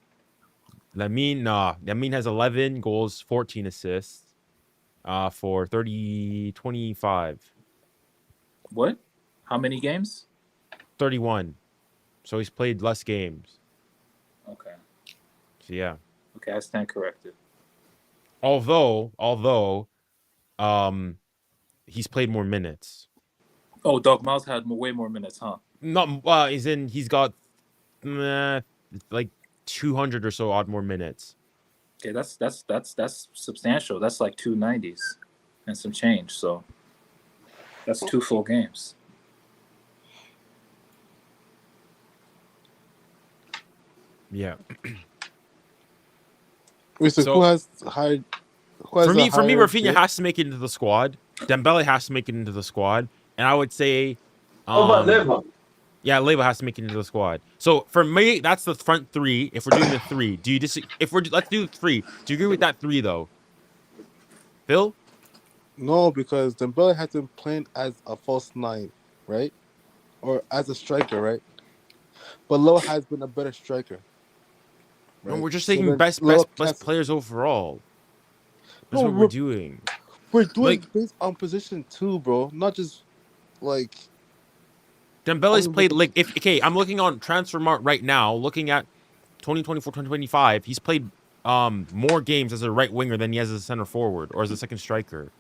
Lamine has 11 goals, 14 assists for 25. What? How many games? 31. So he's played less games. Okay. So yeah. Okay, I stand corrected. Although he's played more minutes. Oh, Dogma's had way more minutes, huh? He's got like 200 or so odd more minutes. Okay, that's substantial. That's like 290s and some change. So that's 2 full games. Yeah. Wait, so who has high? For me, Rafinha has to make it into the squad. Dembele has to make it into the squad, and I would say, Leva? Yeah, Leva has to make it into the squad. So for me, that's the front three. If we're doing the three, do you let's do 3. Do you agree with that 3 though? Phil? No, because Dembele has been playing as a false 9, right? Or as a striker, right? But Lowe has been a better striker. Right? No, we're just taking best players overall. That's what we're doing. We're doing based on position too, bro. Not just like Dembele's played I'm looking on Transfermarkt right now, looking at 2024-2025. He's played more games as a right winger than he has as a center forward or as a second striker.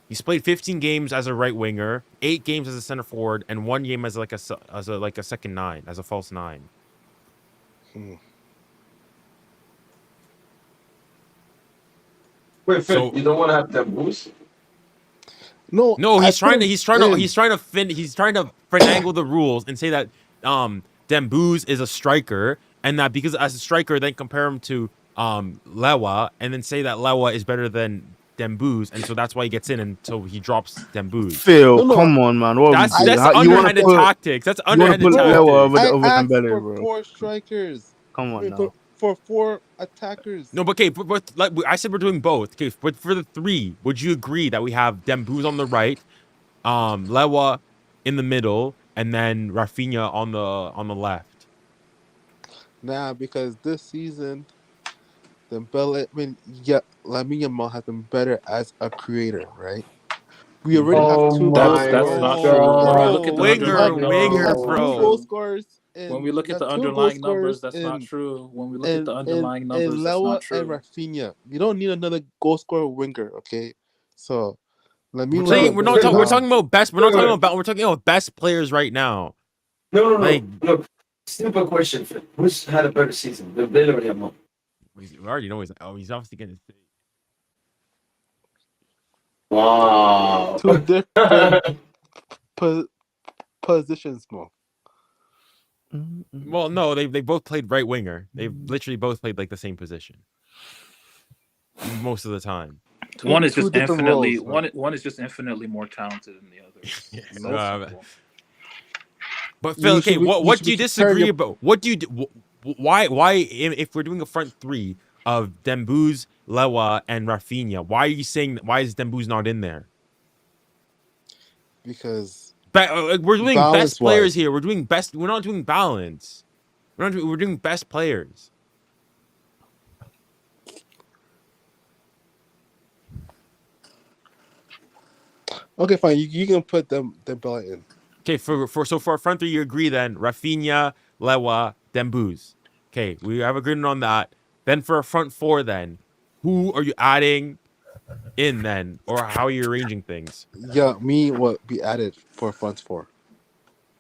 He's played 15 games as a right winger, 8 games as a center forward, and 1 game as a second 9, as a false 9. Wait, Phil, you don't want to have that boost? No, he's trying to finagle the rules and say that Dembouz is a striker, and that because as a striker, then compare him to Lewa, and then say that Lewa is better than Dembouz, and so that's why he gets in until he drops Dembouz. Phil, come on, man. That's underhanded tactics. That's underhanded tactics. Over I Dembele, for bro. 4 strikers. Come on now. For 4 attackers. No, but okay, but like I said, we're doing both. Okay, but for the 3, would you agree that we have Dembouz on the right, Lewa in the middle, and then Rafinha on the left? Nah, because this season, Lamine Yamal has been better as a creator, right? We already have 2 That's not true. Look at the winger, bro. 2 goal scorers When we look at got the 2 goal underlying numbers, scorers that's not true. When we look at and the underlying and numbers, that's Lewa not and true. Rafinha. You don't need another goal scorer winger, okay? So We're Lamine saying Yamal we're doesn't talking have. about best. We're not talking about. We're talking about best players right now. No. Like Look, simple question, Phil. Who's had a better season? Dembele or Yamal? we already know he's obviously going to say. Wow. 2 different positions, more. Well, no, they both played right winger. They've literally both played like the same position most of the time. One is Two just different infinitely roles, one is just infinitely more talented than the other. It's Yes. so simple. But Phil, okay, what should do you be comparing disagree your- about? What do you why if we're doing a front three of Dembuz, Lewa, and Rafinha, why are you saying why is Dembuz not in there? because We're doing best balance-wise. players here. We're doing best. We're not doing balance. We're doing best players. Okay, fine. You can put them Dembele in. Okay, for our front three, you agree then? Rafinha, Lewa, Dembuz. Okay, we have agreement on that. Then for a front four, then who are you adding in then, or how are you arranging things? Yeah, me will be added for front 4.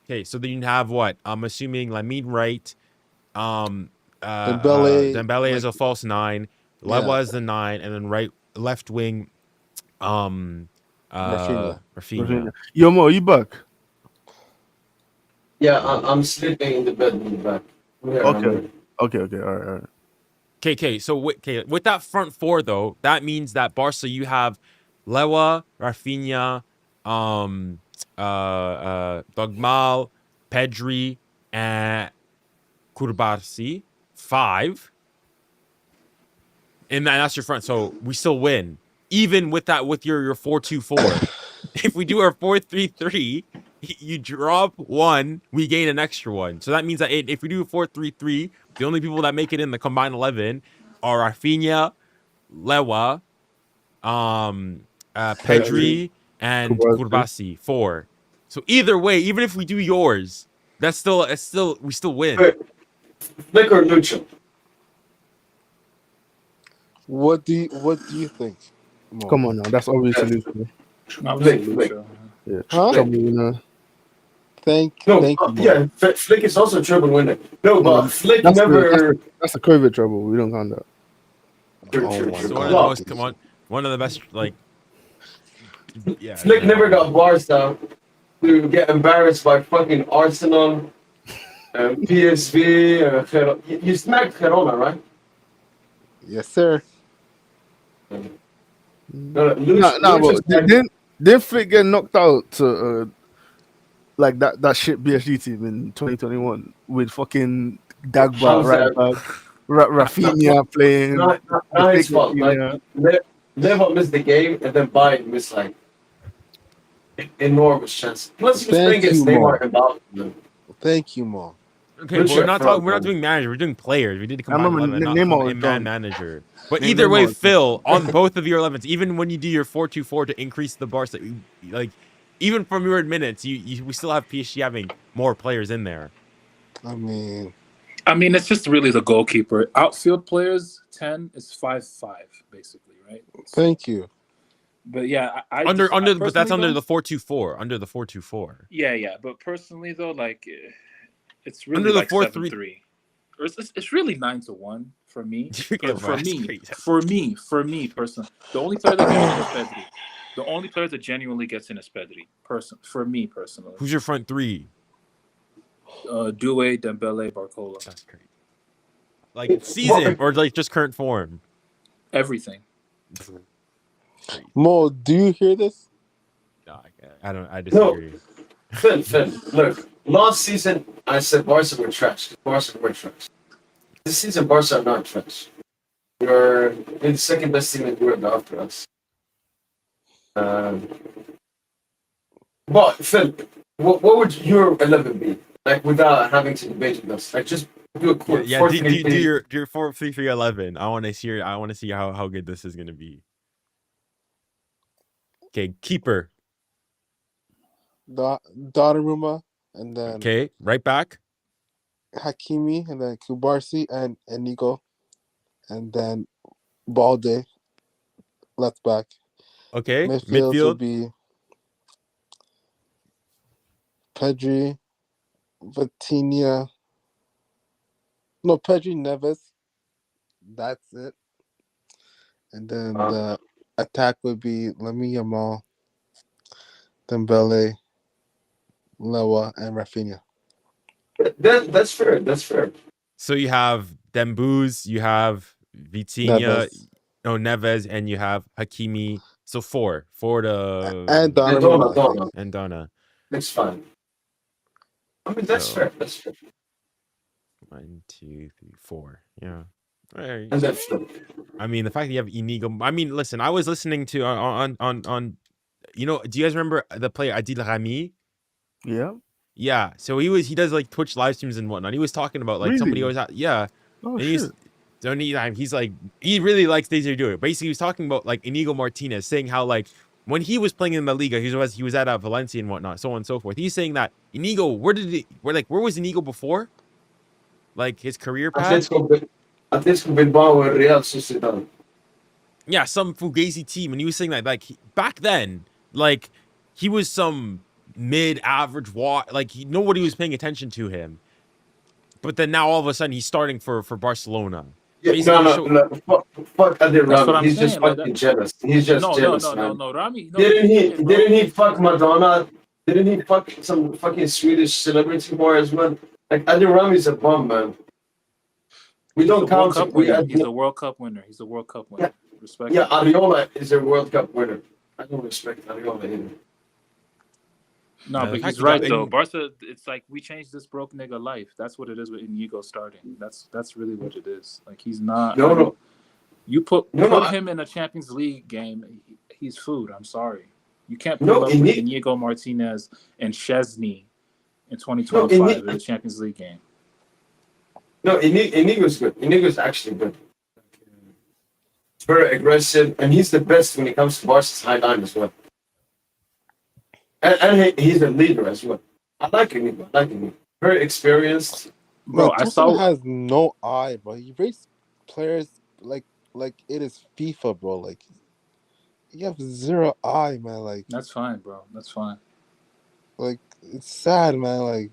Okay, so then you have what? I'm assuming Lamine right. Dembele, Dembele is like- a false 9. Yeah. Lewa is the 9, and then left wing, Rafinha. Yo, Mo, you back? Yeah, I'm sleeping in the bed in the back. Yeah, I'm ready. Okay. All right. Okay. So with that front four though, that means that Barca you have Lewa, Rafinha, Dogmal, Pedri, and Koulibaly. 5. And that's your front. So we still win. Even with your 4-2-4. If we do our 4-3-3, you drop 1, we gain an extra 1. So that means that if we do a 4-3-3, the only people that make it in the combined 11 are Rafinha, Lewa, Pedri, and Koulibaly. 4. So either way, even if we do yours, we still win. Wait, Flick or neutral? What do you think? Mo? Come on now, that's obviously Flick. yeah. Huh? Trouble, you know. Thank No, you. Mo. yeah, Flick is also a triple winner. No, but Flick That's never. That's the COVID trouble. We don't count that. True. So one of the best yeah. Flick never got Barca to get embarrassed by fucking Arsenal, PSV. You smacked Girona, right? Yes, sir. No, But didn't Flick get knocked out to like that shit PSG team in 2021 with fucking Dagba right back, Rafinha playing. Not his fault. Like, Level missed the game, and then Bayern missed like enormous chance. Plus, he was playing against Neymar and Bellingham. Thank you, Mo. Okay, but we're not doing manager. We're doing players. We did to combine 11, not man manager. But either way, Phil, on both of your 11s, even when you do your 4-2-4 to increase the bars, like even from your minutes, we still have PSG having more players in there. I mean, it's just really the goalkeeper. Outfield players 10 is 5-5 basically, right? Thank you. But yeah, but that's under the 4-2-4. Under the 4-2-4. Yeah. But personally though, like it's really under the like 4-3-3. Or it's really 9-1 for me. For me personally, the only player that gets in is Pedri. The only player that genuinely gets in is Pedri. For me personally. Who's your front 3? Doué, Dembele, Barcola. That's great. Like season or like just current form? Everything. Mo, do you hear this? No, I don't. I disagree. No. Phil, look. Last season, I said Barca were trash. This season, Barca are not trash. You're the second best team in Europe after us. But Phil, what would your 11 be? Like without having to debate with us, like just do a quick. Yeah. Do your 4-3-3-11. I want to see how good this is gonna be. Okay, keeper. Donnarumma, and then Okay, right back. Hakimi, and then Kubarsi and Nico, and then Balde, left back. Okay, Midfield would midfield. be Pedri, Vitinha. No, Pedri, Neves. That's it. And then the attack would be Lamine Yamal, Dembele, Lewa, and Rafinha. That's fair. That's fair. So you have Dembuz, you have Vitinha, Neves. no Neves, and you have Hakimi. So four to And Donna, Donnarumma, I think. Donna. and Donna. That's fine. I mean, that's So- fair. That's fair. 1, 2, 3, 4. Yeah. All right. And that's fair. I mean, the fact that you have Inigo. I mean, listen, I was listening to on. You know, do you guys remember the player Adil Rami? Yeah. Yeah. So he does like Twitch live streams and whatnot. He was talking about like somebody Really? always yeah. Oh And shit. he's like he really likes Desiree do it. Basically, he was talking about like Inigo Martinez, saying how like when he was playing in La Liga, he was at Valencia and whatnot, so on and so forth. He's saying that Inigo, where was Inigo before? Like his career path? Atletico Bilbao and Real Sociedad. Yeah, some Fugazi team, and he was saying that like back then, like he was some mid-average like nobody was paying attention to him. But then now all of a sudden he's starting for Barcelona. Yeah, Basically no. Fuck Adil That's what Rami. I'm He's just saying, like fucking that- jealous. He's just jealous, man. No. Rami, no, Didn't he fuck Madonna? Didn't he fuck some fucking Swedish celebrity more as well? Like Adil Rami's a bum, man. We don't count him. He's a World Cup winner. He's a World Cup winner. Respect. Yeah, Ariola is a World Cup winner. I don't respect Ariola either. No, The but fact he's you right got though. Inigo- Barca, it's like we changed this broke nigga life. That's what it is with Inigo starting. That's really what it is. Like he's not. No. You put No, him in a Champions League game, he's food. I'm sorry. You can't put No, up with Inigo Martinez and Chesney in 2025 in the Champions League game. No, Inigo's good. Inigo's actually good. Very aggressive, and he's the best when it comes to Barca's high line as well. And he's a leader as well. I like Inigo. Very experienced. Bro, I saw. has no eye, bro. He rates players like it is FIFA, bro. Like you have zero eye, man. Like That's fine, bro. That's fine. like it's sad, man. Like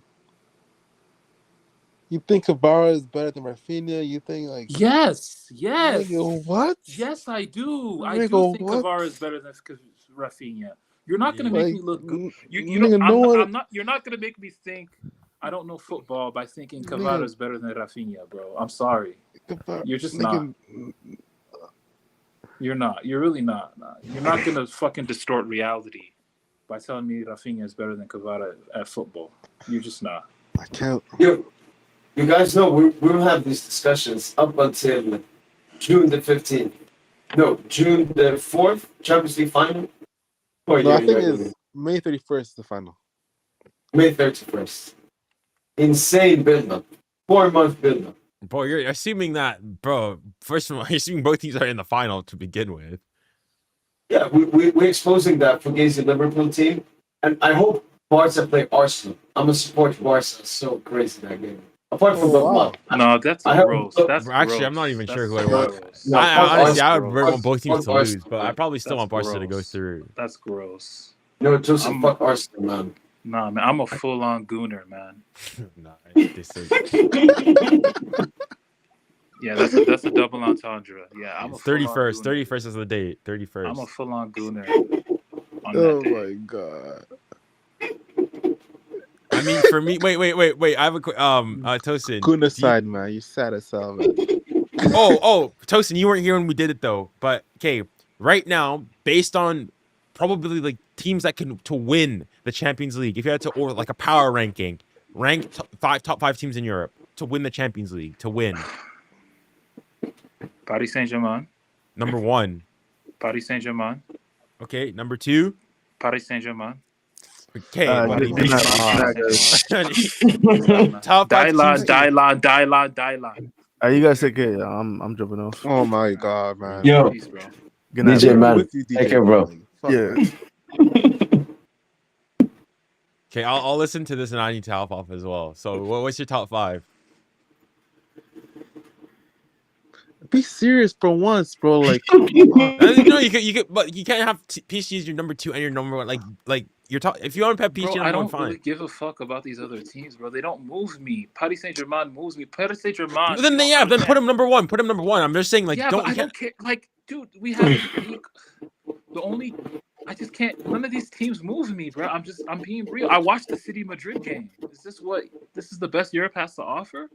you think Kavara is better than Rafinha? You think like Yes. nigga, what? Yes, I do. I Nigga, do think what? Kavara is better than Rafinha. You're not gonna Yeah. make me look good. You nigga, know, I'm not. You're not gonna make me think I don't know football by thinking Kavara Nigga. is better than Rafinha, bro. I'm sorry. Kavara, You're just nigga, You're not. You're really not. Nah. You're not gonna fucking distort reality by telling me Rafinha is better than Kavara at football. You're just not. I can't. You guys know we will have these discussions up until June the 15th. No, June the 4th, Champions League final. Oh, No, yeah, I think yeah, it's May 31st the final. May 31st. Insane build-up. 4-month build-up. Bro, you're assuming that, bro. First of all, you're assuming both teams are in the final to begin with. Yeah, we're exposing that Fugazi Liverpool team. And I hope Barca play Arsenal. I'm going to support Barca. It's so crazy that game. Apart from Oh, the wow. one. No, that's I have- gross. That's Actually, gross. I'm not even sure who I That's want. gross. No, Honestly, I That's would gross. want both teams to Fuck lose, Arsenal, but I man. probably still want That's Barca to go gross. through. That's gross. No, Joseph, I'm- fuck Arsenal, man. Nah, man, I'm a full-on gooner, man. Nah, this is- Yeah, that's a double entendre. Yeah, I'm a 31st. full-on gooner. 31st is the date. I'm a 31st. full-on gooner on Oh that day. my god. I mean, for me, wait. I have a quick, Tosin. Good do you- aside, man. You sad as hell, man. Oh, Tosin, you weren't here when we did it though. But okay, right now, based on probably like teams that can to win the Champions League, if you had to or like a power ranking, rank top five teams in Europe to win the Champions League to win. Paris Saint Germain. Number 1. Paris Saint Germain. Okay, number 2. Paris Saint Germain. Okay, good night. top 5 teams. Dylan. You guys take care. I'm jumping off. Oh my god, man. Yo, Peace, bro. Good night. DJ, bro. man. With you, DJ, Take care, bro. Like, fuck, Yeah. man. Okay, I'll listen to this and I need to help off as well. So, what's your top 5? Be serious for once, bro. Like, come on. No, you could, but you can't have PSG as your number 2 and your number 1. Like you're talking. If you want to have PSG Bro, I number 1, don't fine. really give a fuck about these other teams, bro. They don't move me. Paris Saint Germain moves me. Paris Saint Germain. Then then put him number 1. Put him number 1. I'm just saying, like, Yeah, but I don't care. Like, dude, we haven't. I just can't. None of these teams move me, bro. I'm being real. I watched the City Madrid game. This is the best Europe has to offer?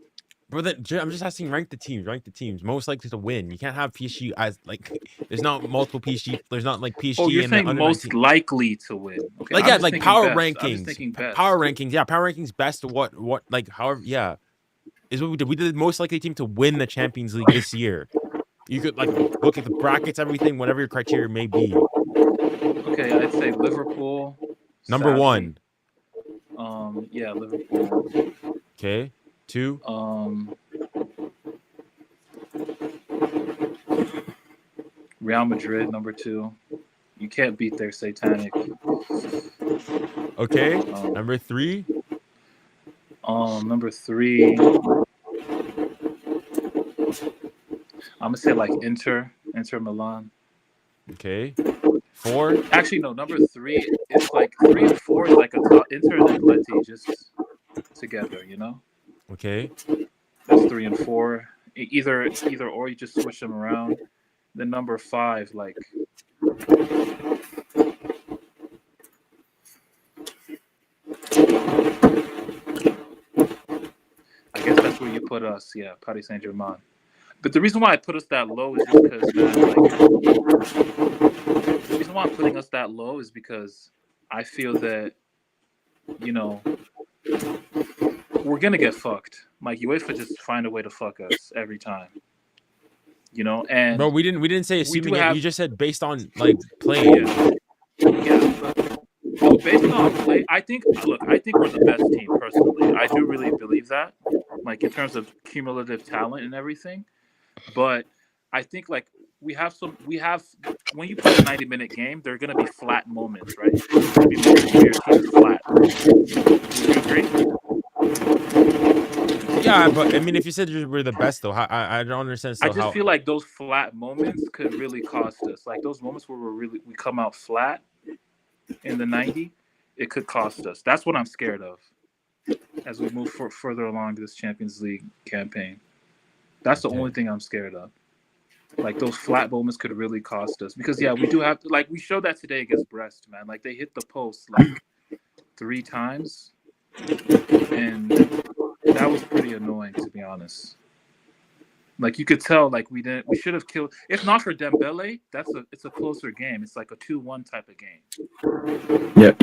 Bro, I'm just asking, rank the teams most likely to win. You can't have PSG as like there's not multiple PSG. There's not like PSG. Oh, you're saying the most 19. likely to win. Okay, like, yeah, like power rankings. I'm just thinking best. Power rankings, yeah, power rankings best. What like however, yeah, is what we did. We did the most likely team to win the Champions League this year. You could like look at the brackets, everything, whatever your criteria may be. Okay, I'd say Liverpool. Number sadly. 1. Yeah, Liverpool. Okay. 2. Real Madrid, number 2. You can't beat their satanic. Okay. Number 3. Number 3. I'm gonna say like Inter Milan. Okay. 4. Actually, no. Number 3 is like 3 and 4 is like a top Inter and Atleti just together. You know. Okay. That's 3 and 4. Either or, you just switch them around. Then number 5, like. I guess that's where you put us. Yeah, Paris Saint Germain. But the reason why I put us that low is just because, man, like, the reason why I'm putting us that low is because I feel that, you know, we're gonna get fucked. Like, UEFA just find a way to fuck us every time. You know, and bro, we didn't say assuming it. You just said based on like play. Yeah. Oh, based on play, I think we're the best team personally. I do really believe that, like in terms of cumulative talent and everything. But I think like we have when you play a 90-minute game, there are gonna be flat moments, right? There's gonna be moments where your team is flat. Would you agree? Yeah, but I mean, if you said we're the best, though, I don't understand. I just feel like those flat moments could really cost us. Like those moments where we come out flat in the 90, it could cost us. That's what I'm scared of as we move further along this Champions League campaign. That's the only thing I'm scared of. Like those flat moments could really cost us because we do have to, like we showed that today against Brest, man. Like they hit the post like 3 times, and that was pretty annoying, to be honest. Like you could tell, like we should have killed. If not for Dembélé, it's a closer game. It's like a 2-1 type of game. Yeah.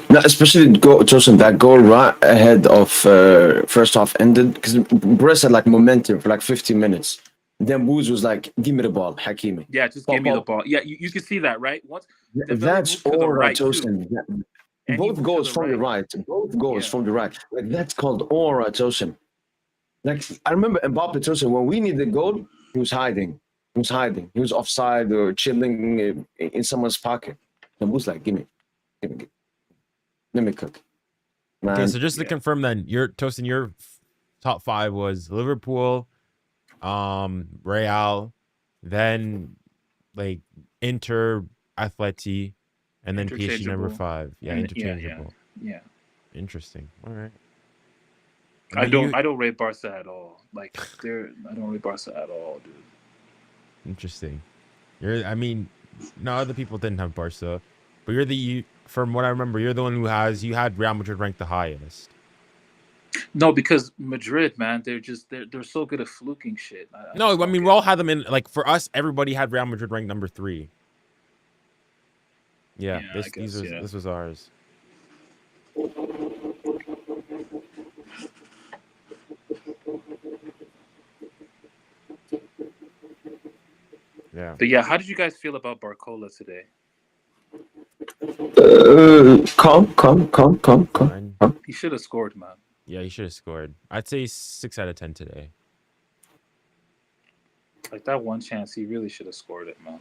No, especially Joseph, that goal right ahead of first half ended because Brest had like momentum for like 15 minutes. Then Booz was like, "Give me the ball, Hakimi." Yeah, just give me the ball. Yeah, you can see that, right? Once that's aura, Joseph. Both goals from the right. From the right. Like that's called aura, Joseph. Like I remember Mbappe, Joseph, when we needed the goal, he was hiding. He was offside or chilling in someone's pocket. And Booz like, "Give me. Let me cook." Man. Okay, so just to confirm, then your top 5 was Liverpool, Real, then like Inter, Atleti, and then PSG number 5. Yeah, interchangeable. Yeah. Interesting. All right. I don't rate Barca at all. Like I don't rate Barca at all, dude. Interesting. No other people didn't have Barca, but from what I remember, you're the one you had Real Madrid ranked the highest. No, because Madrid, man, they're so good at fluking shit. We all had them in, like, for us, everybody had Real Madrid ranked number 3. Yeah, this was ours. Yeah. But yeah, how did you guys feel about Barcola today? Calm. He should have scored, man. Yeah, he should have scored. I'd say 6 out of 10 today. Like that one chance, he really should have scored it, man.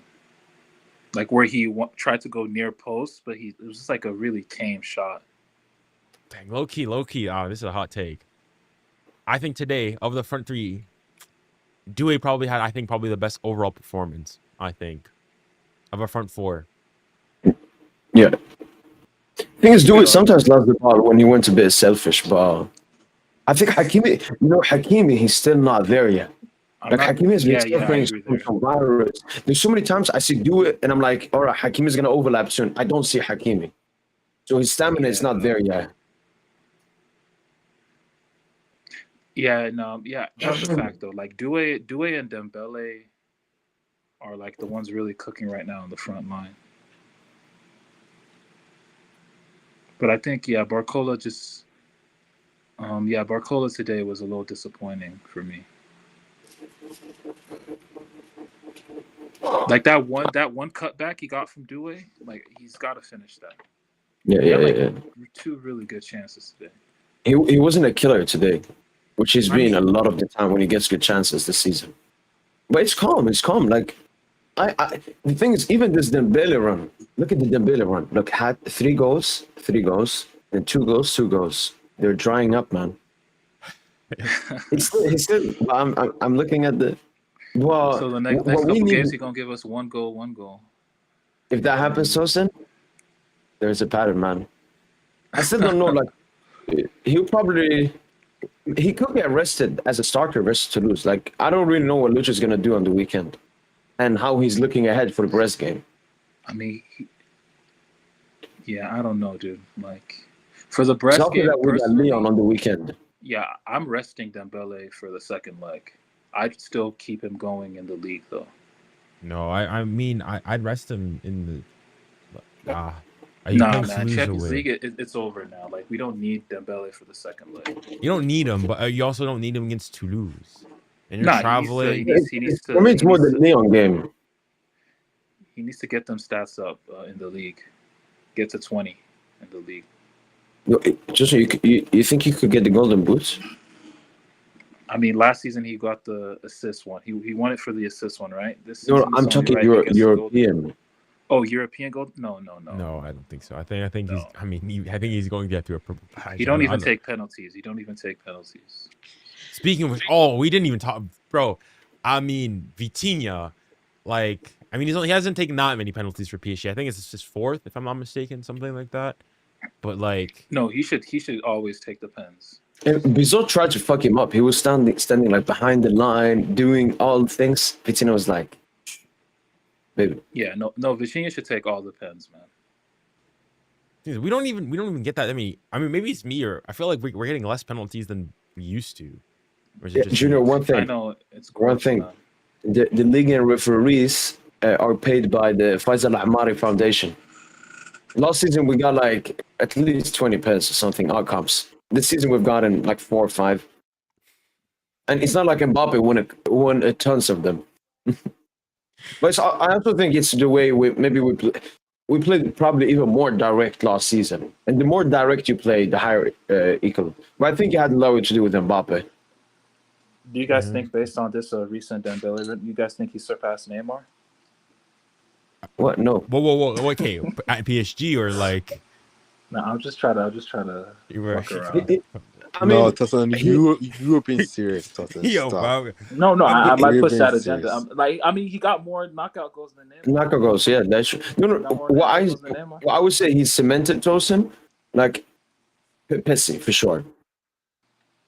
Like where he tried to go near post, but it was just like a really tame shot. Dang, low key. Oh, this is a hot take. I think today, of the front 3, Doué probably had, I think, probably the best overall performance, I think, of our front four. Yeah. Thing is, Dewey sometimes loves the ball when he went a bit selfish, but I think Hakimi, he's still not there yet. Hakimi has been suffering from virus. There's so many times I see Dewey and I'm like, all right, Hakimi's going to overlap soon. I don't see Hakimi. So his stamina is not there yet. Yeah, no, yeah, that's a fact though. Like Doué and Dembélé are like the ones really cooking right now on the front line. But I think Barcola Barcola today was a little disappointing for me. Like that one cutback he got from Doué, like he's got to finish that. Yeah. Two really good chances today. He wasn't a killer today, which he's been a lot of the time when he gets good chances this season. But it's calm. Like, the thing is, even this Dembélé run. Look at the Dembélé run. Look, had 3 goals, then 2 goals. They're drying up, man. He's still. I'm looking at the. Well, so the next couple games, he's gonna give us 1 goal. If that happens, Tosin, there's a pattern, man. I still don't know. Like, he could get rested as a starter versus Toulouse. Like, I don't really know what Lucha's gonna do on the weekend, and how he's looking ahead for the Brest game. I mean, I don't know, dude. Like, for the Brest game, we got Leon on the weekend. Yeah, I'm resting Dembélé for the second leg. I'd still keep him going in the league, though. No, I mean, I'd rest him in the. Nah, man. Champions League, it's over now. Like, we don't need Dembélé for the second leg. You don't need him, but you also don't need him against Toulouse. And you're traveling. He needs to. For me, it's more the Leon game. He needs to get them stats up in the league. Get to 20 in the league. Just you think he could get the golden boots? I mean, last season he got the assist one. He won it for the assist one, right? I'm talking European. Oh, European gold? No. No, I don't think so. I think he's. I mean, I think he's going to get through a purple patch. He don't even take penalties. Speaking of which, we didn't even talk, bro. I mean, Vitinha, like, I mean, he hasn't taken that many penalties for PSG. I think it's his 4th, if I'm not mistaken, something like that. But like, no, he should always take the pens. And Bizot tried to fuck him up. He was standing like behind the line, doing all the things. Vitinha was like, baby. Yeah, no, Vitinha should take all the pens, man. Dude, we don't even get that. I mean, maybe it's me, or I feel like we're getting less penalties than we used to. Or is it just Junior, one thing. I know it's one thing. The league and referees are paid by the Faisal Amari Foundation. Last season we got like at least 20 pens or something outcomes. This season we've gotten like 4 or 5, and it's not like Mbappe won a tons of them. But I also think it's the way we played probably even more direct last season, and the more direct you play, the higher equal. But I think it had a lot to do with Mbappe. Do you guys think, based on this recent Dembélé, you guys think he surpassed Neymar? What? No. Whoa. Okay, at PSG or like? No, I'm just trying to. You were. I mean, no, Tosin, you being serious, Tosin. Yo, wow. No, I might push that agenda. I mean, he got more knockout goals than Neymar. Knockout goals, yeah, that's true. No. What I would say he's cemented Tosin, like Pessi for sure.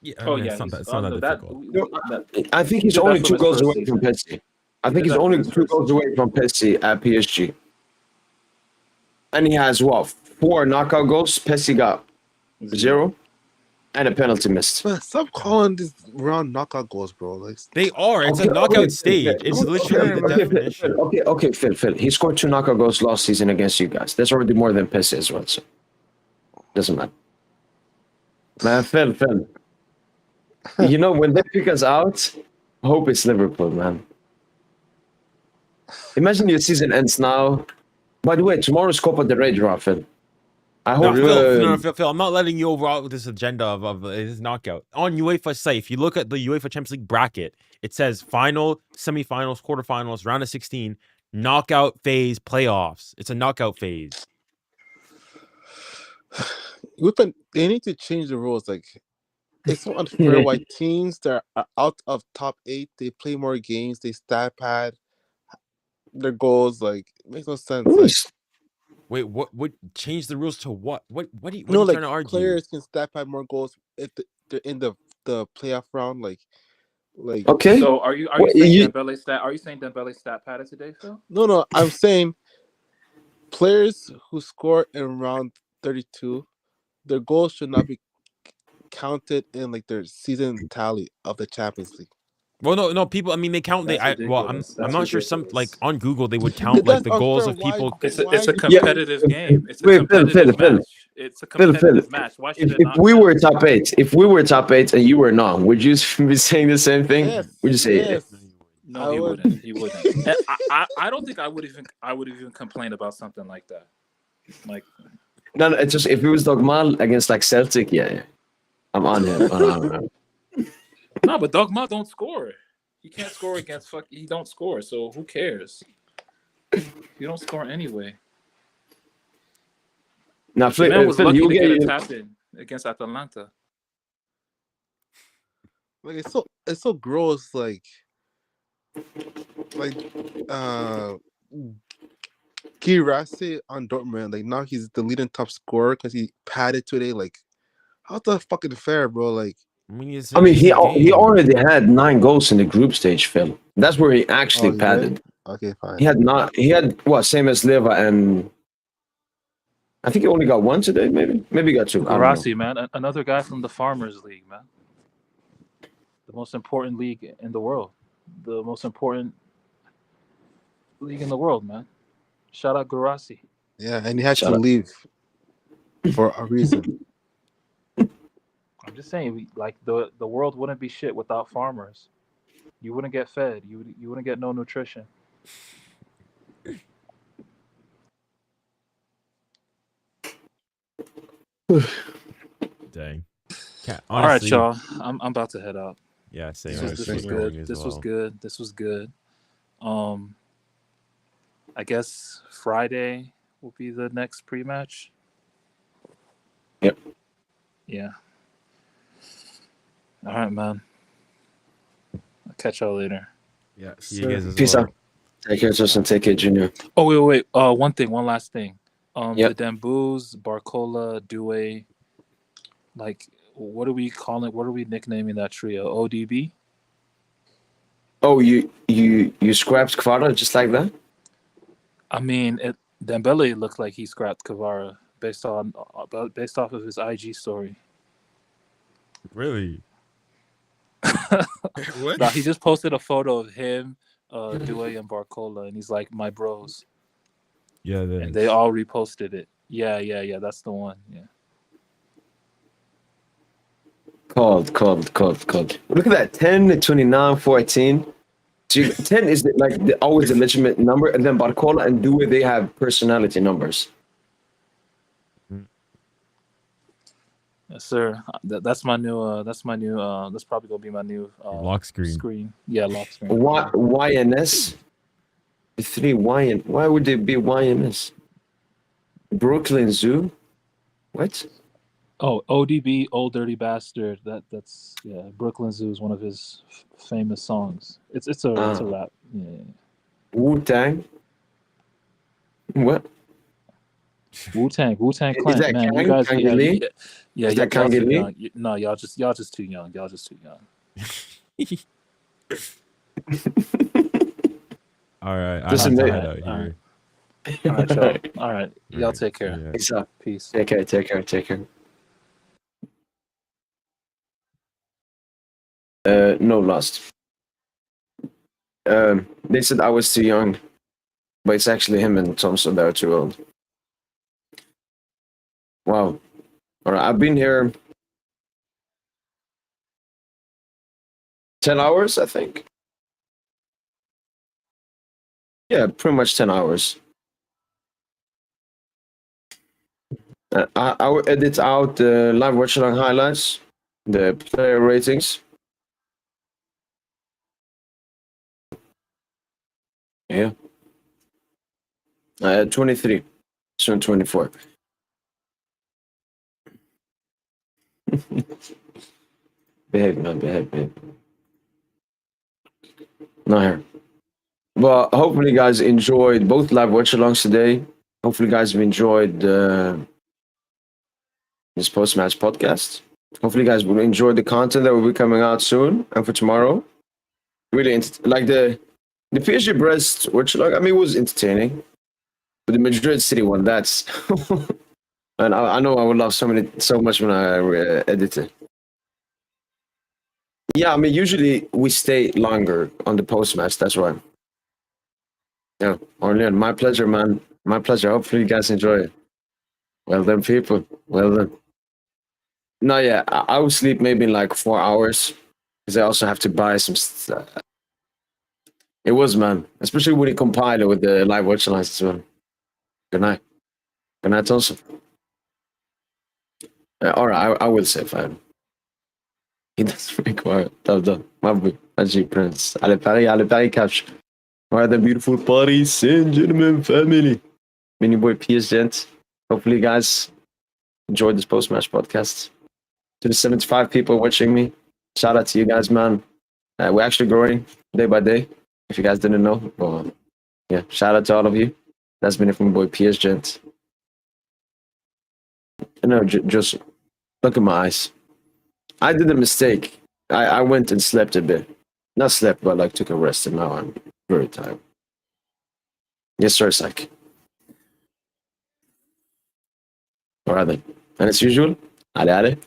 Yeah, it's not that difficult. I think he's only 2 goals away from Pessi. I think he's only 2 goals away from Pessi at PSG. And he has 4 knockout goals. Pessi got 0 and a penalty missed. Man, stop calling this round knockout goals, bro. Like, they are. It's a knockout stage. It's literally the definition. Okay, Phil. He scored 2 knockout goals last season against you guys. That's already more than Pessi as well. So doesn't matter. Man, Phil. You know, when they pick us out, hope it's Liverpool, man. Imagine your season ends now. By the way, tomorrow's Copa del Rey draw, Phil. I hope. Phil, I'm not letting you overall with this agenda of this knockout. On UEFA site, if you look at the UEFA Champions League bracket, it says final, semifinals, quarterfinals, round of 16, knockout phase, playoffs. It's a knockout phase. They need to change the rules. Like, it's so unfair why teams that are out of top 8 they play more games, they stat pad their goals. Like, it makes no sense. Who Like, is Wait, what? Change the rules to what? What are you no, like trying to argue? players can stat pad more goals if they're in the playoff round. Like okay? So are you What, saying you, Dembele stat? Are you saying Dembele stat padded today, Phil? no, I'm saying players who score in round 32, their goals should not be counted in like their season tally of the Champions League. Well, no, people. I mean, they count. That's ridiculous. I'm That's not sure. Some like ridiculous. on Google, they would count like That's the goals unfair. of people. It's Why a do yeah, players? competitive game. It's a wait, competitive Phil. match. It's a Phil, competitive match. Why should it if not we count? were top 8, and you were not, would you be saying the same thing? Yes, Would you say yes. No, I he would. wouldn't. He wouldn't. And I don't think I would even complain about something like that. Like, no? It's just if it was Dogmal against like Celtic, yeah. I'm on him. no, but Dogma don't score. He can't score against he don't score. So who cares? You don't score anyway. Now, The man was Phil, lucky you to get a get tap in against Atalanta. Like, it's so gross. Like Girassi on Dortmund. Like, now he's the leading top scorer because he padded today. Like, how's that fucking fair, bro? Like, I mean, he it's a game. already had 9 goals in the group stage, Phil. That's where he actually he padded. did? Okay, fine. He had what, same as Leva, and I think he only got 1 today. Maybe he got 2. I don't know. Garassi, man, another guy from the Farmers League, man. The most important league in the world. The most important league in the world, man. Shout out Garassi. Yeah, and he had Shut to up. leave for a reason. I'm just saying, the world wouldn't be shit without farmers. You wouldn't get fed. You wouldn't get no nutrition. Dang. All right, Honestly, y'all. I'm about to head out. yeah, same. Yeah, I was This was getting good. going as This was well. good. This was good. I guess Friday will be the next pre-match. Yep. Yeah. All right, man. I'll catch y'all later. Yeah, see you guys as Peace well. out. Take care, Justin. Take care, Junior. Oh, wait. One last thing. Yep. The Dembus, Barcola, Doué, like, what are we calling it? What are we nicknaming that trio? ODB? Oh, you scrapped Kvara just like that? I mean, Dembele looked like he scrapped Kvara based off of his IG story. Really? What? No, he just posted a photo of him, Doué, and Barcola, and he's like, "My bros," Yeah, and they all reposted it. Yeah, that's the one. Yeah. Called. Look at that. 10, 29, 14. So 10 is always a legitimate number, and then Barcola and Due, they have personality numbers. Yes, sir. That's my new. That's probably gonna be my new lock screen. Yeah, lock screen. YNS. 3 YN. Why would it be YNS? Brooklyn Zoo. What? Oh, ODB, Old Dirty Bastard. That's Brooklyn Zoo is one of his famous songs. It's a rap. Yeah. Wu-Tang. What? Wu-Tang Clan. that Man, Kang? you guys, Kangi Lee? yeah, Is y'all that Kangi too Lee? young. No, y'all just too young. Y'all just too young. All right. I Listen, have to mate. head out here. All right, y'all. All right, y'all Alright, take care. yeah. Peace out. Peace. Take care. No, lost. They said I was too young, but it's actually him and Thompson that are too old. Wow. All right, I've been here 10 hours, I think. Yeah, pretty much 10 hours. I will edit out the live watch along highlights, the player ratings. Yeah. 23, soon 24. Behave, man. Behave. Not here. Well, hopefully, you guys enjoyed both live watch alongs today. Hopefully, you guys have enjoyed this post match podcast. Hopefully, you guys will enjoy the content that will be coming out soon and for tomorrow. Really, like the PSG Brest watch along. I mean, it was entertaining, but the Madrid City one, that's. And I know I would love so much when I edit it. Yeah, I mean, usually we stay longer on the post match. That's why. Yeah, Orlean, my pleasure, man. My pleasure. Hopefully, you guys enjoy it. Well done, people. Well done. No, yeah, I will sleep maybe in like 4 hours because I also have to buy some. It was, man, especially when you compile it with the live watch lines as well. Good night. Good night, also. All right, I will say fine. He does require. Done. My boy, G Prince. Allez, Paris catch. All right, the beautiful Paris Saint Germain family. Mini boy PS Gent. Hopefully, you guys enjoyed this post match podcast. To the 75 people watching me, shout out to you guys, man. We're actually growing day by day. If you guys didn't know, well, yeah, shout out to all of you. That's been it from my boy PS Gent. Just look at my eyes. I did a mistake. I went and slept a bit. Not slept, but like took a rest, and now I'm very tired. Yes, sir, Psych. All right then. And as usual, allez.